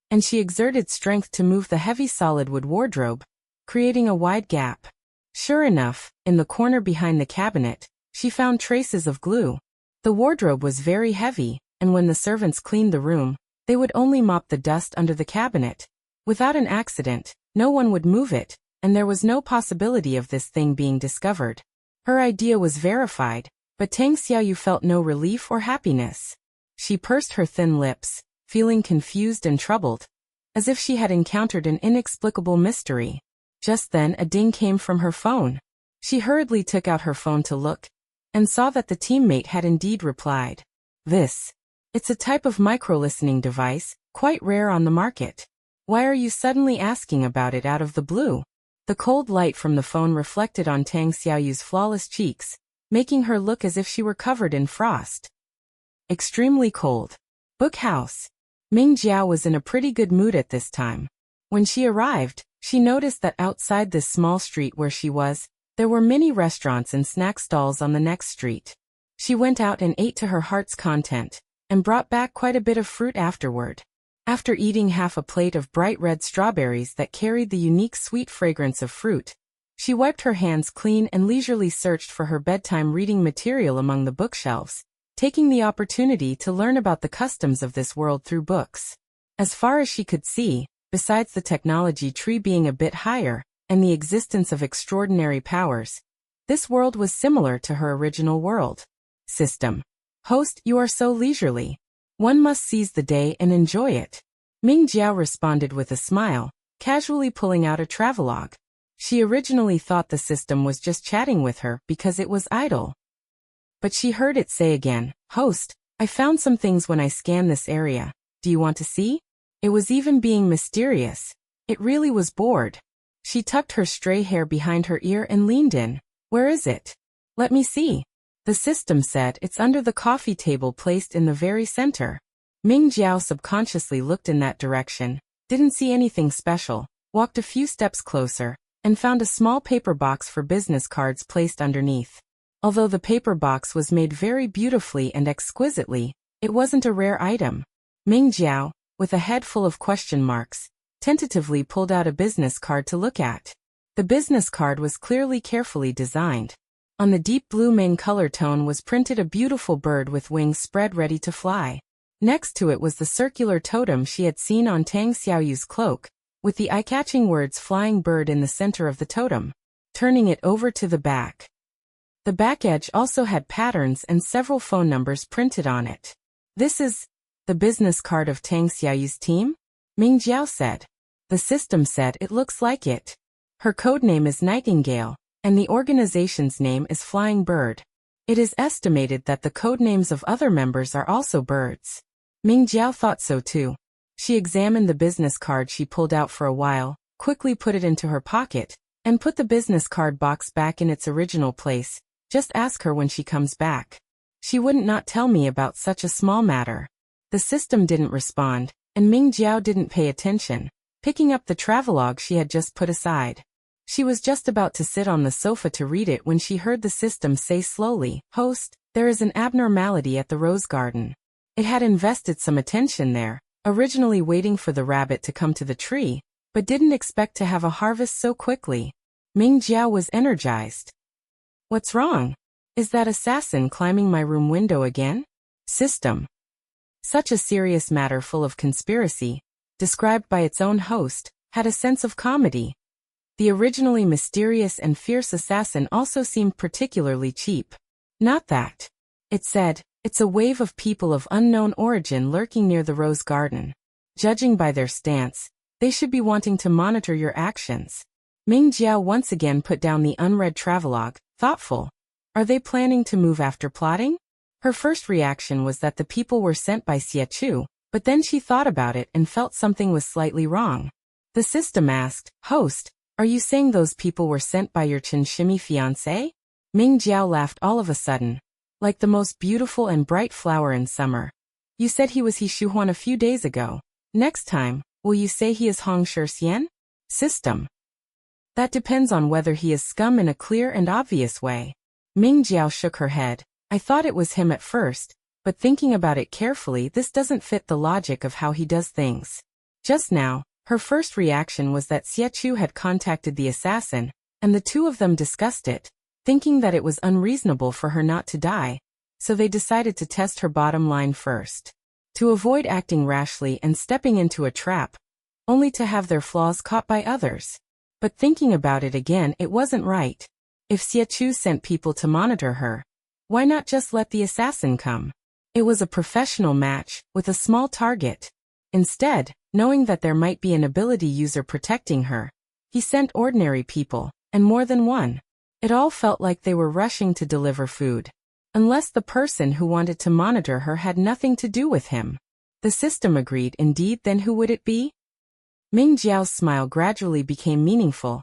and she exerted strength to move the heavy solid wood wardrobe, creating a wide gap. Sure enough, in the corner behind the cabinet, she found traces of glue. The wardrobe was very heavy, and when the servants cleaned the room, they would only mop the dust under the cabinet. Without an accident, no one would move it, and there was no possibility of this thing being discovered. Her idea was verified, but Tang Xiaoyu felt no relief or happiness. She pursed her thin lips, feeling confused and troubled, as if she had encountered an inexplicable mystery. Just then a ding came from her phone. She hurriedly took out her phone to look, and saw that the teammate had indeed replied. It's a type of micro-listening device, quite rare on the market. Why are you suddenly asking about it out of the blue? The cold light from the phone reflected on Tang Xiaoyu's flawless cheeks, making her look as if she were covered in frost. Extremely cold. Book house. Ming Jiao was in a pretty good mood at this time. When she arrived, she noticed that outside this small street where she was, there were many restaurants and snack stalls on the next street. She went out and ate to her heart's content, and brought back quite a bit of fruit afterward. After eating half a plate of bright red strawberries that carried the unique sweet fragrance of fruit, she wiped her hands clean and leisurely searched for her bedtime reading material among the bookshelves, taking the opportunity to learn about the customs of this world through books. As far as she could see, besides the technology tree being a bit higher, and the existence of extraordinary powers, this world was similar to her original world. System. Host, you are so leisurely. One must seize the day and enjoy it. Ming Jiao responded with a smile, casually pulling out a travelogue. She originally thought the system was just chatting with her because it was idle. But she heard it say again, "Host, I found some things when I scanned this area. Do you want to see?" It was even being mysterious. It really was bored. She tucked her stray hair behind her ear and leaned in. "Where is it?" "Let me see." The system said, "It's under the coffee table placed in the very center." Ming Jiao subconsciously looked in that direction, didn't see anything special, walked a few steps closer, and found a small paper box for business cards placed underneath. Although the paper box was made very beautifully and exquisitely, it wasn't a rare item. Ming Jiao, with a head full of question marks, tentatively pulled out a business card to look at. The business card was clearly carefully designed. On the deep blue main color tone was printed a beautiful bird with wings spread ready to fly. Next to it was the circular totem she had seen on Tang Xiaoyu's cloak, with the eye-catching words "flying bird" in the center of the totem. Turning it over to the back. The back edge also had patterns and several phone numbers printed on it. "This is the business card of Tang Xiaoyu's team?" Ming Jiao said. The system said, "It looks like it. Her code name is Nightingale, and the organization's name is Flying Bird. It is estimated that the code names of other members are also birds." Ming Jiao thought so too. She examined the business card she pulled out for a while, quickly put it into her pocket, and put the business card box back in its original place. "Just ask her when she comes back. She wouldn't not tell me about such a small matter." The system didn't respond, and Ming Jiao didn't pay attention, picking up the travelogue she had just put aside. She was just about to sit on the sofa to read it when she heard the system say slowly, "Host, there is an abnormality at the rose garden." It had invested some attention there, originally waiting for the rabbit to come to the tree, but didn't expect to have a harvest so quickly. Ming Jiao was energized. "What's wrong? Is that assassin climbing my room window again?" System. Such a serious matter full of conspiracy, described by its own host, had a sense of comedy. The originally mysterious and fierce assassin also seemed particularly cheap. "Not that," it said, "it's a wave of people of unknown origin lurking near the rose garden. Judging by their stance, they should be wanting to monitor your actions." Ming Jiao once again put down the unread travelogue, thoughtful. Are they planning to move after plotting? Her first reaction was that the people were sent by Xie Chu, but then she thought about it and felt something was slightly wrong. The system asked, "Host, are you saying those people were sent by your Chinshimi fiancé?" Ming Jiao laughed all of a sudden. "Like the most beautiful and bright flower in summer. You said he was He Shuhuan a few days ago. Next time, will you say he is Hong Shixian?" System. "That depends on whether he is scum in a clear and obvious way." Ming Jiao shook her head. "I thought it was him at first, but thinking about it carefully, this doesn't fit the logic of how he does things." Just now, her first reaction was that Xie Chu had contacted the assassin, and the two of them discussed it, thinking that it was unreasonable for her not to die, so they decided to test her bottom line first. To avoid acting rashly and stepping into a trap, only to have their flaws caught by others. But thinking about it again, it wasn't right. If Xie Chu sent people to monitor her, why not just let the assassin come? It was a professional match, with a small target. Instead, knowing that there might be an ability user protecting her, he sent ordinary people, and more than one. It all felt like they were rushing to deliver food. Unless the person who wanted to monitor her had nothing to do with him. The system agreed. Indeed, then who would it be? Ming Jiao's smile gradually became meaningful.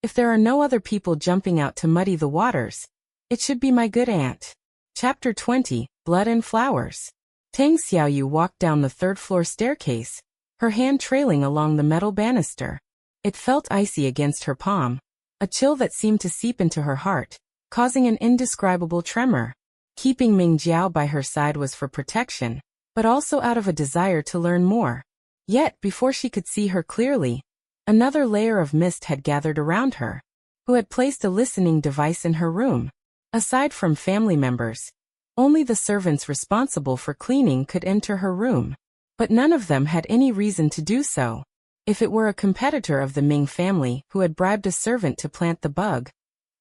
If there are no other people jumping out to muddy the waters, it should be my good aunt. Chapter 20, Blood and Flowers. Tang Xiaoyu walked down the third-floor staircase, her hand trailing along the metal banister. It felt icy against her palm, a chill that seemed to seep into her heart, causing an indescribable tremor. Keeping Ming Jiao by her side was for protection, but also out of a desire to learn more. Yet, before she could see her clearly, another layer of mist had gathered around her. Who had placed a listening device in her room? Aside from family members, only the servants responsible for cleaning could enter her room. But none of them had any reason to do so. If it were a competitor of the Ming family who had bribed a servant to plant the bug,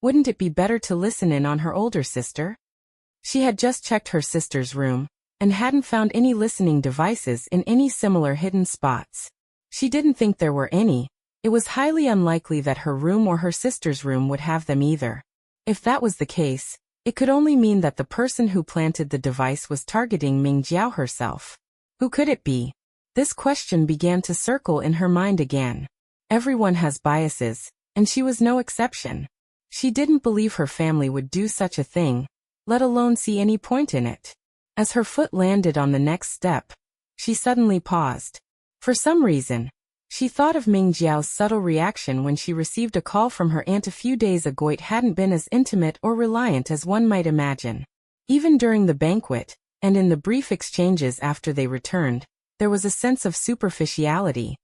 wouldn't it be better to listen in on her older sister? She had just checked her sister's room, and hadn't found any listening devices in any similar hidden spots. She didn't think there were any. It was highly unlikely that her room or her sister's room would have them either. If that was the case, it could only mean that the person who planted the device was targeting Ming Jiao herself. Who could it be? This question began to circle in her mind again. Everyone has biases, and she was no exception. She didn't believe her family would do such a thing, let alone see any point in it. As her foot landed on the next step, she suddenly paused. For some reason, she thought of Ming Jiao's subtle reaction when she received a call from her aunt a few days ago. It hadn't been as intimate or reliant as one might imagine. Even during the banquet, and in the brief exchanges after they returned, there was a sense of superficiality.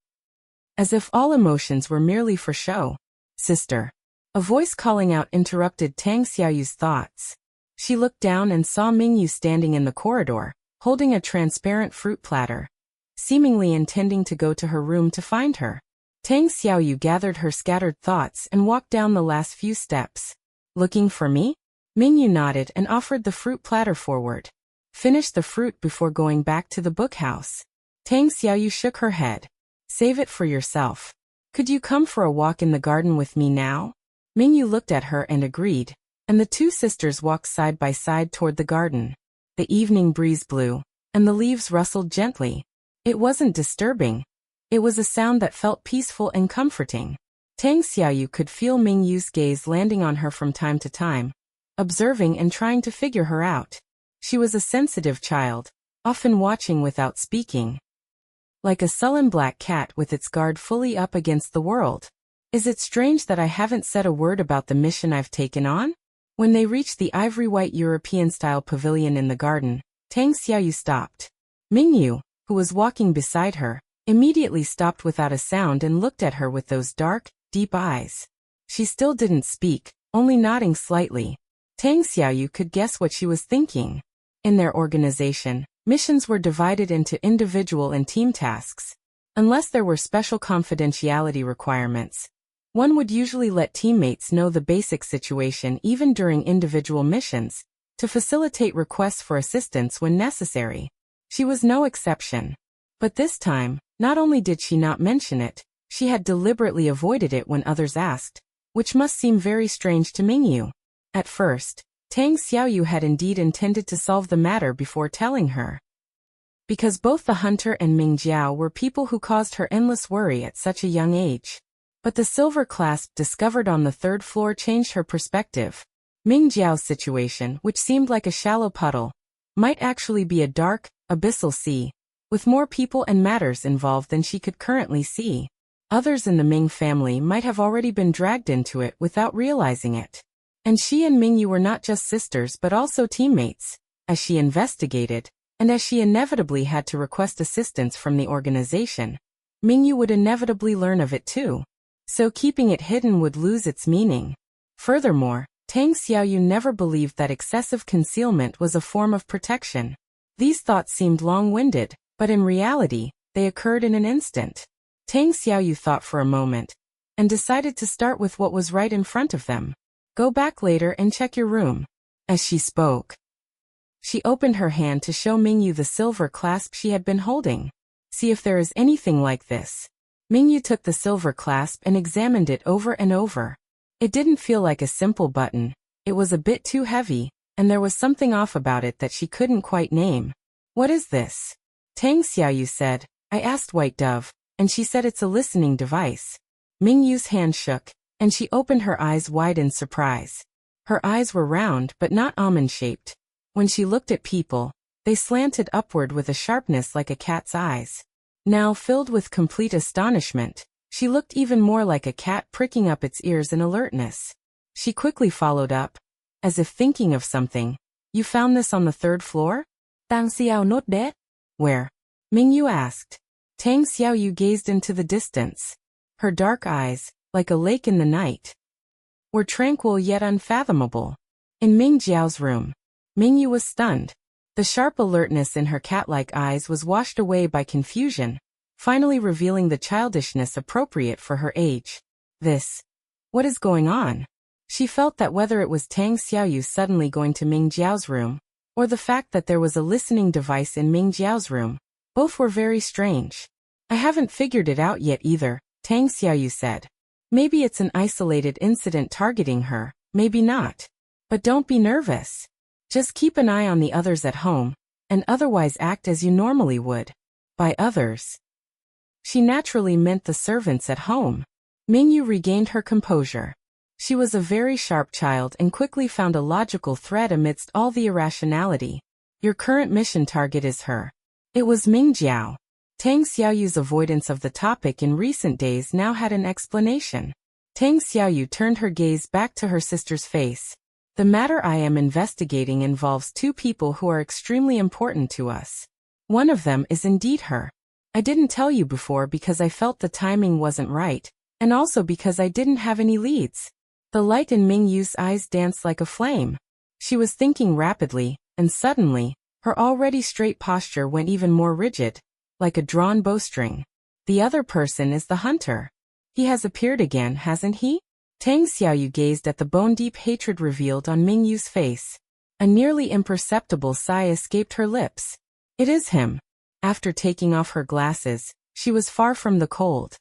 As if all emotions were merely for show. Sister. A voice calling out interrupted Tang Xiaoyu's thoughts. She looked down and saw Mingyu standing in the corridor, holding a transparent fruit platter, seemingly intending to go to her room to find her. Tang Xiaoyu gathered her scattered thoughts and walked down the last few steps. Looking for me? Mingyu nodded and offered the fruit platter forward. Finish the fruit before going back to the bookhouse. Tang Xiaoyu shook her head. Save it for yourself. Could you come for a walk in the garden with me now? Mingyu looked at her and agreed, and the two sisters walked side by side toward the garden. The evening breeze blew, and the leaves rustled gently. It wasn't disturbing. It was a sound that felt peaceful and comforting. Tang Xiaoyu could feel Mingyu's gaze landing on her from time to time, observing and trying to figure her out. She was a sensitive child, often watching without speaking. Like a sullen black cat with its guard fully up against the world. Is it strange that I haven't said a word about the mission I've taken on? When they reached the ivory-white European-style pavilion in the garden, Tang Xiaoyu stopped. Mingyu, who was walking beside her, immediately stopped without a sound and looked at her with those dark, deep eyes. She still didn't speak, only nodding slightly. Tang Xiaoyu could guess what she was thinking. In their organization, missions were divided into individual and team tasks. Unless there were special confidentiality requirements, one would usually let teammates know the basic situation even during individual missions, to facilitate requests for assistance when necessary. She was no exception. But this time, not only did she not mention it, she had deliberately avoided it when others asked, which must seem very strange to Mingyu. At first, Tang Xiaoyu had indeed intended to solve the matter before telling her. Because both the hunter and Ming Jiao were people who caused her endless worry at such a young age. But the silver clasp discovered on the third floor changed her perspective. Ming Jiao's situation, which seemed like a shallow puddle, might actually be a dark, abyssal sea, with more people and matters involved than she could currently see. Others in the Ming family might have already been dragged into it without realizing it. And she and Mingyu were not just sisters but also teammates. As she investigated, and as she inevitably had to request assistance from the organization, Mingyu would inevitably learn of it too. So keeping it hidden would lose its meaning. Furthermore, Tang Xiaoyu never believed that excessive concealment was a form of protection. These thoughts seemed long-winded, but in reality, they occurred in an instant. Tang Xiaoyu thought for a moment, and decided to start with what was right in front of them. Go back later and check your room. As she spoke, she opened her hand to show Mingyu the silver clasp she had been holding. See if there is anything like this. Mingyu took the silver clasp and examined it over and over. It didn't feel like a simple button. It was a bit too heavy, and there was something off about it that she couldn't quite name. What is this? Tang Xiaoyu said. I asked White Dove, and she said it's a listening device. Mingyu's hand shook, and she opened her eyes wide in surprise. Her eyes were round but not almond-shaped. When she looked at people, they slanted upward with a sharpness like a cat's eyes. Now filled with complete astonishment, she looked even more like a cat pricking up its ears in alertness. She quickly followed up, as if thinking of something. You found this on the 3rd floor? Tang Xiao note that. Where? Mingyu asked. Tang Xiaoyu gazed into the distance. Her dark eyes, like a lake in the night, were tranquil yet unfathomable. In Ming Jiao's room, Mingyu was stunned. The sharp alertness in her cat-like eyes was washed away by confusion, finally revealing the childishness appropriate for her age. What is going on? She felt that whether it was Tang Xiaoyu suddenly going to Ming Jiao's room, or the fact that there was a listening device in Ming Jiao's room, both were very strange. I haven't figured it out yet either, Tang Xiaoyu said. Maybe it's an isolated incident targeting her, maybe not. But don't be nervous. Just keep an eye on the others at home, and otherwise act as you normally would. By others, she naturally meant the servants at home. Mingyu regained her composure. She was a very sharp child and quickly found a logical thread amidst all the irrationality. Your current mission target is her. It was Ming Jiao. Tang Xiaoyu's avoidance of the topic in recent days now had an explanation. Tang Xiaoyu turned her gaze back to her sister's face. The matter I am investigating involves 2 people who are extremely important to us. One of them is indeed her. I didn't tell you before because I felt the timing wasn't right, and also because I didn't have any leads. The light in Ming Yu's eyes danced like a flame. She was thinking rapidly, and suddenly, her already straight posture went even more rigid, like a drawn bowstring. The other person is the hunter. He has appeared again, hasn't he? Tang Xiaoyu gazed at the bone-deep hatred revealed on Ming Yu's face. A nearly imperceptible sigh escaped her lips. It is him. After taking off her glasses, she was far from the cold,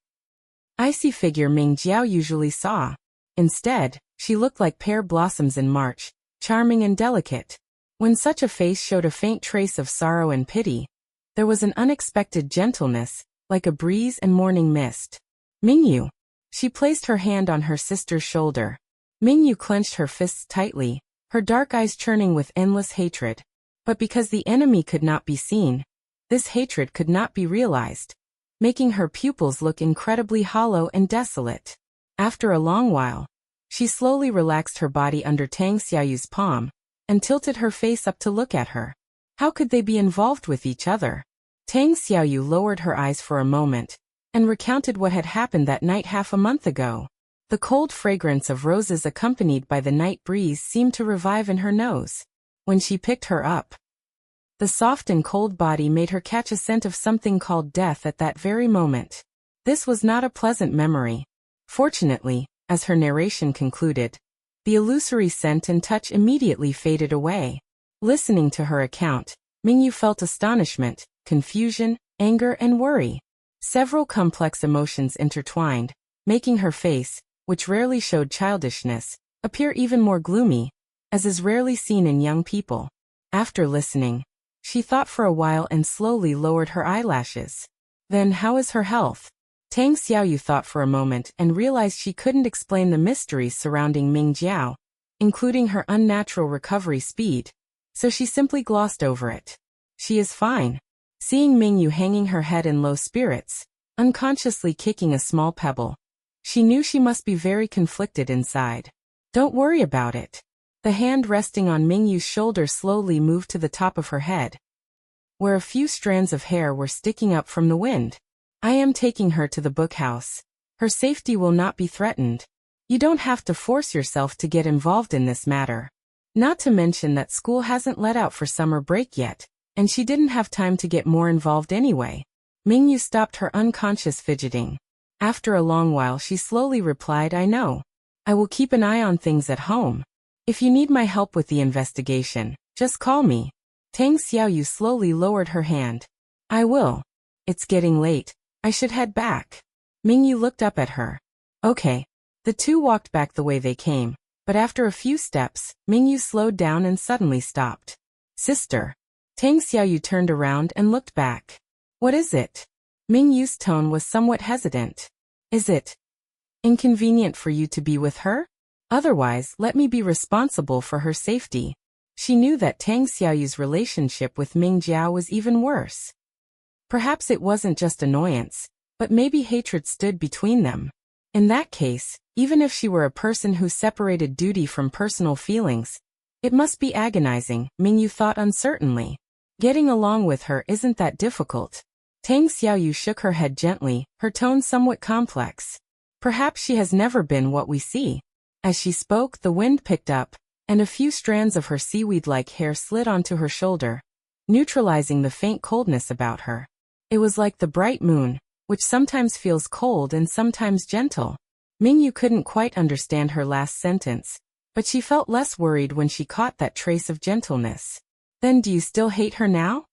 icy figure Ming Jiao usually saw. Instead, she looked like pear blossoms in March, charming and delicate. When such a face showed a faint trace of sorrow and pity, there was an unexpected gentleness, like a breeze and morning mist. Mingyu. She placed her hand on her sister's shoulder. Mingyu clenched her fists tightly, her dark eyes churning with endless hatred. But because the enemy could not be seen, this hatred could not be realized, making her pupils look incredibly hollow and desolate. After a long while, she slowly relaxed her body under Tang Xiaoyu's palm, and tilted her face up to look at her. How could they be involved with each other? Tang Xiaoyu lowered her eyes for a moment, and recounted what had happened that night half a month ago. The cold fragrance of roses accompanied by the night breeze seemed to revive in her nose. When she picked her up, the soft and cold body made her catch a scent of something called death at that very moment. This was not a pleasant memory. Fortunately, as her narration concluded, the illusory scent and touch immediately faded away. Listening to her account, Mingyu felt astonishment, confusion, anger, and worry. Several complex emotions intertwined, making her face, which rarely showed childishness, appear even more gloomy, as is rarely seen in young people. After listening, she thought for a while and slowly lowered her eyelashes. Then how is her health? Tang Xiaoyu thought for a moment and realized she couldn't explain the mysteries surrounding Ming Jiao, including her unnatural recovery speed, so she simply glossed over it. She is fine. Seeing Mingyu hanging her head in low spirits, unconsciously kicking a small pebble, she knew she must be very conflicted inside. Don't worry about it. The hand resting on Mingyu's shoulder slowly moved to the top of her head, where a few strands of hair were sticking up from the wind. I am taking her to the bookhouse. Her safety will not be threatened. You don't have to force yourself to get involved in this matter. Not to mention that school hasn't let out for summer break yet, and she didn't have time to get more involved anyway. Mingyu stopped her unconscious fidgeting. After a long while she slowly replied, I know. I will keep an eye on things at home. If you need my help with the investigation, just call me. Tang Xiaoyu slowly lowered her hand. I will. It's getting late. I should head back. Mingyu looked up at her. Okay. The two walked back the way they came, but after a few steps, Mingyu slowed down and suddenly stopped. Sister. Tang Xiaoyu turned around and looked back. What is it? Mingyu's tone was somewhat hesitant. Is it Inconvenient for you to be with her? Otherwise, let me be responsible for her safety. She knew that Tang Xiaoyu's relationship with Ming Jiao was even worse. Perhaps it wasn't just annoyance, but maybe hatred stood between them. In that case, even if she were a person who separated duty from personal feelings, it must be agonizing, Mingyu thought uncertainly. Getting along with her isn't that difficult. Tang Xiaoyu shook her head gently, her tone somewhat complex. Perhaps she has never been what we see. As she spoke, the wind picked up, and a few strands of her seaweed-like hair slid onto her shoulder, neutralizing the faint coldness about her. It was like the bright moon, which sometimes feels cold and sometimes gentle. Mingyu couldn't quite understand her last sentence, but she felt less worried when she caught that trace of gentleness. Then do you still hate her now?